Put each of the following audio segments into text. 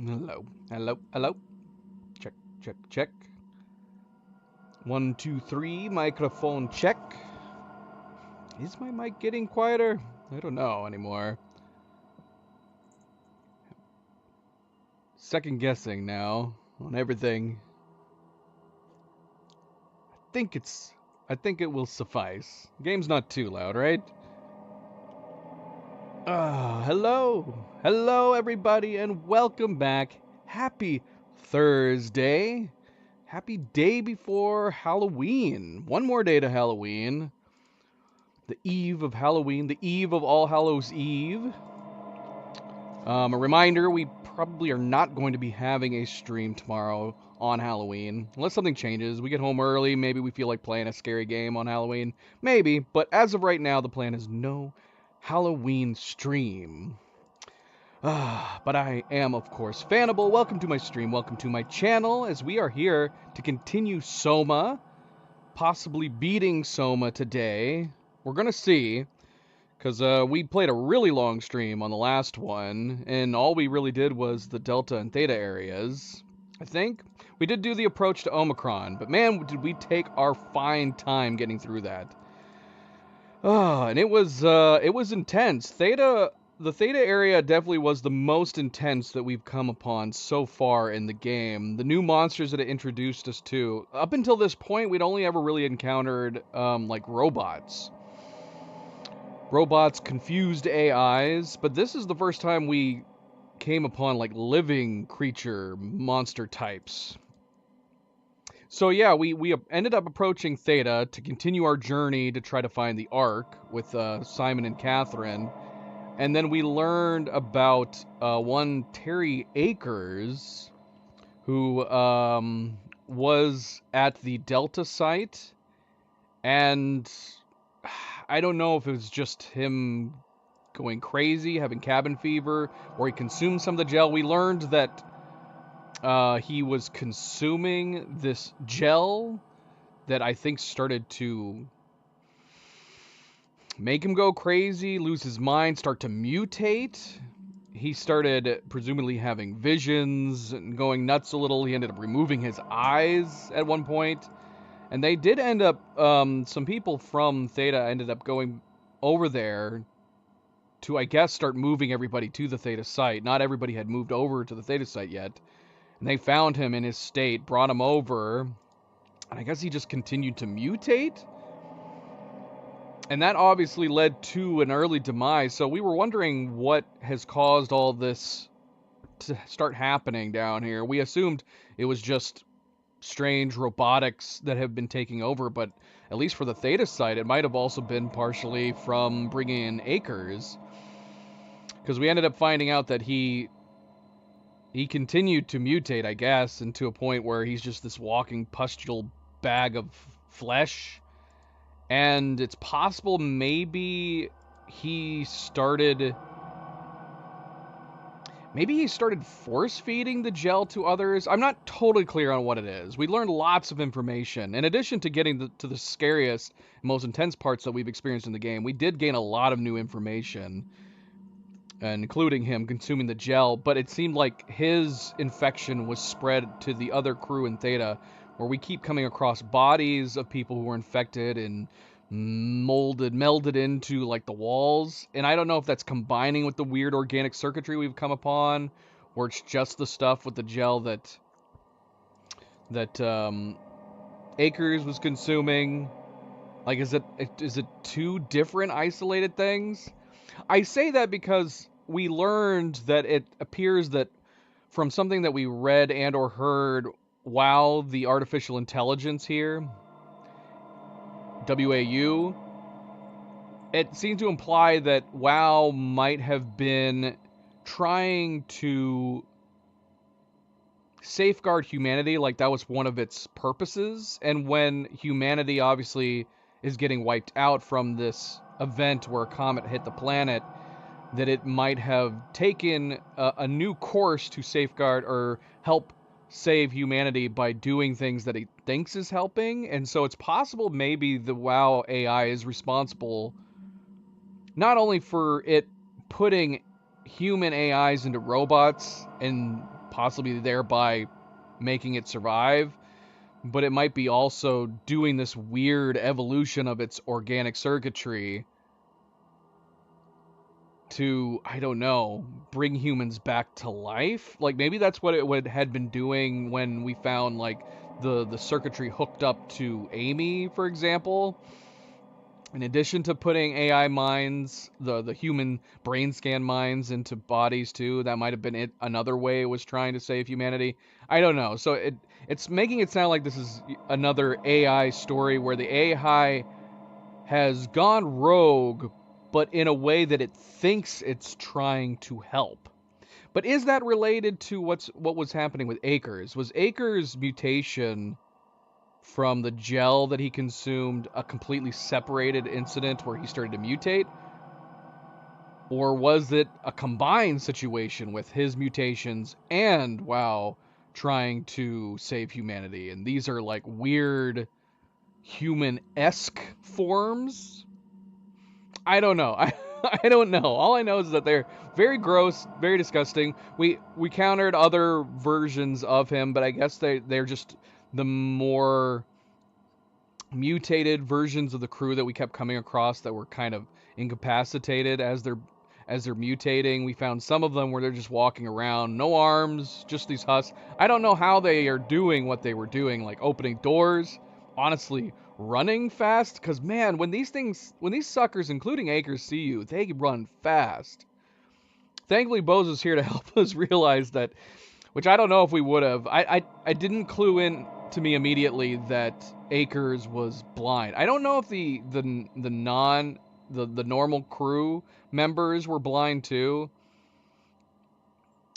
Hello, hello, hello. Check, check, check. 1, 2, 3. Microphone check. Is my mic getting quieter? I don't know anymore. Second guessing now on everything. Think it's. I think it will suffice. Game's not too loud, right? Hello, hello, everybody, and welcome back. Happy Thursday. Happy day before Halloween. One more day to Halloween. The eve of Halloween, the eve of All Hallows Eve. A reminder, we probably are not going to be having a stream tomorrow on Halloween. Unless something changes. We get home early, maybe we feel like playing a scary game on Halloween. Maybe, but as of right now, the plan is no Halloween stream. But I am, of course, Fanable. Welcome to my stream, welcome to my channel, as we are here to continue Soma, possibly beating Soma today. We're gonna see. Because we played a really long stream on the last one, and all we really did was the Delta and Theta areas, I think. We did do the approach to Omicron, but man, did we take our fine time getting through that. And it was intense. The Theta area definitely was the most intense that we've come upon so far in the game. The new monsters that it introduced us to. Up until this point, we'd only ever really encountered, like, robots, confused AIs, but this is the first time we came upon like living creature monster types. So yeah, we ended up approaching Theta to continue our journey to try to find the Ark with Simon and Catherine, and then we learned about one Terry Akers, who was at the Delta site, and I don't know if it was just him going crazy, having cabin fever, or he consumed some of the gel. We learned that he was consuming this gel that I think started to make him go crazy, lose his mind, start to mutate. He started presumably having visions and going nuts a little. He ended up removing his eyes at one point. And they did end up, some people from Theta ended up going over there to, I guess, start moving everybody to the Theta site. Not everybody had moved over to the Theta site yet. And they found him in his state, brought him over, and I guess he just continued to mutate. And that obviously led to an early demise. So we were wondering what has caused all this to start happening down here. We assumed it was just strange robotics that have been taking over, but at least for the Theta site, it might have also been partially from bringing in Akers, because we ended up finding out that he continued to mutate, I guess, and to a point where he's just this walking pustule bag of flesh. And it's possible maybe he started force feeding the gel to others. I'm not totally clear on what it is. We learned lots of information. In addition to getting to the scariest, most intense parts that we've experienced in the game, we did gain a lot of new information, including him consuming the gel, but it seemed like his infection was spread to the other crew in Theta, where we keep coming across bodies of people who were infected and melded into like the walls. And I don't know if that's combining with the weird organic circuitry we've come upon, or it's just the stuff with the gel that Akers was consuming. Like, is it two different isolated things? I say that because we learned that it appears that from something that we read and or heard while the artificial intelligence here, WAU, it seemed to imply that WoW might have been trying to safeguard humanity, like that was one of its purposes. And when humanity obviously is getting wiped out from this event where a comet hit the planet, that it might have taken a new course to safeguard or help save humanity by doing things that it thinks is helping. And so it's possible maybe the WoW AI is responsible not only for it putting human AIs into robots and possibly thereby making it survive, but it might be also doing this weird evolution of its organic circuitry to, I don't know, bring humans back to life. Like maybe that's what it had been doing when we found like the circuitry hooked up to Amy, for example. In addition to putting AI minds, the human brain scan minds into bodies too, that might have been another way it was trying to save humanity. I don't know. So it's making it sound like this is another AI story where the AI has gone rogue, but in a way that it thinks it's trying to help. But is that related to what was happening with Akers? Was Akers' mutation from the gel that he consumed a completely separated incident where he started to mutate? Or was it a combined situation with his mutations and WoW trying to save humanity? And these are like weird human-esque forms? I don't know. I don't know. All I know is that they're very gross, very disgusting. We countered other versions of him, but I guess they're just the more mutated versions of the crew that we kept coming across that were kind of incapacitated as they're mutating. We found some of them where they're just walking around, no arms, just these husks. I don't know how they are doing what they were doing, like opening doors, honestly, running fast, because man, when these suckers, including Akers, see you, they run fast. Thankfully, Bose is here to help us realize that, which I don't know if we would have. I didn't clue in to me immediately that Akers was blind. I don't know if the normal crew members were blind too.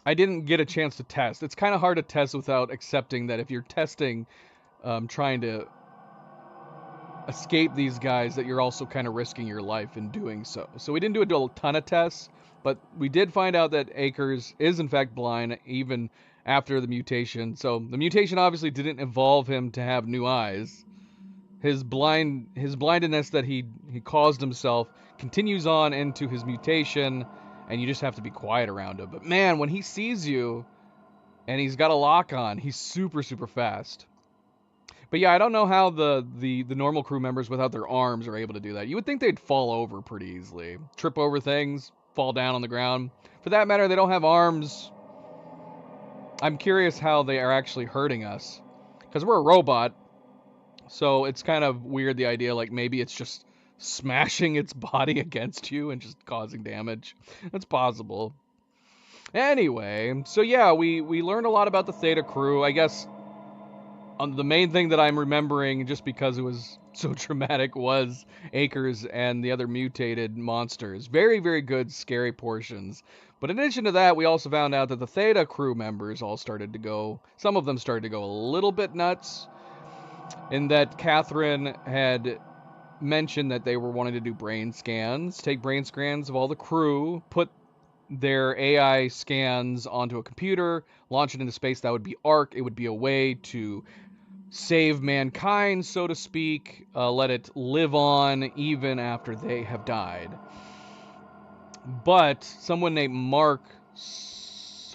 I didn't get a chance to test. It's kind of hard to test without accepting that if you're testing, trying to escape these guys that you're also kind of risking your life in doing so. So we didn't do a ton of tests, but we did find out that Akers is in fact blind even after the mutation. So the mutation obviously didn't evolve him to have new eyes. His blindness that he caused himself continues on into his mutation, and you just have to be quiet around him. But man, when he sees you and he's got a lock on, he's super fast. But yeah, I don't know how the normal crew members without their arms are able to do that. You would think they'd fall over pretty easily. Trip over things, fall down on the ground. For that matter, they don't have arms. I'm curious how they are actually hurting us. Because we're a robot, so it's kind of weird, the idea, like maybe it's just smashing its body against you and just causing damage. That's possible. Anyway, so yeah, we learned a lot about the Theta crew. I guess the main thing that I'm remembering, just because it was so traumatic, was Akers and the other mutated monsters. Very, very good, scary portions. But in addition to that, we also found out that the Theta crew members all started to go, some of them started to go a little bit nuts, in that Catherine had mentioned that they were wanting to do brain scans, take brain scans of all the crew, put their AI scans onto a computer, launch it into space. That would be ARC. It would be a way to save mankind, so to speak, let it live on even after they have died. But someone named Mark Sarang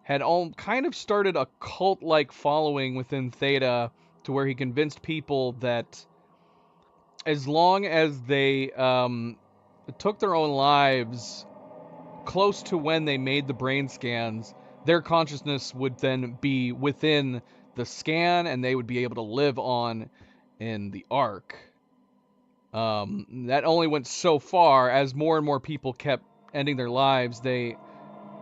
had all kind of started a cult-like following within Theta, to where he convinced people that as long as they took their own lives close to when they made the brain scans, their consciousness would then be within the scan, and they would be able to live on in the ARC. That only went so far. As more and more people kept ending their lives, they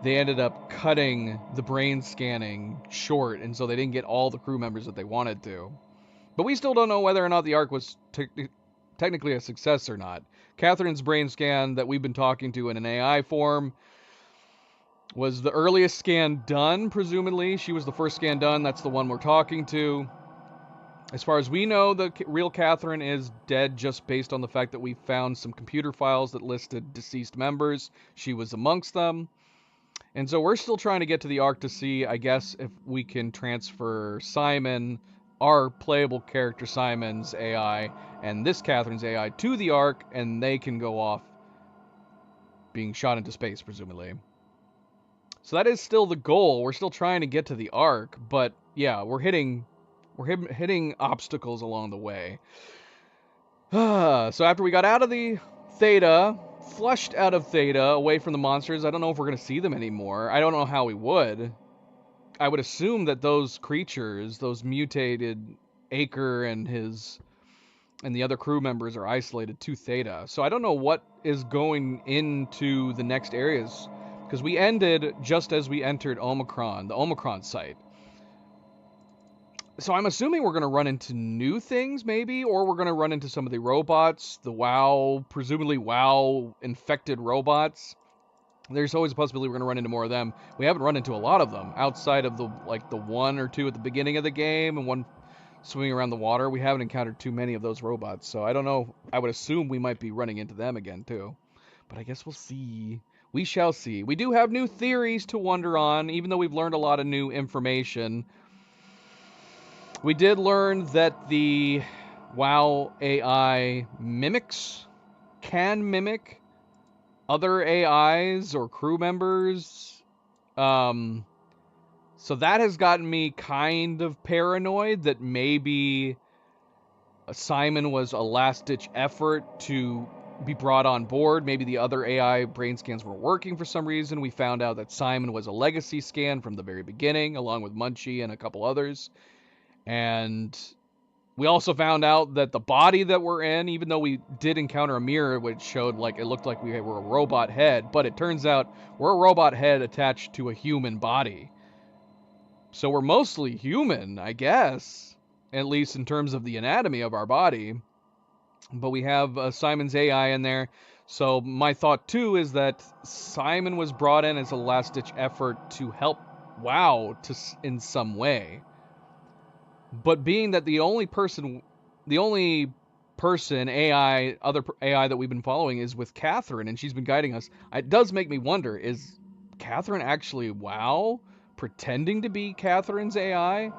ended up cutting the brain scanning short, and so they didn't get all the crew members that they wanted to. But we still don't know whether or not the ARC was technically a success or not. Catherine's brain scan that we've been talking to in an AI form was the earliest scan done, presumably. She was the first scan done. That's the one we're talking to. As far as we know, the real Catherine is dead, just based on the fact that we found some computer files that listed deceased members. She was amongst them. And so we're still trying to get to the ARC to see, I guess, if we can transfer Simon, our playable character Simon's AI, and this Catherine's AI to the ARC, and they can go off being shot into space, presumably. So that is still the goal. We're still trying to get to the ARC, but yeah, we're hitting obstacles along the way. So after we got out of the Theta, flushed out of Theta, away from the monsters, I don't know if we're going to see them anymore. I don't know how we would. I would assume that those creatures, those mutated Aker and the other crew members, are isolated to Theta. So I don't know what is going into the next areas, because we ended just as we entered Omicron, the Omicron site. So I'm assuming we're going to run into new things, maybe, or we're going to run into some of the robots, the WoW, presumably WoW infected robots. There's always a possibility we're going to run into more of them. We haven't run into a lot of them, outside of the one or two at the beginning of the game and one swimming around the water. We haven't encountered too many of those robots, so I don't know. I would assume we might be running into them again, too. But I guess we'll see. We shall see. We do have new theories to wonder on, even though we've learned a lot of new information. We did learn that the WoW AI can mimic other AIs or crew members. So that has gotten me kind of paranoid that maybe Simon was a last-ditch effort to be brought on board. Maybe the other AI brain scans were working for some reason. We found out that Simon was a legacy scan from the very beginning, along with Munchie and a couple others. And we also found out that the body that we're in, even though we did encounter a mirror which showed it looked like we were a robot head, but it turns out we're a robot head attached to a human body. So we're mostly human, I guess, at least in terms of the anatomy of our body. But we have Simon's AI in there. So my thought too is that Simon was brought in as a last-ditch effort to help WoW in some way. But being that the only person the only person, AI, other AI that we've been following is with Catherine, and she's been guiding us. It does make me wonder, is Catherine actually WoW pretending to be Catherine's AI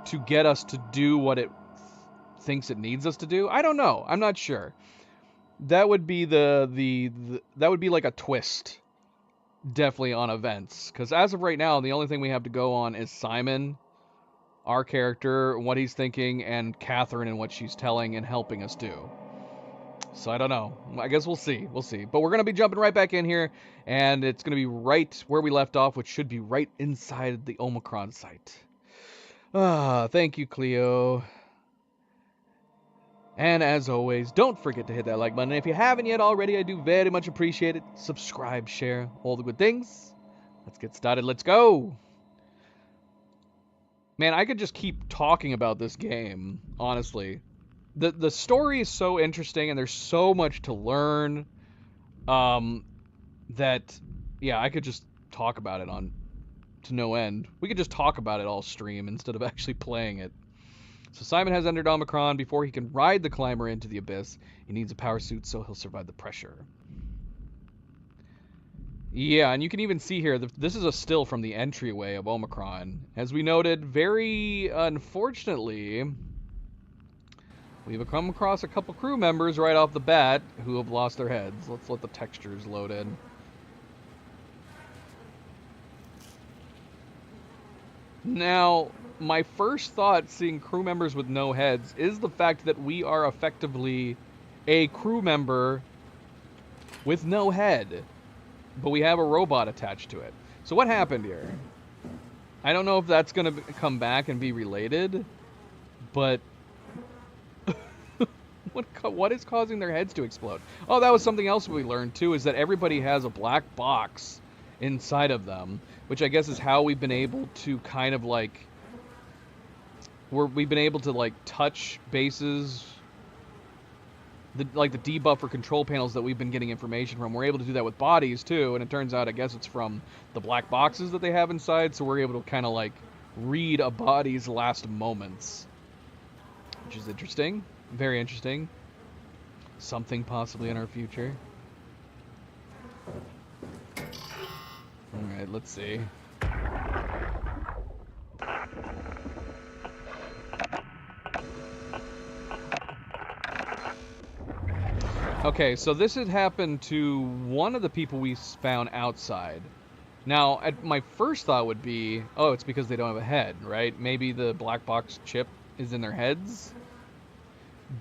to get us to do what it thinks it needs us to do? I don't know. I'm not sure. That would be that would be like a twist, definitely, on events. Because as of right now, the only thing we have to go on is Simon, our character, what he's thinking, and Catherine and what she's telling and helping us do. So I don't know. I guess we'll see. We'll see. But we're going to be jumping right back in here, and it's going to be right where we left off, which should be right inside the Omicron site. Thank you, Cleo. And as always, don't forget to hit that like button. And if you haven't yet already, I do very much appreciate it. Subscribe, share, all the good things. Let's get started. Let's go. Man, I could just keep talking about this game, honestly. The story is so interesting, and there's so much to learn, that, yeah, I could just talk about it to no end. We could just talk about it all stream instead of actually playing it. So Simon has entered Omicron. Before he can ride the climber into the abyss, he needs a power suit so he'll survive the pressure. Yeah, and you can even see here, this is a still from the entryway of Omicron. As we noted, very unfortunately, we've come across a couple crew members right off the bat who have lost their heads. Let's let the textures load in. Now, my first thought seeing crew members with no heads is the fact that we are effectively a crew member with no head, but we have a robot attached to it. So what happened here? I don't know if that's going to come back and be related, but what is causing their heads to explode? Oh, that was something else we learned too, is that everybody has a black box inside of them, which I guess is how we've been able to kind of like, we've been able to like touch bases, like the debuff or control panels that we've been getting information from. We're able to do that with bodies too, and it turns out I guess it's from the black boxes that they have inside, so we're able to kind of like read a body's last moments, which is interesting. Very interesting. Something possibly in our future. Alright, let's see. Okay, so this had happened to one of the people we found outside. Now, my first thought would be, oh, it's because they don't have a head, right? Maybe the black box chip is in their heads?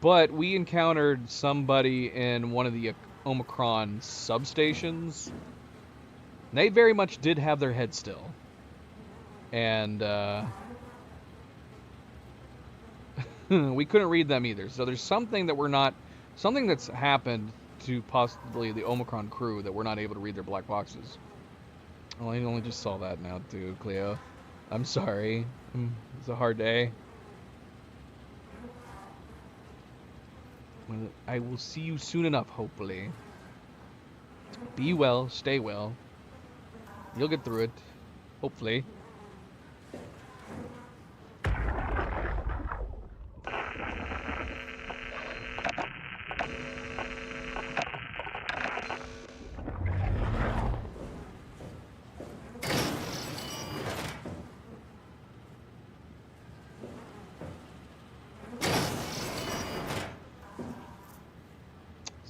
But we encountered somebody in one of the Omicron substations. They very much did have their head still. And we couldn't read them either. So there's something that something that's happened to possibly the Omicron crew that we're not able to read their black boxes. Well, I only just saw that now too, Cleo. I'm sorry. It's a hard day. Well, I will see you soon enough, hopefully. Be well, stay well. You'll get through it, hopefully.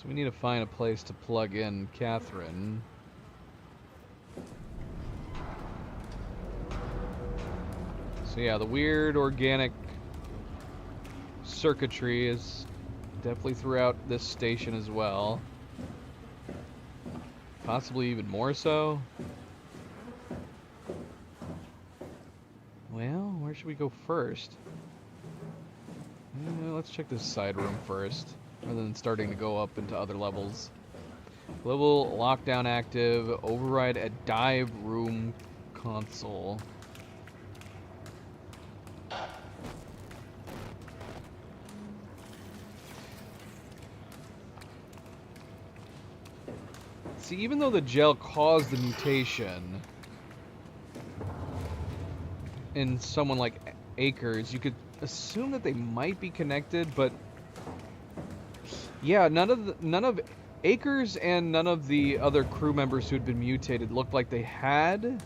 We need to find a place to plug in Catherine. So yeah, the weird organic circuitry is definitely throughout this station as well. Possibly even more so. Well, where should we go first? Let's check this side room first, rather than starting to go up into other levels. Global lockdown active. Override a dive room console. See, even though the gel caused the mutation in someone like Akers, you could assume that they might be connected, but Yeah, none of Akers and none of the other crew members who'd been mutated looked like they had.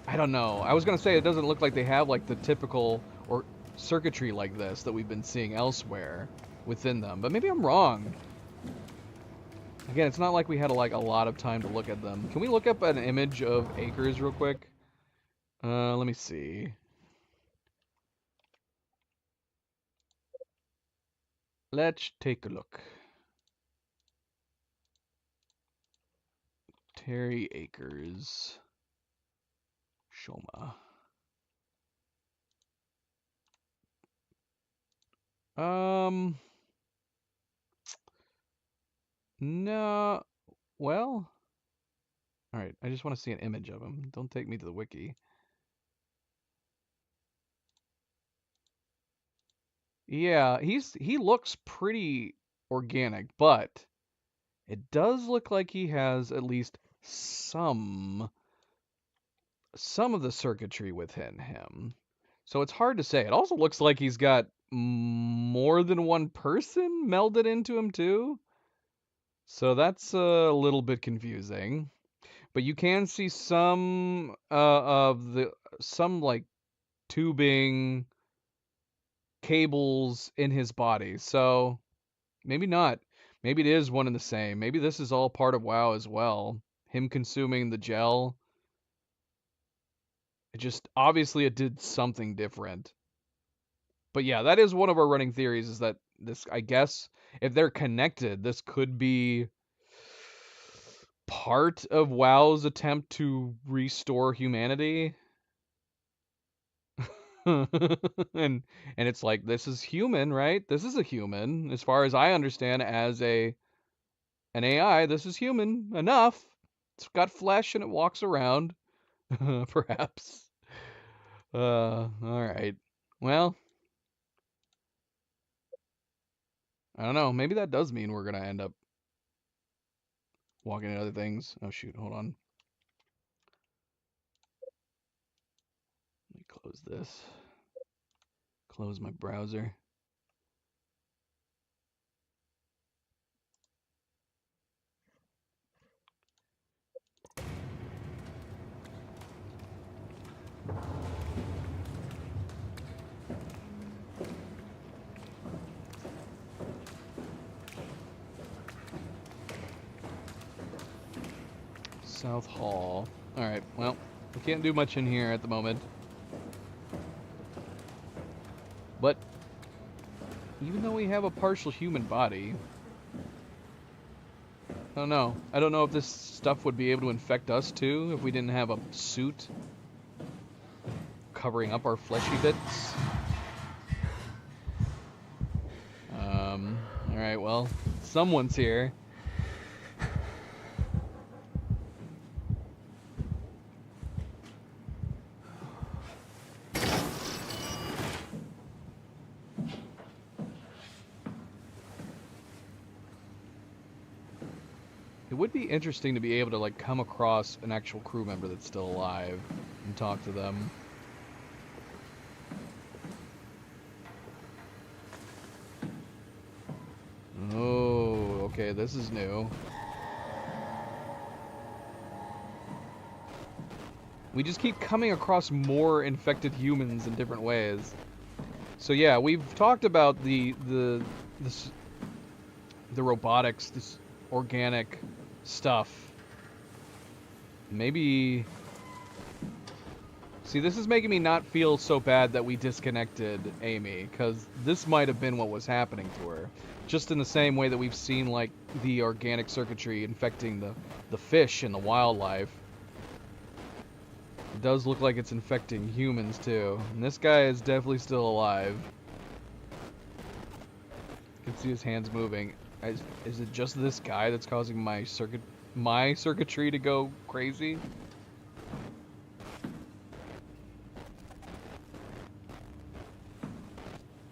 I don't know. I was gonna say it doesn't look like they have like the typical or circuitry like this that we've been seeing elsewhere within them, but maybe I'm wrong. Again, it's not like we had like a lot of time to look at them. Can we look up an image of Akers real quick? Let me see. Let's take a look. Terry Akers. Shoma. No. Well, all right. I just want to see an image of him. Don't take me to the wiki. Yeah, he looks pretty organic, but it does look like he has at least some of the circuitry within him. So it's hard to say. It also looks like he's got more than one person melded into him too. So that's a little bit confusing. But you can see some like tubing cables in his body. So maybe not. Maybe it is one and the same. Maybe this is all part of WoW as well. Him consuming the gel. It just obviously it did something different. But yeah, that is one of our running theories is that this, I guess, if they're connected, this could be part of WoW's attempt to restore humanity. and it's like this is human, right? This is a human as far as I understand as an AI, this is human enough. It's got flesh and it walks around. Perhaps. All right. Well, I don't know. Maybe that does mean we're gonna end up walking into other things. Oh shoot, hold on. Let me close this. Close my browser. South Hall. Alright, well, we can't do much in here at the moment. But even though we have a partial human body, I don't know. I don't know if this stuff would be able to infect us too if we didn't have a suit covering up our fleshy bits. Alright, well, someone's here. It would be interesting to be able to like come across an actual crew member that's still alive and talk to them. Oh, okay, this is new. We just keep coming across more infected humans in different ways. So yeah, we've talked about the robotics, this organic stuff. Maybe... See, this is making me not feel so bad that we disconnected Amy, because this might have been what was happening to her. Just in the same way that we've seen, like, the organic circuitry infecting the fish and the wildlife. It does look like it's infecting humans, too. And this guy is definitely still alive. You can see his hands moving. Is it just this guy that's causing my circuitry to go crazy?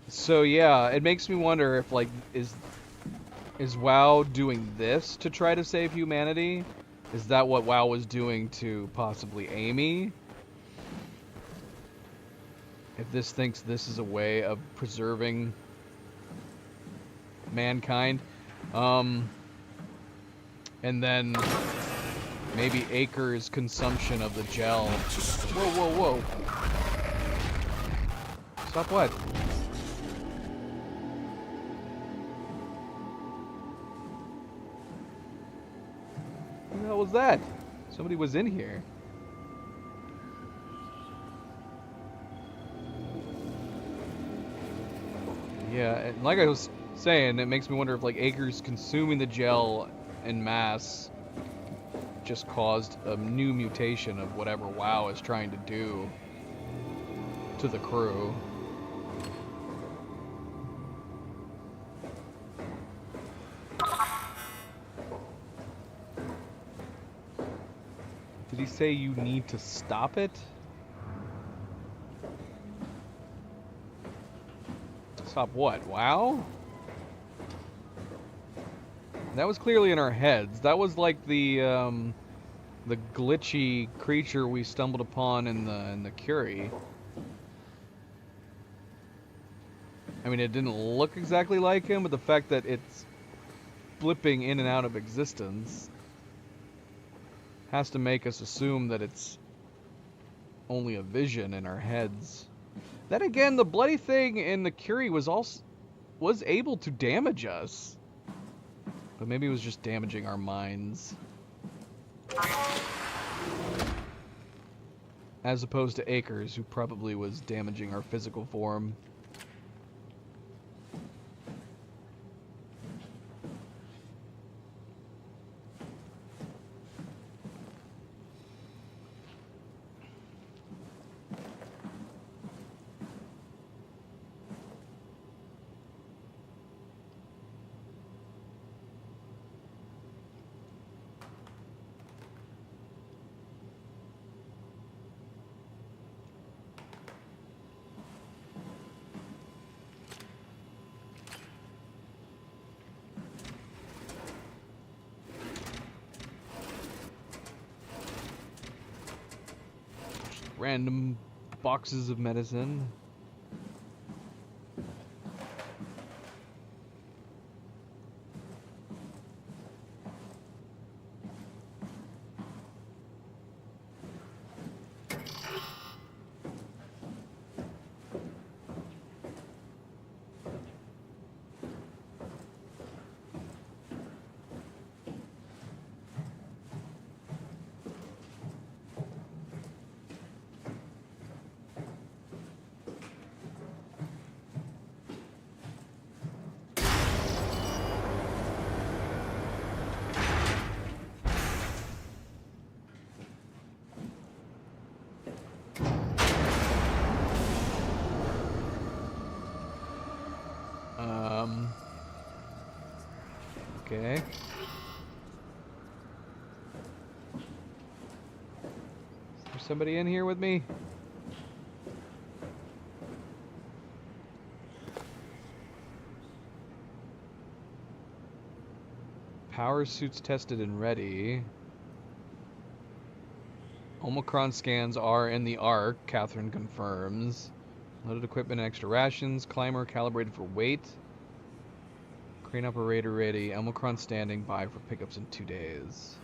So yeah, it makes me wonder if like is WoW doing this to try to save humanity? Is that what WoW was doing to possibly Amy? If this thinks this is a way of preserving mankind. And then maybe Acre's consumption of the gel. Whoa, whoa, whoa. Stop what? What the hell was that? Somebody was in here. Yeah, and like I was saying, it makes me wonder if like Acres consuming the gel en masse just caused a new mutation of whatever WoW is trying to do to the crew. Did he say you need to stop it? Stop what? WoW? That was clearly in our heads. That was like the glitchy creature we stumbled upon in the Curie. I mean, it didn't look exactly like him, but the fact that it's flipping in and out of existence has to make us assume that it's only a vision in our heads. Then again, the bloody thing in the Curie was able to damage us. But maybe it was just damaging our minds. As opposed to Acres, who probably was damaging our physical form. Random boxes of medicine. Okay. Is there somebody in here with me? Power suits tested and ready. Omicron scans are in the Ark, Catherine confirms. Loaded equipment and extra rations. Climber calibrated for weight. Crane operator ready. Omicron standing by for pickups in 2 days.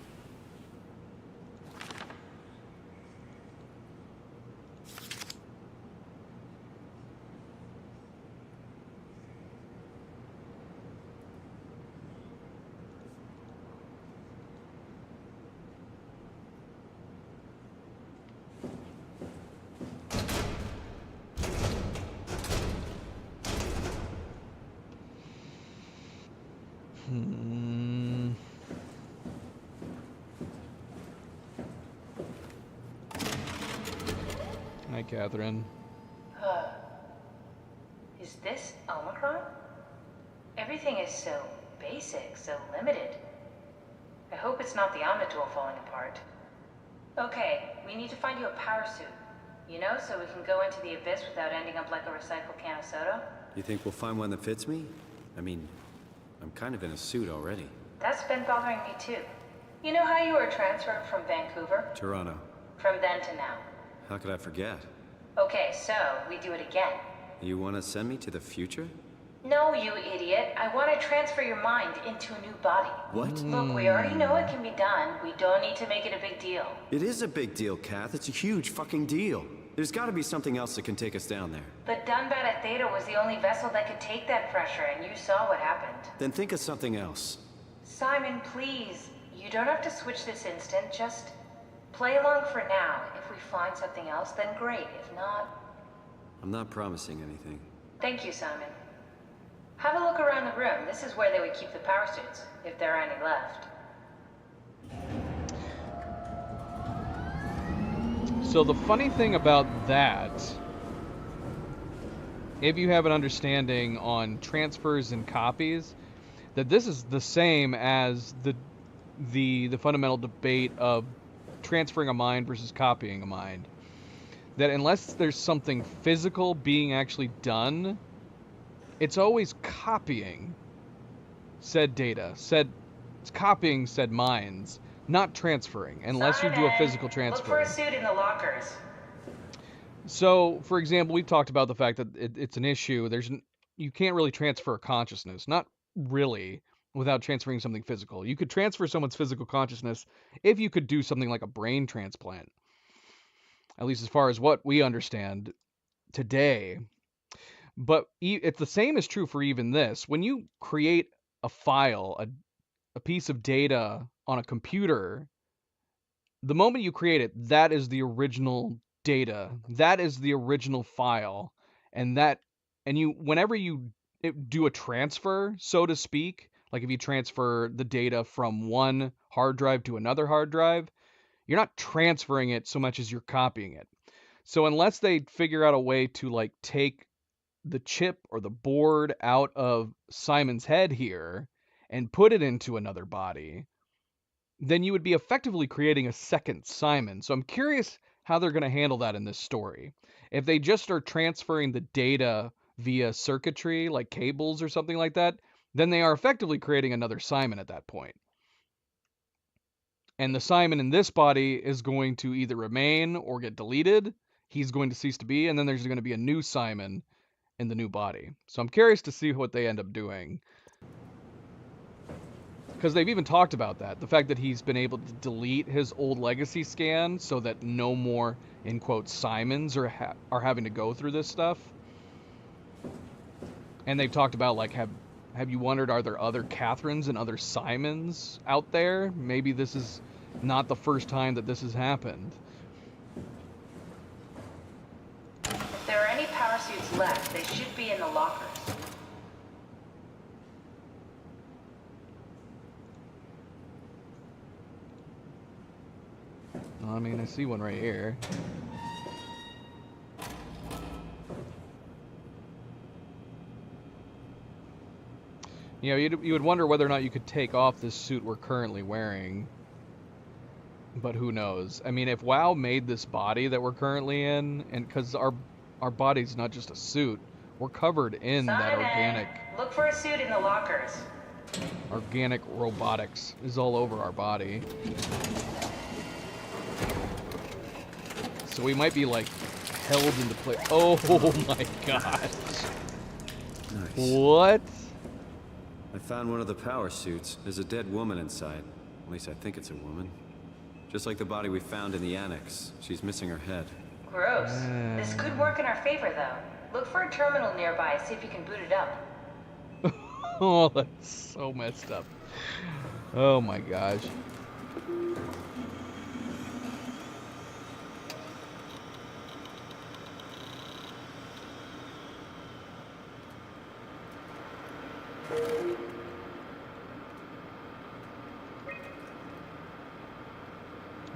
Hi, Catherine. Is this Omicron? Everything is so basic, so limited. I hope it's not the Omnitool falling apart. Okay, we need to find you a power suit. You know, so we can go into the abyss without ending up like a recycled can of soda. You think we'll find one that fits me? I mean, I'm kind of in a suit already. That's been bothering me too. You know how you were transferred from Vancouver? Toronto. From then to now. How could I forget? Okay, so we do it again. You want to send me to the future? No, you idiot. I want to transfer your mind into a new body. What? Look, we already know it can be done. We don't need to make it a big deal. It is a big deal, Kath. It's a huge fucking deal. There's gotta be something else that can take us down there. The Dunbat Theta was the only vessel that could take that pressure, and you saw what happened. Then think of something else. Simon, please. You don't have to switch this instant. Just play along for now. If we find something else, then great. If not... I'm not promising anything. Thank you, Simon. Have a look around the room. This is where they would keep the power suits, if there are any left. So the funny thing about that, if you have an understanding on transfers and copies, that this is the same as the fundamental debate of transferring a mind versus copying a mind. That unless there's something physical being actually done, it's always copying said data, it's copying said minds, not transferring, unless you do a physical transfer. Look for a suit in the lockers. So, for example, we've talked about the fact that it's an issue. You can't really transfer consciousness, not really, without transferring something physical. You could transfer someone's physical consciousness if you could do something like a brain transplant, at least as far as what we understand today. But it's the same is true for even this. When you create a file, a piece of data on a computer, the moment you create it, that is the original data. That is the original file. And whenever you do a transfer, so to speak, like if you transfer the data from one hard drive to another hard drive, you're not transferring it so much as you're copying it. So unless they figure out a way to like take the chip or the board out of Simon's head here and put it into another body, then you would be effectively creating a second Simon. So I'm curious how they're going to handle that in this story. If they just are transferring the data via circuitry, like cables or something like that, then they are effectively creating another Simon at that point. And the Simon in this body is going to either remain or get deleted. He's going to cease to be, and then there's going to be a new Simon in the new body. So I'm curious to see what they end up doing. Because they've even talked about that. The fact that he's been able to delete his old legacy scan so that no more, in quotes, Simons are having to go through this stuff. And they've talked about, like, have you wondered, are there other Catherines and other Simons out there? Maybe this is not the first time that this has happened. If there are any power suits left, they should be in the lockers. I mean, I see one right here. You know, you would wonder whether or not you could take off this suit we're currently wearing. But who knows? I mean, if WoW made this body that we're currently in, and because our body's not just a suit, we're covered in that organic... Look for a suit in the lockers. Organic robotics is all over our body. So we might be, like, held into place. Oh my gosh. Nice. What? I found one of the power suits. There's a dead woman inside. At least I think it's a woman. Just like the body we found in the annex. She's missing her head. Gross. This could work in our favor, though. Look for a terminal nearby, see if you can boot it up. Oh, that's so messed up. Oh my gosh.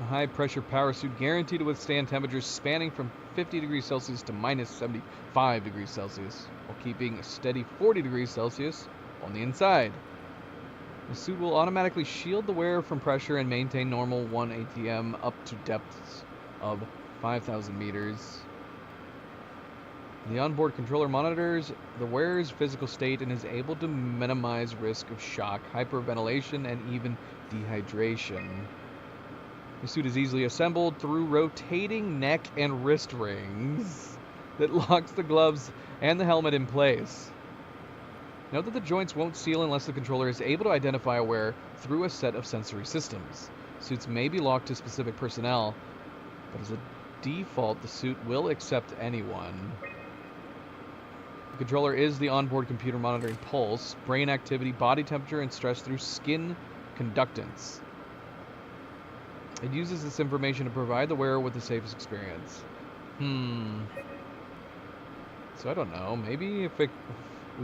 A high-pressure power suit guaranteed to withstand temperatures spanning from 50 degrees Celsius to minus 75 degrees Celsius, while keeping a steady 40 degrees Celsius on the inside. The suit will automatically shield the wearer from pressure and maintain normal 1 ATM up to depths of 5,000 meters. The onboard controller monitors the wearer's physical state and is able to minimize risk of shock, hyperventilation, and even dehydration. The suit is easily assembled through rotating neck and wrist rings that locks the gloves and the helmet in place. Note that the joints won't seal unless the controller is able to identify a wearer through a set of sensory systems. Suits may be locked to specific personnel, but as a default, the suit will accept anyone. The controller is the onboard computer monitoring pulse, brain activity, body temperature, and stress through skin conductance. It uses this information to provide the wearer with the safest experience. So I don't know. Maybe if we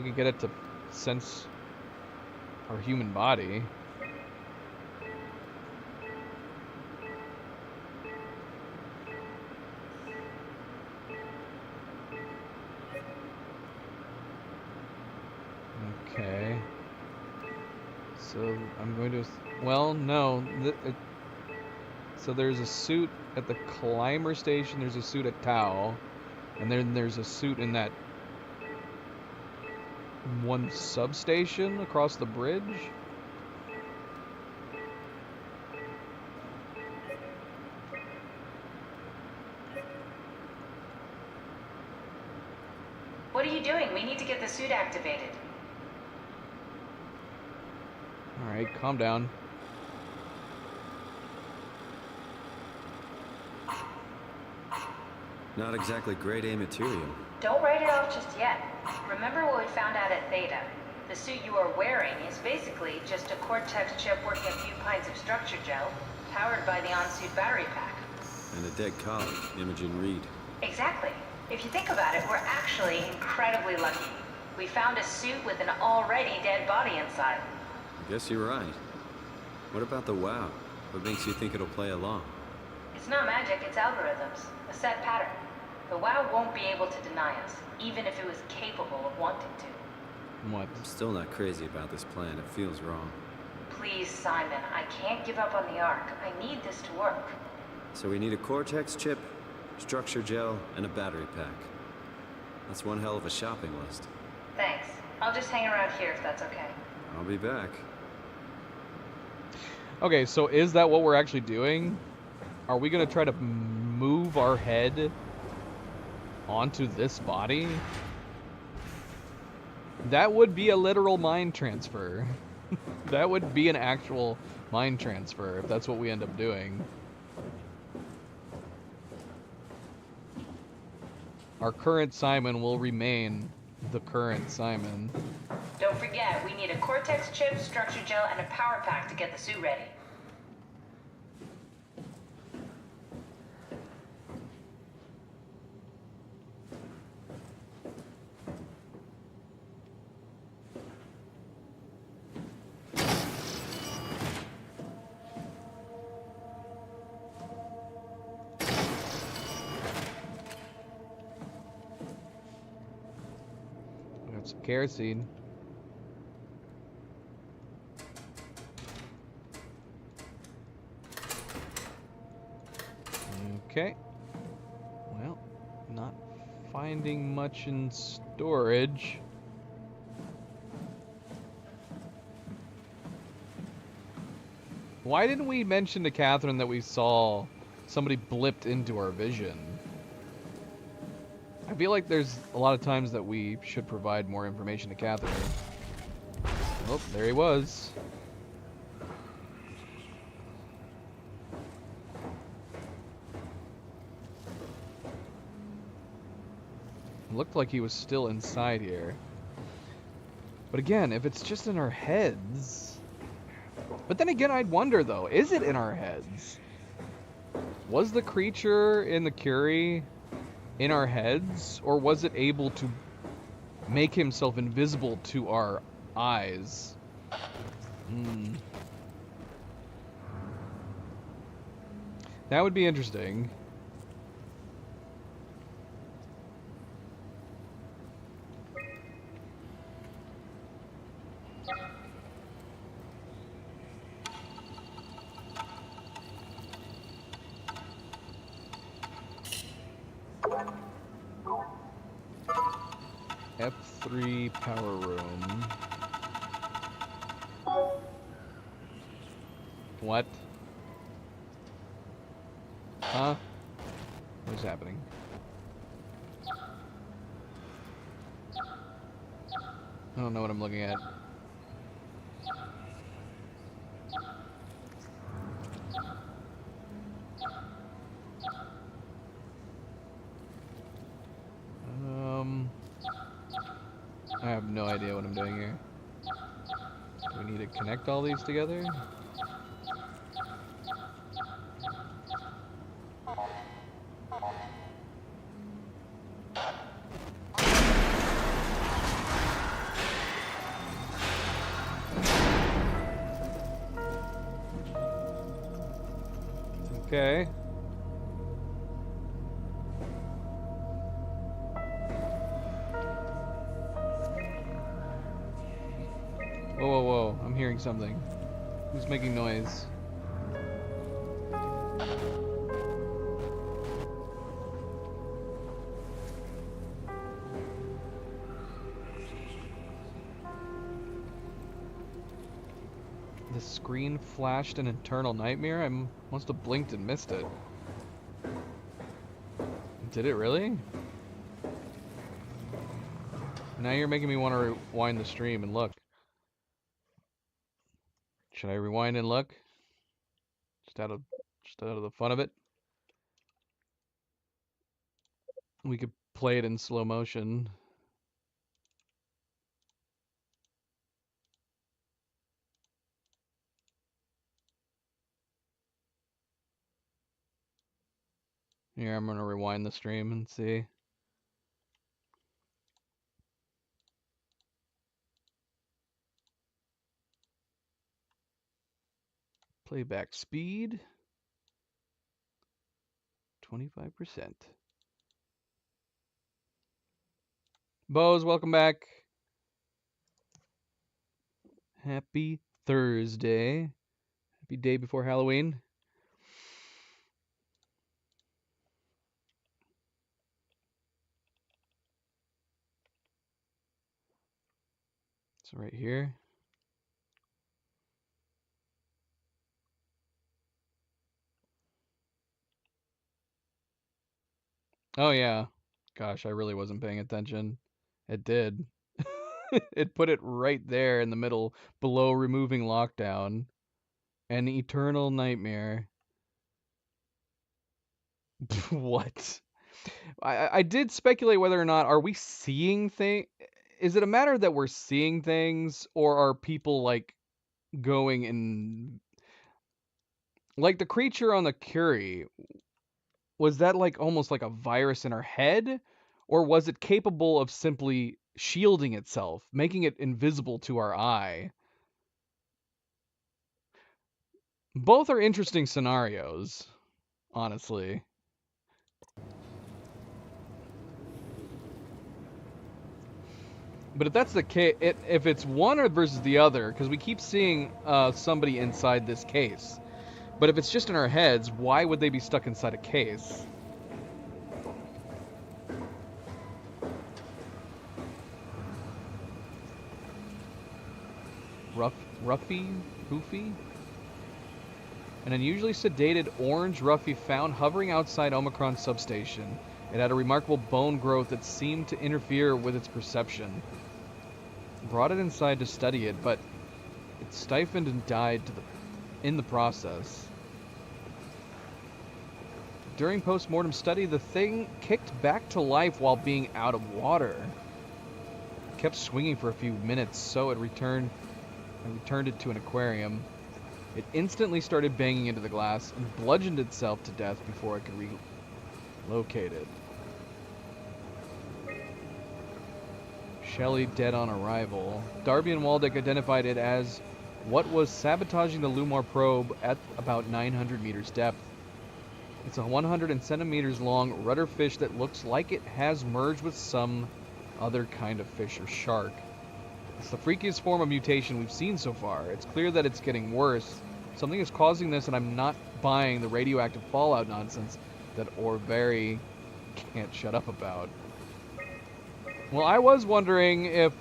could get it to sense our human body. Okay. So I'm going to... Well, no. So there's a suit at the climber station, there's a suit at Tau, and then there's a suit in that one substation across the bridge. What are you doing? We need to get the suit activated. Alright, calm down. Not exactly grade A material. Don't write it off just yet. Remember what we found out at Theta? The suit you are wearing is basically just a Cortex chip working a few pints of structure gel, powered by the on-suit battery pack. And a dead colleague, Imogen Reed. Exactly. If you think about it, we're actually incredibly lucky. We found a suit with an already dead body inside. I guess you're right. What about the WoW? What makes you think it'll play along? It's not magic, it's algorithms. A set pattern. The WoW won't be able to deny us, even if it was capable of wanting to. What? I'm still not crazy about this plan. It feels wrong. Please, Simon, I can't give up on the Ark. I need this to work. So we need a Cortex chip, structure gel, and a battery pack. That's one hell of a shopping list. Thanks. I'll just hang around here if that's okay. I'll be back. Okay, so is that what we're actually doing? Are we gonna try to move our head onto this body? That would be a literal mind transfer. That would be an actual mind transfer if that's what we end up doing. Our current Simon will remain the current Simon. Don't forget, we need a Cortex chip, structure gel, and a power pack to get the suit ready. Some kerosene. Okay. Well, not finding much in storage. Why didn't we mention to Catherine that we saw somebody blipped into our vision? I feel like there's a lot of times that we should provide more information to Catherine. Oh, there he was. Looked like he was still inside here. But again, if it's just in our heads... But then again, I'd wonder though, is it in our heads? Was the creature in the Curie in our heads, or was it able to make himself invisible to our eyes? That would be interesting. F3 power room. What? Huh? What's happening? I don't know what I'm looking at. I have no idea what I'm doing here. Do we need to connect all these together? Okay. Whoa, whoa, whoa. I'm hearing something. Who's making noise? The screen flashed an internal nightmare? I must have blinked and missed it. Did it really? Now you're making me want to rewind the stream and look. Should I rewind and look? Just out of the fun of it? We could play it in slow motion. Here, I'm gonna rewind the stream and see. Playback speed 25%. Bose, welcome back. Happy Thursday. Happy day before Halloween. So right here. Oh yeah. Gosh, I really wasn't paying attention. It did. It put it right there in the middle, below removing lockdown. An eternal nightmare. What? I did speculate whether or not, are we seeing things? Is it a matter that we're seeing things, or are people like going and like the creature on the Curie? Was that like almost like a virus in our head, or was it capable of simply shielding itself, making it invisible to our eye? Both are interesting scenarios, honestly. But if that's the case, if it's one or versus the other, because we keep seeing somebody inside this case. But if it's just in our heads, why would they be stuck inside a case? Ruffy? Hoofy? An unusually sedated orange Ruffy found hovering outside Omicron substation. It had a remarkable bone growth that seemed to interfere with its perception. Brought it inside to study it, but it stiffened and died in the process. During post-mortem study, the thing kicked back to life while being out of water. It kept swinging for a few minutes, so it returned it to an aquarium. It instantly started banging into the glass and bludgeoned itself to death before it could relocate it. Shelley dead on arrival. Darby and Waldeck identified it as what was sabotaging the Lumar probe at about 900 meters depth. It's a 100 centimeters long rudder fish that looks like it has merged with some other kind of fish or shark. It's the freakiest form of mutation we've seen so far. It's clear that it's getting worse. Something is causing this, and I'm not buying the radioactive fallout nonsense that Orberry can't shut up about. Well, I was wondering if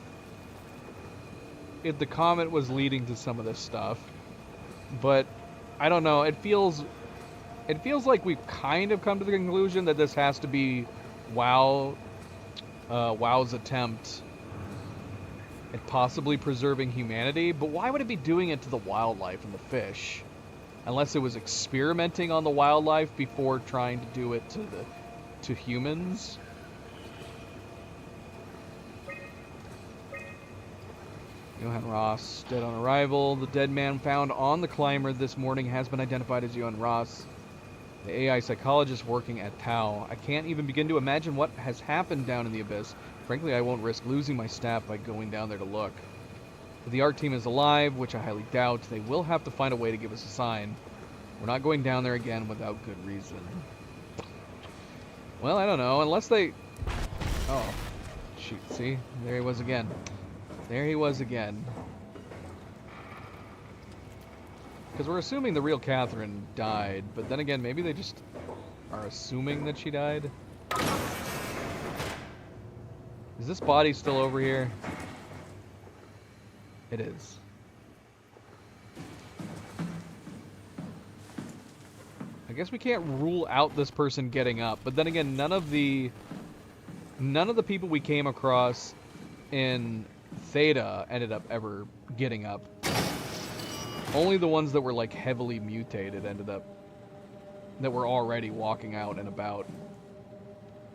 the comet was leading to some of this stuff, but I don't know. It feels like we've kind of come to the conclusion that this has to be WoW's attempt and possibly preserving humanity, but why would it be doing it to the wildlife and the fish? Unless it was experimenting on the wildlife before trying to do it to humans. Johan Ross, dead on arrival. The dead man found on the climber this morning has been identified as Johan Ross, the AI psychologist working at Tau. I can't even begin to imagine what has happened down in the abyss. Frankly, I won't risk losing my staff by going down there to look. If the art team is alive, which I highly doubt, they will have to find a way to give us a sign. We're not going down there again without good reason. Well, I don't know, unless they... Oh, shoot, see? There he was again. There he was again. Because we're assuming the real Catherine died, but then again, maybe they just are assuming that she died. Is this body still over here? It is. I guess we can't rule out this person getting up, but then again, none of the people we came across in Theta ended up ever getting up. Only the ones that were like heavily mutated ended up, that were already walking out and about.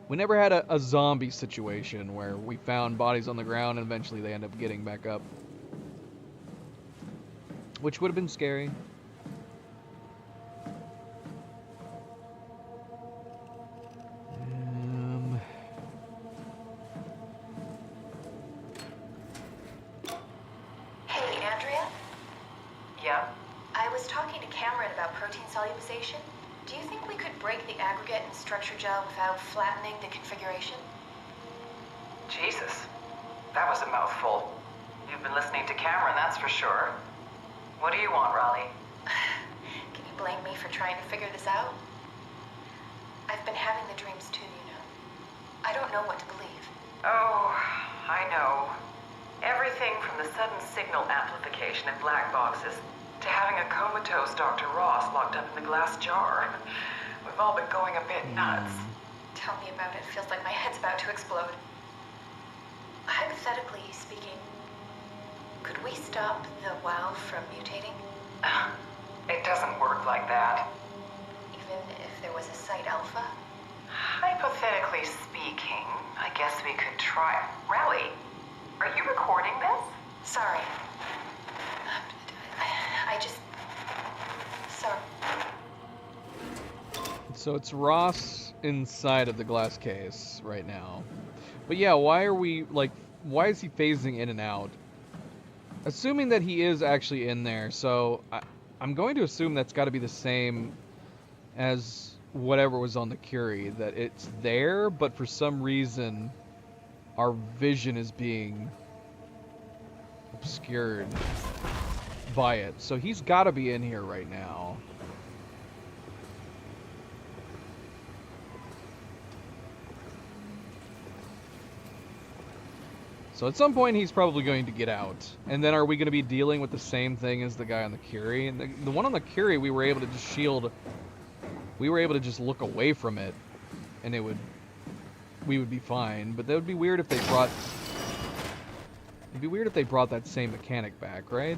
We never had a zombie situation where we found bodies on the ground and eventually they end up getting back up. Which would have been scary. Hey, Andrea? Yeah? I was talking to Cameron about protein solubilization. Do you think we could break the aggregate and structure gel without flattening the configuration? Jesus. That was a mouthful. You've been listening to Cameron, that's for sure. What do you want, Raleigh? Can you blame me for trying to figure this out? I've been having the dreams too, you know. I don't know what to believe. Oh, I know. Everything from the sudden signal amplification in black boxes to having a comatose Dr. Ross locked up in the glass jar. We've all been going a bit nuts. Tell me about it. Feels like my head's about to explode. Hypothetically speaking, could we stop the WoW from mutating? It doesn't work like that. Even if there was a Site Alpha? Hypothetically speaking, I guess we could try. Raleigh, are you recording this? Sorry. I just... Sorry. So it's Ross inside of the glass case right now. But yeah, why is he phasing in and out? Assuming that he is actually in there, so I'm going to assume that's got to be the same as whatever was on the Curie, that it's there, but for some reason our vision is being obscured by it. So he's got to be in here right now. So at some point he's probably going to get out. And then are we going to be dealing with the same thing as the guy on the Curie? And the one on the Curie, we were able to just shield. We were able to just look away from it, and we would be fine. But that would be weird if they brought. It'd be weird if they brought that same mechanic back, right?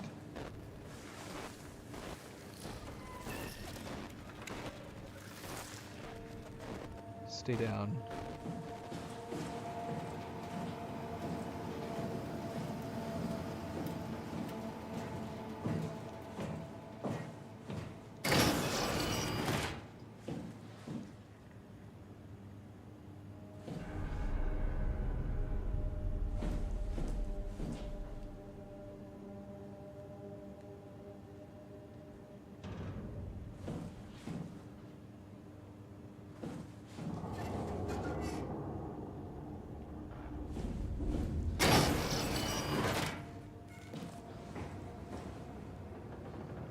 Stay down.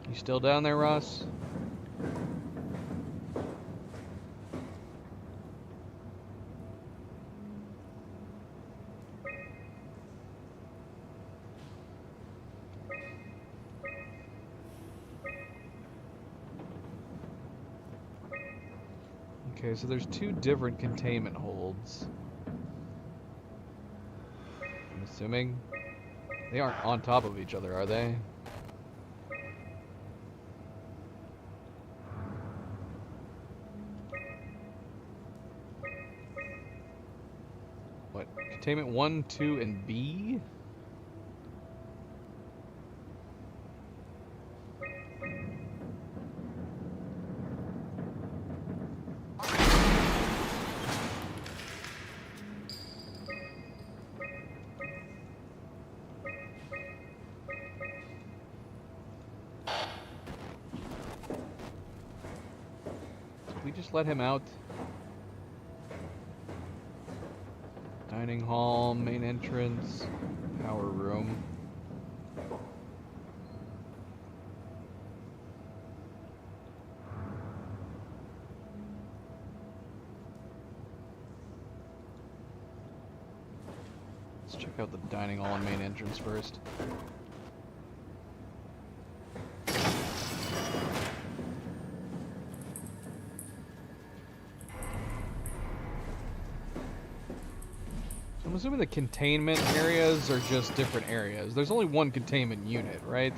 You still down there, Ross? Okay, so there's two different containment holds. I'm assuming. They aren't on top of each other, are they? What? Containment 1, 2, and B? We just let him out. Dining hall, main entrance, power room. Let's check out the dining hall and main entrance first. I'm assuming the containment areas are just different areas. There's only one containment unit, right?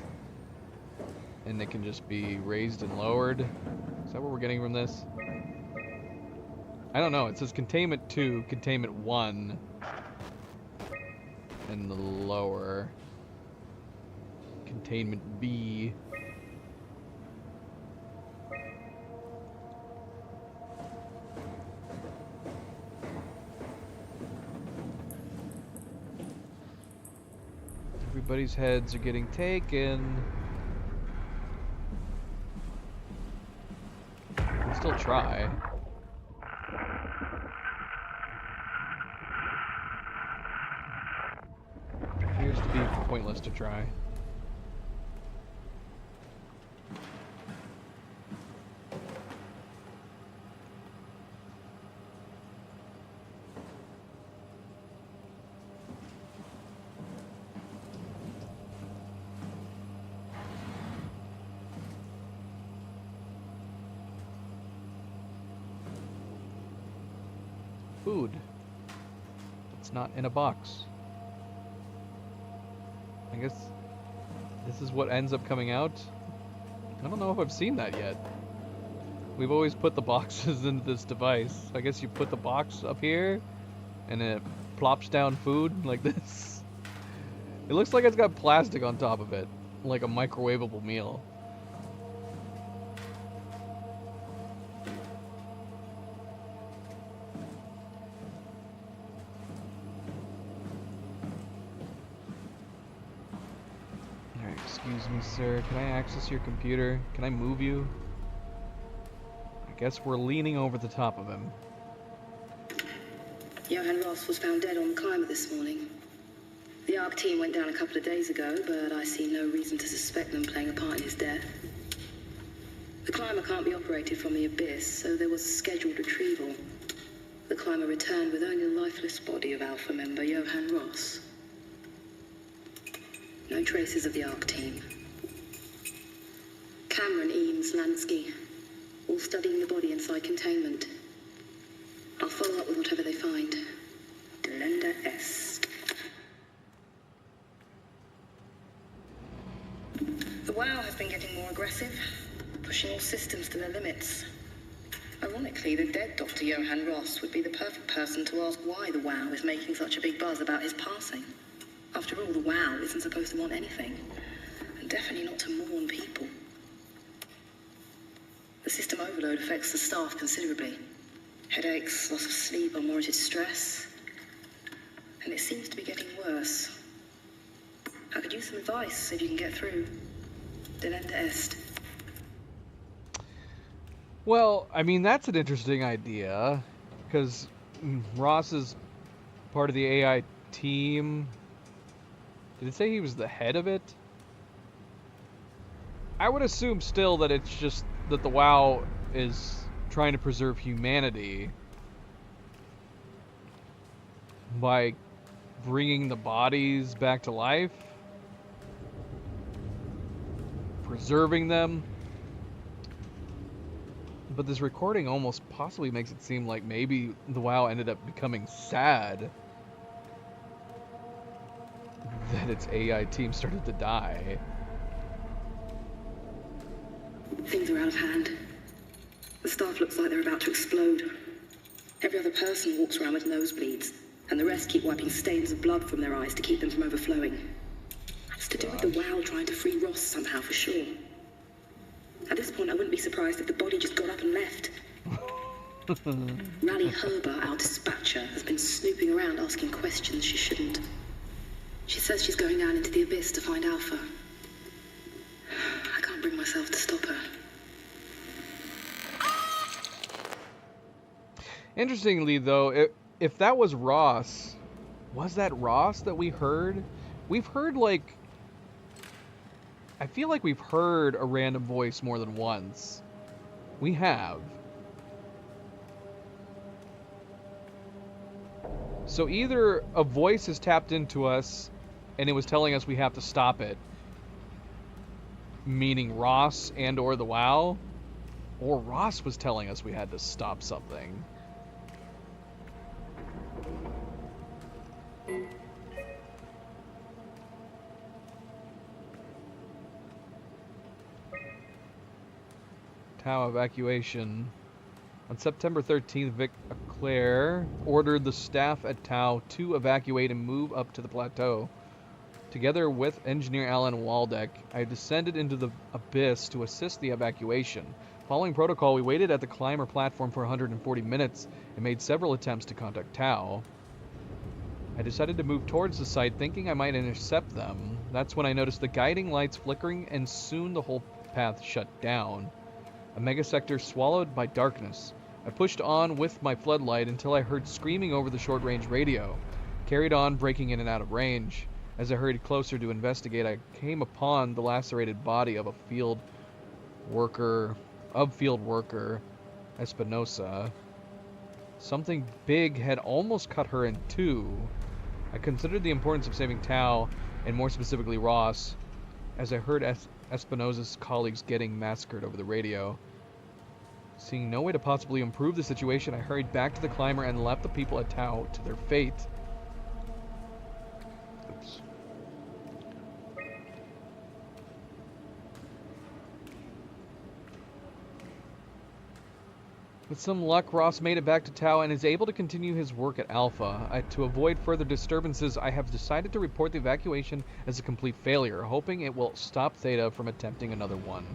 And they can just be raised and lowered. Is that what we're getting from this? I don't know. It says containment 2, containment 1, and the lower. Containment B. Everybody's heads are getting taken. We'll still try. Appears to be pointless to try. Food. It's not in a box. I guess this is what ends up coming out. I don't know if I've seen that yet. We've always put the boxes into this device. I guess you put the box up here and it plops down food like this. It looks like it's got plastic on top of it, like a microwavable meal. Excuse me, sir. Can I access your computer? Can I move you? I guess we're leaning over the top of him. Johan Ross was found dead on the climber this morning. The ARC team went down a couple of days ago, but I see no reason to suspect them playing a part in his death. The climber can't be operated from the abyss, so there was a scheduled retrieval. The climber returned with only the lifeless body of Alpha member Johan Ross. No traces of the ARC team. Cameron, Eames, Lansky, all studying the body inside containment. I'll follow up with whatever they find. Delenda Est. The WOW has been getting more aggressive, pushing all systems to their limits. Ironically, the dead Dr. Johan Ross would be the perfect person to ask why the WOW is making such a big buzz about his passing. After all, the WOW isn't supposed to want anything, and definitely not to mourn people. The system overload affects the staff considerably. Headaches, loss of sleep, unwarranted stress. And it seems to be getting worse. I could use some advice if you can get through. Delenda Est. Well, I mean, that's an interesting idea, because Ross is part of the AI team. Did it say he was the head of it? I would assume still that it's just that the WOW is trying to preserve humanity by bringing the bodies back to life, preserving them. But this recording almost possibly makes it seem like maybe the WOW ended up becoming sad that its AI team started to die. Things are out of hand. The staff looks like they're about to explode. Every other person walks around with nosebleeds, and the rest keep wiping stains of blood from their eyes to keep them from overflowing. It's to do with the WOW trying to free Ross somehow, for sure. At this point, I wouldn't be surprised if the body just got up and left. Rally Herber, our dispatcher, has been snooping around asking questions she shouldn't. She says she's going down into the abyss to find Alpha. I can't bring myself to stop her. Interestingly, though, if that was Ross, was that Ross that we heard? We've heard, like... I feel like we've heard a random voice more than once. We have. So either a voice has tapped into us and it was telling us we have to stop it, meaning Ross and or the WOW, or Ross was telling us we had to stop something. Tau evacuation. On September 13th, Vic Claire ordered the staff at Tau to evacuate and move up to the plateau. Together with engineer Alan Waldeck, I descended into the abyss to assist the evacuation. Following protocol, we waited at the climber platform for 140 minutes and made several attempts to contact Tau. I decided to move towards the site, thinking I might intercept them. That's when I noticed the guiding lights flickering, and soon the whole path shut down. A megasector swallowed by darkness. I pushed on with my floodlight until I heard screaming over the short-range radio. Carried on, breaking in and out of range. As I hurried closer to investigate, I came upon the lacerated body of field worker Espinosa. Something big had almost cut her in two. I considered the importance of saving Tau, and more specifically Ross, as I heard Espinosa's colleagues getting massacred over the radio. Seeing no way to possibly improve the situation, I hurried back to the climber and left the people at Tau to their fate. Oops. With some luck, Ross made it back to Tau and is able to continue his work at Alpha. To avoid further disturbances, I have decided to report the evacuation as a complete failure, hoping it will stop Theta from attempting another one.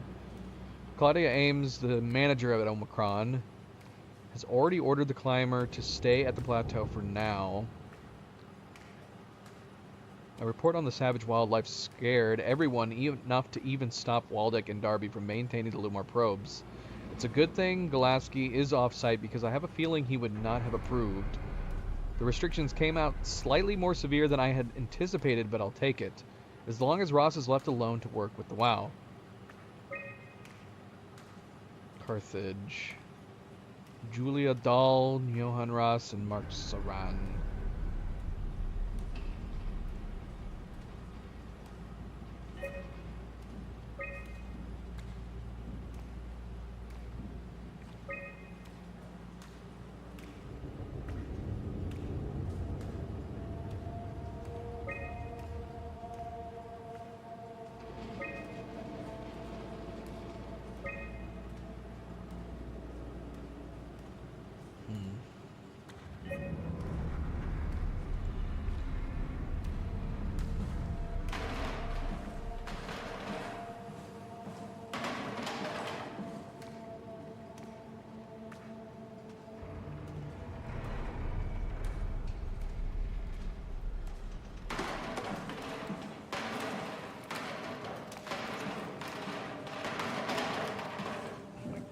Claudia Ames, the manager at Omicron, has already ordered the climber to stay at the plateau for now. A report on the savage wildlife scared everyone enough to even stop Waldeck and Darby from maintaining the Lumar probes. It's a good thing Gulaski is off-site, because I have a feeling he would not have approved. The restrictions came out slightly more severe than I had anticipated, but I'll take it, as long as Ross is left alone to work with the WOW. Carthage. Julia Dahl, Johan Ross, and Mark Saran.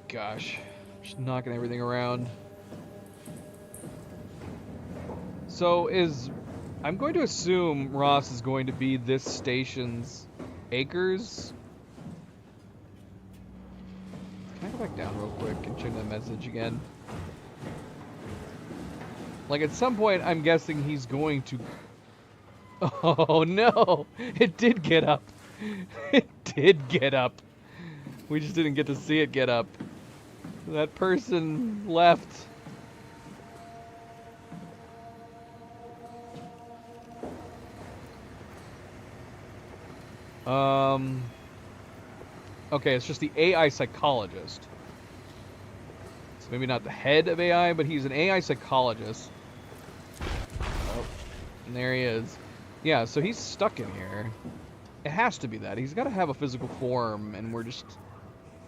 Gosh, just knocking everything around. So I'm going to assume Ross is going to be this station's Acres. Can I go back down real quick and check that message again? Like, at some point, I'm guessing he's going to... Oh no! It did get up! It did get up! We just didn't get to see it get up. That person left. Okay, it's just the AI psychologist. So maybe not the head of AI, but he's an AI psychologist. Oh, and there he is. Yeah, so he's stuck in here. It has to be that. He's got to have a physical form, and we're just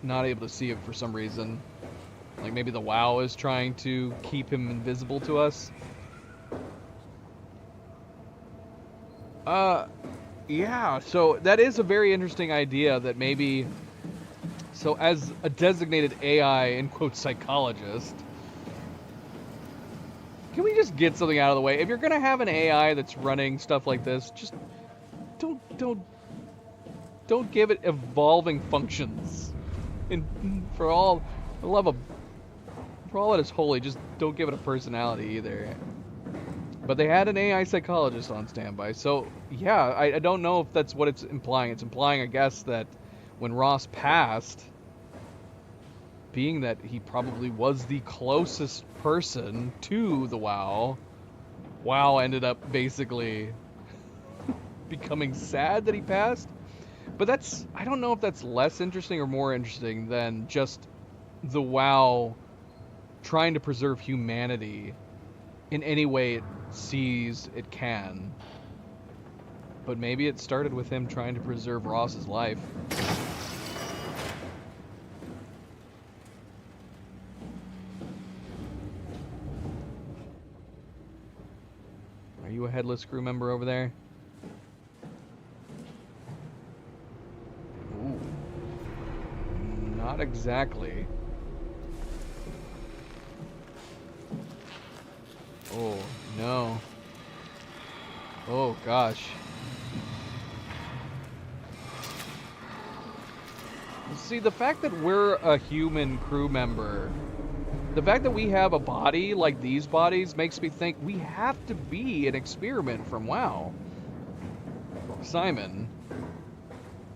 not able to see it for some reason. Like maybe the WoW is trying to keep him invisible to us. Yeah, so that is a very interesting idea that maybe... So as a designated AI, in quotes, psychologist, can we just get something out of the way? If you're going to have an AI that's running stuff like this, just don't give it evolving functions. And for all that is holy, just don't give it a personality either. But they had an AI psychologist on standby, so yeah, I don't know if that's what it's implying. It's implying, I guess, that when Ross passed, being that he probably was the closest person to the WoW, WoW ended up basically becoming sad that he passed. But I don't know if that's less interesting or more interesting than just the WoW trying to preserve humanity in any way it sees it can. But maybe it started with him trying to preserve Ross's life. Are you a headless crew member over there? Ooh. Not exactly. Oh, no. Oh, gosh. See, the fact that we're a human crew member, the fact that we have a body like these bodies makes me think we have to be an experiment from WoW. Simon.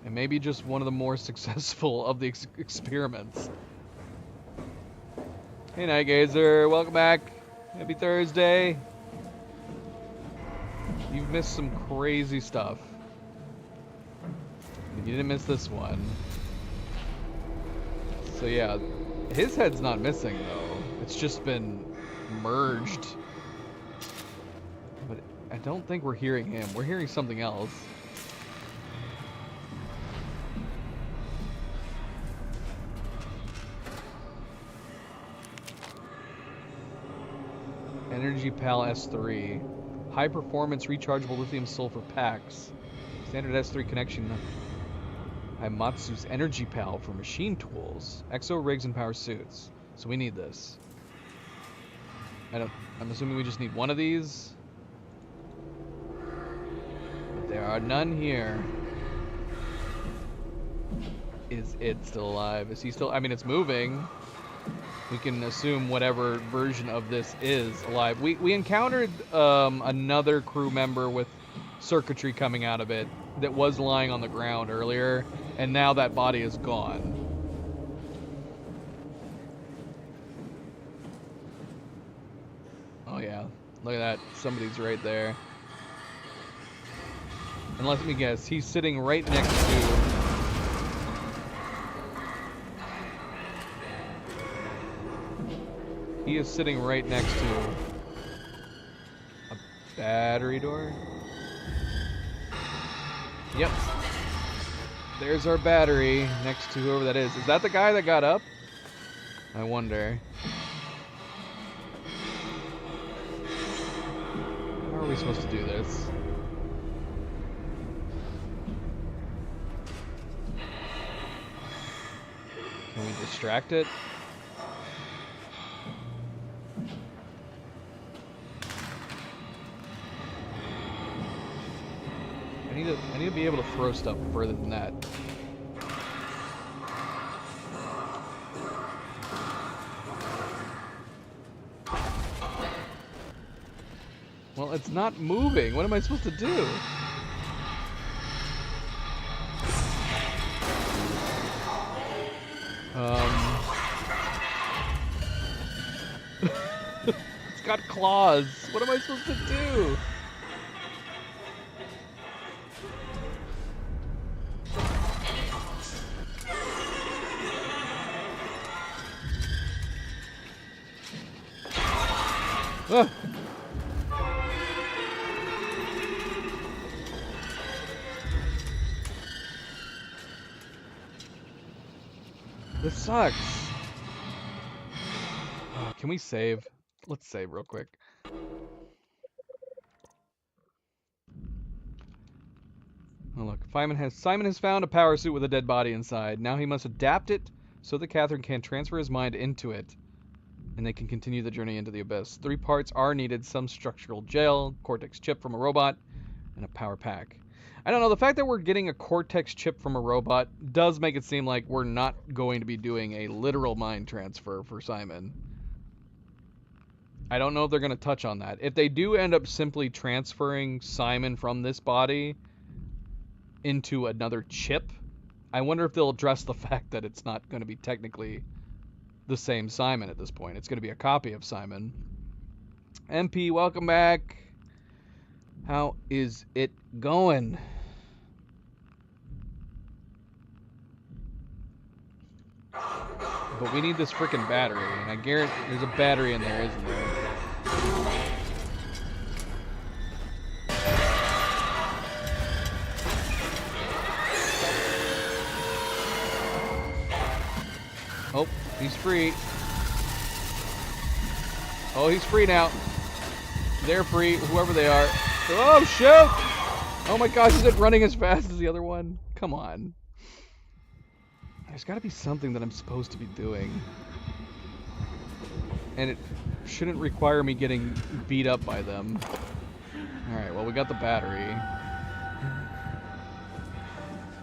And maybe just one of the more successful of the experiments. Hey, Night Gazer. Welcome back. Happy Thursday. You've missed some crazy stuff. You didn't miss this one. So yeah, his head's not missing though. It's just been merged. But I don't think we're hearing him. We're hearing something else. Energy Pal S3. High performance rechargeable lithium sulfur packs. Standard S3 connection. Haimatsu's Energy Pal for machine tools. Exo rigs and power suits. So we need this. I'm assuming we just need one of these. But there are none here. Is it still alive? Is he still... I mean, it's moving. We can assume whatever version of this is alive. We encountered another crew member with circuitry coming out of it that was lying on the ground earlier, and now that body is gone. Oh yeah, look at that. Somebody's right there. And let me guess, he's sitting right next to... He is sitting right next to a battery door. Yep. There's our battery next to whoever that is. Is that the guy that got up? I wonder. How are we supposed to do this? Can we distract it? I need to be able to throw stuff further than that. Well, it's not moving. What am I supposed to do? It's got claws. What am I supposed to do? Ah. This sucks. Can we save? Let's save real quick. Oh, look. Simon has found a power suit with a dead body inside. Now he must adapt it so that Catherine can transfer his mind into it, and they can continue the journey into the abyss. 3 parts are needed: some structural gel, Cortex chip from a robot, and a power pack. I don't know, the fact that we're getting a Cortex chip from a robot does make it seem like we're not going to be doing a literal mind transfer for Simon. I don't know if they're going to touch on that. If they do end up simply transferring Simon from this body into another chip, I wonder if they'll address the fact that it's not going to be technically the same Simon at this point. It's going to be a copy of Simon. MP, welcome back. How is it going? But we need this freaking battery, and I guarantee there's a battery in there, isn't there? Oh, he's free. Oh, he's free now. They're free, whoever they are. Oh, shoot! Oh my gosh, is it running as fast as the other one? Come on. There's got to be something that I'm supposed to be doing. And it shouldn't require me getting beat up by them. Alright, well, we got the battery.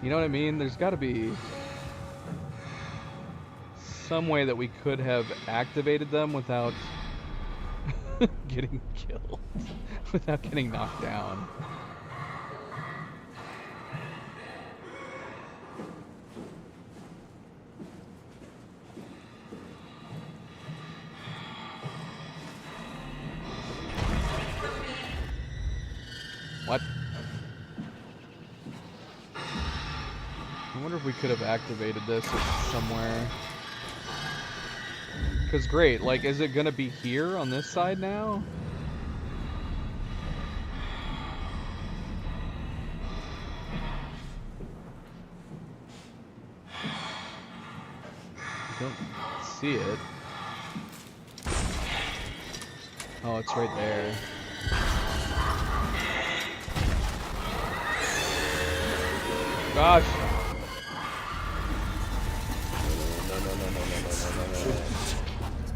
You know what I mean? There's got to be some way that we could have activated them without getting killed. Without getting knocked down. What? I wonder if we could have activated this somewhere. Because great, like, is it gonna be here on this side now? I don't see it. Oh, it's right there. Gosh.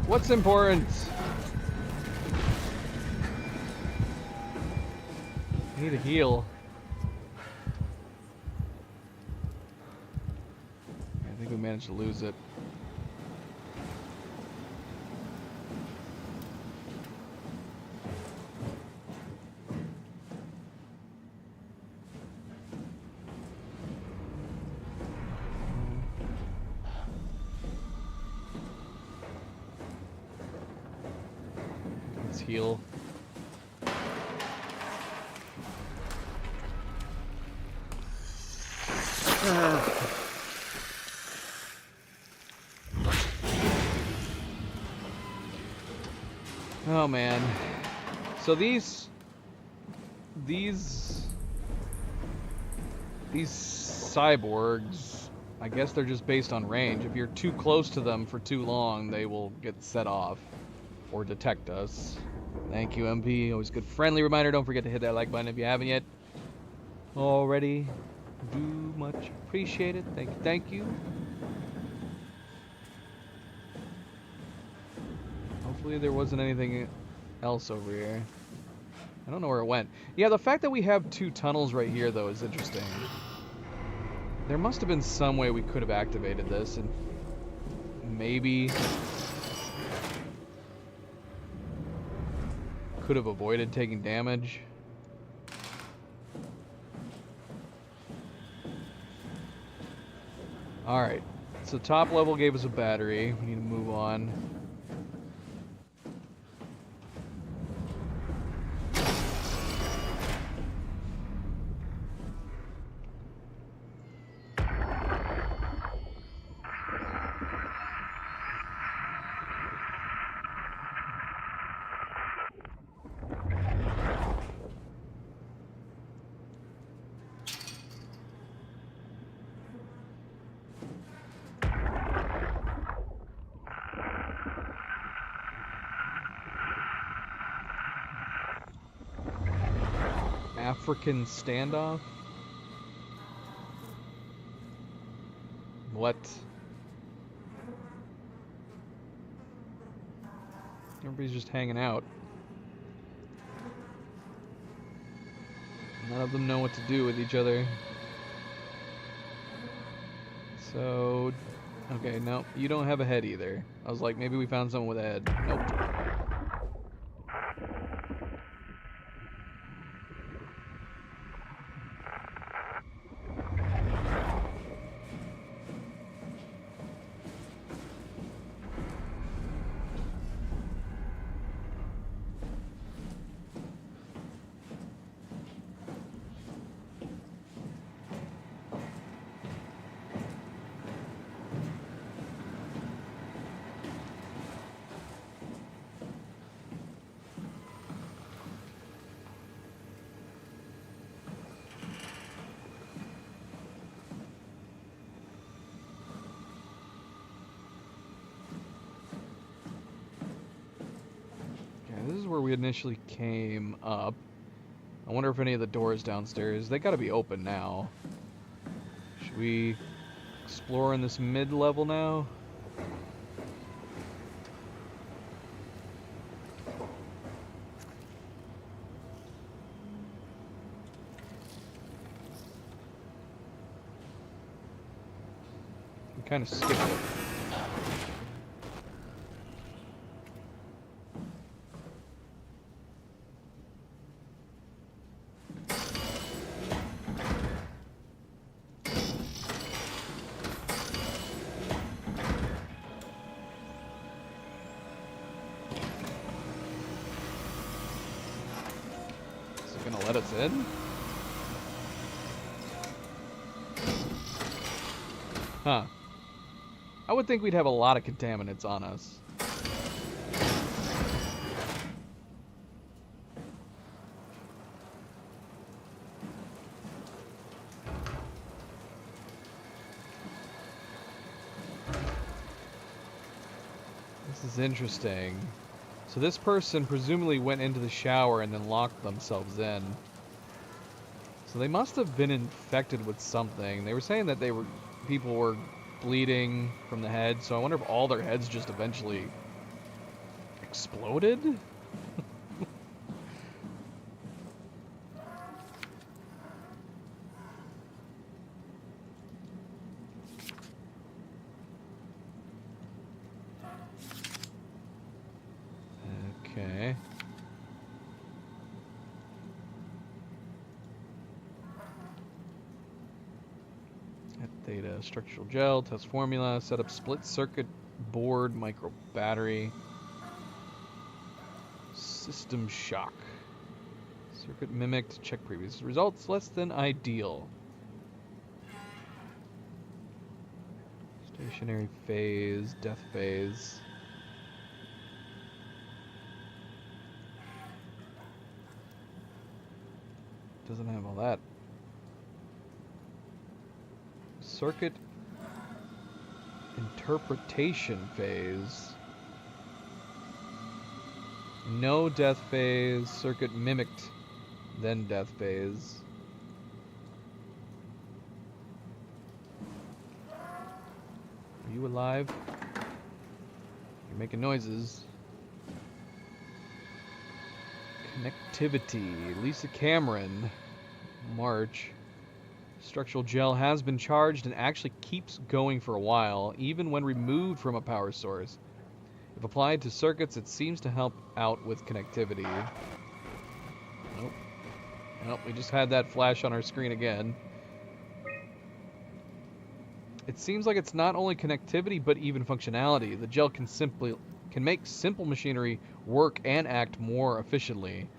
What's important? I need a heal. I think we managed to lose it. Heal. Oh man. So these cyborgs, I guess they're just based on range. If you're too close to them for too long, they will get set off or detect us. Thank you, MP. Always good friendly reminder. Don't forget to hit that like button if you haven't yet already. Do much appreciate it. Thank you. Thank you. Hopefully there wasn't anything else over here. I don't know where it went. Yeah, the fact that we have 2 tunnels right here, though, is interesting. There must have been some way we could have activated this, and maybe could have avoided taking damage. Alright, so top level gave us a battery. We need to move on. African standoff? What? Everybody's just hanging out. None of them know what to do with each other. So, okay, no, you don't have a head either. I was like, maybe we found someone with a head. Nope. This is where we initially came up. I wonder if any of the doors downstairs, they gotta be open now. Should we explore in this mid-level now? We kind of skipped it. Let us in? Huh. I would think we'd have a lot of contaminants on us. This is interesting. So this person presumably went into the shower and then locked themselves in. So they must have been infected with something. They were saying that people were bleeding from the head, so I wonder if all their heads just eventually exploded? Okay. Data, structural gel, test formula, set up split circuit board, micro battery, system shock. Circuit mimicked, check previous results, less than ideal. Stationary phase, death phase. Doesn't have all that. Circuit interpretation phase. No death phase. Circuit mimicked, then death phase. Are you alive? You're making noises. Connectivity. Lisa Cameron. March. Structural gel has been charged and actually keeps going for a while, even when removed from a power source. If applied to circuits, it seems to help out with connectivity. Nope. Nope, we just had that flash on our screen again. It seems like it's not only connectivity, but even functionality. The gel can make simple machinery work and act more efficiently.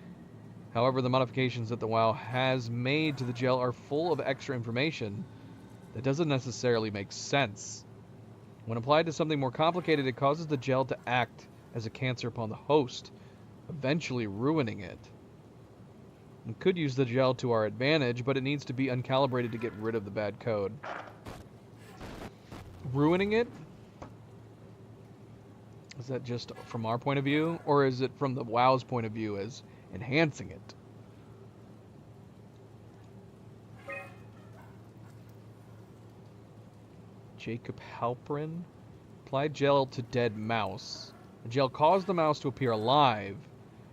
However, the modifications that the WoW has made to the gel are full of extra information that doesn't necessarily make sense. When applied to something more complicated, it causes the gel to act as a cancer upon the host, eventually ruining it. We could use the gel to our advantage, but it needs to be uncalibrated to get rid of the bad code. Ruining it? Is that just from our point of view, or is it from the WoW's point of view as enhancing it? Jacob Halperin. Applied gel to dead mouse. The gel caused the mouse to appear alive.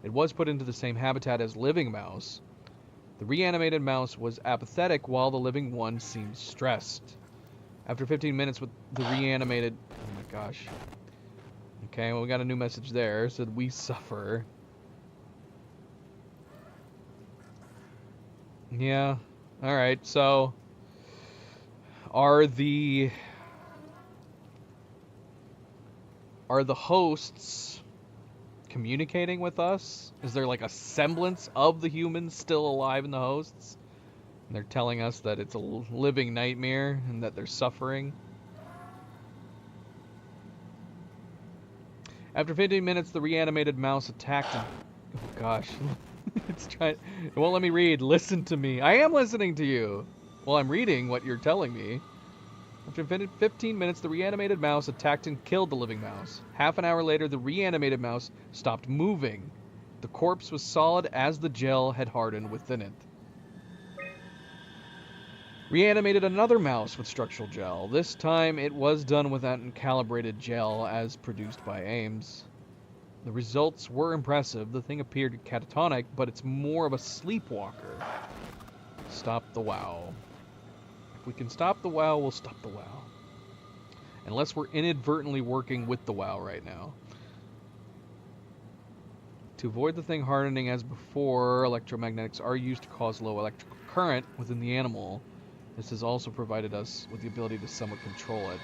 It was put into the same habitat as living mouse. The reanimated mouse was apathetic while the living one seemed stressed. After 15 minutes with the reanimated... Oh my gosh. Okay, well we got a new message there. It said, we suffer. Yeah. Alright, so... Are the hosts communicating with us? Is there like a semblance of the humans still alive in the hosts? And they're telling us that it's a living nightmare and that they're suffering. After 15 minutes, the reanimated mouse attacked him. Oh gosh. It won't let me read. Listen to me. I am listening to you. Well, I'm reading what you're telling me. After 15 minutes, the reanimated mouse attacked and killed the living mouse. Half an hour later, the reanimated mouse stopped moving. The corpse was solid as the gel had hardened within it. Reanimated another mouse with structural gel. This time, it was done without calibrated gel as produced by Ames. The results were impressive. The thing appeared catatonic, but it's more of a sleepwalker. Stop the WoW. If we can stop the WoW, we'll stop the WoW. Unless we're inadvertently working with the WoW right now. To avoid the thing hardening as before, electromagnetics are used to cause low electrical current within the animal. This has also provided us with the ability to somewhat control it.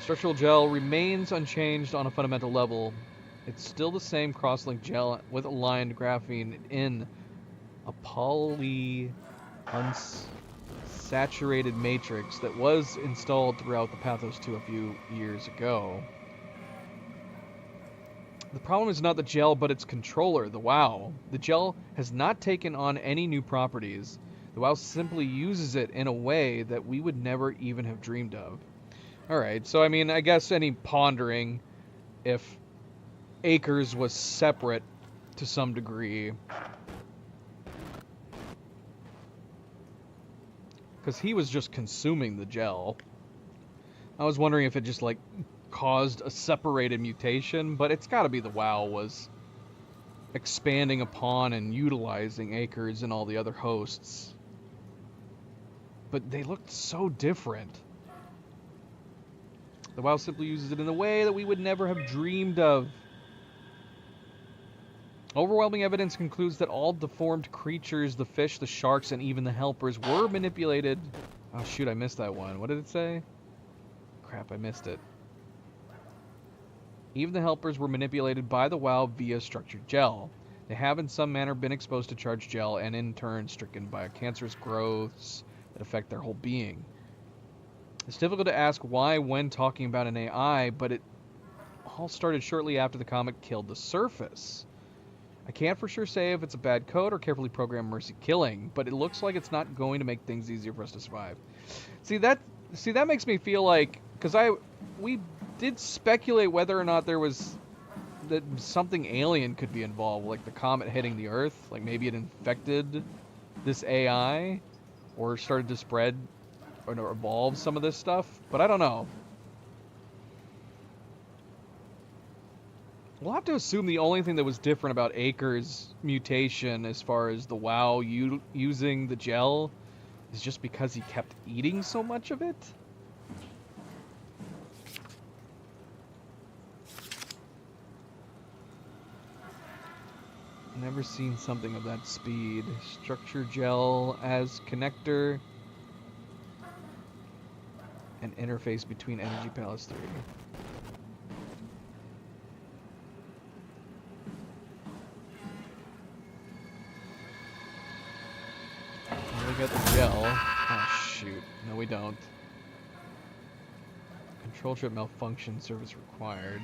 Structural gel remains unchanged on a fundamental level. It's still the same cross-linked gel with aligned graphene in a unsaturated matrix that was installed throughout the Pathos 2 a few years ago. The problem is not the gel, but its controller, the WoW. The gel has not taken on any new properties. The WoW simply uses it in a way that we would never even have dreamed of. Alright, so I mean, I guess any pondering if Akers was separate to some degree. Because he was just consuming the gel. I was wondering if it just, like, caused a separated mutation, but it's gotta be the WoW was expanding upon and utilizing Akers and all the other hosts. But they looked so different. The WoW simply uses it in a way that we would never have dreamed of. Overwhelming evidence concludes that all deformed creatures, the fish, the sharks, and even the helpers were manipulated. Oh shoot, I missed that one. What did it say? Crap, I missed it. Even the helpers were manipulated by the WoW via structured gel. They have in some manner been exposed to charged gel and in turn stricken by cancerous growths that affect their whole being. It's difficult to ask why when talking about an AI, but it all started shortly after the comet killed the surface. I can't for sure say if it's a bad code or carefully programmed mercy killing, but it looks like it's not going to make things easier for us to survive. See that makes me feel like, because we did speculate whether or not there was that something alien could be involved, like the comet hitting the Earth, like maybe it infected this AI or started to spread or to evolve some of this stuff, but I don't know. We'll have to assume the only thing that was different about Akers' mutation as far as the WoW using the gel is just because he kept eating so much of it. Never seen something of that speed. Structure gel as connector. An interface between Energy Palace 3. We got the gel. Oh shoot. No we don't. Control chip malfunction, service required.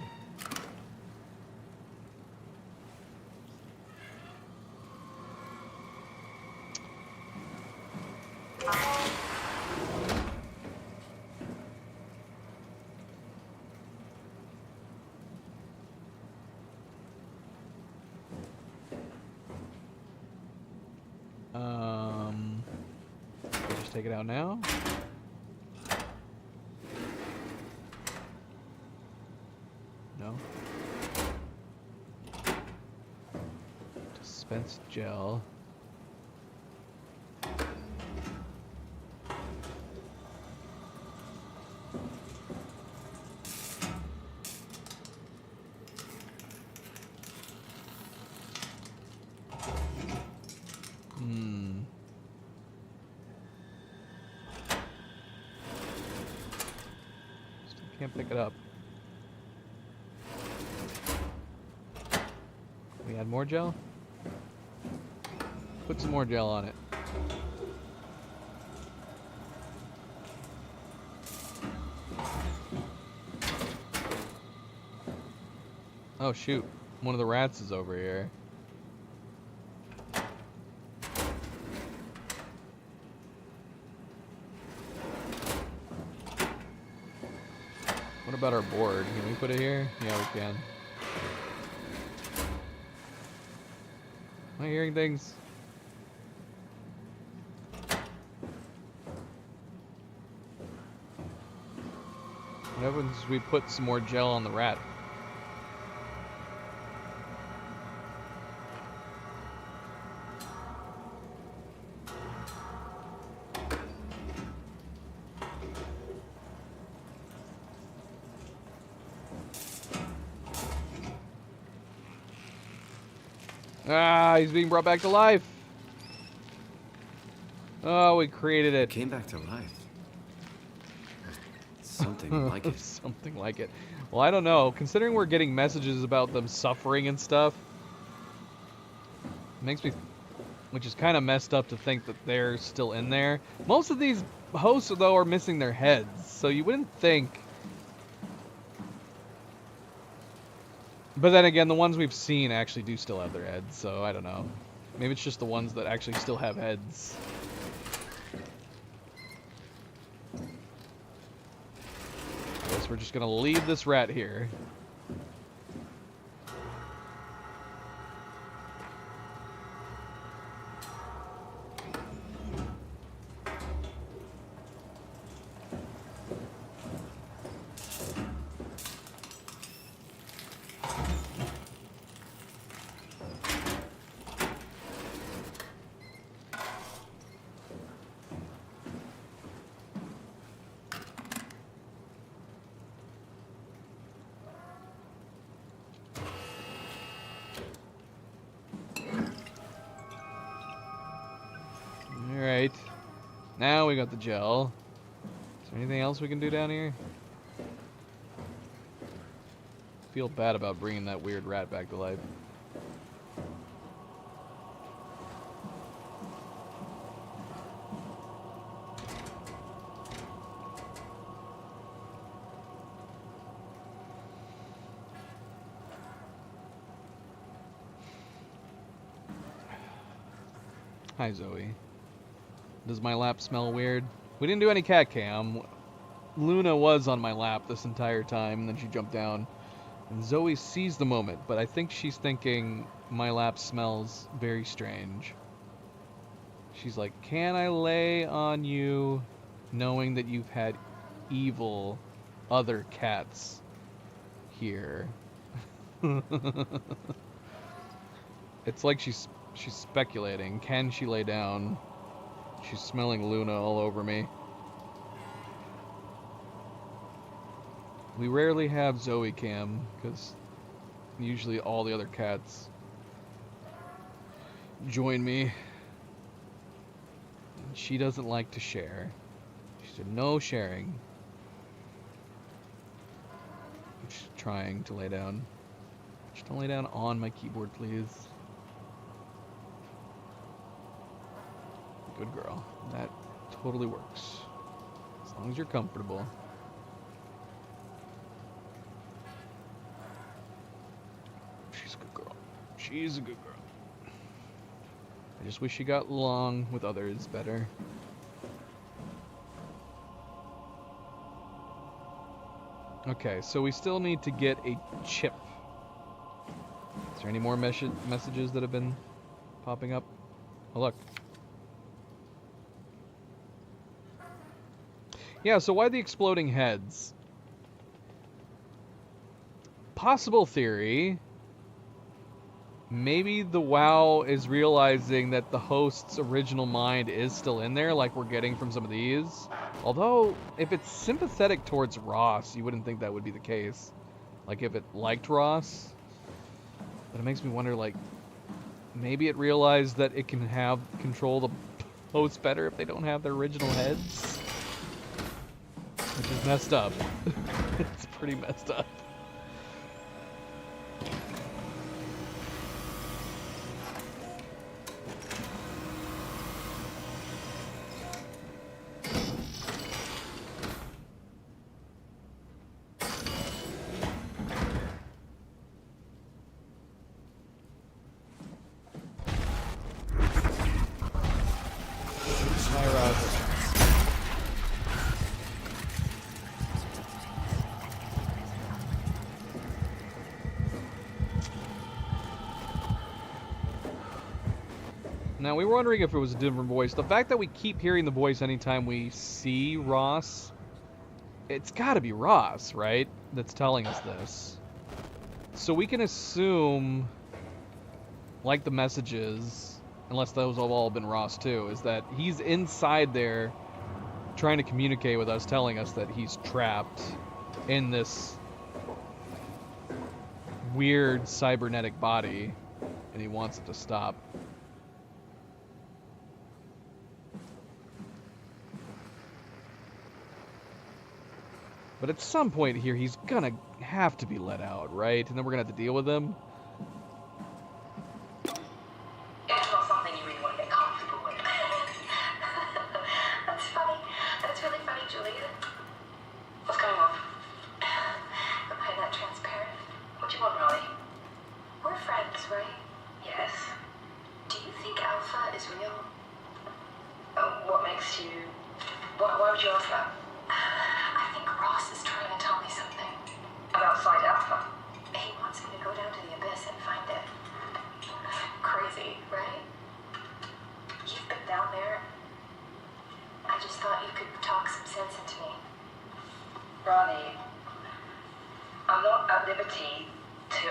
Just take it out now. Dispense gel. Still can't pick it up. We add more gel? Put some more gel on it. Oh shoot, one of the rats is over here. What about our board? Can we put it here? Yeah, we can. Am I hearing things? What happens if we put some more gel on the rat? Ah, he's being brought back to life. Oh, we created it. Came back to life. Something like it. Something like it. Well, I don't know. Considering we're getting messages about them suffering and stuff, makes me, which is kind of messed up to think that they're still in there. Most of these hosts, though, are missing their heads, so you wouldn't think. But then again, the ones we've seen actually do still have their heads, so I don't know. Maybe it's just the ones that actually still have heads. Guess we're just gonna leave this rat here. Alright. Now we got the gel. Is there anything else we can do down here? Feel bad about bringing that weird rat back to life. Hi, Zoe. Does my lap smell weird? We didn't do any cat cam. Luna was on my lap this entire time, and then she jumped down. And Zoe seized the moment, but I think she's thinking my lap smells very strange. She's like, can I lay on you knowing that you've had evil other cats here? It's like she's speculating. Can she lay down? She's smelling Luna all over me. We rarely have Zoe cam, because usually all the other cats join me. She doesn't like to share. She said no sharing. She's trying to lay down. Just don't lay down on my keyboard, please. Good girl. That totally works. As long as you're comfortable. She's a good girl. She's a good girl. I just wish she got along with others better. Okay, so we still need to get a chip. Is there any more messages that have been popping up? Oh, look. Yeah, so why the exploding heads? Possible theory. maybe the WoW is realizing that the host's original mind is still in there, like we're getting from some of these. Although, if it's sympathetic towards Ross, you wouldn't think that would be the case. Like, if it liked Ross. But it makes me wonder, like, maybe it realized that it can have control the hosts better if they don't have their original heads. Which is messed up. It's pretty messed up. Now, we were wondering if it was a different voice. The fact that we keep hearing the voice anytime we see Ross, it's gotta be Ross, right? That's telling us this. So we can assume, like the messages, unless those have all been Ross too, is that he's inside there trying to communicate with us, telling us that he's trapped in this weird cybernetic body, and he wants it to stop. But at some point here, he's gonna have to be let out, right? And then we're gonna have to deal with him. It's not something you really want to get comfortable with. That's funny. That's really funny, Julia. What's going on? Am I that transparent? What do you want, Riley? We're friends, right? Yes. Do you think Alpha is real? What makes you... Why would you ask that? I think Ross is trying to tell me something. About Side Alpha? He wants me to go down to the Abyss and find it. Crazy, right? You've been down there. I just thought you could talk some sense into me. Ronnie, I'm not at liberty to...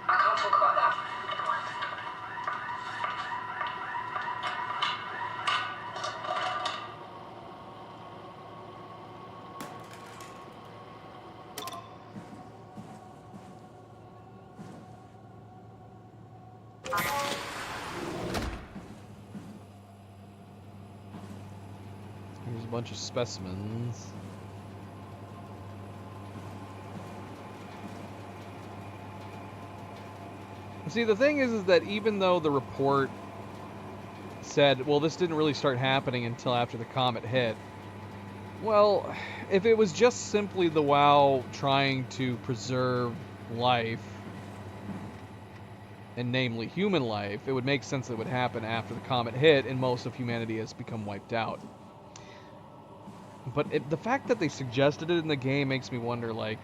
I can't talk about that. Here's a bunch of specimens. See, the thing is that even though the report said, well, this didn't really start happening until after the comet hit, well, if it was just simply the WoW trying to preserve life, and namely human life, it would make sense that it would happen after the comet hit and most of humanity has become wiped out. But the fact that they suggested it in the game makes me wonder, like,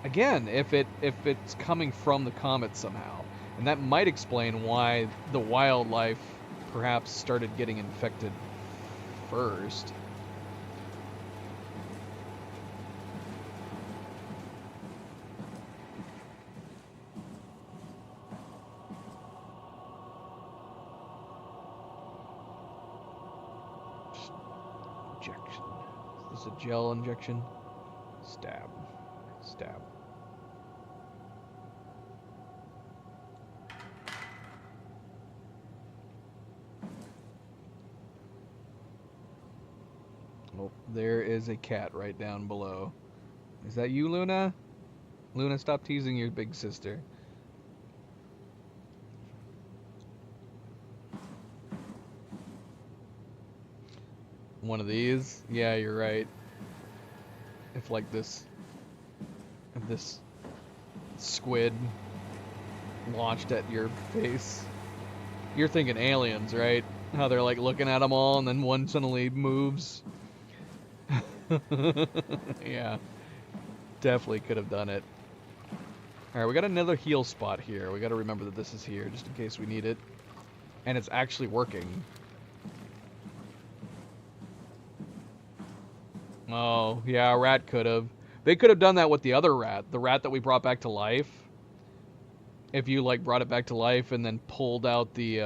again, if it's coming from the comet somehow. And that might explain why the wildlife perhaps started getting infected first. Injection. Is this a gel injection? Stab. Stab. Oh, there is a cat right down below. Is that you, Luna? Luna, stop teasing your big sister. One of these? Yeah, you're right. If this squid launched at your face. You're thinking aliens, right? How they're like looking at them all and then one suddenly moves. Yeah. Definitely could have done it. Alright, we got another heal spot here. We got to remember that this is here just in case we need it. And it's actually working. Oh, yeah, a rat could have. They could have done that with the other rat, the rat that we brought back to life. if you like brought it back to life and then pulled out the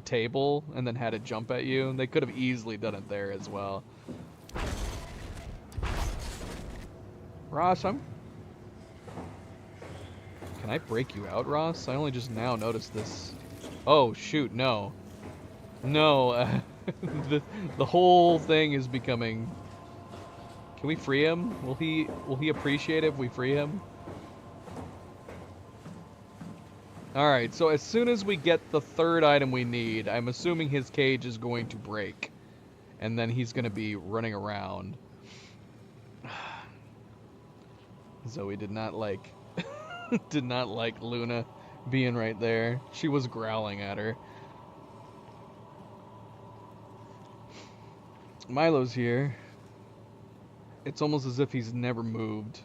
table and then had it jump at you. They could have easily done it there as well. Ross, Can I break you out, Ross? I only just now noticed this. Oh shoot, no. No, the whole thing is becoming... Can we free him? Will he appreciate it if we free him? Alright, so as soon as we get the third item we need, I'm assuming his cage is going to break. And then he's going to be running around. Zoe did not like... did not like Luna being right there. She was growling at her. Milo's here. It's almost as if he's never moved.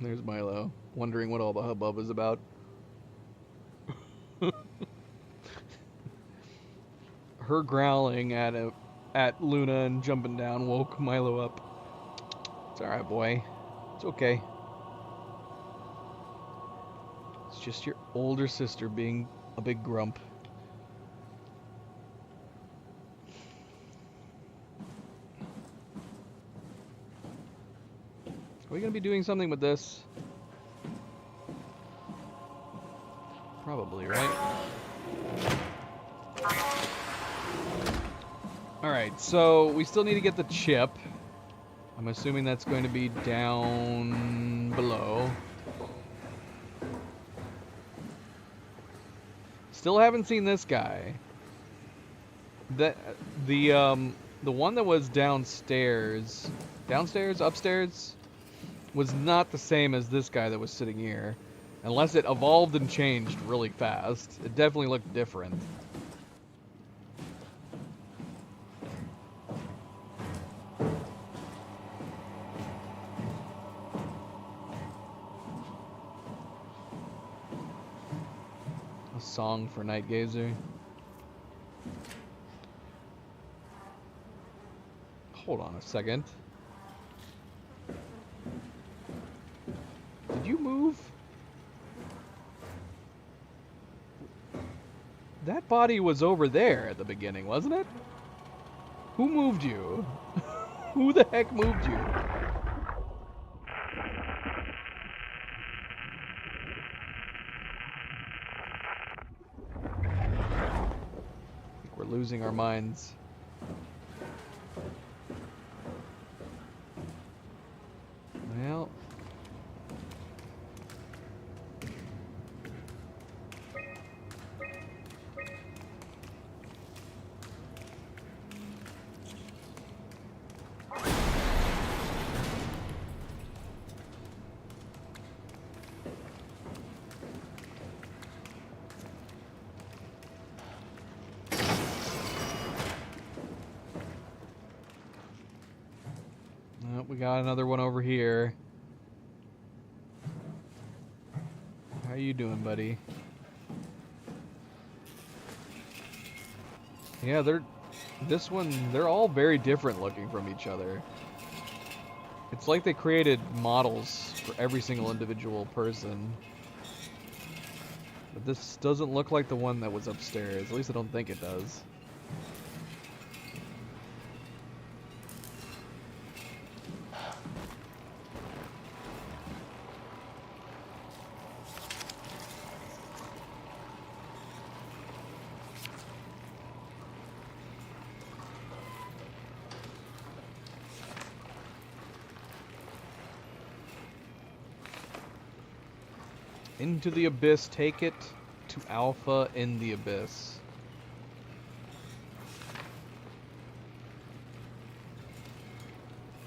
There's Milo, wondering what all the hubbub is about. Her growling at Luna and jumping down woke Milo up. It's alright, boy. It's okay. It's just your older sister being a big grump. Are we going to be doing something with this? Probably, right? Alright, so we still need to get the chip. I'm assuming that's going to be down below. Still haven't seen this guy. The one that was downstairs, upstairs, was not the same as this guy that was sitting here. Unless it evolved and changed really fast. It definitely looked different. A song for Night Gazer. Hold on a second. Did you move? That body was over there at the beginning, wasn't it? Who moved you? Who the heck moved you? I think we're losing our minds. Well... we got another one over here. How you doing, buddy? Yeah, they're all very different looking from each other. It's like they created models for every single individual person. But this doesn't look like the one that was upstairs. At least I don't think it does. Into the abyss, take it to Alpha in the abyss.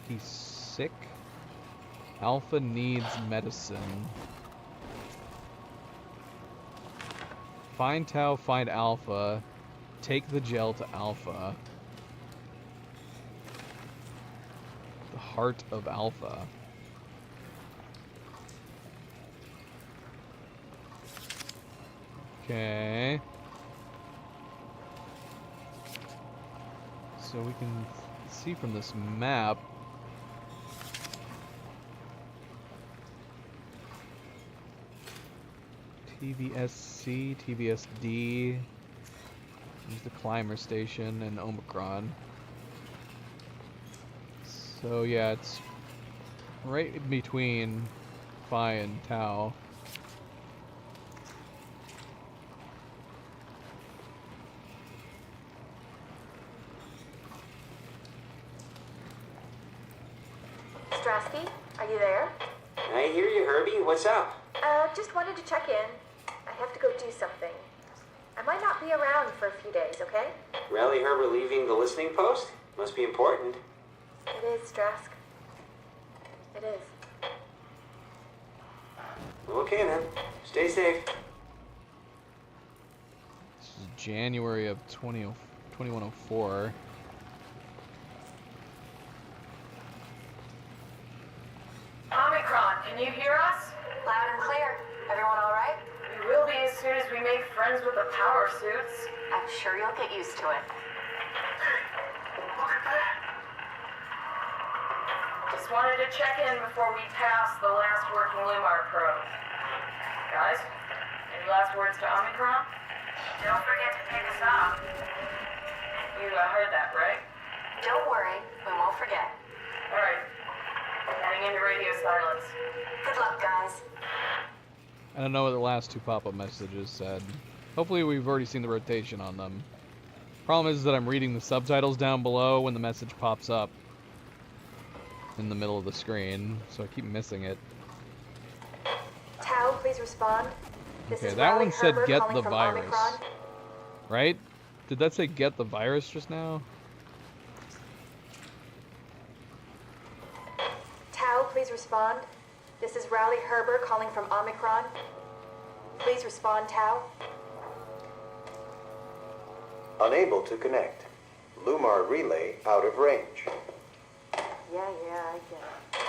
He's sick. Alpha needs medicine. Find Tau, find Alpha. Take the gel to Alpha. The heart of Alpha. Okay. So we can see from this map. TVSC, TVSD. There's the climber station and Omicron. So yeah, it's right in between Phi and Tau. Strasky, are you there? I hear you, Herbie. What's up? Just wanted to check in. I have to go do something. I might not be around for a few days, okay? Rally Herbert leaving the listening post? Must be important. It is, Strask. It is. Okay then. Stay safe. This is January of 2104. Omicron, can you hear us? Loud and clear. Everyone all right? We will be as soon as we make friends with the power suits. I'm sure you'll get used to it. Just wanted to check in before we pass the last working Lumar probe. Guys, any last words to Omicron? Don't forget to pick us up. You heard that, right? Don't worry, we won't forget. All right. Heading into radio silence. Good luck, guys. I don't know what the last two pop-up messages said. Hopefully we've already seen the rotation on them. Problem is that I'm reading the subtitles down below when the message pops up in the middle of the screen, so I keep missing it. Tau, please respond. This Okay, is that Raleigh one said Herbert get calling the from virus. Omicron. Right? Did that say get the virus just now? Tau, please respond. This is Raleigh Herbert calling from Omicron. Please respond, Tau. Unable to connect. Lumar relay out of range. Yeah, I get it.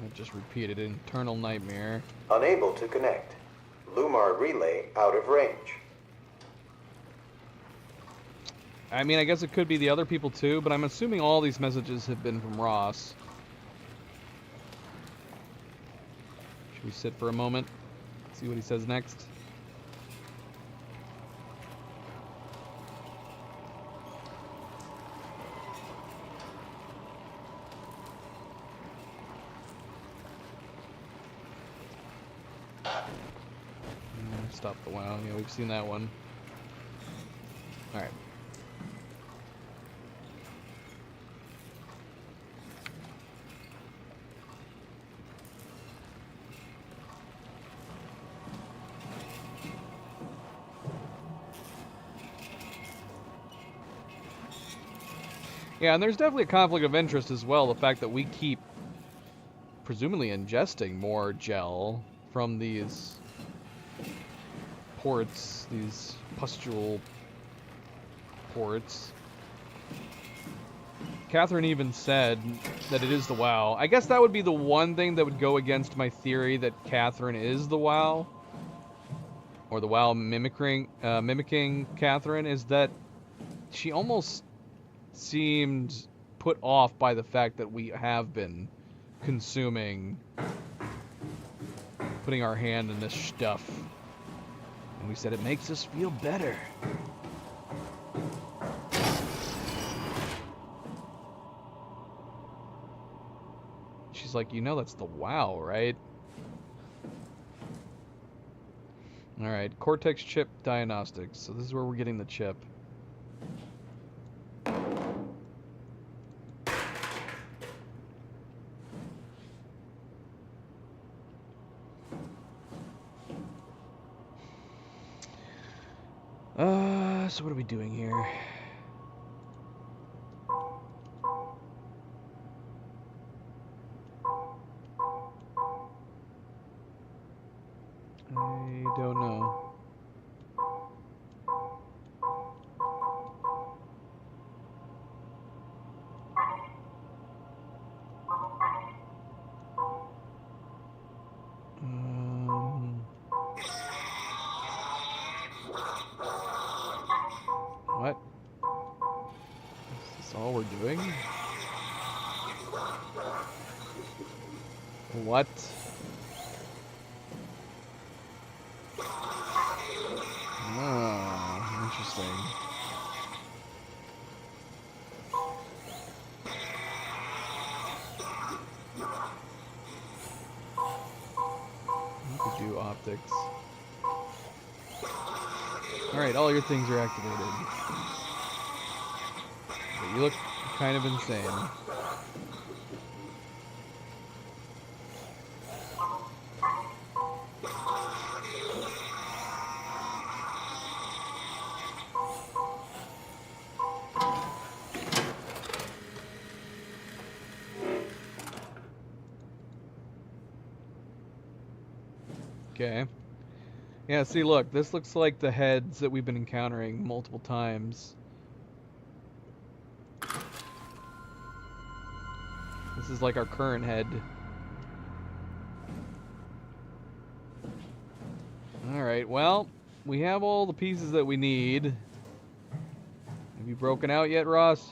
I just repeated internal nightmare. Unable to connect. Lumar relay out of range. I mean, I guess it could be the other people too, but I'm assuming all these messages have been from Ross. Should we sit for a moment? See what he says next? Stop the wow. Yeah, we've seen that one. Alright. Yeah, and there's definitely a conflict of interest as well. The fact that we keep presumably ingesting more gel from these ports, these pustule ports. Catherine even said that it is the WoW. I guess that would be the one thing that would go against my theory that Catherine is the WoW, or the WoW mimicking Catherine, is that she almost seemed put off by the fact that we have been consuming, putting our hand in this stuff. And we said it makes us feel better. She's like, you know that's the WoW, right? Alright, Cortex chip diagnostics. So this is where we're getting the chip. So what are we doing here? I don't know. What? Is this all we're doing? What? interesting. You could do optics. Alright, all your things are activated. But you look kind of insane. Okay. Yeah, see, look, this looks like the heads that we've been encountering multiple times. This is like our current head. Alright, well, we have all the pieces that we need. Have you broken out yet, Ross?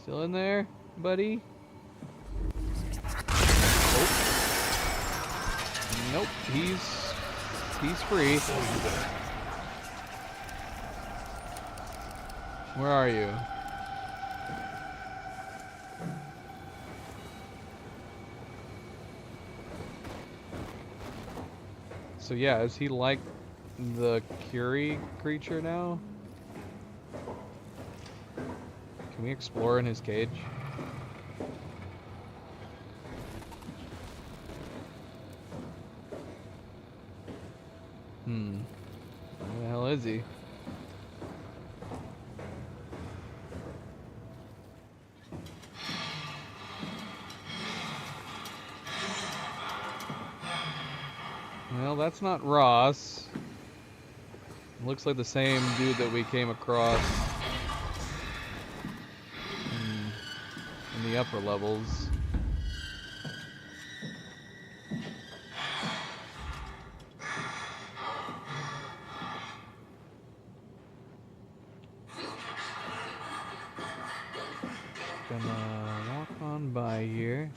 Still in there, buddy? Nope, he's free. Where are you? So yeah, is he like the Curie creature now? Can we explore in his cage? Where the hell is he? Well, that's not Ross. Looks like the same dude that we came across in the upper levels. Gonna walk on by here.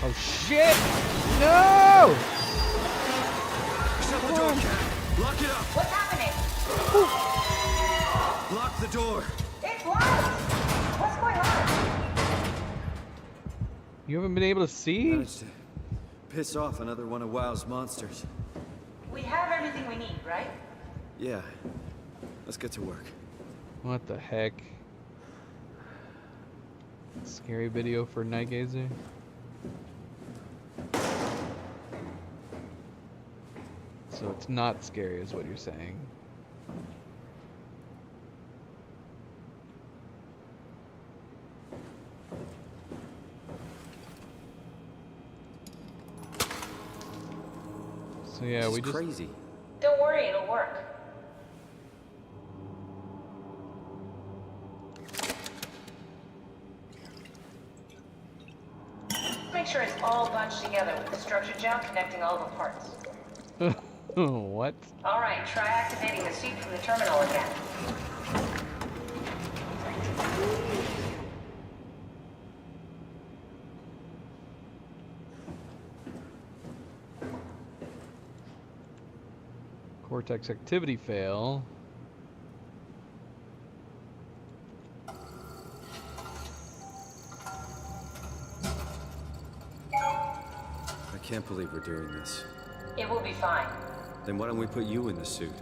Oh shit! No! Shut the door, Cat. Lock it up. What's happening? Lock the door. It's locked! What's going on? You haven't been able to see? Managed to piss off another one of WoW's monsters. We have everything we need, right? Yeah. Let's get to work. What the heck? Scary video for Nightgazer? So it's not scary is what you're saying. So yeah, This we is just crazy. Don't worry, it'll work. Make sure it's all bunched together with the structure gel connecting all the parts. what? Alright, try activating the suit from the terminal again. Cortex activity fail. I can't believe we're doing this. It will be fine. Then why don't we put you in the suit?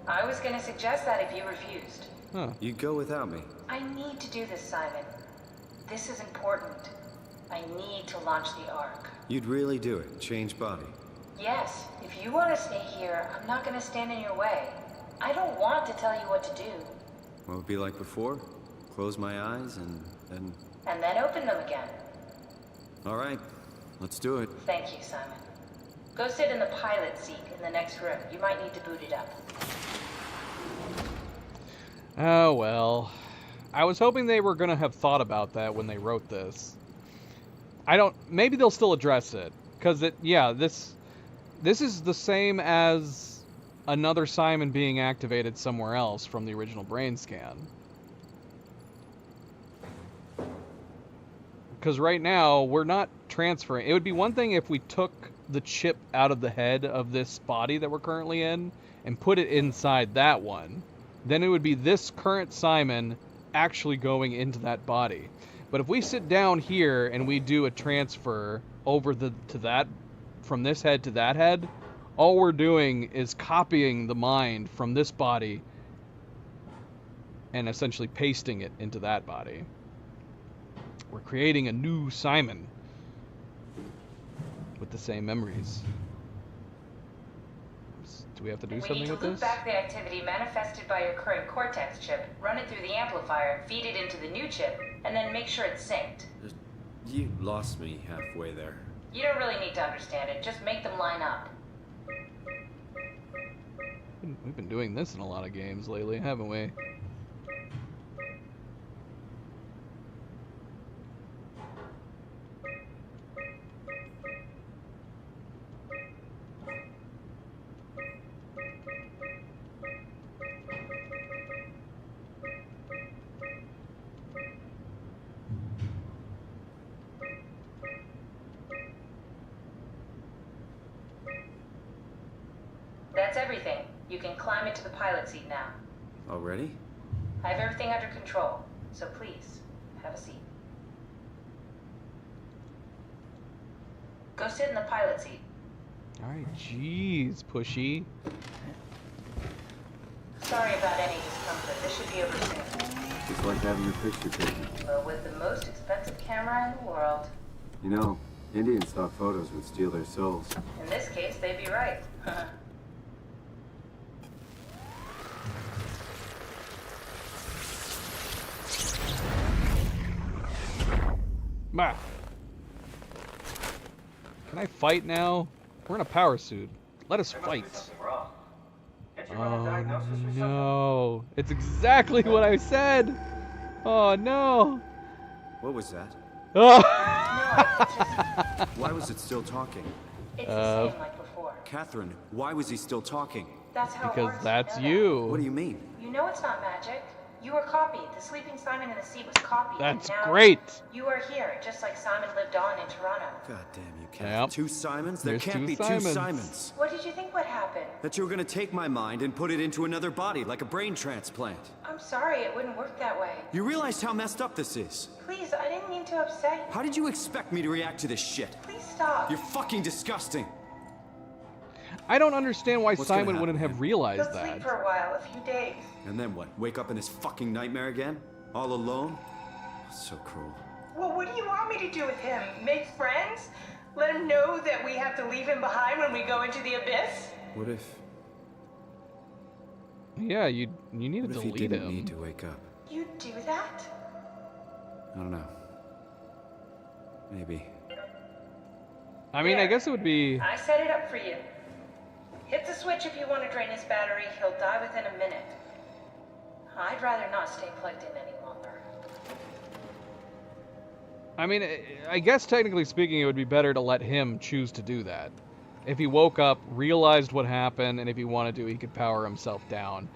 I was gonna suggest that if you refused. Huh. You'd go without me. I need to do this, Simon. This is important. I need to launch the Ark. You'd really do it. Change body. Yes, if you want to stay here, I'm not gonna stand in your way. I don't want to tell you what to do. What would it be like before? Close my eyes and then... And then open them again. All right, let's do it. Thank you, Simon. Go sit in the pilot seat in the next room. You might need to boot it up. Oh, well. I was hoping they were going to have thought about that when they wrote this. Maybe they'll still address it. Because this is the same as another Simon being activated somewhere else from the original brain scan. Because right now, we're not transferring. It would be one thing if we took the chip out of the head of this body that we're currently in and put it inside that one. Then it would be this current Simon actually going into that body. But if we sit down here and we do a transfer over from this head to that head, all we're doing is copying the mind from this body and essentially pasting it into that body. We're creating a new Simon with the same memories. Do we have to do something with this? We need to loop back the activity manifested by your current Cortex chip, run it through the amplifier, feed it into the new chip, and then make sure it's synced. You lost me halfway there. You don't really need to understand it, just make them line up. We've been doing this in a lot of games lately, haven't we? That's everything. You can climb into the pilot seat now. Already? I have everything under control, so please, have a seat. Go sit in the pilot seat. Alright, jeez, pushy. Sorry about any discomfort. This should be over soon. It's like having your picture taken. But with the most expensive camera in the world. You know, Indian stock photos would steal their souls. In this case, they'd be right. Bah. Can I fight now? We're in a power suit. Let us fight. Oh no. It's exactly what I said. Oh no. What was that? Oh. Why was it still talking? It's the same like before. Catherine, why was he still talking? That's how it Because works, that's you know you. What do you mean? that. You know it's not magic. You were copied. The sleeping Simon in the seat was copied. That's and now great. You are here, just like Simon lived on in Toronto. God damn you, Cat. Yep. Two Simons? There There's can't two be Simons. two Simons. What did you think would happen? That you were gonna take my mind and put it into another body, like a brain transplant. I'm sorry, it wouldn't work that way. You realize how messed up this is? Please, I didn't mean to upset you. How did you expect me to react to this shit? Please stop. You're fucking disgusting. I don't understand why What's gonna Simon wouldn't happen, have man? realized He'll that. sleep for a while, a few days. And then what? Wake up in this fucking nightmare again? All alone? So cruel. Well, what do you want me to do with him? Make friends? Let him know that we have to leave him behind when we go into the abyss? What if... Yeah, you need to What if he delete didn't him. need to wake up? You'd do that? I don't know. Maybe. I mean, I guess it would be. I set it up for you. Hit the switch if you want to drain his battery. He'll die within a minute. I'd rather not stay plugged in any longer. I mean, I guess technically speaking, it would be better to let him choose to do that. If he woke up, realized what happened, and if he wanted to, he could power himself down.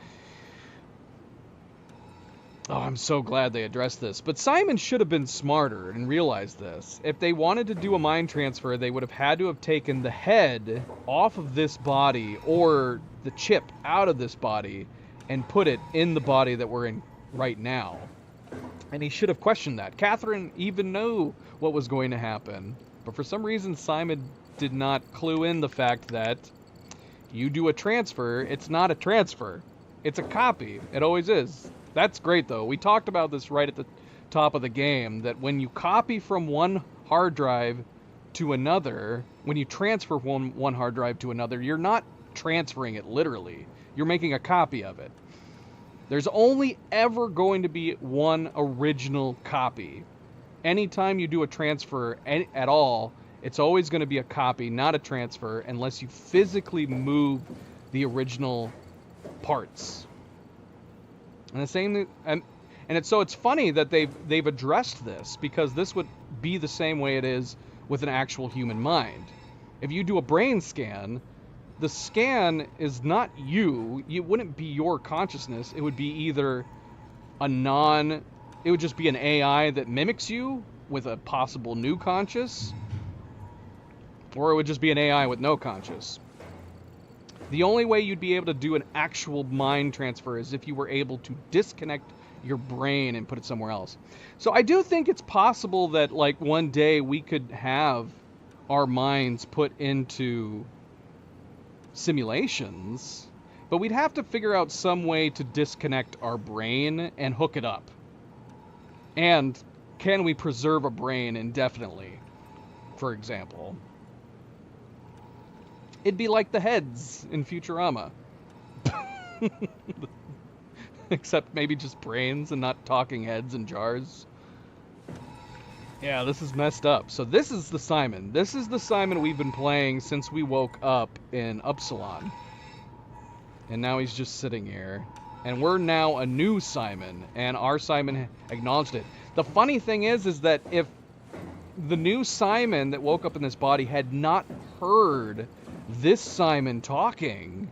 Oh, I'm so glad they addressed this. But Simon should have been smarter and realized this. If they wanted to do a mind transfer, they would have had to have taken the head off of this body or the chip out of this body and put it in the body that we're in right now. And he should have questioned that. Catherine even knew what was going to happen. But for some reason, Simon did not clue in the fact that you do a transfer, it's not a transfer. It's a copy. It always is. That's great, though. We talked about this right at the top of the game, that when you copy from one hard drive to another, when you transfer one hard drive to another, you're not transferring it literally. You're making a copy of it. There's only ever going to be one original copy. anytime you do a transfer at all, it's always going to be a copy, not a transfer, unless you physically move the original parts. And the same, and it's funny that they've addressed this, because this would be the same way it is with an actual human mind. If you do a brain scan, the scan is not you. It wouldn't be your consciousness. It would be either it would just be an AI that mimics you with a possible new conscious, or it would just be an AI with no conscious. The only way you'd be able to do an actual mind transfer is if you were able to disconnect your brain and put it somewhere else. So I do think it's possible that, like, one day we could have our minds put into simulations, but we'd have to figure out some way to disconnect our brain and hook it up. And can we preserve a brain indefinitely, for example? It'd be like the heads in Futurama. Except maybe just brains and not talking heads in jars. Yeah, this is messed up. So this is the Simon. This is the Simon we've been playing since we woke up in Upsilon. And now he's just sitting here. And we're now a new Simon, and our Simon acknowledged it. The funny thing is that if the new Simon that woke up in this body had not heard this Simon talking,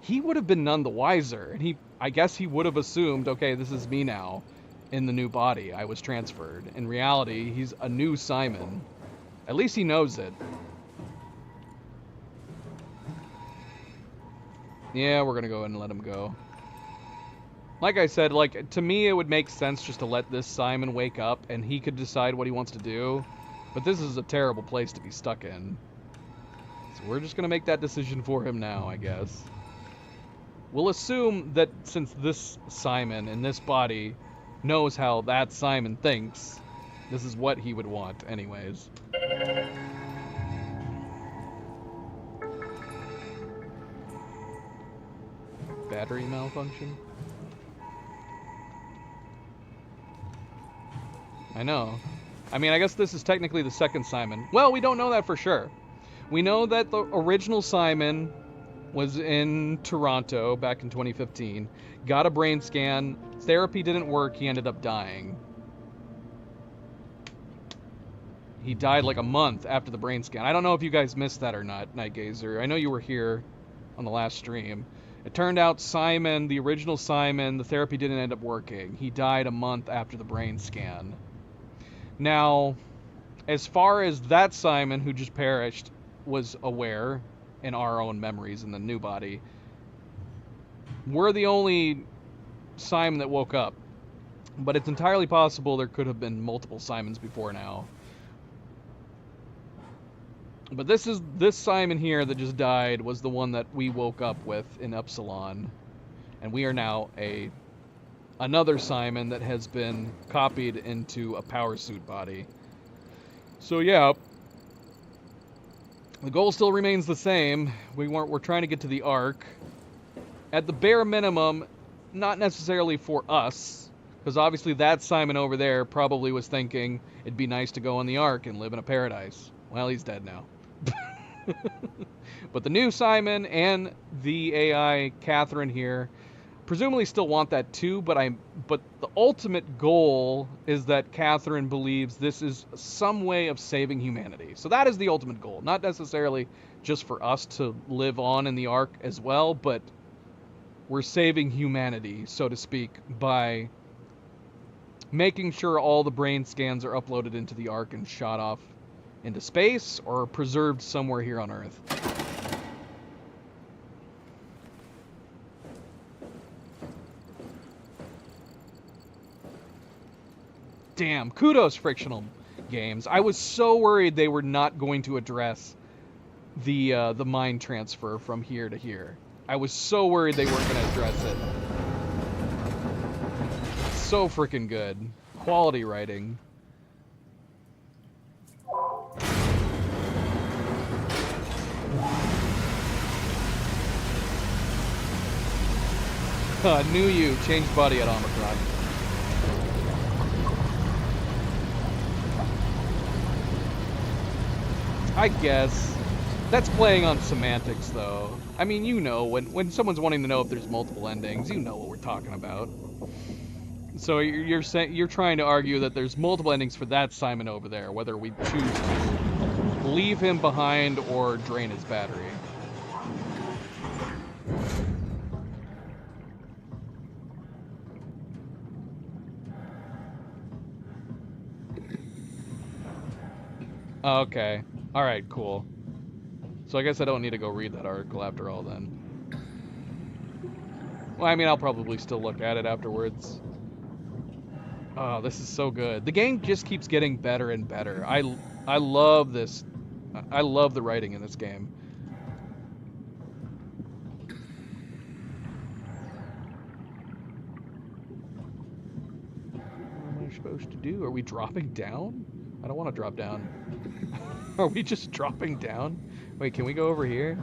he would have been none the wiser. And I guess he would have assumed, okay, this is me now in the new body. I was transferred. In reality, he's a new Simon. At least he knows it. Yeah, we're gonna go ahead and let him go. Like I said, like, to me it would make sense just to let this Simon wake up and he could decide what he wants to do. But this is a terrible place to be stuck in. So we're just gonna make that decision for him now, I guess. We'll assume that since this Simon in this body knows how that Simon thinks, this is what he would want anyways. Battery malfunction? I know. I mean, I guess this is technically the second Simon. Well, we don't know that for sure. We know that the original Simon was in Toronto back in 2015, got a brain scan, therapy didn't work, he ended up dying. He died like a month after the brain scan. I don't know if you guys missed that or not, Nightgazer. I know you were here on the last stream. It turned out Simon, the original Simon, the therapy didn't end up working. He died a month after the brain scan. Now, as far as that Simon who just perished was aware in our own memories in the new body, we're the only Simon that woke up. But it's entirely possible there could have been multiple Simons before now. But this Simon here that just died was the one that we woke up with in Upsilon. And we are now another Simon that has been copied into a power suit body. So yeah, the goal still remains the same. We're trying to get to the Ark. At the bare minimum, not necessarily for us, because obviously that Simon over there probably was thinking it'd be nice to go on the Ark and live in a paradise. Well, he's dead now. But the new Simon and the AI Catherine here presumably still want that too, but the ultimate goal is that Catherine believes this is some way of saving humanity. So that is the ultimate goal, not necessarily just for us to live on in the Ark as well, but we're saving humanity, so to speak, by making sure all the brain scans are uploaded into the Ark and shot off into space or preserved somewhere here on Earth. Damn, kudos Frictional Games. I was so worried they were not going to address the mind transfer from here to here. I was so worried they weren't going to address it. So freaking good. Quality writing. Knew you. Changed body at Omicron. I guess. That's playing on semantics, though. I mean, you know, when someone's wanting to know if there's multiple endings, you know what we're talking about. So you're saying you're trying to argue that there's multiple endings for that Simon over there, whether we choose to leave him behind or drain his battery. Okay. All right. Cool. So I guess I don't need to go read that article after all then. Well, I mean, I'll probably still look at it afterwards. Oh, this is so good. The game just keeps getting better and better. I love this. I love the writing in this game. What am I supposed to do? Are we dropping down? I don't want to drop down. Are we just dropping down? Wait, can we go over here?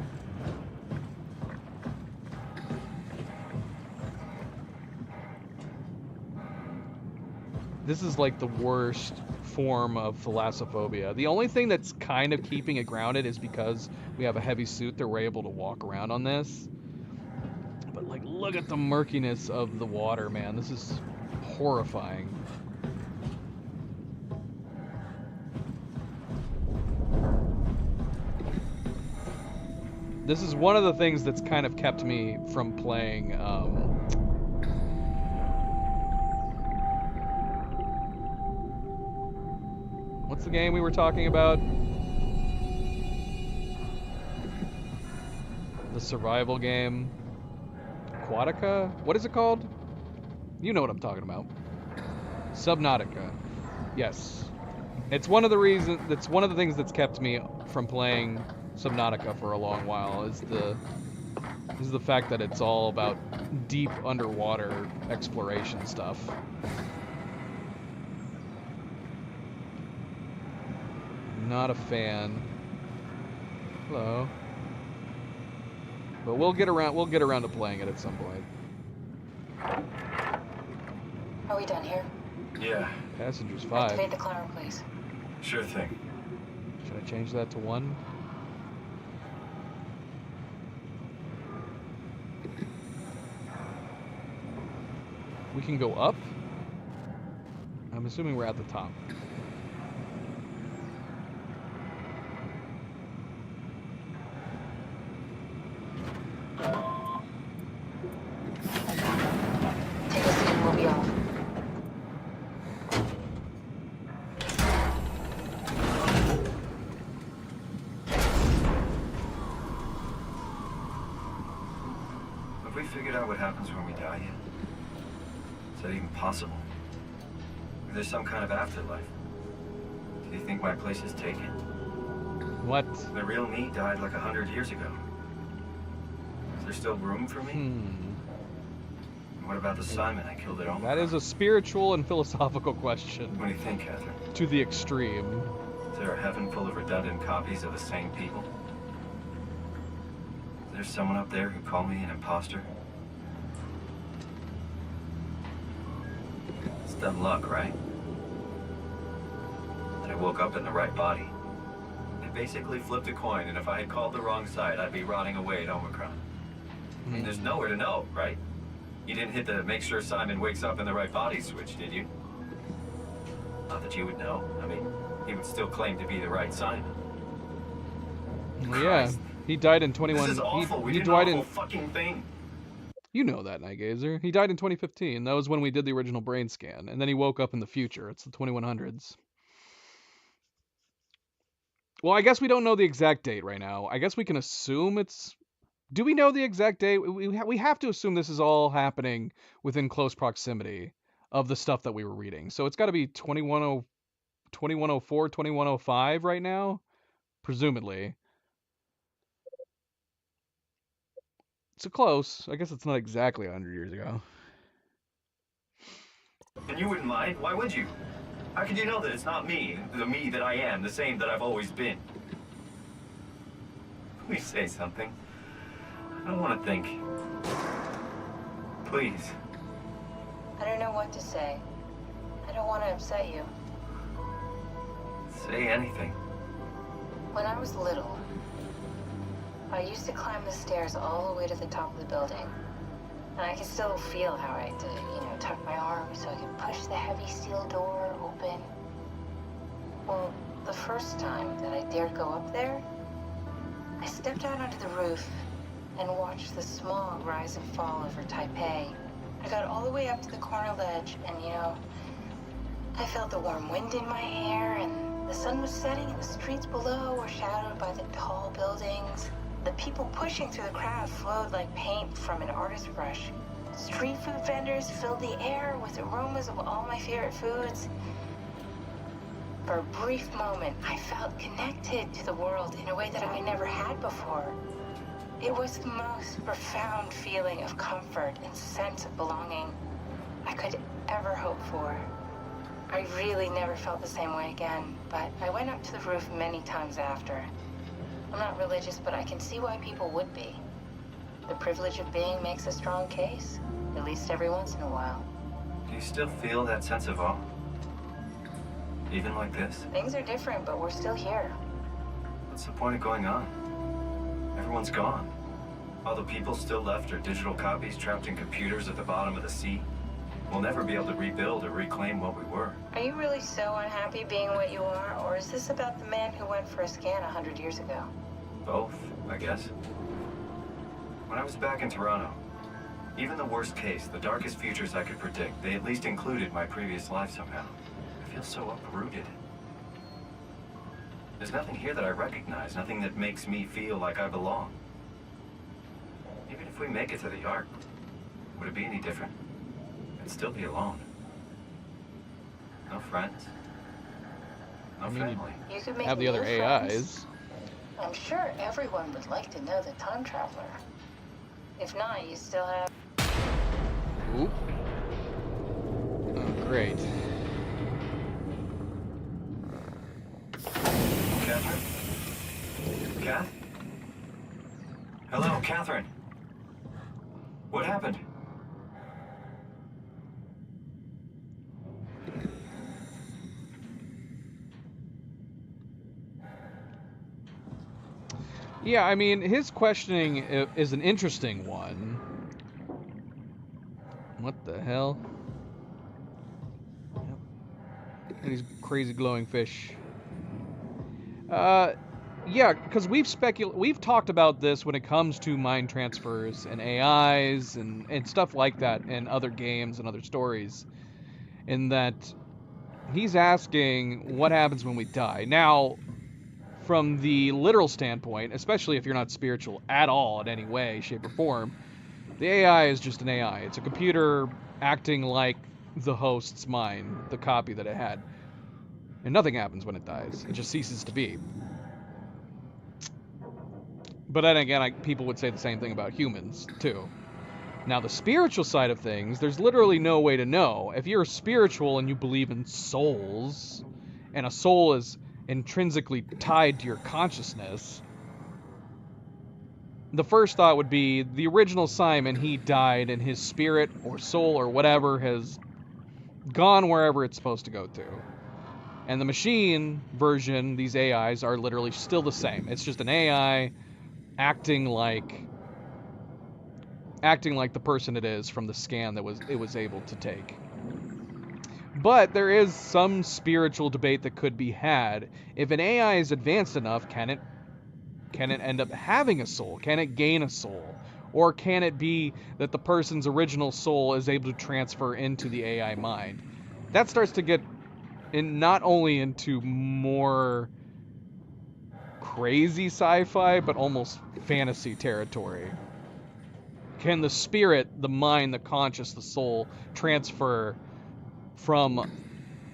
This is like the worst form of thalassophobia. The only thing that's kind of keeping it grounded is because we have a heavy suit that we're able to walk around on this. But like, look at the murkiness of the water, man. This is horrifying. This is one of the things that's kind of kept me from playing, what's the game we were talking about? The survival game. Aquatica? What is it called? You know what I'm talking about. Subnautica. Yes. It's one of the reasons, that's one of the things that's kept me from playing Subnautica for a long while, is the fact that it's all about deep underwater exploration stuff. Not a fan. Hello. But we'll get around to playing it at some point. Are we done here? Yeah. Passengers 5. Activate the climber, please. Sure thing. Should I change that to 1? We can go up? I'm assuming we're at the top. Take a seat and we'll be off. Have we figured out what happens when we die yet? Is that even possible? Is there some kind of afterlife? Do you think my place is taken? What? The real me died like 100 years ago. Is there still room for me? And what about the Simon I killed at home? That is a spiritual and philosophical question. What do you think, Catherine? To the extreme. Is there a heaven full of redundant copies of the same people? Is there someone up there who called me an imposter? It's dumb luck, right? That I woke up in the right body. I basically flipped a coin, and if I had called the wrong side, I'd be rotting away at Omicron. I mean, there's nowhere to know, right? You didn't hit the make sure Simon wakes up in the right body switch, did you? Not that you would know. I mean, he would still claim to be the right Simon. Well, yeah, he died in 21. This is awful. We he did died an in. awful fucking thing. You know that, Nightgazer. He died in 2015. That was when we did the original brain scan, and then he woke up in the future. It's the 2100s. Well, I guess we don't know the exact date right now. I guess we can assume it's... Do we know the exact date? We have to assume this is all happening within close proximity of the stuff that we were reading. So it's got to be 2104, 2105 right now, presumably. So close. I guess it's not exactly 100 years ago. And you wouldn't mind? Why would you? How could you know that it's not me, the me that I am, the same that I've always been? Please say something. I don't want to think. Please. I don't know what to say. I don't want to upset you. Say anything. When I was little, I used to climb the stairs all the way to the top of the building. And I can still feel how I had to, tuck my arm so I could push the heavy steel door open. Well, the first time that I dared go up there, I stepped out onto the roof and watched the smog rise and fall over Taipei. I got all the way up to the corner ledge and, I felt the warm wind in my hair and the sun was setting and the streets below were shadowed by the tall buildings. The people pushing through the crowd flowed like paint from an artist's brush. Street food vendors filled the air with aromas of all my favorite foods. For a brief moment, I felt connected to the world in a way that I never had before. It was the most profound feeling of comfort and sense of belonging I could ever hope for. I really never felt the same way again, but I went up to the roof many times after. I'm not religious, but I can see why people would be. The privilege of being makes a strong case, at least every once in a while. Do you still feel that sense of awe? Even like this? Things are different, but we're still here. What's the point of going on? Everyone's gone. All the people still left are digital copies trapped in computers at the bottom of the sea. We'll never be able to rebuild or reclaim what we were. Are you really so unhappy being what you are, or is this about the man who went for a scan 100 years ago? Both, I guess. When I was back in Toronto, even the worst case, the darkest futures I could predict, they at least included my previous life somehow. I feel so uprooted. There's nothing here that I recognize, nothing that makes me feel like I belong. Even if we make it to the Ark, would it be any different? I'd still be alone. No friends. No family. You could make Have the other new AIs. friends. I'm sure everyone would like to know the time traveler. If not, you still have... Oop. Oh, great. Catherine? Kath? Hello, Catherine. What happened? Yeah, I mean, his questioning is an interesting one. What the hell? Yep. And these crazy glowing fish. Yeah, because we've talked about this when it comes to mind transfers and AIs and stuff like that in other games and other stories. In that he's asking what happens when we die. Now, from the literal standpoint, especially if you're not spiritual at all in any way, shape, or form, the AI is just an AI. It's a computer acting like the host's mind, the copy that it had. And nothing happens when it dies. It just ceases to be. But then again, people would say the same thing about humans, too. Now, the spiritual side of things, there's literally no way to know. If you're spiritual and you believe in souls, and a soul is intrinsically tied to your consciousness, the first thought would be the original Simon, he died and his spirit or soul or whatever has gone wherever it's supposed to go to. And the machine version, these AIs, are literally still the same. It's just an AI acting like the person it is from the scan that it was able to take. But there is some spiritual debate that could be had. If an AI is advanced enough, can it end up having a soul? Can it gain a soul? Or can it be that the person's original soul is able to transfer into the AI mind? That starts to get not only into more crazy sci-fi, but almost fantasy territory. Can the spirit, the mind, the conscious, the soul transfer from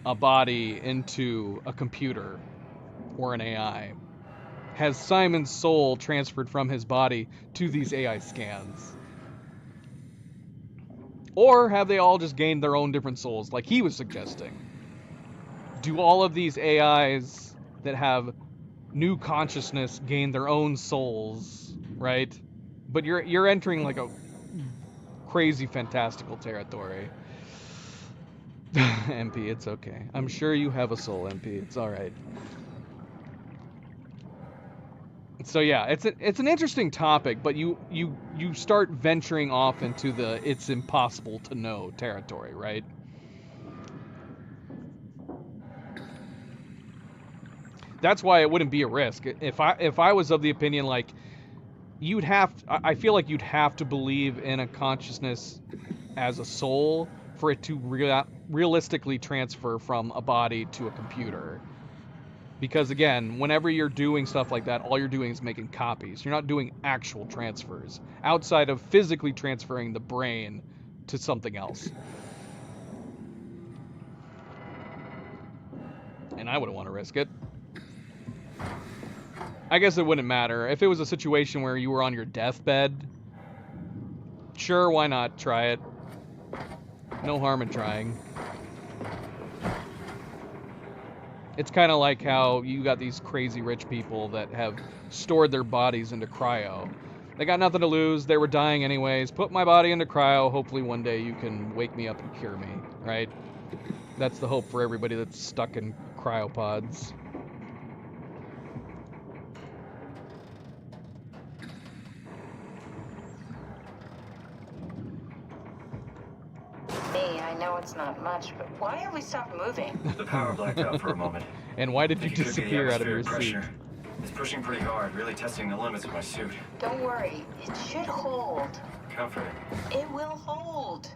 a body into a computer or an AI? Has Simon's soul transferred from his body to these AI scans? Or have they all just gained their own different souls, like he was suggesting? Do all of these AIs that have new consciousness gain their own souls, right? But you're entering like a crazy fantastical territory. MP, it's okay. I'm sure you have a soul, MP. It's all right. So yeah, it's an interesting topic, but you start venturing off into the it's impossible to know territory, right? That's why it wouldn't be a risk. If I was of the opinion like I feel like you'd have to believe in a consciousness as a soul for it to realistically transfer from a body to a computer. Because again, whenever you're doing stuff like that, all you're doing is making copies. You're not doing actual transfers outside of physically transferring the brain to something else. And I wouldn't want to risk it. I guess it wouldn't matter. If it was a situation where you were on your deathbed, sure, why not try it? No harm in trying. It's kind of like how you got these crazy rich people that have stored their bodies into cryo. They got nothing to lose. They were dying anyways. Put my body into cryo. Hopefully one day you can wake me up and cure me, right? That's the hope for everybody that's stuck in cryopods. I know it's not much, but why have we stopped moving? The power blacked out for a moment. And why did you disappear out of your seat? It's pushing pretty hard, really testing the limits of my suit. Don't worry, it should hold. Comforting. It will hold.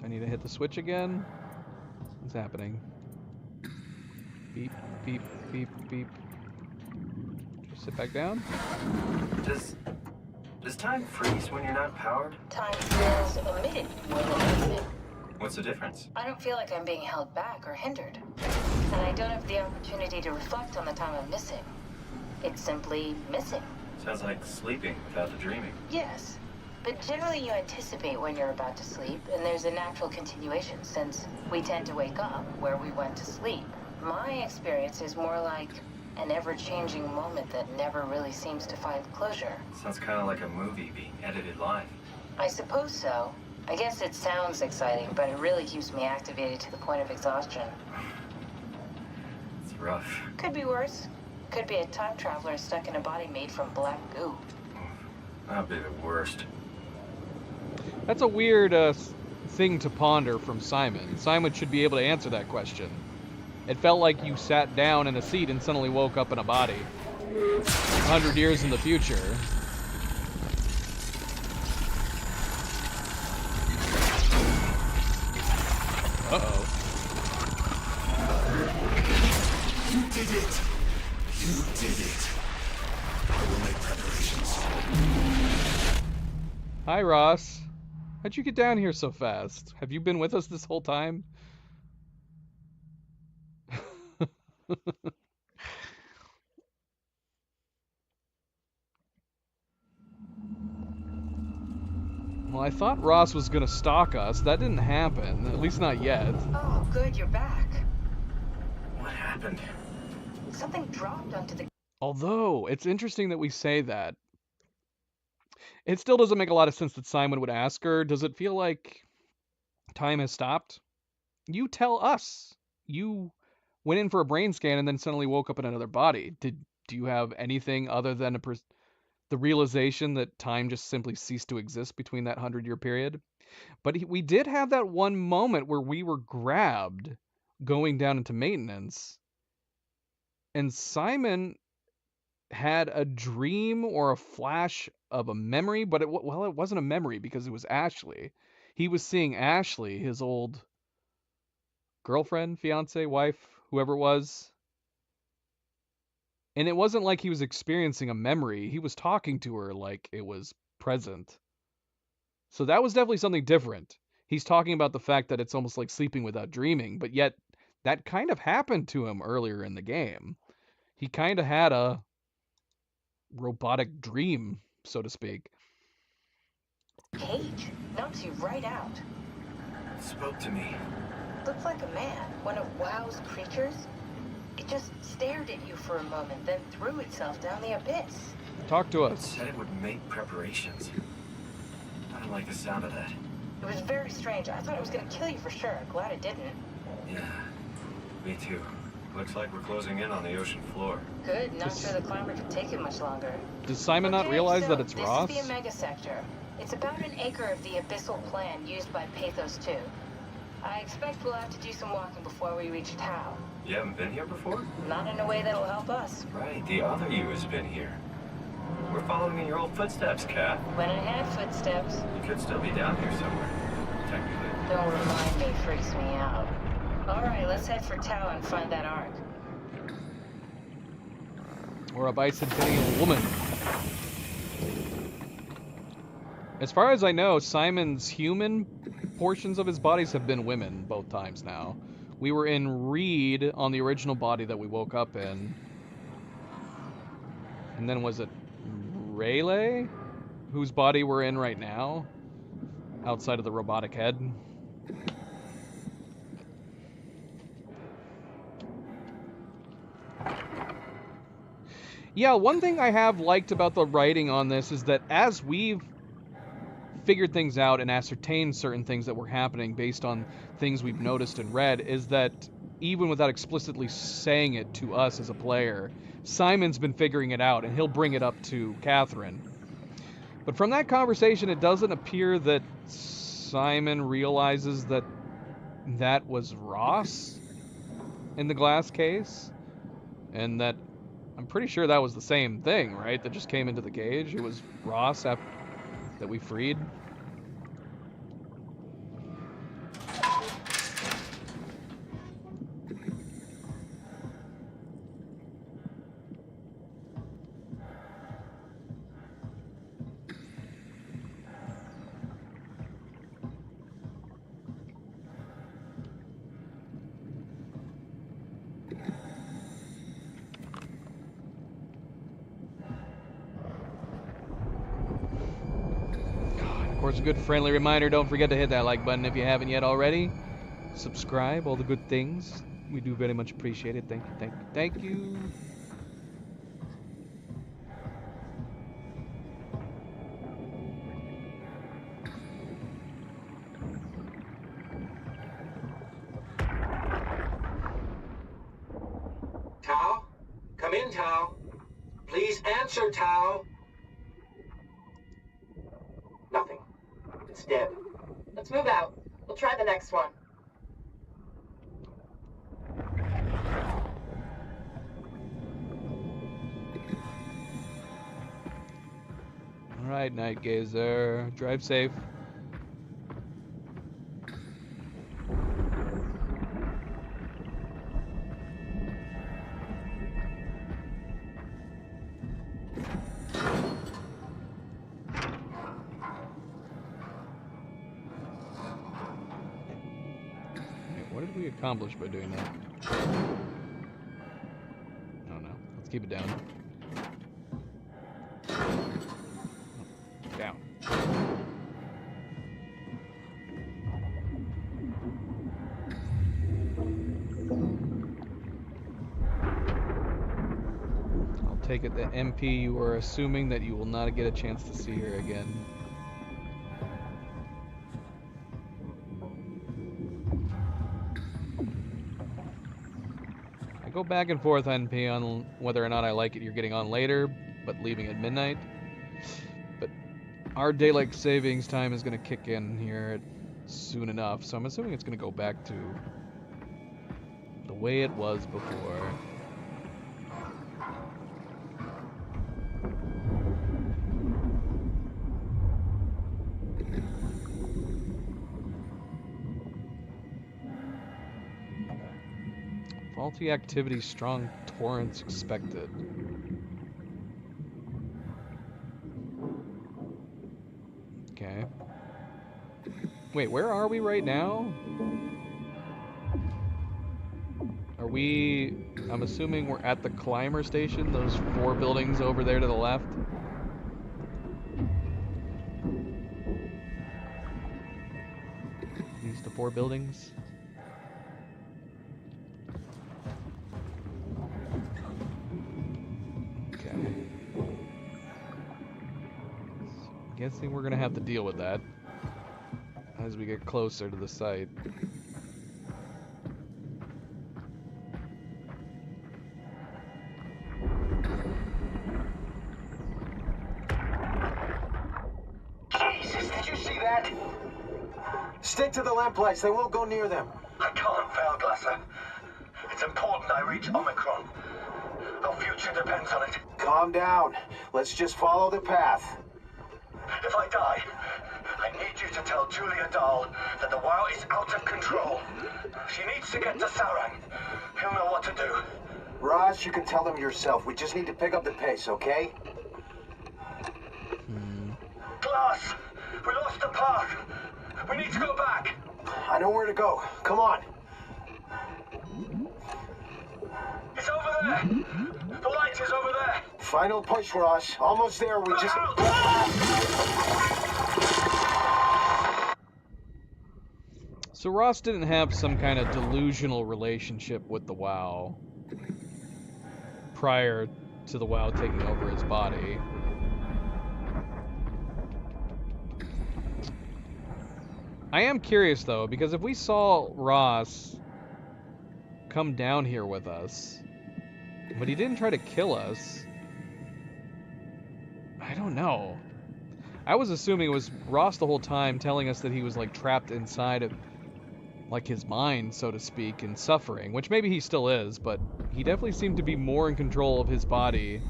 I need to hit the switch again. What's happening? Beep, beep, beep, beep. Just sit back down. Does time freeze when you're not powered? Time feels emitted when you're moving. What's the difference? I don't feel like I'm being held back or hindered. And I don't have the opportunity to reflect on the time I'm missing. It's simply missing. Sounds like sleeping without the dreaming. Yes. But generally you anticipate when you're about to sleep, and there's a natural continuation since we tend to wake up where we went to sleep. My experience is more like an ever-changing moment that never really seems to find closure. Sounds kind of like a movie being edited live. I suppose so. I guess it sounds exciting, but it really keeps me activated to the point of exhaustion. It's rough. Could be worse. Could be a time traveler stuck in a body made from black goo. That'd be the worst. That's a weird thing to ponder from Simon. Simon should be able to answer that question. It felt like you sat down in a seat and suddenly woke up in a body. 100 years in the future. Uh-oh. You did it! You did it! I will make preparations. Hi, Ross. How'd you get down here so fast? Have you been with us this whole time? Well, I thought Ross was gonna stalk us. That didn't happen. At least not yet. Oh, good, you're back. What happened? Something dropped onto the... Although, it's interesting that we say that. It still doesn't make a lot of sense that Simon would ask her. Does it feel like time has stopped? You tell us. You went in for a brain scan and then suddenly woke up in another body. Do you have anything other than the realization that time just simply ceased to exist between that 100-year period? But we did have that one moment where we were grabbed going down into maintenance, and Simon had a dream or a flash of a memory, but it wasn't a memory because it was Ashley. He was seeing Ashley, his old girlfriend, fiance, wife, whoever it was. And it wasn't like he was experiencing a memory. He was talking to her like it was present. So that was definitely something different. He's talking about the fact that it's almost like sleeping without dreaming, but yet that kind of happened to him earlier in the game. He kind of had a robotic dream, so to speak. Cage knocks you right out. It spoke to me. Looked like a man, one of WoW's creatures. It just stared at you for a moment, then threw itself down the abyss. Talk to It us. said it would make preparations. I don't like the sound of that. It was very strange. I thought it was gonna kill you for sure. Glad it didn't. Yeah, me too. Looks like we're closing in on the ocean floor. Good. Not sure the climber could take it much longer. Does Simon not realize that it's Ross? This is the Omega Sector. It's about an acre of the abyssal plan used by Pathos 2. I expect we'll have to do some walking before we reach Tau. You haven't been here before? Not in a way that'll help us. Right, the other you has been here. We're following in your old footsteps, Kat. When it had footsteps. You could still be down here somewhere, technically. Don't remind me, freaks me out. Alright, let's head for Tau and find that ark. Or a bicentennial woman. As far as I know, Simon's human portions of his bodies have been women both times now. We were in Reed on the original body that we woke up in. And then was it Rayleigh, whose body we're in right now? Outside of the robotic head. Yeah, one thing I have liked about the writing on this is that as we've figured things out and ascertained certain things that were happening based on things we've noticed and read, is that even without explicitly saying it to us as a player, Simon's been figuring it out and he'll bring it up to Catherine. But from that conversation, it doesn't appear that Simon realizes that that was Ross in the glass case, and that I'm pretty sure that was the same thing, right? That just came into the cage. It was Ross that we freed. Of course, a good friendly reminder, don't forget to hit that like button if you haven't yet already. Subscribe, all the good things. We do very much appreciate it. Thank you, thank you, thank you. Tau? Come in, Tau. Please answer, Tau. Nothing. It's dead. Let's move out. We'll try the next one. All right, Night Gazer. Drive safe. What did we accomplish by doing that? I don't know. Let's keep it down. Down. I'll take it that MP, you are assuming that you will not get a chance to see her again. Go back and forth, NP, on whether or not I like it you're getting on later, but leaving at midnight. But our daylight savings time is going to kick in here soon enough, so I'm assuming it's going to go back to the way it was before. Faulty activity, strong torrents expected. Okay. Wait, where are we right now? Are we... I'm assuming we're at the climber station, those 4 buildings over there to the left. These the 4 buildings. Guessing we're gonna have to deal with that. as we get closer to the site. Jesus, did you see that? Stick to the lamplights. They won't go near them. I can't fail, Glasser. It's important I reach Omicron. Our future depends on it. Calm down. Let's just follow the path. If I die, I need you to tell Julia Dahl that the WoW is out of control. She needs to get to Saurang. He'll know what to do. Ross, you can tell them yourself. We just need to pick up the pace, okay? Glass! We lost the path! We need to go back! I know where to go. Come on. It's over there! The light is over there! Final push, Ross. Almost there. We just... So Ross didn't have some kind of delusional relationship with the WoW prior to the WoW taking over his body. I am curious though, because if we saw Ross come down here with us, but he didn't try to kill us, I don't know. I was assuming it was Ross the whole time telling us that he was like trapped inside of like his mind, so to speak, and suffering, which maybe he still is, but he definitely seemed to be more in control of his body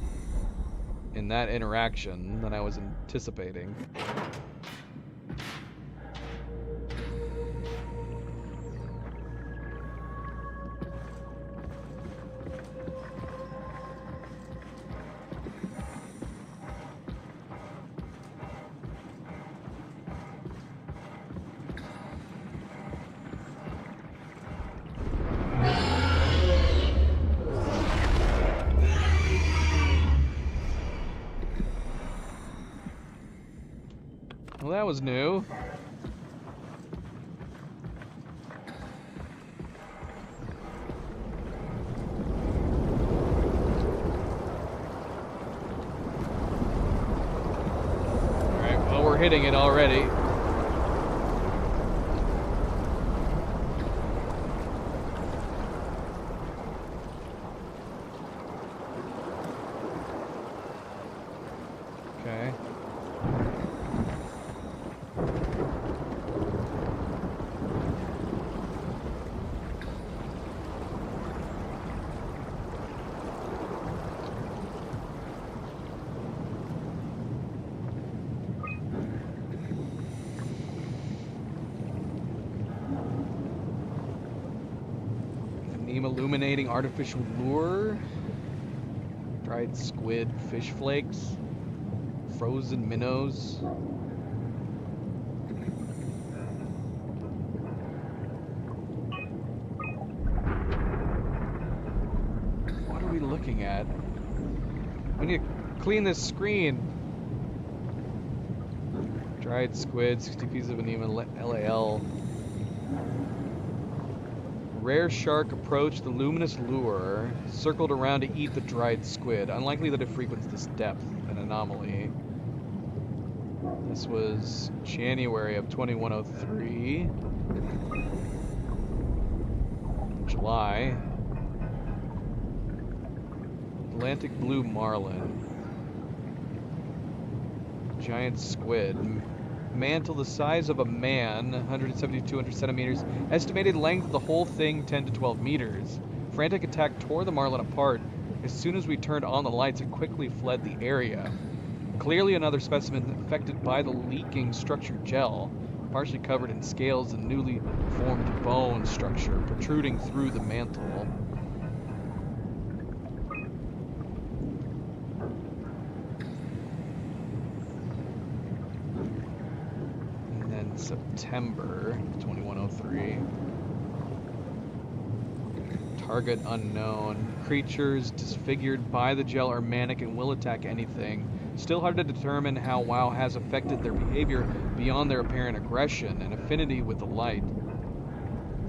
in that interaction than I was anticipating. Well, that was new. Alright, well, we're hitting it already. Okay. Illuminating artificial lure, dried squid, fish flakes, frozen minnows. What are we looking at? We need to clean this screen. Dried squid, 60 pieces of anema, LAL. Rare shark approached the luminous lure, circled around to eat the dried squid. Unlikely that it frequents this depth, an anomaly. This was January of 2103. July. Atlantic blue marlin. Giant squid. Mantle the size of a man, 170 to 200 centimeters. Estimated length of the whole thing, 10 to 12 meters. Frantic attack tore the marlin apart. As soon as we turned on the lights, it quickly fled the area. Clearly another specimen infected by the leaking structured gel, partially covered in scales and newly formed bone structure protruding through the mantle. September 2103. Target unknown. Creatures disfigured by the gel are manic and will attack anything. Still hard to determine how WoW has affected their behavior beyond their apparent aggression and affinity with the light.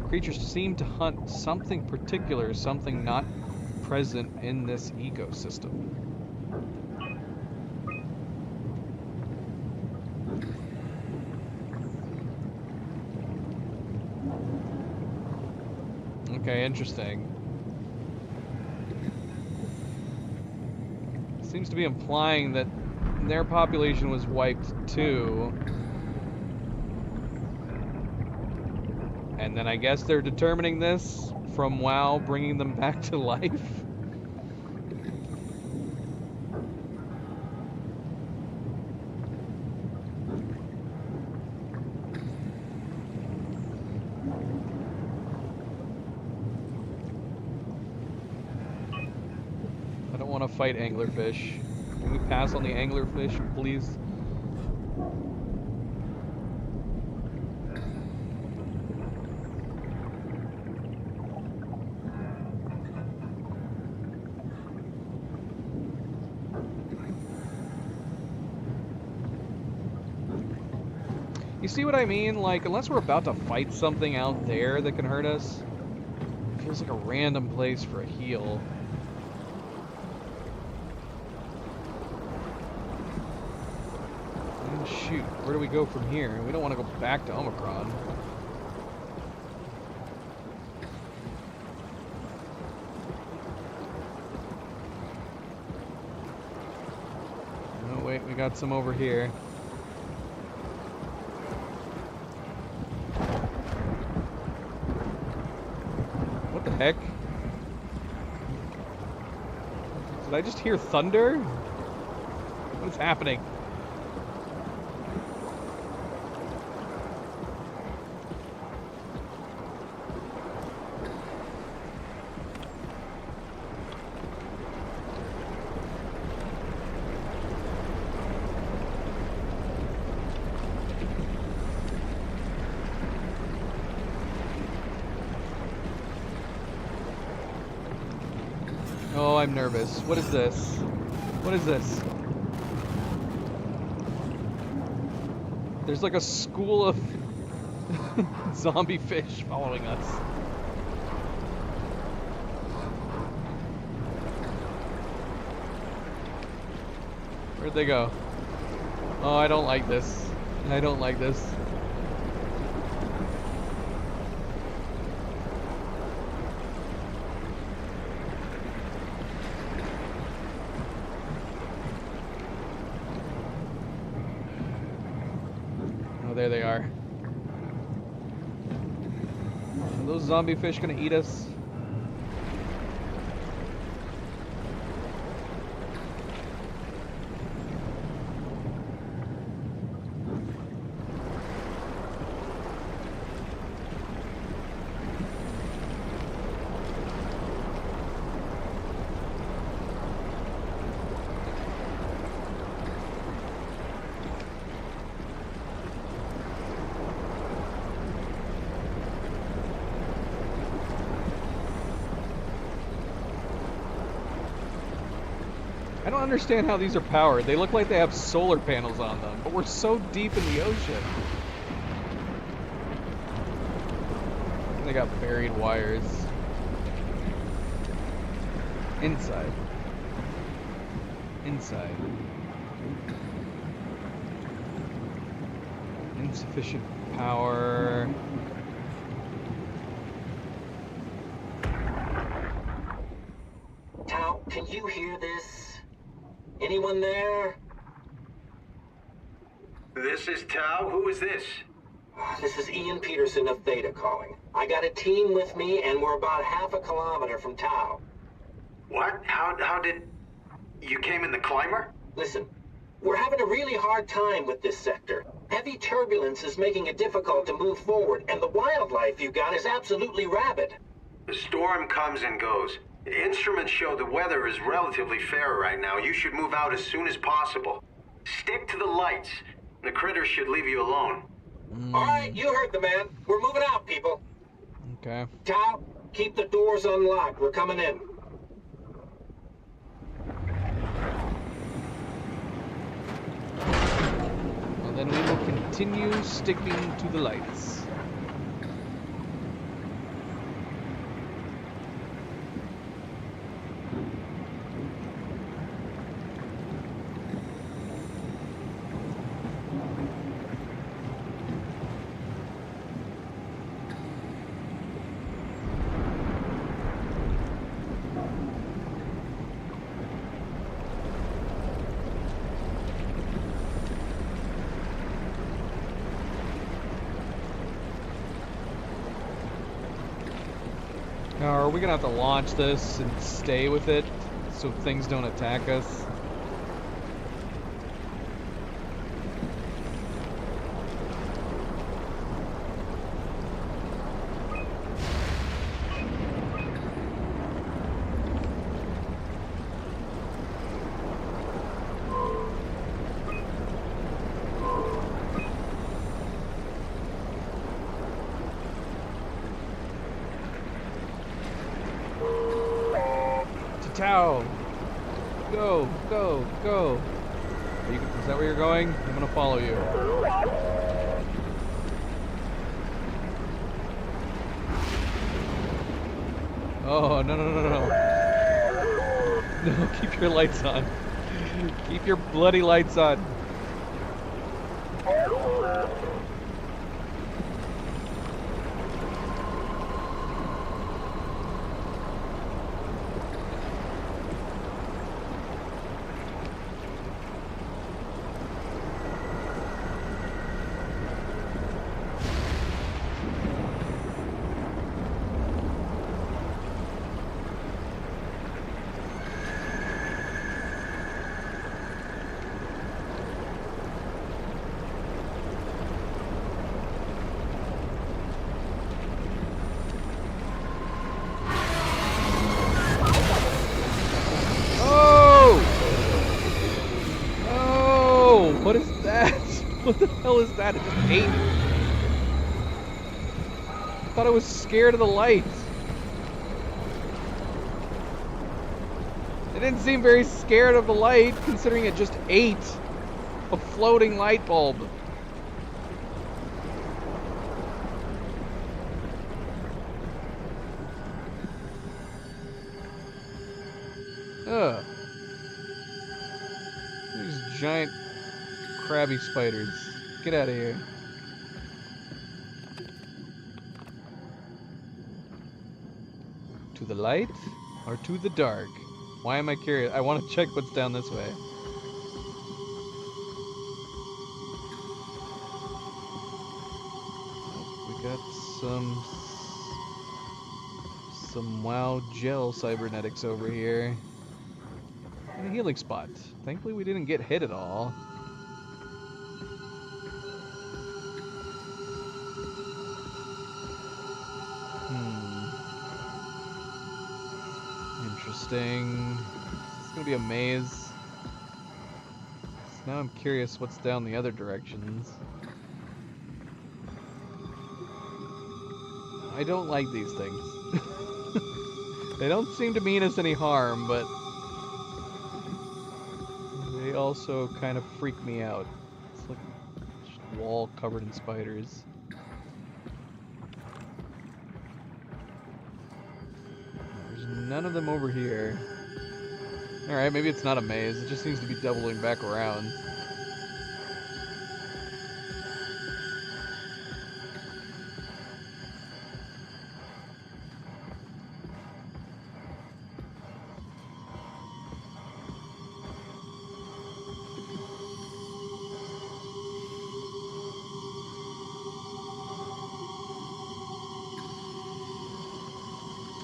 The creatures seem to hunt something particular, something not present in this ecosystem. Okay, interesting. Seems to be implying that their population was wiped too. And then I guess they're determining this from WoW, bringing them back to life. I don't want to fight anglerfish. Can we pass on the anglerfish, please? You see what I mean? Like, unless we're about to fight something out there that can hurt us, it feels like a random place for a heal. Oh, shoot, where do we go from here? We don't want to go back to Omicron. Oh, wait, we got some over here. What the heck? Did I just hear thunder? What is happening? Oh, I'm nervous. What is this? What is this? There's like a school of zombie fish following us. Where'd they go? Oh, I don't like this. I don't like this. There they are. Are those zombie fish gonna eat us? I don't understand how these are powered. They look like they have solar panels on them, but we're so deep in the ocean. And they got buried wires. Inside. Inside. Insufficient power. Tau, can you hear this? Anyone there? This is Tau. Who is this? This is Ian Peterson of Theta calling. I got a team with me, and we're about half a kilometer from Tau. What? How did... You came in the climber? Listen, we're having a really hard time with this sector. Heavy turbulence is making it difficult to move forward, and the wildlife you got is absolutely rabid. The storm comes and goes. The instruments show the weather is relatively fair right now. You should move out as soon as possible. Stick to the lights. The critters should leave you alone. All right, you heard the man. We're moving out, people. Okay. Tau, keep the doors unlocked. We're coming in. Well, then we will continue sticking to the lights. Now, are we gonna have to launch this and stay with it so things don't attack us? Tau! Go, go, go! Is that where you're going? I'm gonna follow you. Oh, no, no, no, no, no. No, keep your lights on. Keep your bloody lights on. What is that? What the hell is that? It just ate me. I thought I was scared of the light. It didn't seem very scared of the light, considering it just ate a floating light bulb. Ugh. These giant crabby spiders. Get out of here. To the light or to the dark? Why am I curious? I want to check what's down this way. We got some WoW gel cybernetics over here. And a healing spot. Thankfully we didn't get hit at all. Interesting. It's gonna be a maze. So now I'm curious what's down the other directions. I don't like these things. They don't seem to mean us any harm, but they also kind of freak me out. It's like a wall covered in spiders. There's none of them over here. Alright, maybe it's not a maze. It just seems to be doubling back around.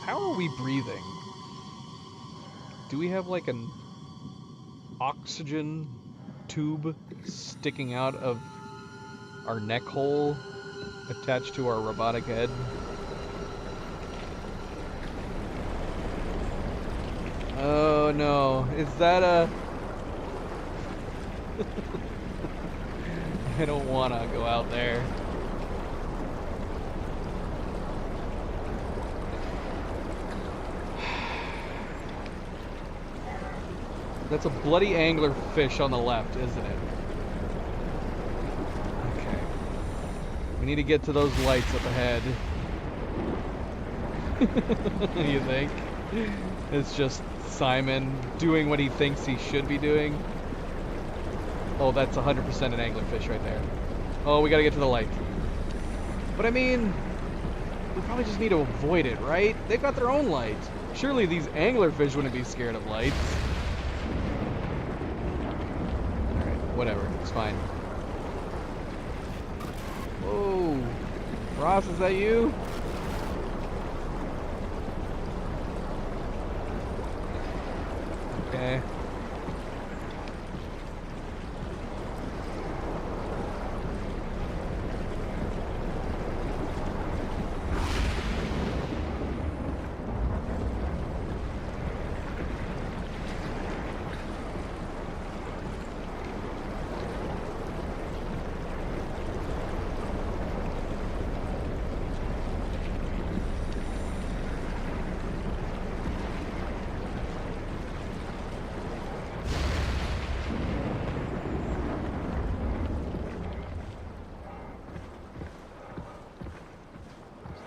How are we breathing? Do we have like an oxygen tube sticking out of our neck hole attached to our robotic head? Oh no, is that a... I don't want to go out there. That's a bloody angler fish on the left, isn't it? Okay. We need to get to those lights up ahead. You think? It's just Simon doing what he thinks he should be doing. Oh, that's 100% an anglerfish right there. Oh, we gotta get to the light. But I mean, we probably just need to avoid it, right? They've got their own light. Surely these anglerfish wouldn't be scared of lights. Whatever, it's fine. Whoa. Ross, is that you? Okay.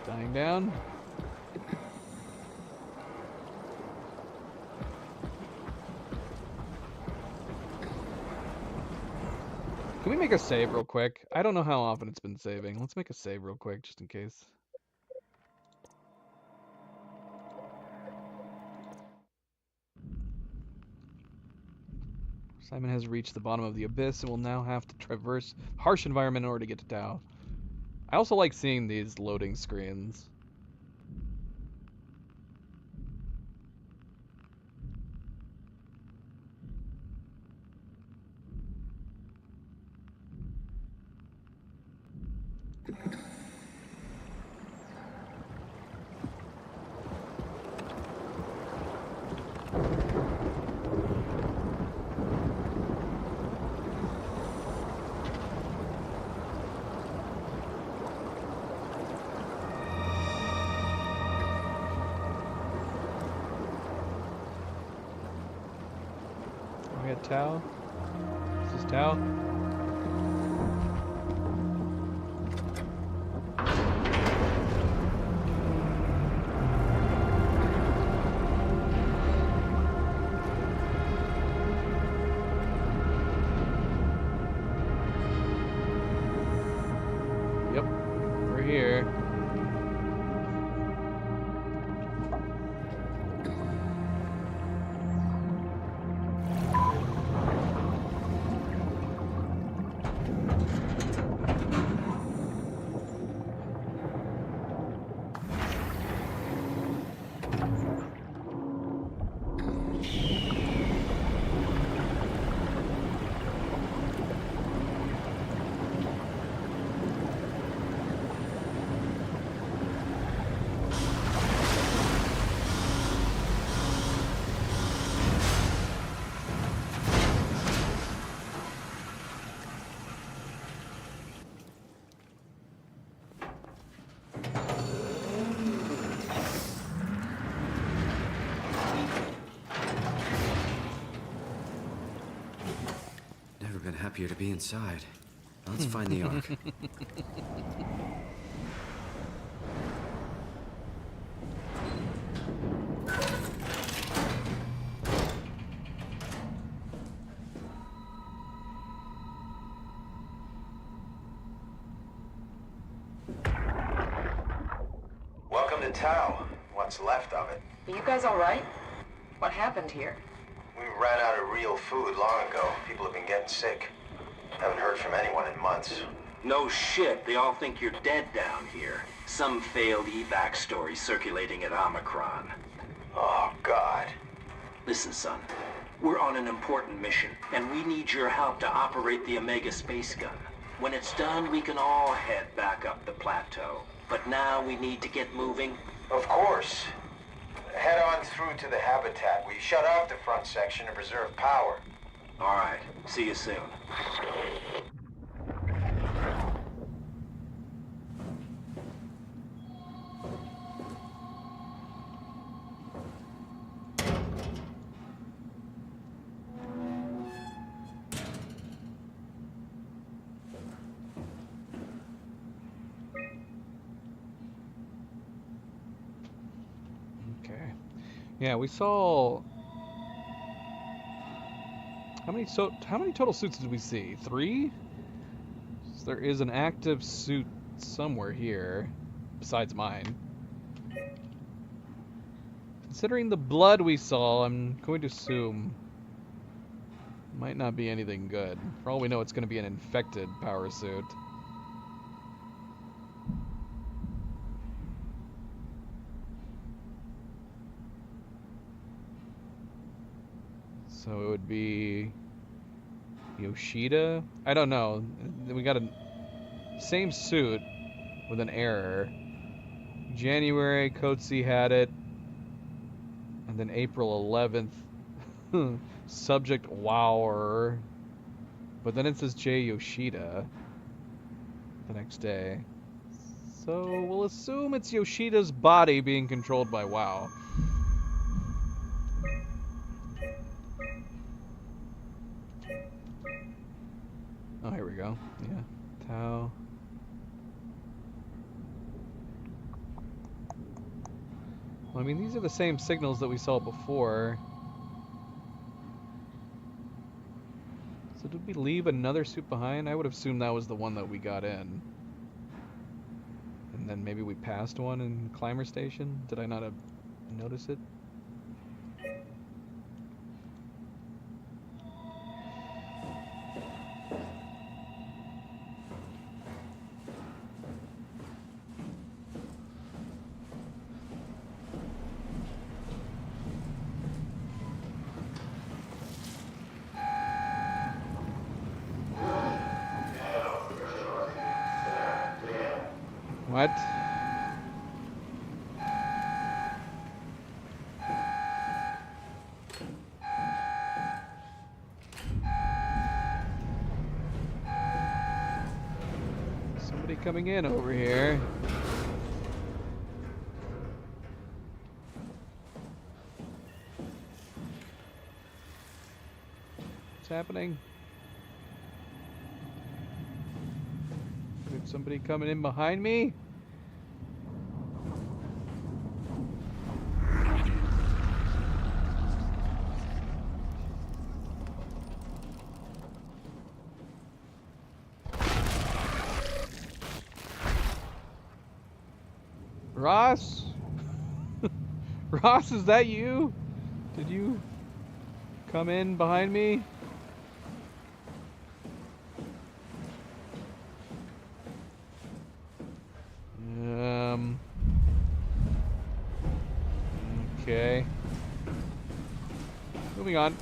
Dying down. Can we make a save real quick? I don't know how often it's been saving. Let's make a save real quick, just in case. Simon has reached the bottom of the abyss and will now have to traverse harsh environment in order to get to Tau. I also like seeing these loading screens. We got Tau. This is Tau. Yep, we're here. Never been happier to be inside. Let's find the Ark. Welcome to Tau. What's left of it. Are you guys all right? What happened here? We ran out of real food long ago. People have been getting sick. Haven't heard from anyone in months. No shit, they all think you're dead down here. Some failed evac story circulating at Omicron. Oh, God. Listen, son. We're on an important mission, and we need your help to operate the Omega space gun. When it's done, we can all head back up the plateau. But now we need to get moving. Of course. Head on through to the habitat. We shut off the front section to preserve power. All right. See you soon. Okay. Yeah, we saw. How many total suits did we see? 3? So there is an active suit somewhere here, besides mine. Considering the blood we saw, I'm going to assume might not be anything good. For all we know, it's going to be an infected power suit. So it would be Yoshida? I don't know. We got a same suit with an error. January, Kotze had it. And then April 11th, subject Wower. But then it says J. Yoshida the next day. So we'll assume it's Yoshida's body being controlled by WoW. Oh, here we go. Yeah. Tau. Well, I mean, these are the same signals that we saw before. So did we leave another suit behind? I would assume that was the one that we got in. And then maybe we passed one in Climber Station? Did I not notice it? What? Somebody coming in over here. What's happening? Is somebody coming in behind me? Ross? Ross, is that you? Did you come in behind me? Okay. Moving on.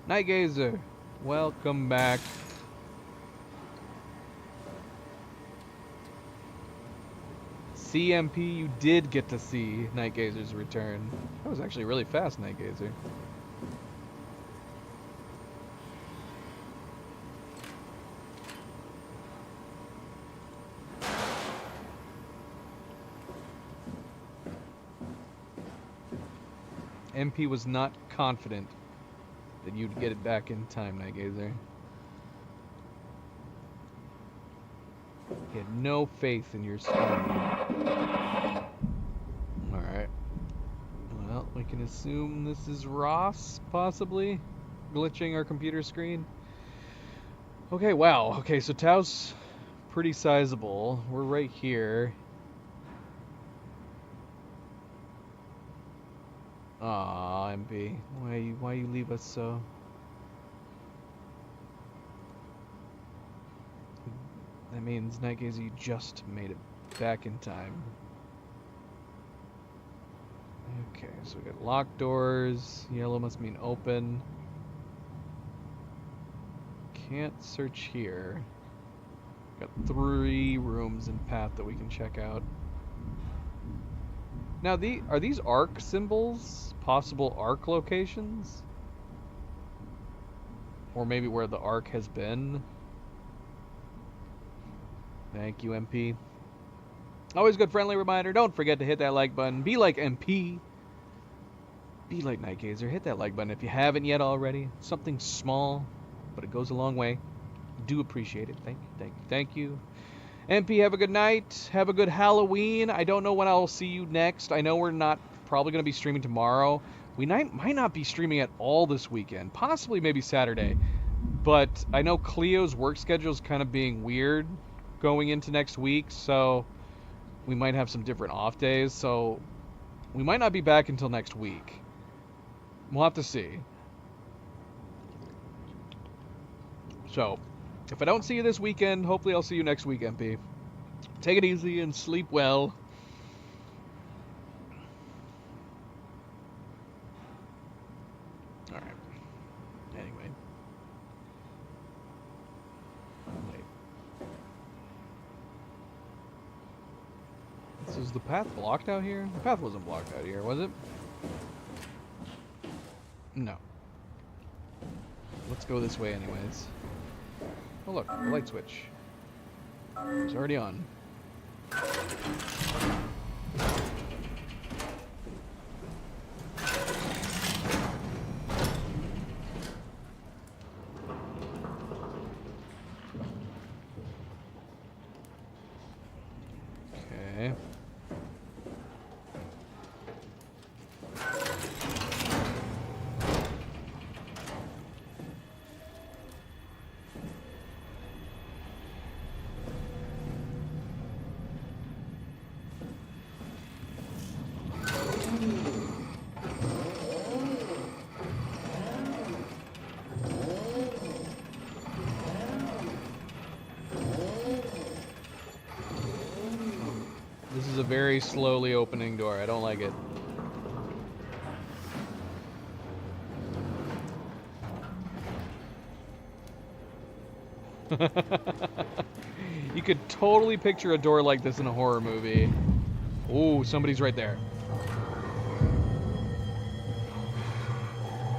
Night Gazer, welcome back. CMP, you did get to see Night Gazer's return. That was actually really fast, Night Gazer. MP was not confident that you'd get it back in time, Night Gazer. He had no faith in your speed. Alright. Well, we can assume this is Ross, possibly, glitching our computer screen. Okay, wow. Okay, so Tau's pretty sizable. We're right here. Aw, MP. Why you leave us so? That means Night Gazer, you just made it back in time. Okay, so we got locked doors. Yellow must mean open. Can't search here. Got 3 rooms in path that we can check out. Now, are these arc symbols possible arc locations? Or maybe where the arc has been? Thank you, MP. Always good friendly reminder, don't forget to hit that like button. Be like MP. Be like Night Gazer. Hit that like button if you haven't yet already. Something small, but it goes a long way. Do appreciate it. Thank you, thank you, thank you. MP, have a good night. Have a good Halloween. I don't know when I'll see you next. I know we're not probably going to be streaming tomorrow. We might not be streaming at all this weekend. Possibly maybe Saturday. But I know Cleo's work schedule is kind of being weird going into next week. So we might have some different off days. So we might not be back until next week. We'll have to see. So If I don't see you this weekend, hopefully I'll see you next week, MP. Take it easy and sleep well. Alright. Anyway. Wait. So is the path blocked out here? The path wasn't blocked out here, was it? No. Let's go this way anyways. Oh look, the light switch. It's already on. Okay. This is a very slowly opening door. I don't like it. You could totally picture a door like this in a horror movie. Ooh, somebody's right there.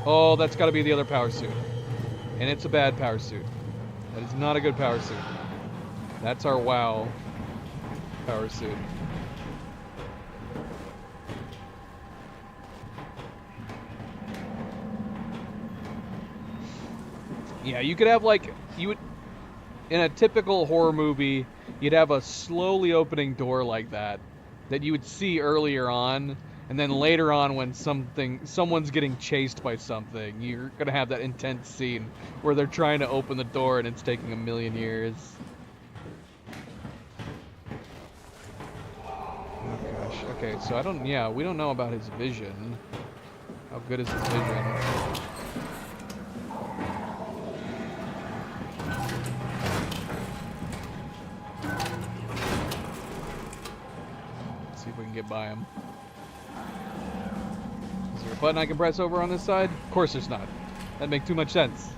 Oh, that's got to be the other power suit. And it's a bad power suit. That is not a good power suit. That's our WoW power suit. Yeah, you could have like, you would, in a typical horror movie, you'd have a slowly opening door like that you would see earlier on, and then later on when someone's getting chased by something, you're gonna have that intense scene where they're trying to open the door and it's taking a million years. Oh gosh, okay, so we don't know about his vision. How good is his vision? See if we can get by him. Is there a button I can press over on this side? Of course there's not. That'd make too much sense.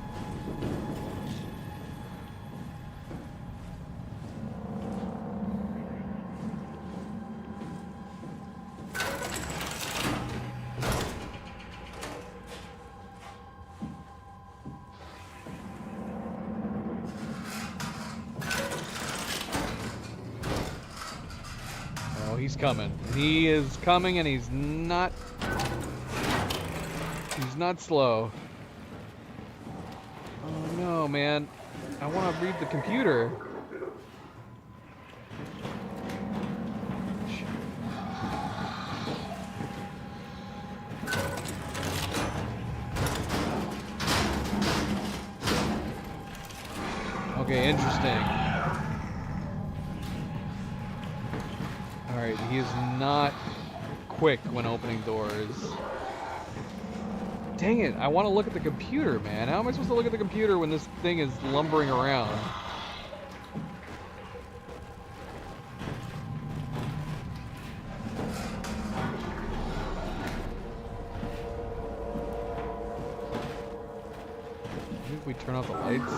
He's coming. He is coming, and he's not slow. Oh no, man. I want to read the computer. Okay, interesting. Alright, he is not quick when opening doors. Dang it, I want to look at the computer, man. How am I supposed to look at the computer when this thing is lumbering around? I think we turn off the lights.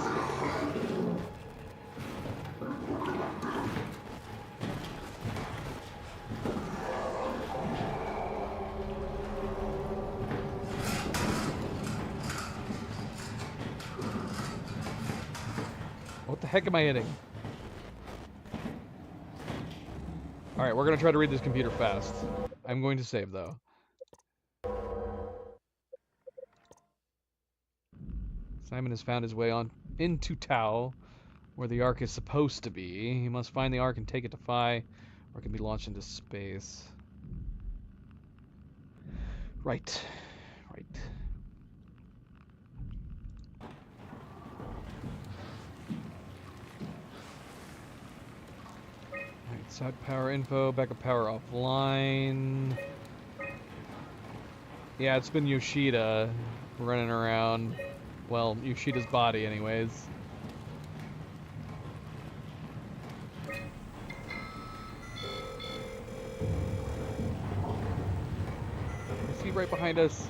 What the heck am I hitting? Alright, we're gonna try to read this computer fast. I'm going to save, though. Simon has found his way on into Tau, where the Ark is supposed to be. He must find the Ark and take it to Phi, or it can be launched into space. Right. Right. Side power info, backup power offline. Yeah, it's been Yoshida running around. Well, Yoshida's body anyways. right behind us.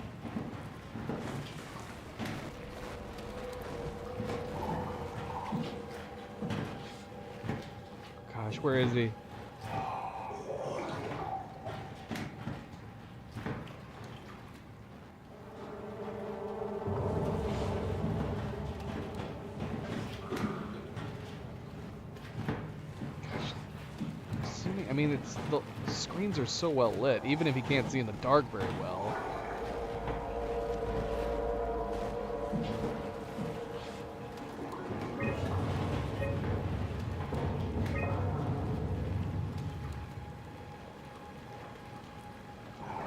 Gosh, where is he? I mean, it's the screens are so well lit, even if he can't see in the dark very well.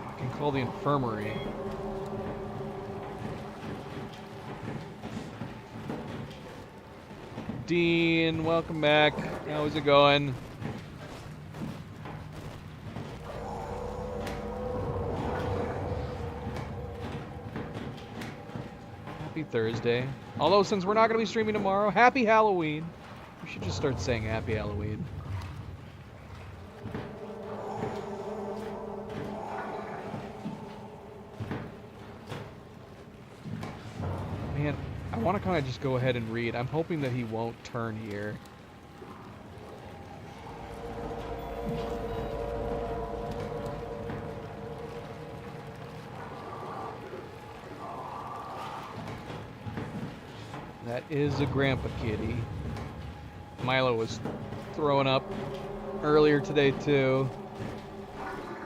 I can call the infirmary. Dean, welcome back. How's it going? Thursday. Although, since we're not going to be streaming tomorrow, happy Halloween. We should just start saying happy Halloween. Man, I want to kind of just go ahead and read. I'm hoping that he won't turn here. That is a grandpa kitty. Milo was throwing up earlier today too.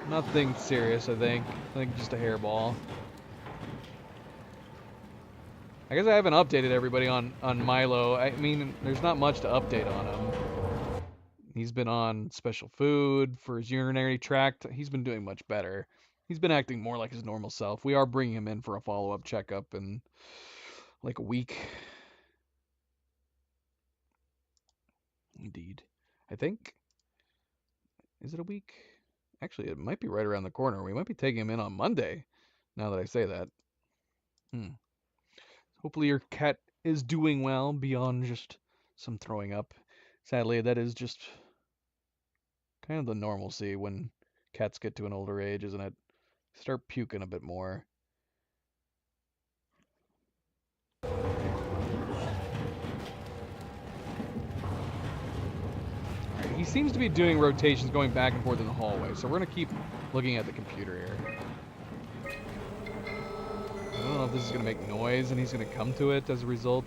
Nothing serious, I think. I think just a hairball. I guess I haven't updated everybody on Milo. I mean, there's not much to update on him. He's been on special food for his urinary tract. He's been doing much better. He's been acting more like his normal self. We are bringing him in for a follow-up checkup in like a week. Indeed. I think. Is it a week? Actually, it might be right around the corner. We might be taking him in on Monday, now that I say that. Hopefully your cat is doing well beyond just some throwing up. Sadly, that is just kind of the normalcy when cats get to an older age, isn't it? Start puking a bit more. He seems to be doing rotations going back and forth in the hallway, so we're going to keep looking at the computer here. I don't know if this is going to make noise and he's going to come to it as a result.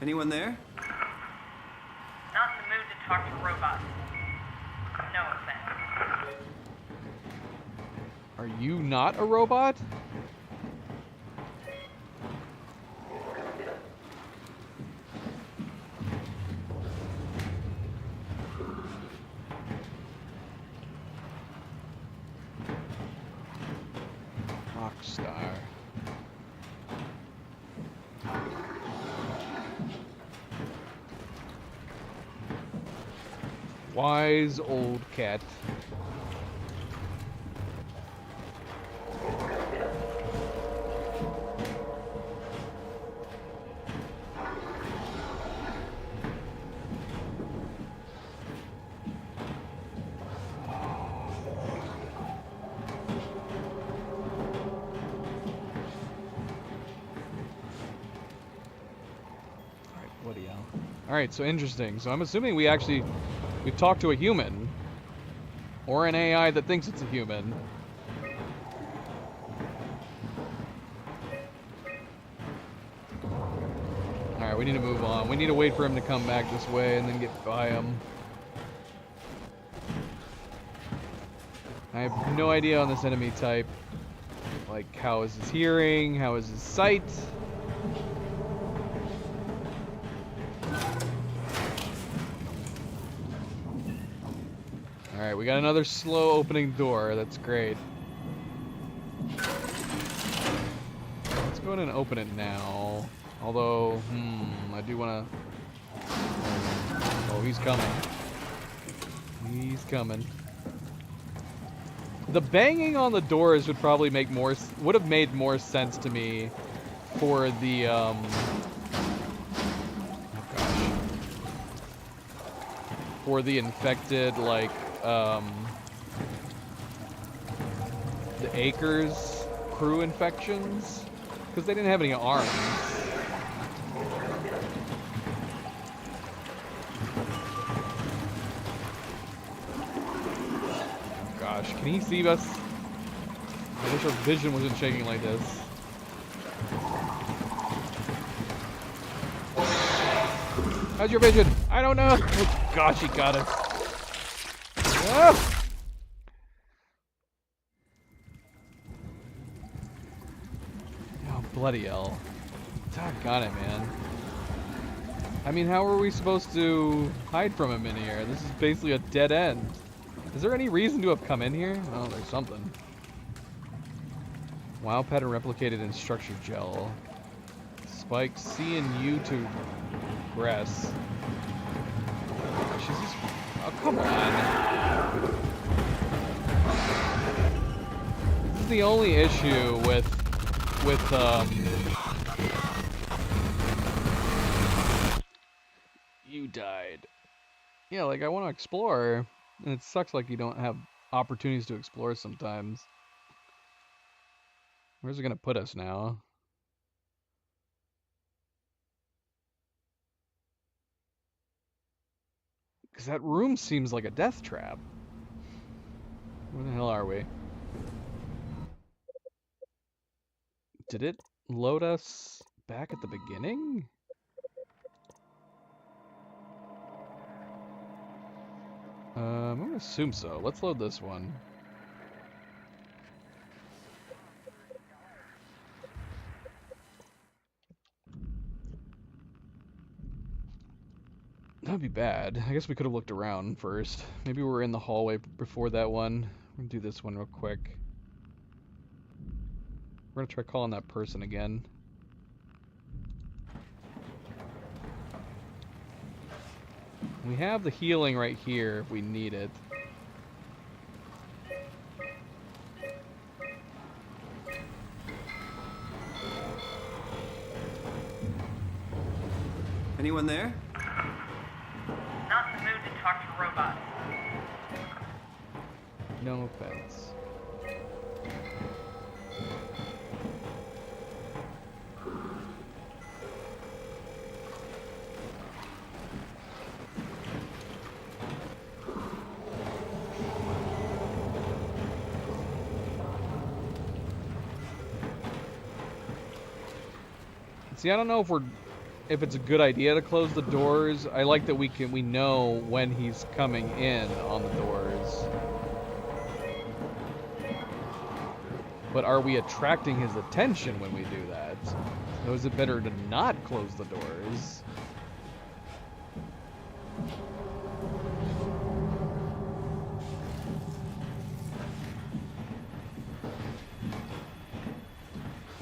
Anyone there? Not in the mood to talk to robots. No offense. Are you not a robot? Rockstar. Wise old cat. Alright, so interesting. So I'm assuming we've talked to a human. Or an AI that thinks it's a human. Alright, we need to move on. We need to wait for him to come back this way and then get by him. I have no idea on this enemy type. Like, how is his hearing? How is his sight? Alright, we got another slow opening door. That's great. Let's go ahead and open it now. Although, I do want to... Oh, he's coming. He's coming. The banging on the doors would probably make would have made more sense to me for the, oh gosh. For the infected, like, the acres crew infections because they didn't have any arms. Oh gosh, can he see us? I wish our vision wasn't shaking like this. How's your vision? I don't know. Oh gosh, he got us. Ah! Oh, bloody hell. Doggone it, man. I mean, how are we supposed to hide from him in here? This is basically a dead end. Is there any reason to have come in here? Oh, there's something. Wow pattern replicated in structured gel. Spike C and U to progress. She's just... Oh, come on. This is the only issue with you died. Yeah, like I want to explore, and it sucks like you don't have opportunities to explore sometimes. Where's it gonna put us now? Because that room seems like a death trap. Where the hell are we? Did it load us back at the beginning? I'm gonna assume so. Let's load this one. That'd be bad. I guess we could have looked around first. Maybe we're in the hallway before that one. We're gonna do this one real quick. We're gonna try calling that person again. We have the healing right here if we need it. Anyone there? Not in the mood to talk to robots. No offense. See, I don't know if it's a good idea to close the doors. I like that we know when he's coming in on the doors. But are we attracting his attention when we do that? So is it better to not close the doors?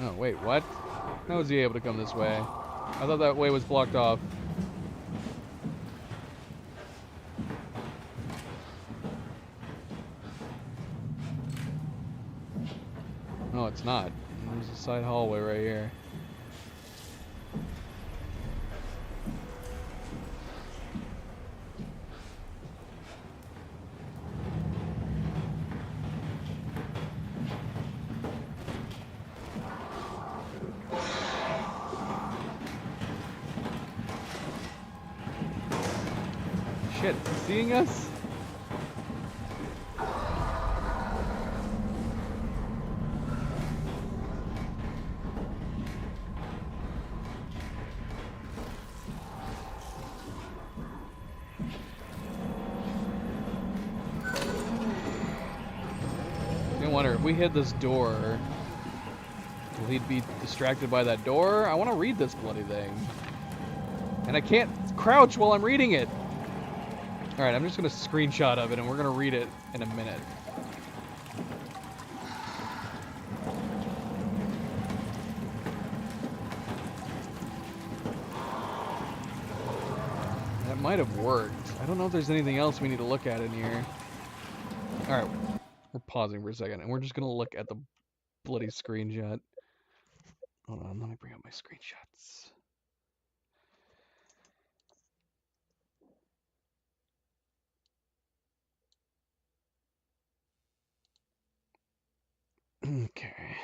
Oh, wait, what? How was he able to come this way? I thought that way was blocked off. No, it's not. There's a side hallway right here. Shit, seeing us? I wonder if we hit this door, will he be distracted by that door? I want to read this bloody thing. And I can't crouch while I'm reading it. Alright, I'm just going to screenshot of it and we're going to read it in a minute. That might have worked. I don't know if there's anything else we need to look at in here. Alright, we're pausing for a second and we're just going to look at the bloody screenshot. Hold on, let me bring up my screenshots. Okay.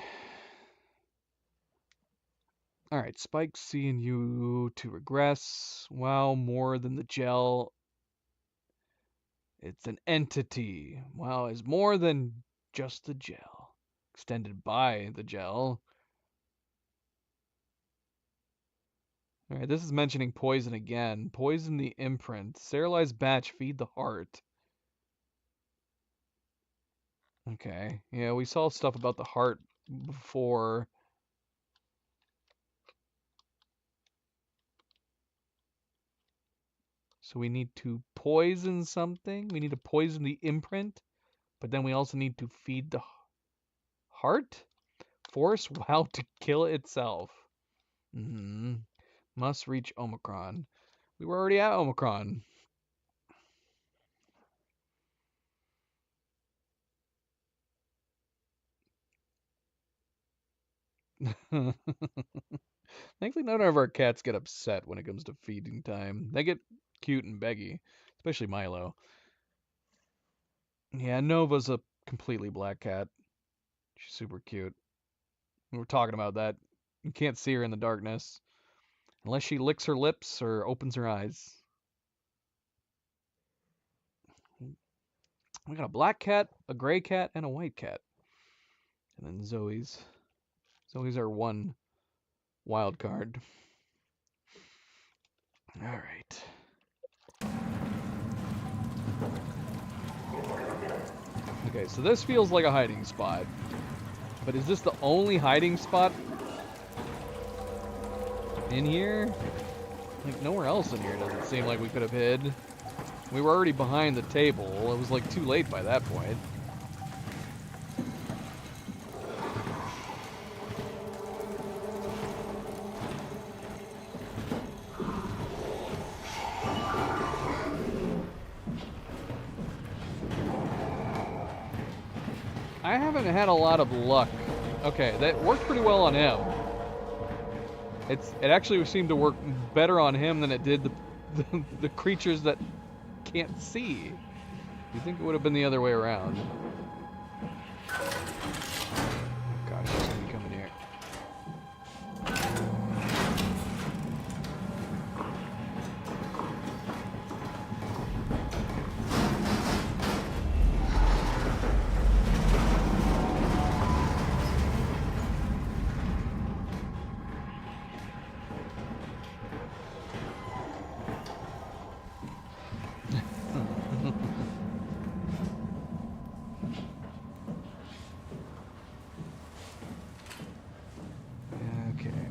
Alright, Spike seeing you to regress. Wow, more than the gel. It's an entity. Wow, is more than just the gel. Extended by the gel. Alright, this is mentioning poison again. Poison the imprint. Sterilized batch, feed the heart. Okay, yeah, we saw stuff about the heart before. So we need to poison something. We need to poison the imprint. But then we also need to feed the heart? Force WoW to kill itself. Must reach Omicron. We were already at Omicron. Thankfully, none of our cats get upset when it comes to feeding time. They get cute and beggy, especially Milo. Yeah, Nova's a completely black cat. She's super cute. We were talking about that. You can't see her in the darkness. Unless she licks her lips or opens her eyes. We got a black cat, a gray cat, and a white cat. And then Zoe's. Zoe's our one wild card. Alright. Okay, so this feels like a hiding spot. But is this the only hiding spot in here? Like, nowhere else in here does it seem like we could have hid. We were already behind the table. It was like too late by that point. I haven't had a lot of luck. Okay, that worked pretty well on him. It actually seemed to work better on him than it did the creatures that can't see. You think it would have been the other way around? Gosh, she's gonna be coming here.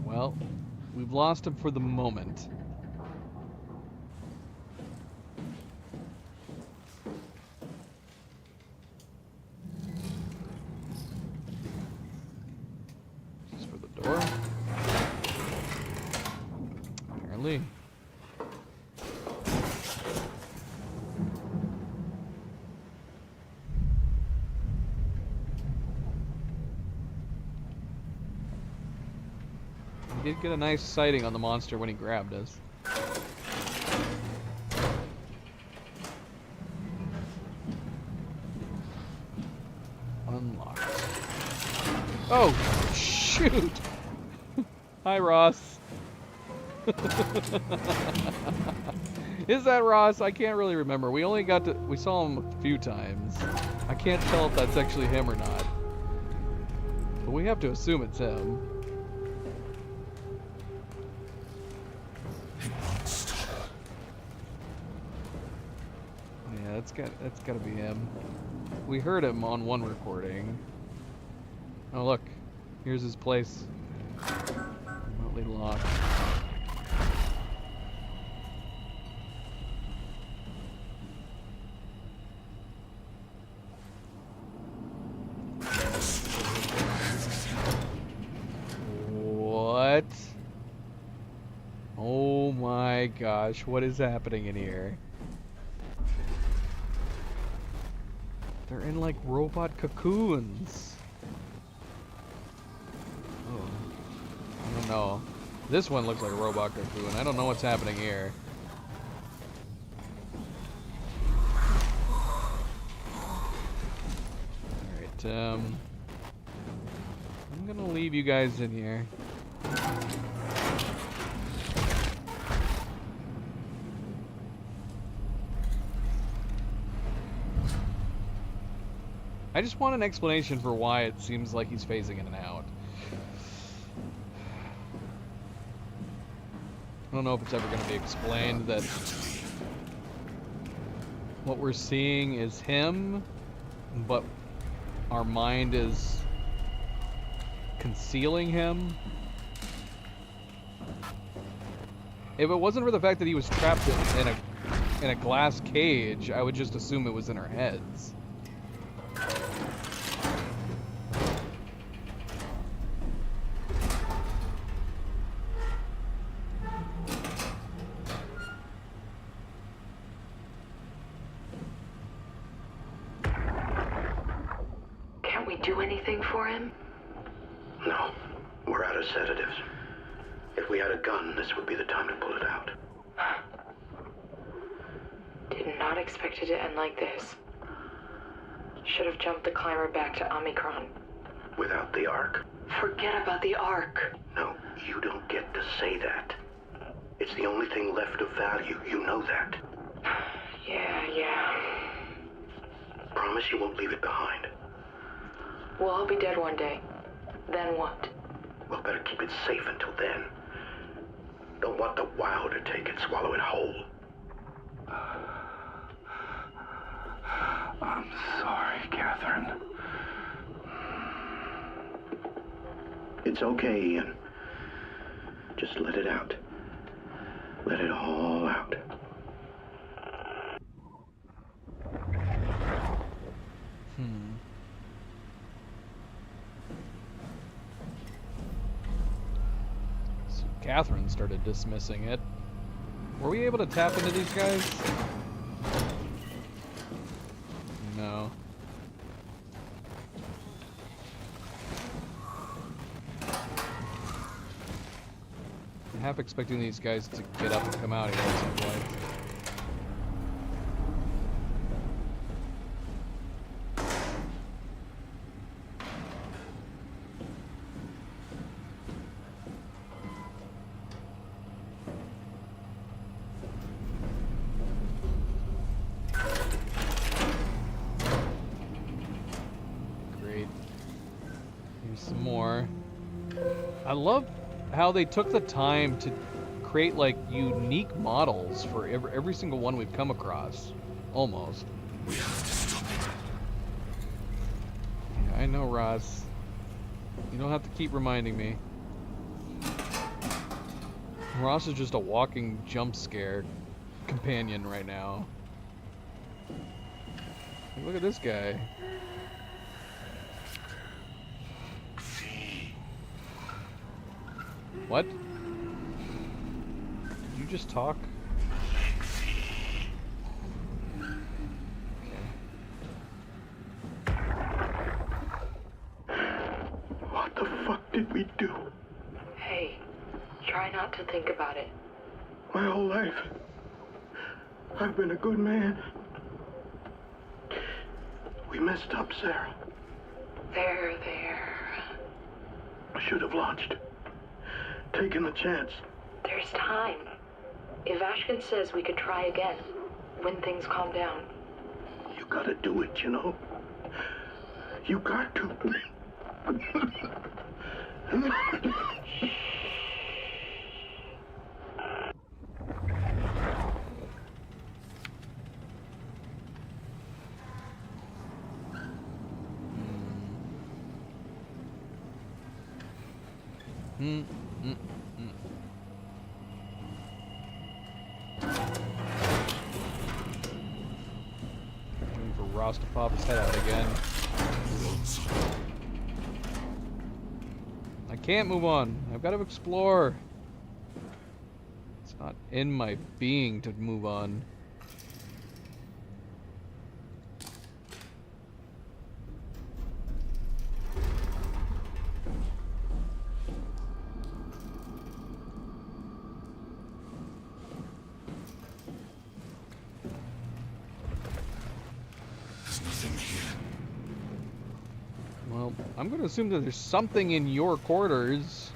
Well, we've lost him for the moment. Just for the door. Apparently. We did get a nice sighting on the monster when he grabbed us. Unlocked. Oh, shoot! Hi, Ross. Is that Ross? I can't really remember. We saw him a few times. I can't tell if that's actually him or not. But we have to assume it's him. That's gotta be him. We heard him on one recording. Oh look, here's his place. Remotely locked. What? Oh my gosh, what is happening in here? They're in like robot cocoons. Oh, I don't know. This one looks like a robot cocoon. I don't know what's happening here. Alright, I'm gonna leave you guys in here. I just want an explanation for why it seems like he's phasing in and out. I don't know if it's ever going to be explained that what we're seeing is him, but our mind is concealing him. If it wasn't for the fact that he was trapped in a glass cage, I would just assume it was in our heads. Can't we do anything for him? No, we're out of sedatives. If we had a gun, this would be the time to pull it out. Did not expect it to end like this. Should have jumped the climber back to Omicron. Without the Ark? Forget about the Ark. No, you don't get to say that. It's the only thing left of value, you know that. Yeah. Promise you won't leave it behind. We'll all be dead one day. Then what? We'll better keep it safe until then. Don't want the Wild to take it, swallow it whole. I'm sorry, Catherine. It's okay, Ian. Just let it out. Let it all out. So Catherine started dismissing it. Were we able to tap into these guys? No. I'm half expecting these guys to get up and come out here at some point. Some more. I love how they took the time to create like unique models for every single one we've come across. Almost. We have to stop it. Yeah, I know, Ross. You don't have to keep reminding me. Ross is just a walking jump scare companion right now. Look at this guy. What? Did you just talk? Okay. What the fuck did we do? Hey, try not to think about it. My whole life, I've been a good man. We messed up, Sarah. There. I should have launched. Taken a chance. There's time. If Ashkin says we could try again, when things calm down. You gotta do it, you know? You got to. Waiting for Ross to pop his head out again. I can't move on. I've got to explore. It's not in my being to move on. Well, I'm going to assume that there's something in your quarters.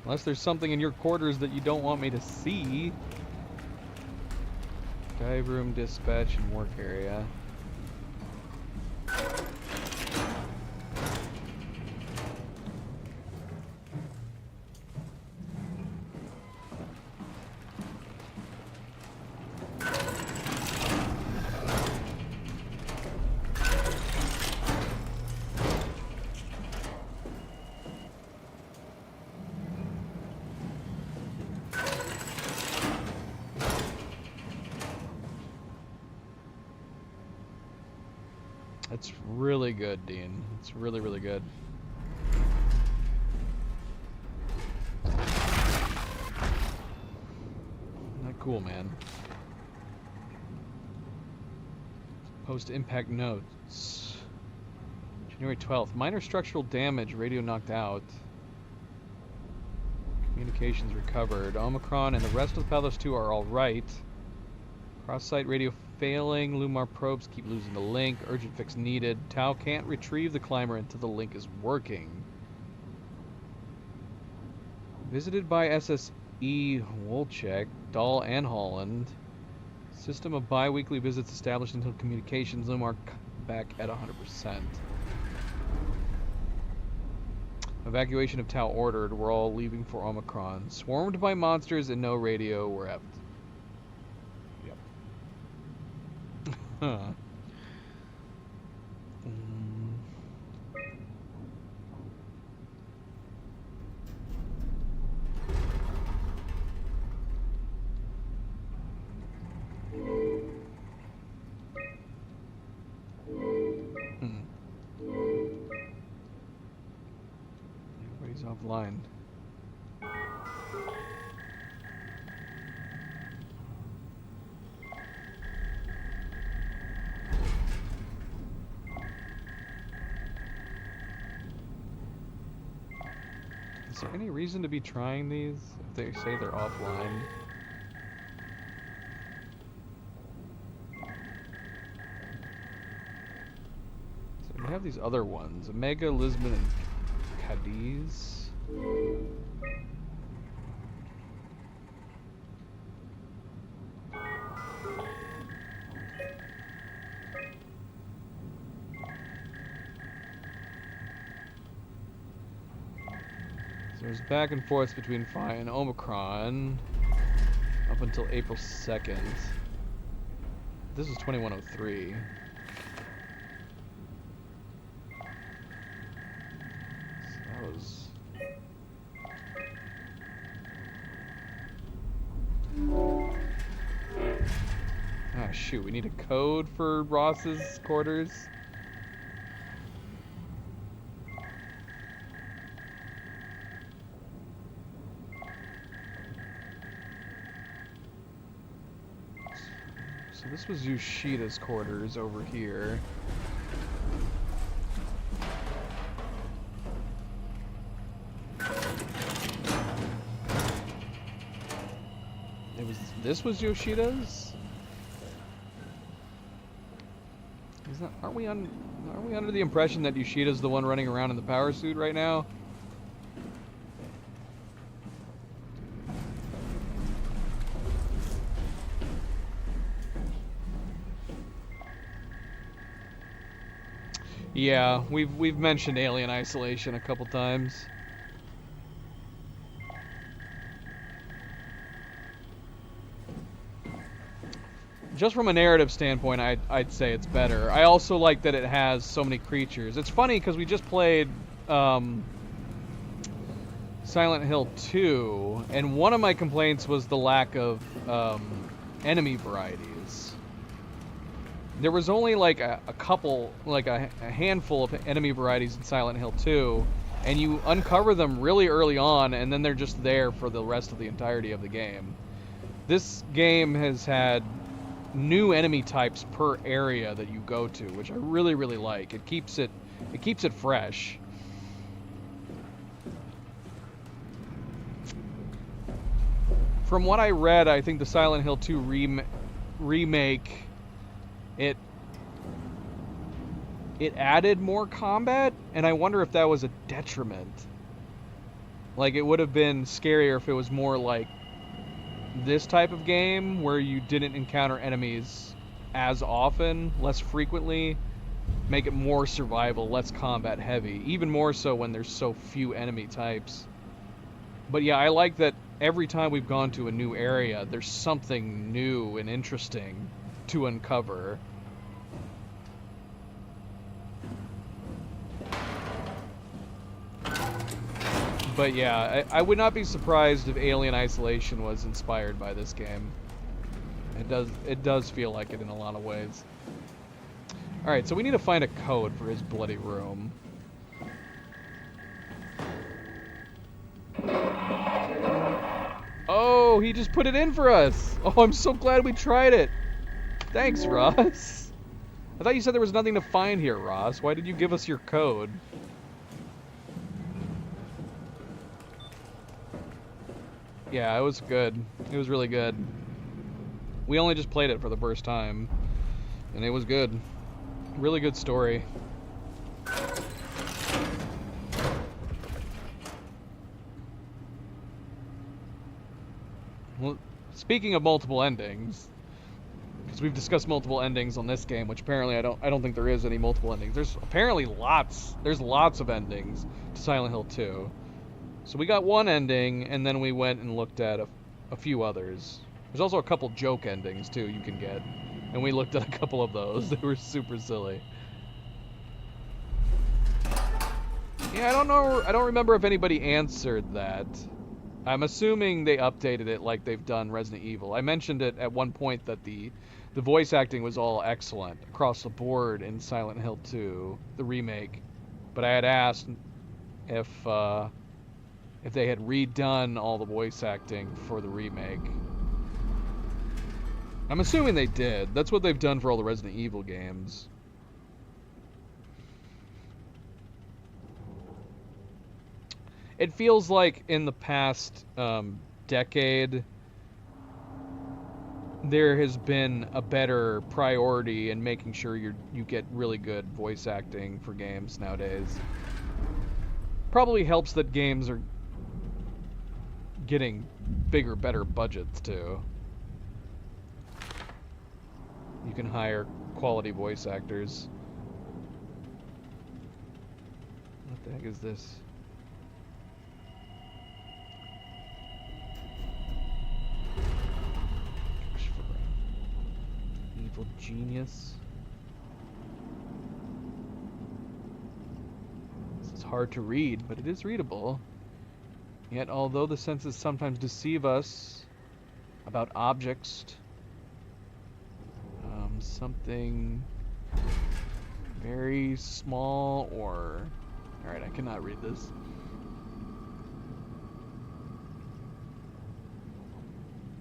Unless there's something in your quarters that you don't want me to see. Dive room, dispatch, and work area. That's really good, Dean. It's really, really good. Not cool, man. Post-impact notes. January 12th. Minor structural damage. Radio knocked out. Communications recovered. Omicron and the rest of the Pathos 2 are alright. Cross-site radio failing. Lumar probes keep losing the link. Urgent fix needed. Tau can't retrieve the climber until the link is working. Visited by SSE Wolchek, Dahl, and Holland. System of bi-weekly visits established until communications. Lumar back at 100%. Evacuation of Tau ordered. We're all leaving for Omicron. Swarmed by monsters and no radio. We're effed. Yep. Huh. Everybody's offline. Is there any reason to be trying these if they say they're offline? So we have these other ones. Omega, Lisbon, and Cadiz. So there's back and forth between Phi and Omicron up until April 2nd. This is 2103. So that was... Ah, shoot, we need a code for Ross's quarters. So this was Yoshida's quarters over here. This was Yoshida's? Aren't we under the impression that Yoshida's the one running around in the power suit right now? Yeah, we've mentioned Alien Isolation a couple times. Just from a narrative standpoint, I'd say it's better. I also like that it has so many creatures. It's funny because we just played Silent Hill 2, and one of my complaints was the lack of enemy varieties. There was only like a couple, like a handful of enemy varieties in Silent Hill 2, and you uncover them really early on, and then they're just there for the rest of the entirety of the game. This game has had new enemy types per area that you go to, which I really, really like. It keeps it fresh. From what I read, I think the Silent Hill 2 remake, it added more combat, and I wonder if that was a detriment. Like, it would have been scarier if it was more like this type of game where you didn't encounter enemies as often, less frequently, make it more survival, less combat heavy, even more so when there's so few enemy types. But yeah, I like that every time we've gone to a new area, there's something new and interesting to uncover. But yeah, I would not be surprised if Alien Isolation was inspired by this game. It does feel like it in a lot of ways. Alright, so we need to find a code for his bloody room. Oh, he just put it in for us! Oh, I'm so glad we tried it! Thanks, Ross. I thought you said there was nothing to find here, Ross. Why did you give us your code? Yeah, it was good. It was really good. We only just played it for the first time, and it was good. Really good story. Well, speaking of multiple endings, because we've discussed multiple endings on this game, which apparently I don't think there is any multiple endings. There's apparently lots of endings to Silent Hill 2. So we got one ending, and then we went and looked at a few others. There's also a couple joke endings, too, you can get. And we looked at a couple of those. They were super silly. Yeah, I don't know. I don't remember if anybody answered that. I'm assuming they updated it like they've done Resident Evil. I mentioned it at one point that the voice acting was all excellent across the board in Silent Hill 2, the remake. But I had asked if they had redone all the voice acting for the remake. I'm assuming they did. That's what they've done for all the Resident Evil games. It feels like in the past decade, there has been a better priority in making sure you get really good voice acting for games nowadays. Probably helps that games are getting bigger, better budgets too. You can hire quality voice actors. What the heck is this? Evil genius. This is hard to read, but it is readable. Yet, although the senses sometimes deceive us about objects, something very small or... Alright, I cannot read this.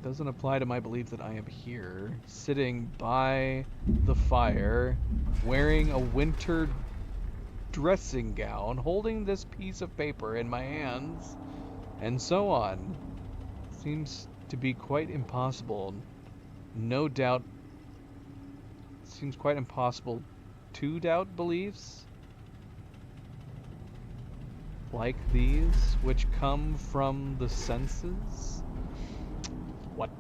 Doesn't apply to my belief that I am here, sitting by the fire, wearing a winter dressing gown, holding this piece of paper in my hands, and so on. Seems to be quite impossible. No doubt. Seems quite impossible to doubt beliefs like these, which come from the senses. What?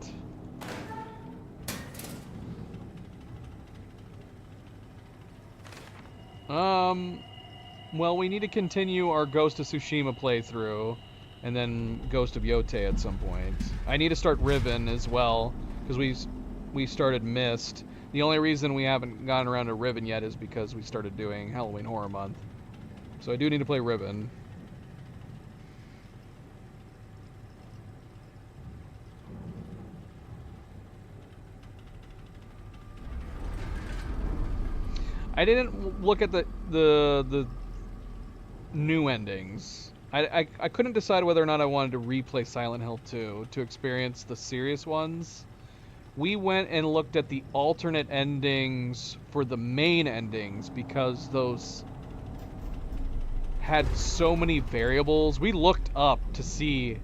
Well, we need to continue our Ghost of Tsushima playthrough, and then Ghost of Yotei at some point. I need to start Riven as well, because we started Myst. The only reason we haven't gotten around to Riven yet is because we started doing Halloween Horror Month. So I do need to play Riven. I didn't look at the new endings. I couldn't decide whether or not I wanted to replay Silent Hill 2 to experience the serious ones. We went and looked at the alternate endings for the main endings because those had so many variables. We looked up to see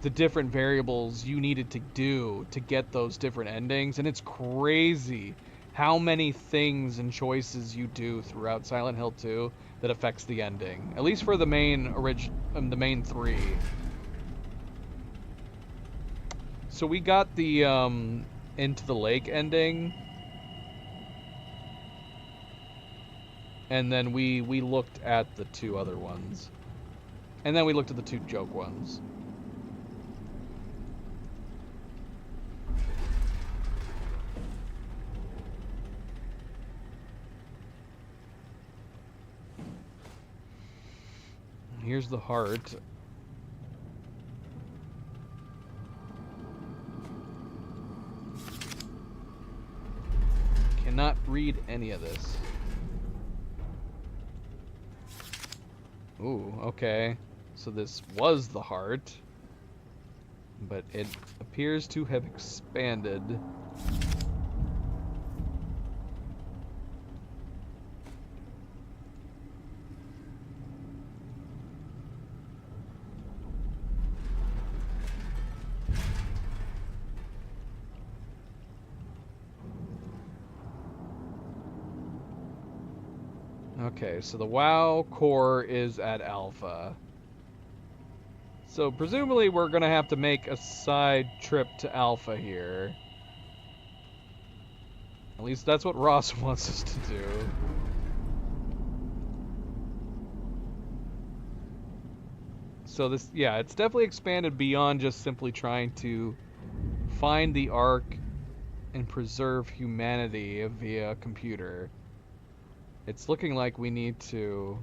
the different variables you needed to do to get those different endings, and it's crazy how many things and choices you do throughout Silent Hill 2 that affects the ending. At least for the main the main three. So we got the Into the Lake ending, and then we looked at the two other ones, and then we looked at the two joke ones. Here's the heart. Cannot read any of this. Ooh, okay. So this was the heart, but it appears to have expanded. Okay, so the WoW core is at Alpha. So presumably we're gonna have to make a side trip to Alpha here. At least that's what Ross wants us to do. So this, yeah, it's definitely expanded beyond just simply trying to find the Ark and preserve humanity via computer. It's looking like we need to,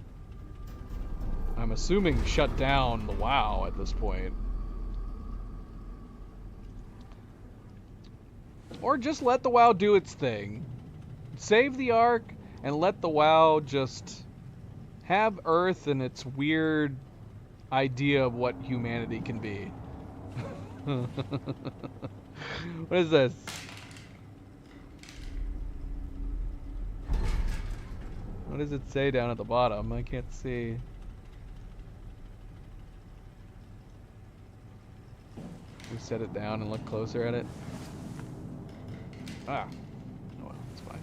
I'm assuming, shut down the WoW at this point. Or just let the WoW do its thing. Save the Ark and let the WoW just have Earth and its weird idea of what humanity can be. What is this? What does it say down at the bottom? I can't see. We set it down and look closer at it. Ah. Oh well, it's fine.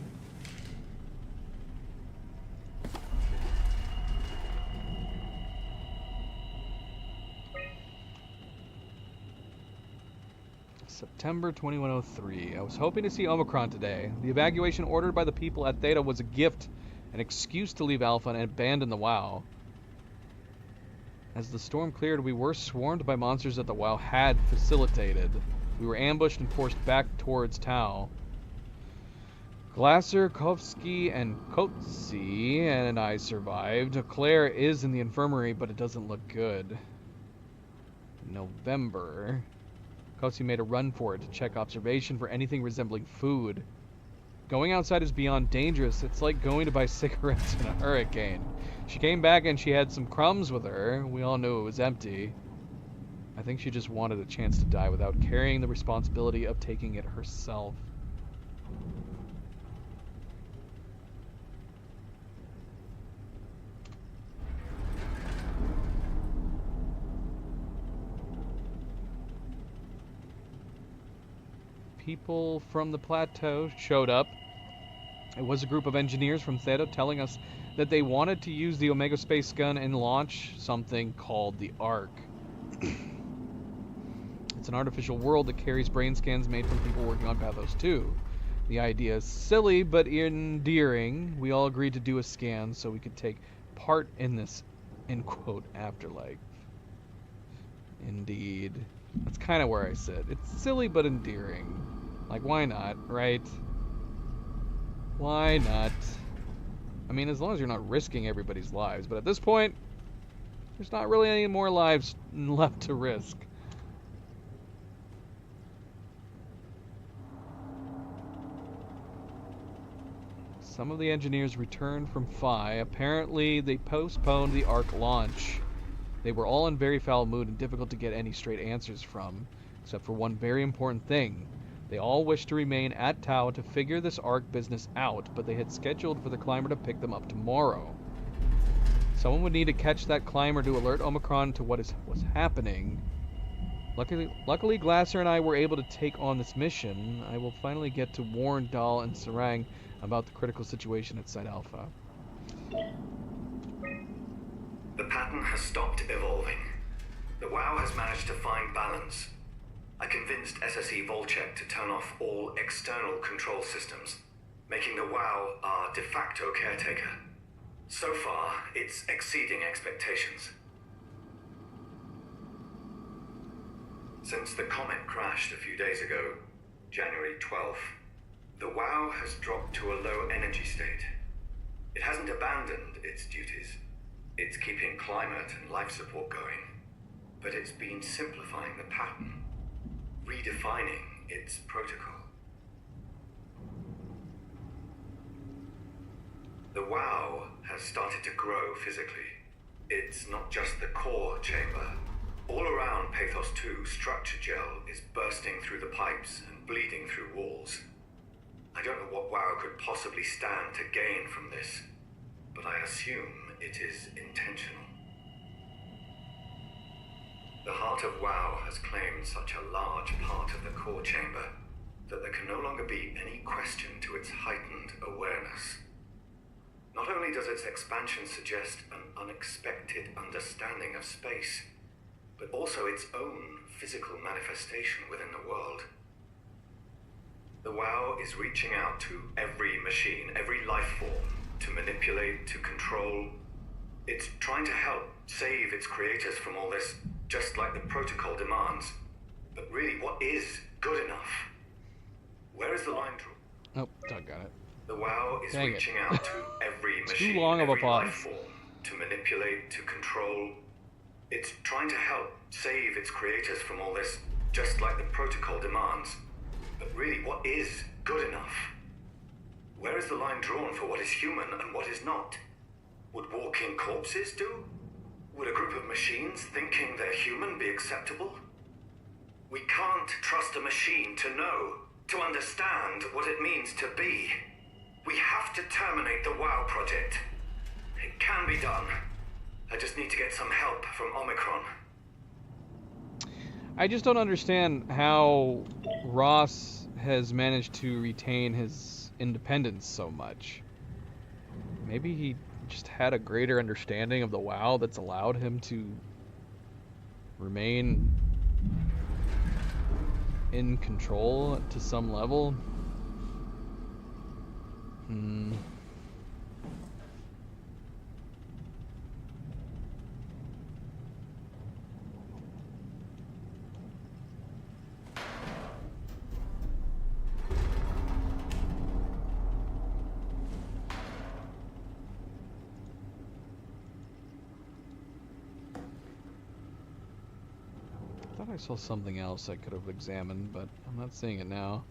September 2103. I was hoping to see Omicron today. The evacuation ordered by the people at Theta was a gift, an excuse to leave Alpha and abandon the WoW. As the storm cleared, we were swarmed by monsters that the WoW had facilitated. We were ambushed and forced back towards Tau. Glasser, Kovsky, and Kotzi and I survived. Claire is in the infirmary, but it doesn't look good. November. Kotzi made a run for it to check observation for anything resembling food. Going outside is beyond dangerous. It's like going to buy cigarettes in a hurricane. She came back and she had some crumbs with her. We all knew it was empty. I think she just wanted a chance to die without carrying the responsibility of taking it herself. People from the plateau showed up. It was a group of engineers from Theta telling us that they wanted to use the Omega space gun and launch something called the Ark. It's an artificial world that carries brain scans made from people working on Pathos 2. The idea is silly but endearing. We all agreed to do a scan so we could take part in this, in quote, afterlife. Indeed. That's kind of where I sit. It's silly but endearing. Like, why not, right? Why not? I mean, as long as you're not risking everybody's lives. But at this point, there's not really any more lives left to risk. Some of the engineers returned from Phi. Apparently, they postponed the Ark launch. They were all in very foul mood and difficult to get any straight answers from, except for one very important thing. They all wished to remain at Tau to figure this Ark business out, but they had scheduled for the climber to pick them up tomorrow. Someone would need to catch that climber to alert Omicron to what was happening. Luckily, Glasser and I were able to take on this mission. I will finally get to warn Dahl and Sarang about the critical situation at Site Alpha. The pattern has stopped evolving. The WoW has managed to find balance. I convinced SSE Volchek to turn off all external control systems, making the WoW our de facto caretaker. So far, it's exceeding expectations. Since the comet crashed a few days ago, January 12th, the WoW has dropped to a low energy state. It hasn't abandoned its duties. It's keeping climate and life support going, but it's been simplifying the pattern, redefining its protocol. The WoW has started to grow physically. it's not just the core chamber. All around Pathos 2, structure gel is bursting through the pipes and bleeding through walls. I don't know what WoW could possibly stand to gain from this, but I assume it is intentional. The heart of WoW has claimed such a large part of the core chamber that there can no longer be any question to its heightened awareness. Not only does its expansion suggest an unexpected understanding of space, but also its own physical manifestation within the world. The WoW is reaching out to every machine, every life form, to manipulate, to control. It's trying to help save its creators from all this, just like the protocol demands. But really, what is good enough? Where is the line drawn? Oh, Doug got it. The WoW is Dang reaching it. out to every machine, Too long of a every life pause. form, to manipulate, to control. It's trying to help save its creators from all this, just like the protocol demands. But really, what is good enough? Where is the line drawn for what is human and what is not? Would walking corpses do? Would a group of machines thinking they're human be acceptable? We can't trust a machine to know, to understand what it means to be. We have to terminate the WoW project. It can be done. I just need to get some help from Omicron. I just don't understand how Ross has managed to retain his independence so much. Maybe he just had a greater understanding of the WoW that's allowed him to remain in control to some level. I thought I saw something else I could have examined, but I'm not seeing it now.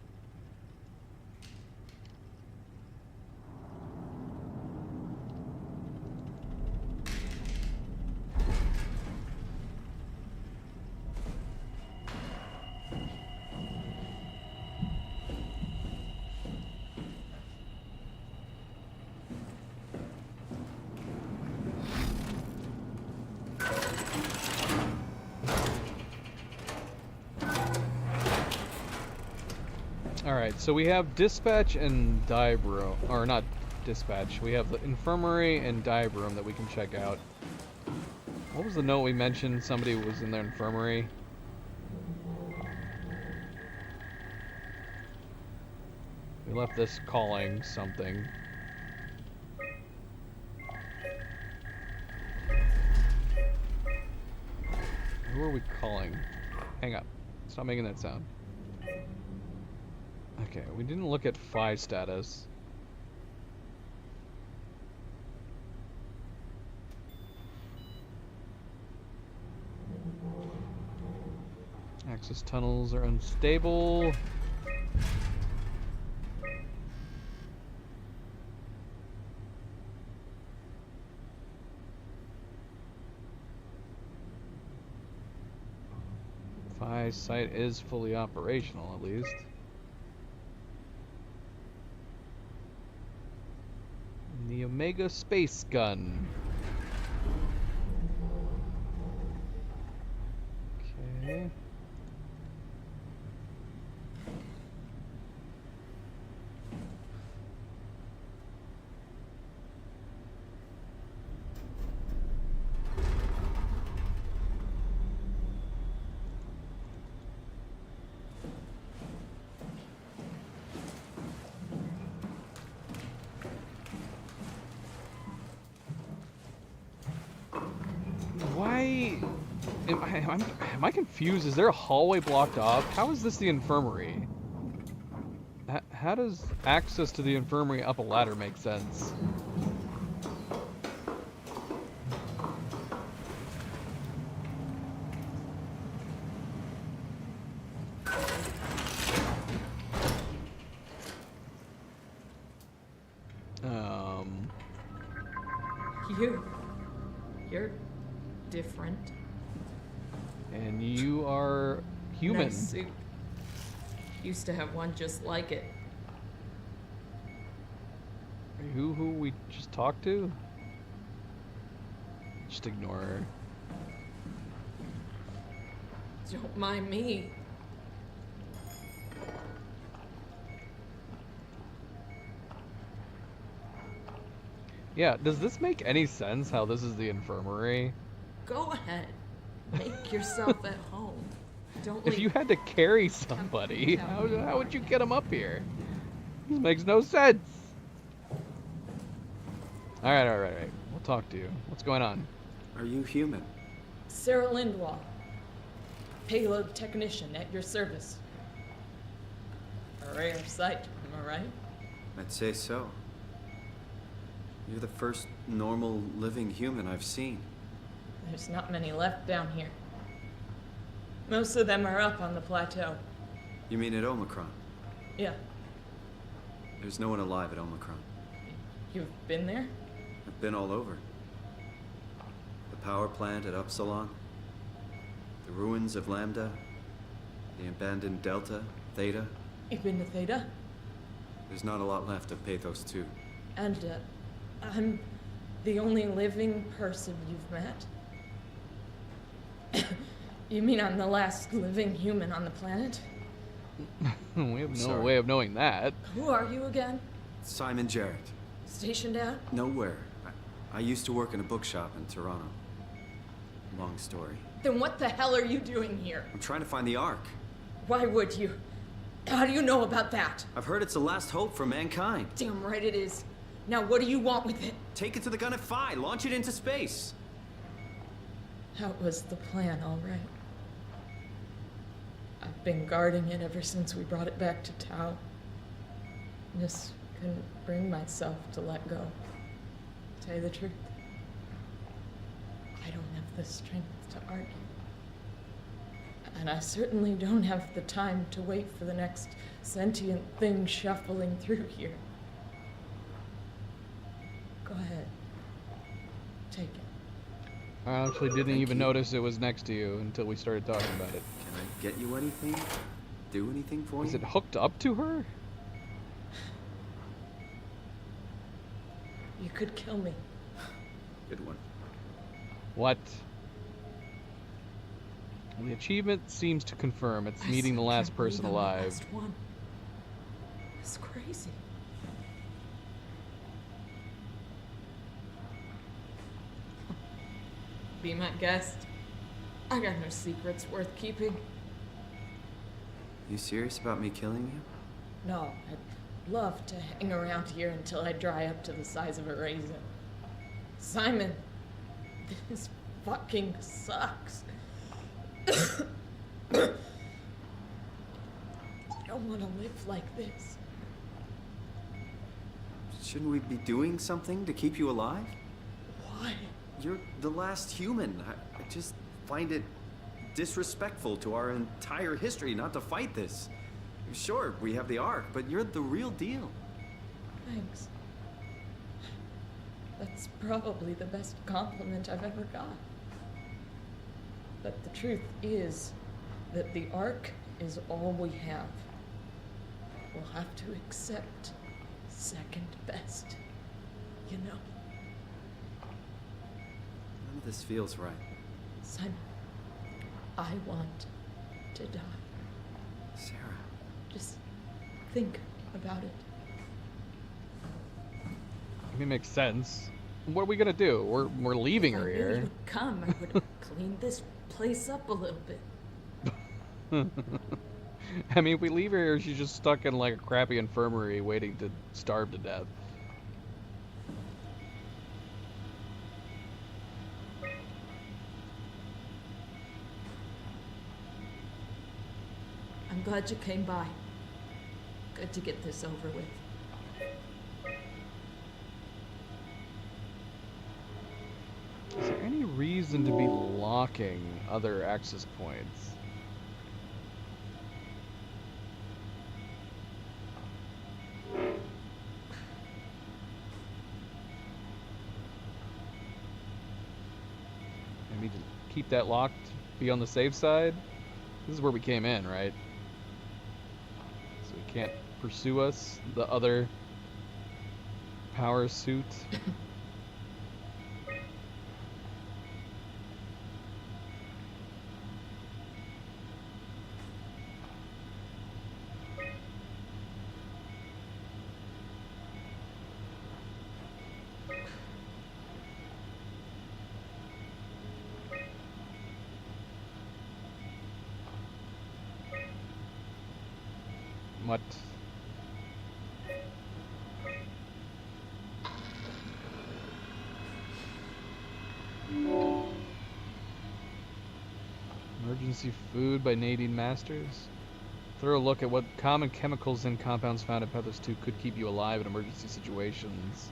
Alright, so we have dispatch and dive room, or not dispatch, we have the infirmary and dive room that we can check out. What was the note we mentioned? Somebody was in their infirmary. We left this calling something. Who are we calling? Hang up. Stop making that sound. Okay, we didn't look at Phi status. Access tunnels are unstable. Phi site is fully operational, at least. The Omega Space Gun. Okay. Am I confused? Is there a hallway blocked off? How is this the infirmary? How does access to the infirmary up a ladder make sense? You're different. And you are human. Nice suit. Used to have one just like it. Who we just talked to? Just ignore her. Don't mind me. Yeah, does this make any sense how this is the infirmary? Go ahead. Make yourself at home. Don't If you had to carry somebody, how would you get them up here? This makes no sense. Alright. We'll talk to you. What's going on? Are you human? Sarah Lindwall. Payload technician at your service. A rare sight, am I right? I'd say so. You're the first normal living human I've seen. There's not many left down here. Most of them are up on the plateau. You mean at Omicron? Yeah. There's no one alive at Omicron. You've been there? I've been all over. The power plant at Upsilon, the ruins of Lambda, the abandoned Delta, Theta. You've been to Theta? There's not a lot left of Pathos 2. And, I'm the only living person you've met? You mean I'm the last living human on the planet? We have no way of knowing that. Who are you again? Simon Jarrett. Stationed out? Nowhere. I used to work in a bookshop in Toronto. Long story. Then what the hell are you doing here? I'm trying to find the Ark. Why would you? How do you know about that? I've heard it's the last hope for mankind. Damn right it is. Now what do you want with it? Take it to the Gun at Phi. Launch it into space. That was the plan, all right. I've been guarding it ever since we brought it back to Tau. Just couldn't bring myself to let go. Tell you the truth, I don't have the strength to argue. And I certainly don't have the time to wait for the next sentient thing shuffling through here. Go ahead. Take it. I actually didn't even notice it was next to you until we started talking about it. Can I get you anything? Do anything for you? Is it hooked up to her? You could kill me. Good one. What? The achievement seems to confirm it's meeting the last person alive. Last one. It's crazy. Be my guest. I got no secrets worth keeping. You serious about me killing you? No, I'd love to hang around here until I dry up to the size of a raisin. Simon, this fucking sucks. I don't want to live like this. Shouldn't we be doing something to keep you alive? Why? You're the last human. I just find it disrespectful to our entire history not to fight this. Sure, we have the Ark, but you're the real deal. Thanks. That's probably the best compliment I've ever got. But the truth is that the Ark is all we have. We'll have to accept second best, you know. None of this feels right. Simon, I want to die. Sarah. Just think about it. I mean, it makes sense. What are we gonna do? We're leaving her If I knew here. you'd come, I would clean this place up a little bit. I mean, if we leave her here, she's just stuck in like a crappy infirmary waiting to starve to death. I'm glad you came by. Good to get this over with. Is there any reason to be locking other access points? We need to keep that locked, be on the safe side. This is where we came in, right? So he can't pursue us. The other power suit. What? Emergency food by Nadine Masters. Thorough look at what common chemicals and compounds found in Peppers 2 could keep you alive in emergency situations.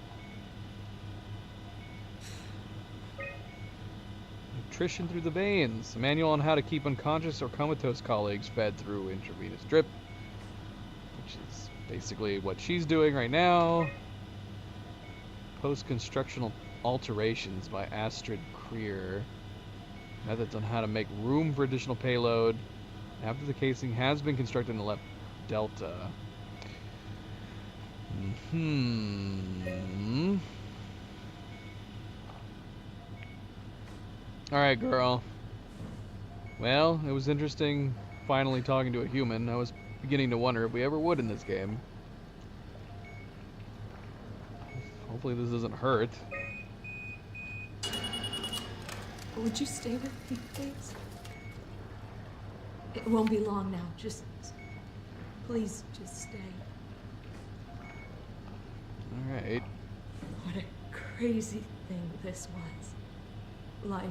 Nutrition through the veins. A manual on how to keep unconscious or comatose colleagues fed through intravenous drip. Which is basically what she's doing right now. Post-constructional alterations by Astrid Creer. Methods on how to make room for additional payload after the casing has been constructed in the left delta. Alright, girl. Well, it was interesting finally talking to a human. I was beginning to wonder if we ever would in this game. Hopefully this doesn't hurt. Would you stay with me, please? It won't be long now. Just... please, just stay. Alright. What a crazy thing this was. Life.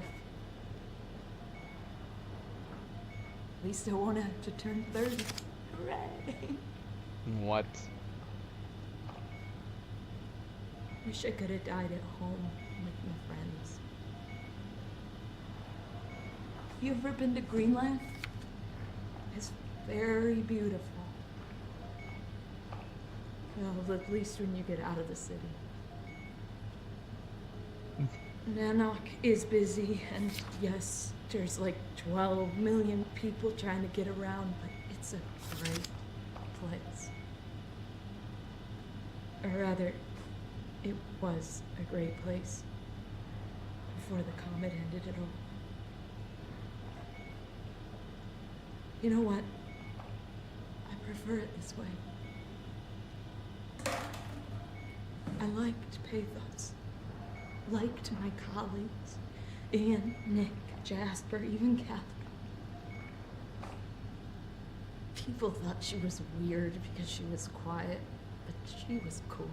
At least I won't have to turn 30. Hooray! What? Wish I could have died at home with my friends. You ever been to Greenland? It's very beautiful. Well, at least when you get out of the city. Nanook is busy, and yes, there's like 12 million people trying to get around, but it's a great place. Or rather, it was a great place before the comet ended it all. You know what? I prefer it this way. I liked Pathos. Liked my colleagues. Ian, Nick, Jasper, even Catherine. People thought she was weird because she was quiet, but she was cool.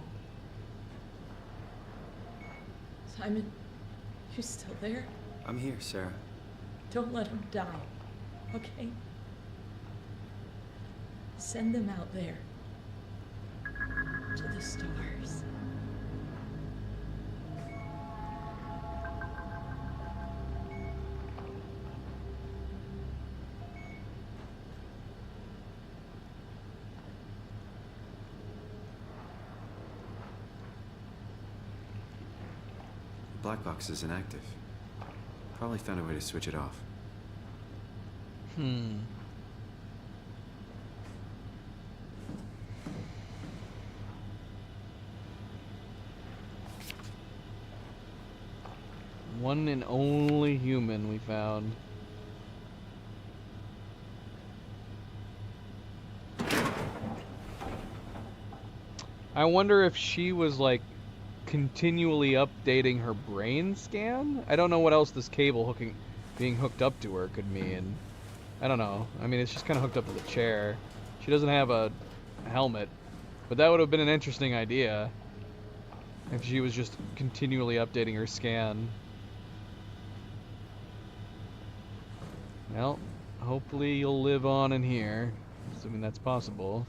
Simon, you still there? I'm here, Sarah. Don't let him die, okay? Send them out there. To the stars. The black box is inactive. Probably found a way to switch it off. One and only human we found. I wonder if she was like continually updating her brain scan? I don't know what else this cable being hooked up to her could mean. I don't know. I mean, it's just kind of hooked up to the chair. She doesn't have a helmet, but that would have been an interesting idea if she was just continually updating her scan. Well, hopefully you'll live on in here, assuming that's possible.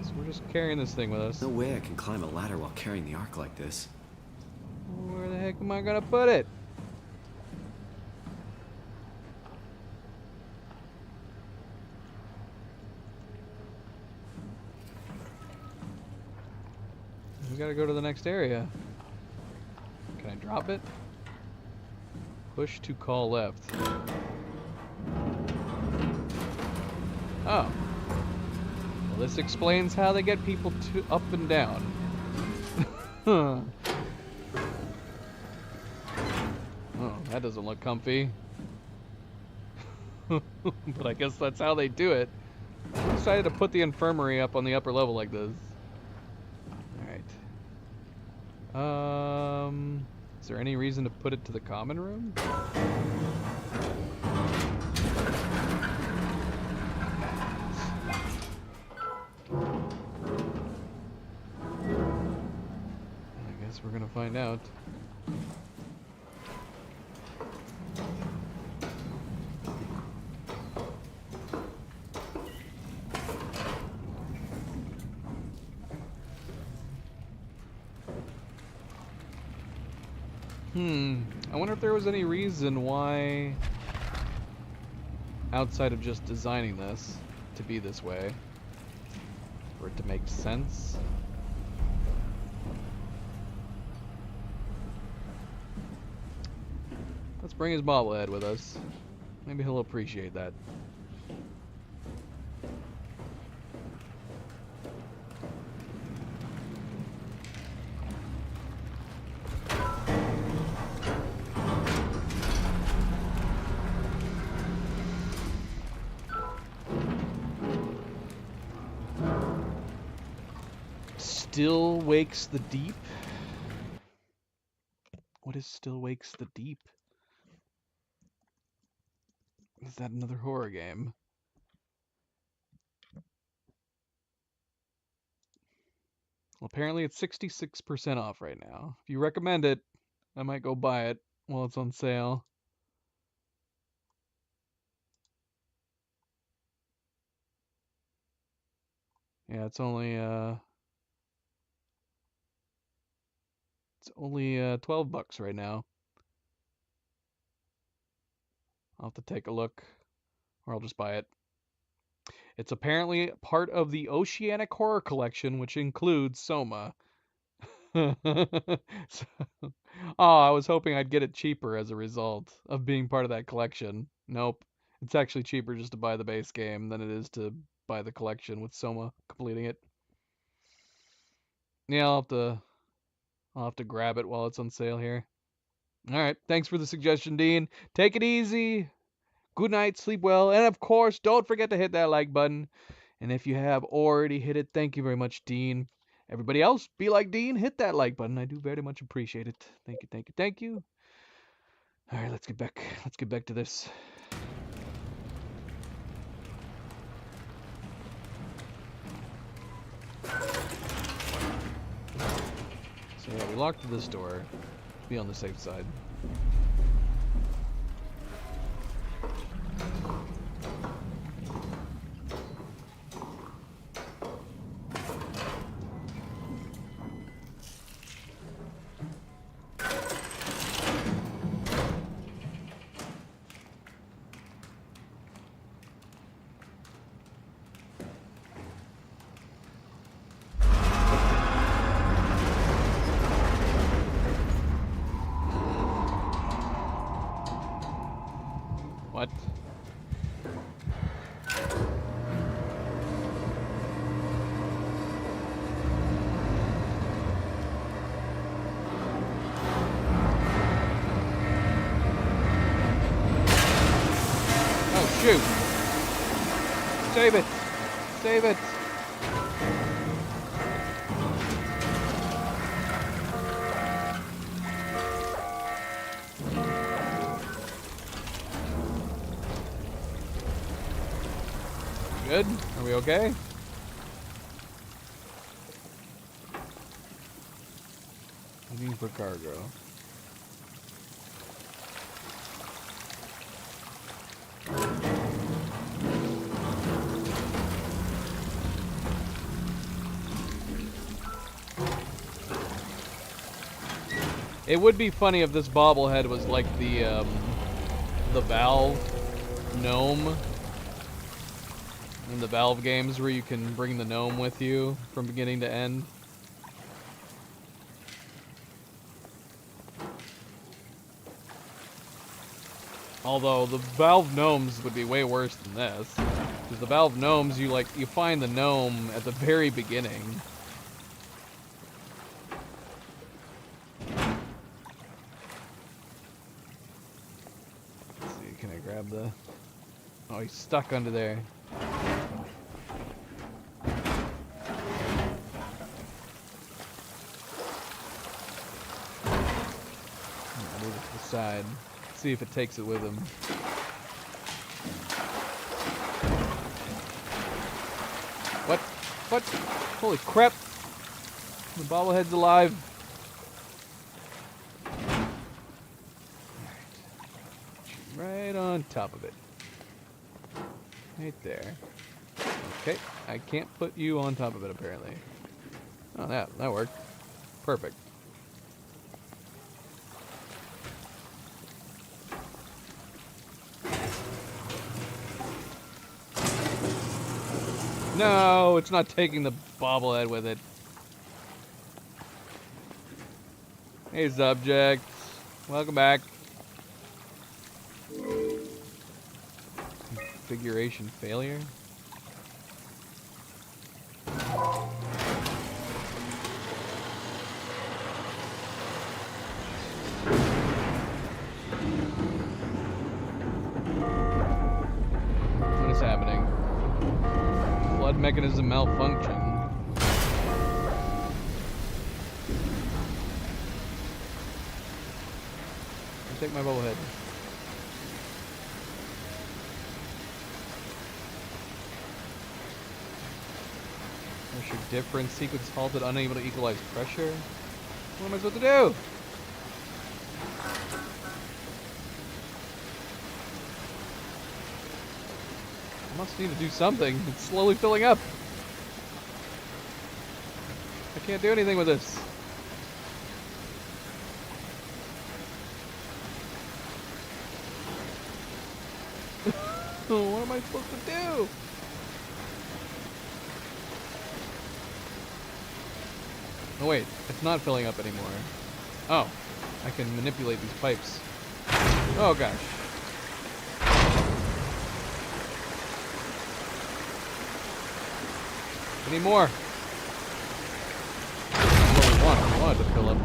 So we're just carrying this thing with us. No way I can climb a ladder while carrying the Ark like this. Where the heck am I gonna put it? We gotta go to the next area. Can I drop it? Push to call left. Oh. Well, this explains how they get people to up and down. Oh, that doesn't look comfy. But I guess that's how they do it. I decided to put the infirmary up on the upper level like this. Alright. Is there any reason to put it to the common room? I guess we're gonna find out. I wonder if there was any reason why, outside of just designing this to be this way, for it to make sense. Let's bring his bobblehead with us. Maybe he'll appreciate that. Still wakes the deep? What is Still Wakes the Deep? Is that another horror game? Well, apparently it's 66% off right now. If you recommend it, I might go buy it while it's on sale. Yeah, it's only 12 bucks right now. I'll have to take a look, or I'll just buy it. It's apparently part of the Oceanic Horror Collection, which includes Soma. Oh, I was hoping I'd get it cheaper as a result of being part of that collection. Nope. It's actually cheaper just to buy the base game than it is to buy the collection with Soma completing it. Yeah, I'll have to grab it while it's on sale here. Alright, thanks for the suggestion, Dean. Take it easy. Good night, sleep well, and of course, don't forget to hit that like button. And if you have already hit it, thank you very much, Dean. Everybody else, be like Dean, hit that like button. I do very much appreciate it. Thank you, thank you, thank you. Alright, let's get back to this. So yeah, we locked this door. Be on the safe side. What? Oh, shoot. Save it. Save it. Good? Are we okay? Looking for cargo. It would be funny if this bobblehead was like the Valve gnome in the Valve games where you can bring the gnome with you from beginning to end. Although the Valve Gnomes would be way worse than this. Because the Valve Gnomes, you find the gnome at the very beginning. Let's see, can I grab the... Oh, he's stuck under there. Move it to the side. See if it takes it with him. What? What? Holy crap! The bobblehead's alive. Right on top of it. Right there. Okay, I can't put you on top of it apparently. Oh, that worked. Perfect. No, it's not taking the bobblehead with it. Hey, subjects. Welcome back. Configuration failure. What is happening? Flood mechanism malfunction. Take my bobblehead. Pressure difference. Sequence halted, unable to equalize pressure. What am I supposed to do? I must need to do something. It's slowly filling up. I can't do anything with this. What am I supposed to do? Oh wait, it's not filling up anymore. Oh, I can manipulate these pipes. Oh gosh. I need more. That's what we want. I want it to fill up.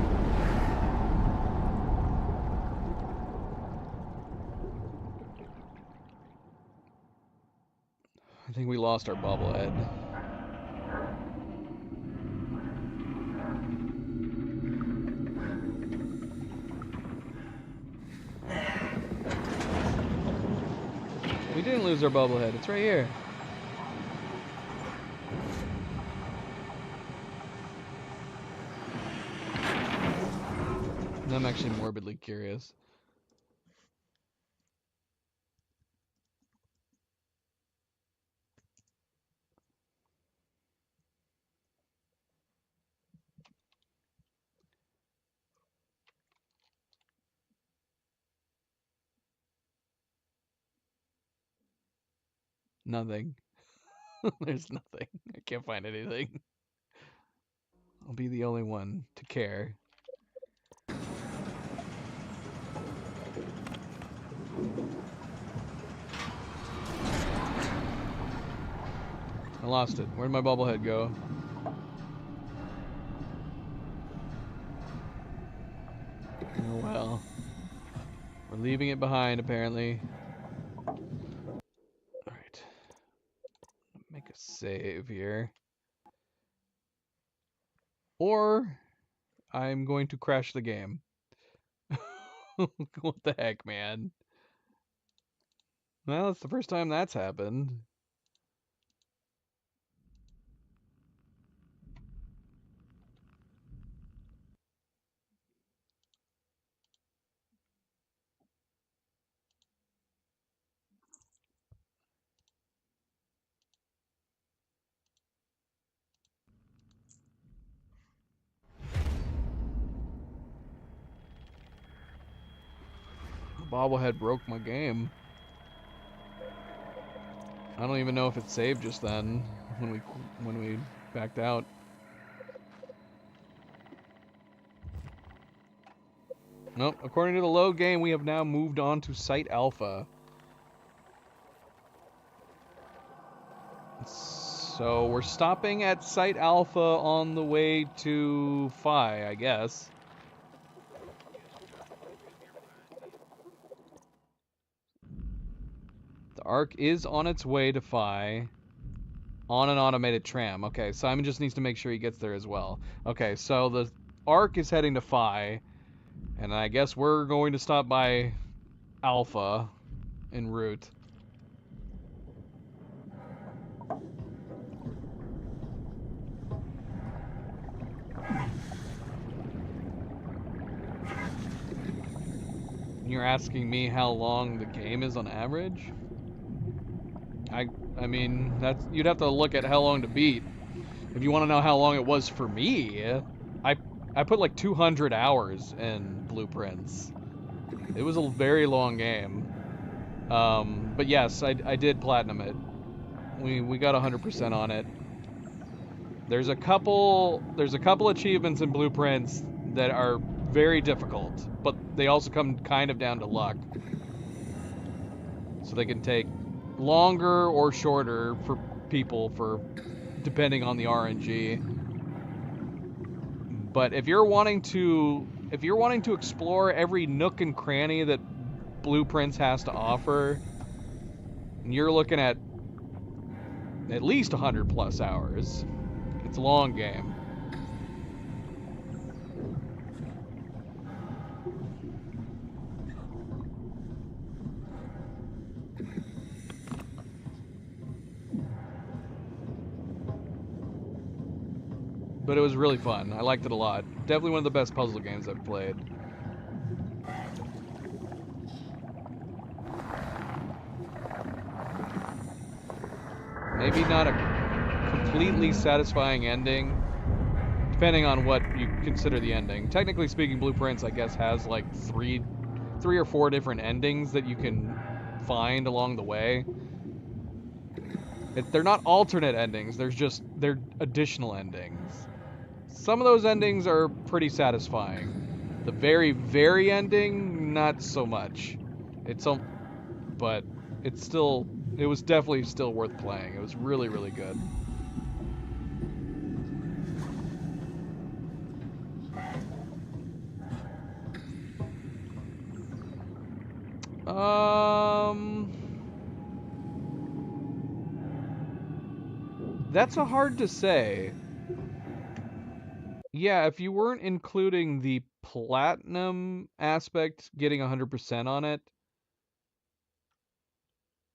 I think we lost our bobblehead. We didn't lose our bobblehead. It's right here. I'm actually morbidly curious. Nothing. There's nothing. I can't find anything. I'll be the only one to care. I lost it. Where'd my bobblehead go? Oh well. We're leaving it behind, apparently. Alright. Make a save here. Or I'm going to crash the game. What the heck, man? Well, it's the first time that's happened. Bobblehead broke my game. I don't even know if it saved just then when we backed out. Nope. According to the load game, we have now moved on to Site Alpha. So we're stopping at Site Alpha on the way to Phi, I guess. The Ark is on its way to Phi on an automated tram. Okay, Simon just needs to make sure he gets there as well. Okay, so the Ark is heading to Phi, and I guess we're going to stop by Alpha en route. You're asking me how long the game is on average? I mean, that's, you'd have to look at how long to beat. If you want to know how long it was for me, I put like 200 hours in Blueprints. It was a very long game. But yes, I did platinum it. We got 100% on it. There's a couple achievements in Blueprints that are very difficult, but they also come kind of down to luck. So they can take longer or shorter for people depending on the RNG. But if you're wanting to explore every nook and cranny that Blueprints has to offer, you're looking at least 100 plus hours. It's a long game. But it was really fun. I liked it a lot. Definitely one of the best puzzle games I've played. Maybe not a completely satisfying ending, depending on what you consider the ending. Technically speaking, Blueprints, I guess, has like three or four different endings that you can find along the way. They're not alternate endings, they're additional endings. Some of those endings are pretty satisfying. The very, very ending, not so much. But it was definitely still worth playing. It was really, really good. That's a hard to say. Yeah, if you weren't including the platinum aspect, getting 100% on it,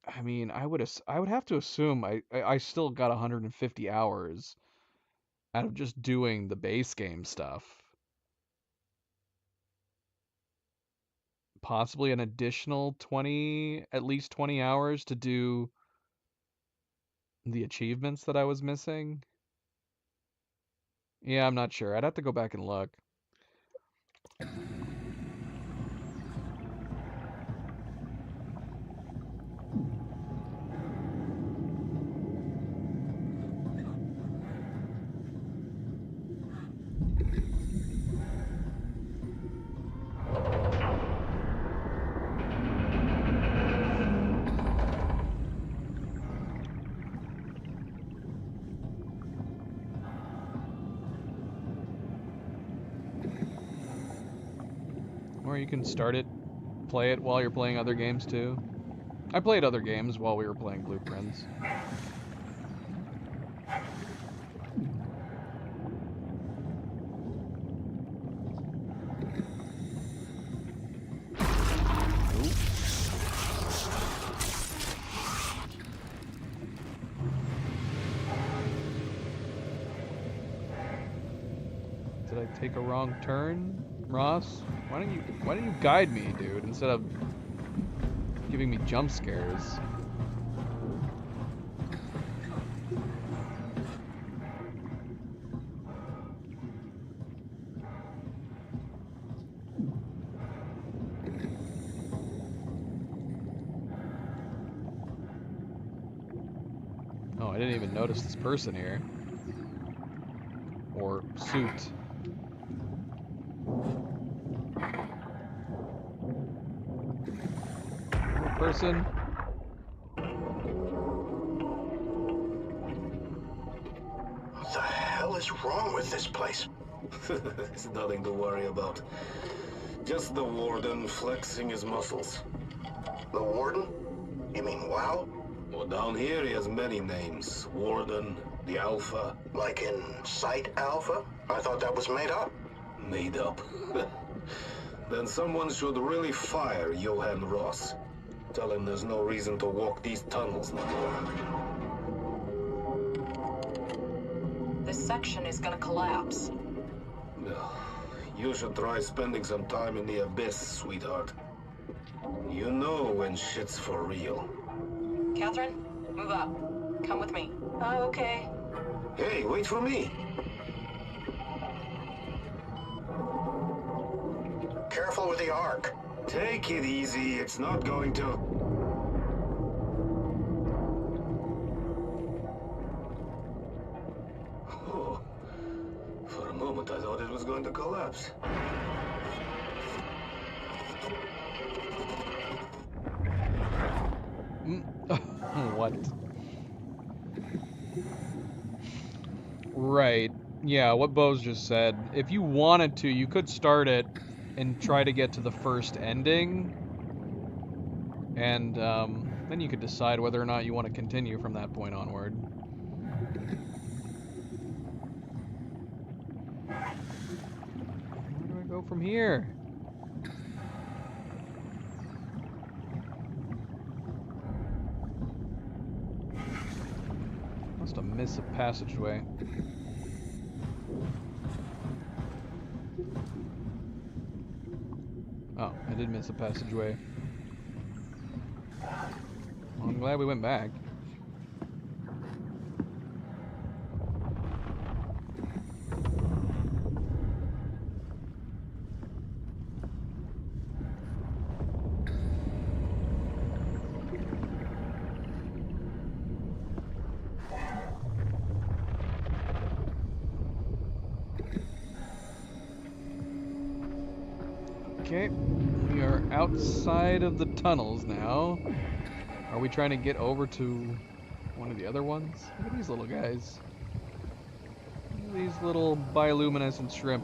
I mean, I would have to assume I still got 150 hours out of just doing the base game stuff. Possibly an additional at least 20 hours to do the achievements that I was missing. Yeah, I'm not sure. I'd have to go back and look. Or you can start it, play it while you're playing other games too. I played other games while we were playing Blueprints. Did I take a wrong turn, Ross? Why don't you guide me, dude, instead of giving me jump scares? Oh, I didn't even notice this person here. Or suit. person. What the hell is wrong with this place? It's nothing to worry about. Just the Warden flexing his muscles. The Warden? You mean WoW? Well, down here he has many names. Warden, the Alpha. Like in Site Alpha? I thought that was made up. Made up. Then someone should really fire Johan Ross. Tell him there's no reason to walk these tunnels no more. This section is gonna collapse. You should try spending some time in the Abyss, sweetheart. You know when shit's for real. Catherine, move up. Come with me. Oh, okay. Hey, wait for me. Careful with the Ark. Take it easy, it's not going to... Oh, for a moment I thought it was going to collapse. What? Right. Yeah, what Bo's just said. If you wanted to, you could start it and try to get to the first ending. And then you could decide whether or not you want to continue from that point onward. Where do I go from here? Must have missed a passageway. Oh, I did miss a passageway. Well, I'm glad we went back. Okay, we are outside of the tunnels now. Are we trying to get over to one of the other ones? Look at these little guys. Look at these little bioluminescent shrimp.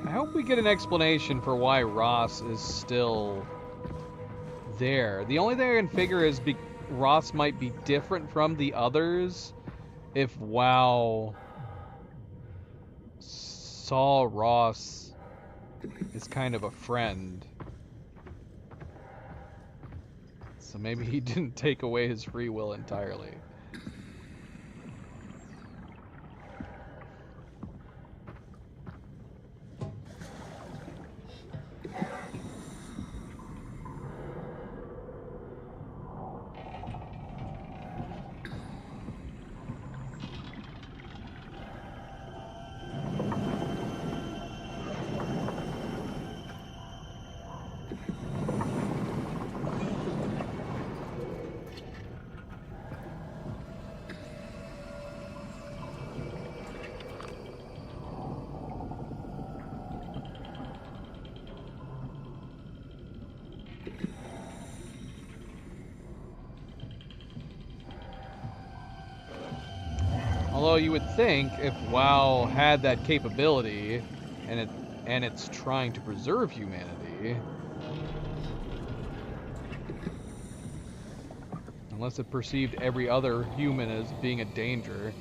I hope we get an explanation for why Ross is still there. The only thing I can figure is Ross might be different from the others if WoW saw Ross as kind of a friend. So maybe he didn't take away his free will entirely. Although you would think if WoW had that capability and it's trying to preserve humanity. Unless it perceived every other human as being a danger.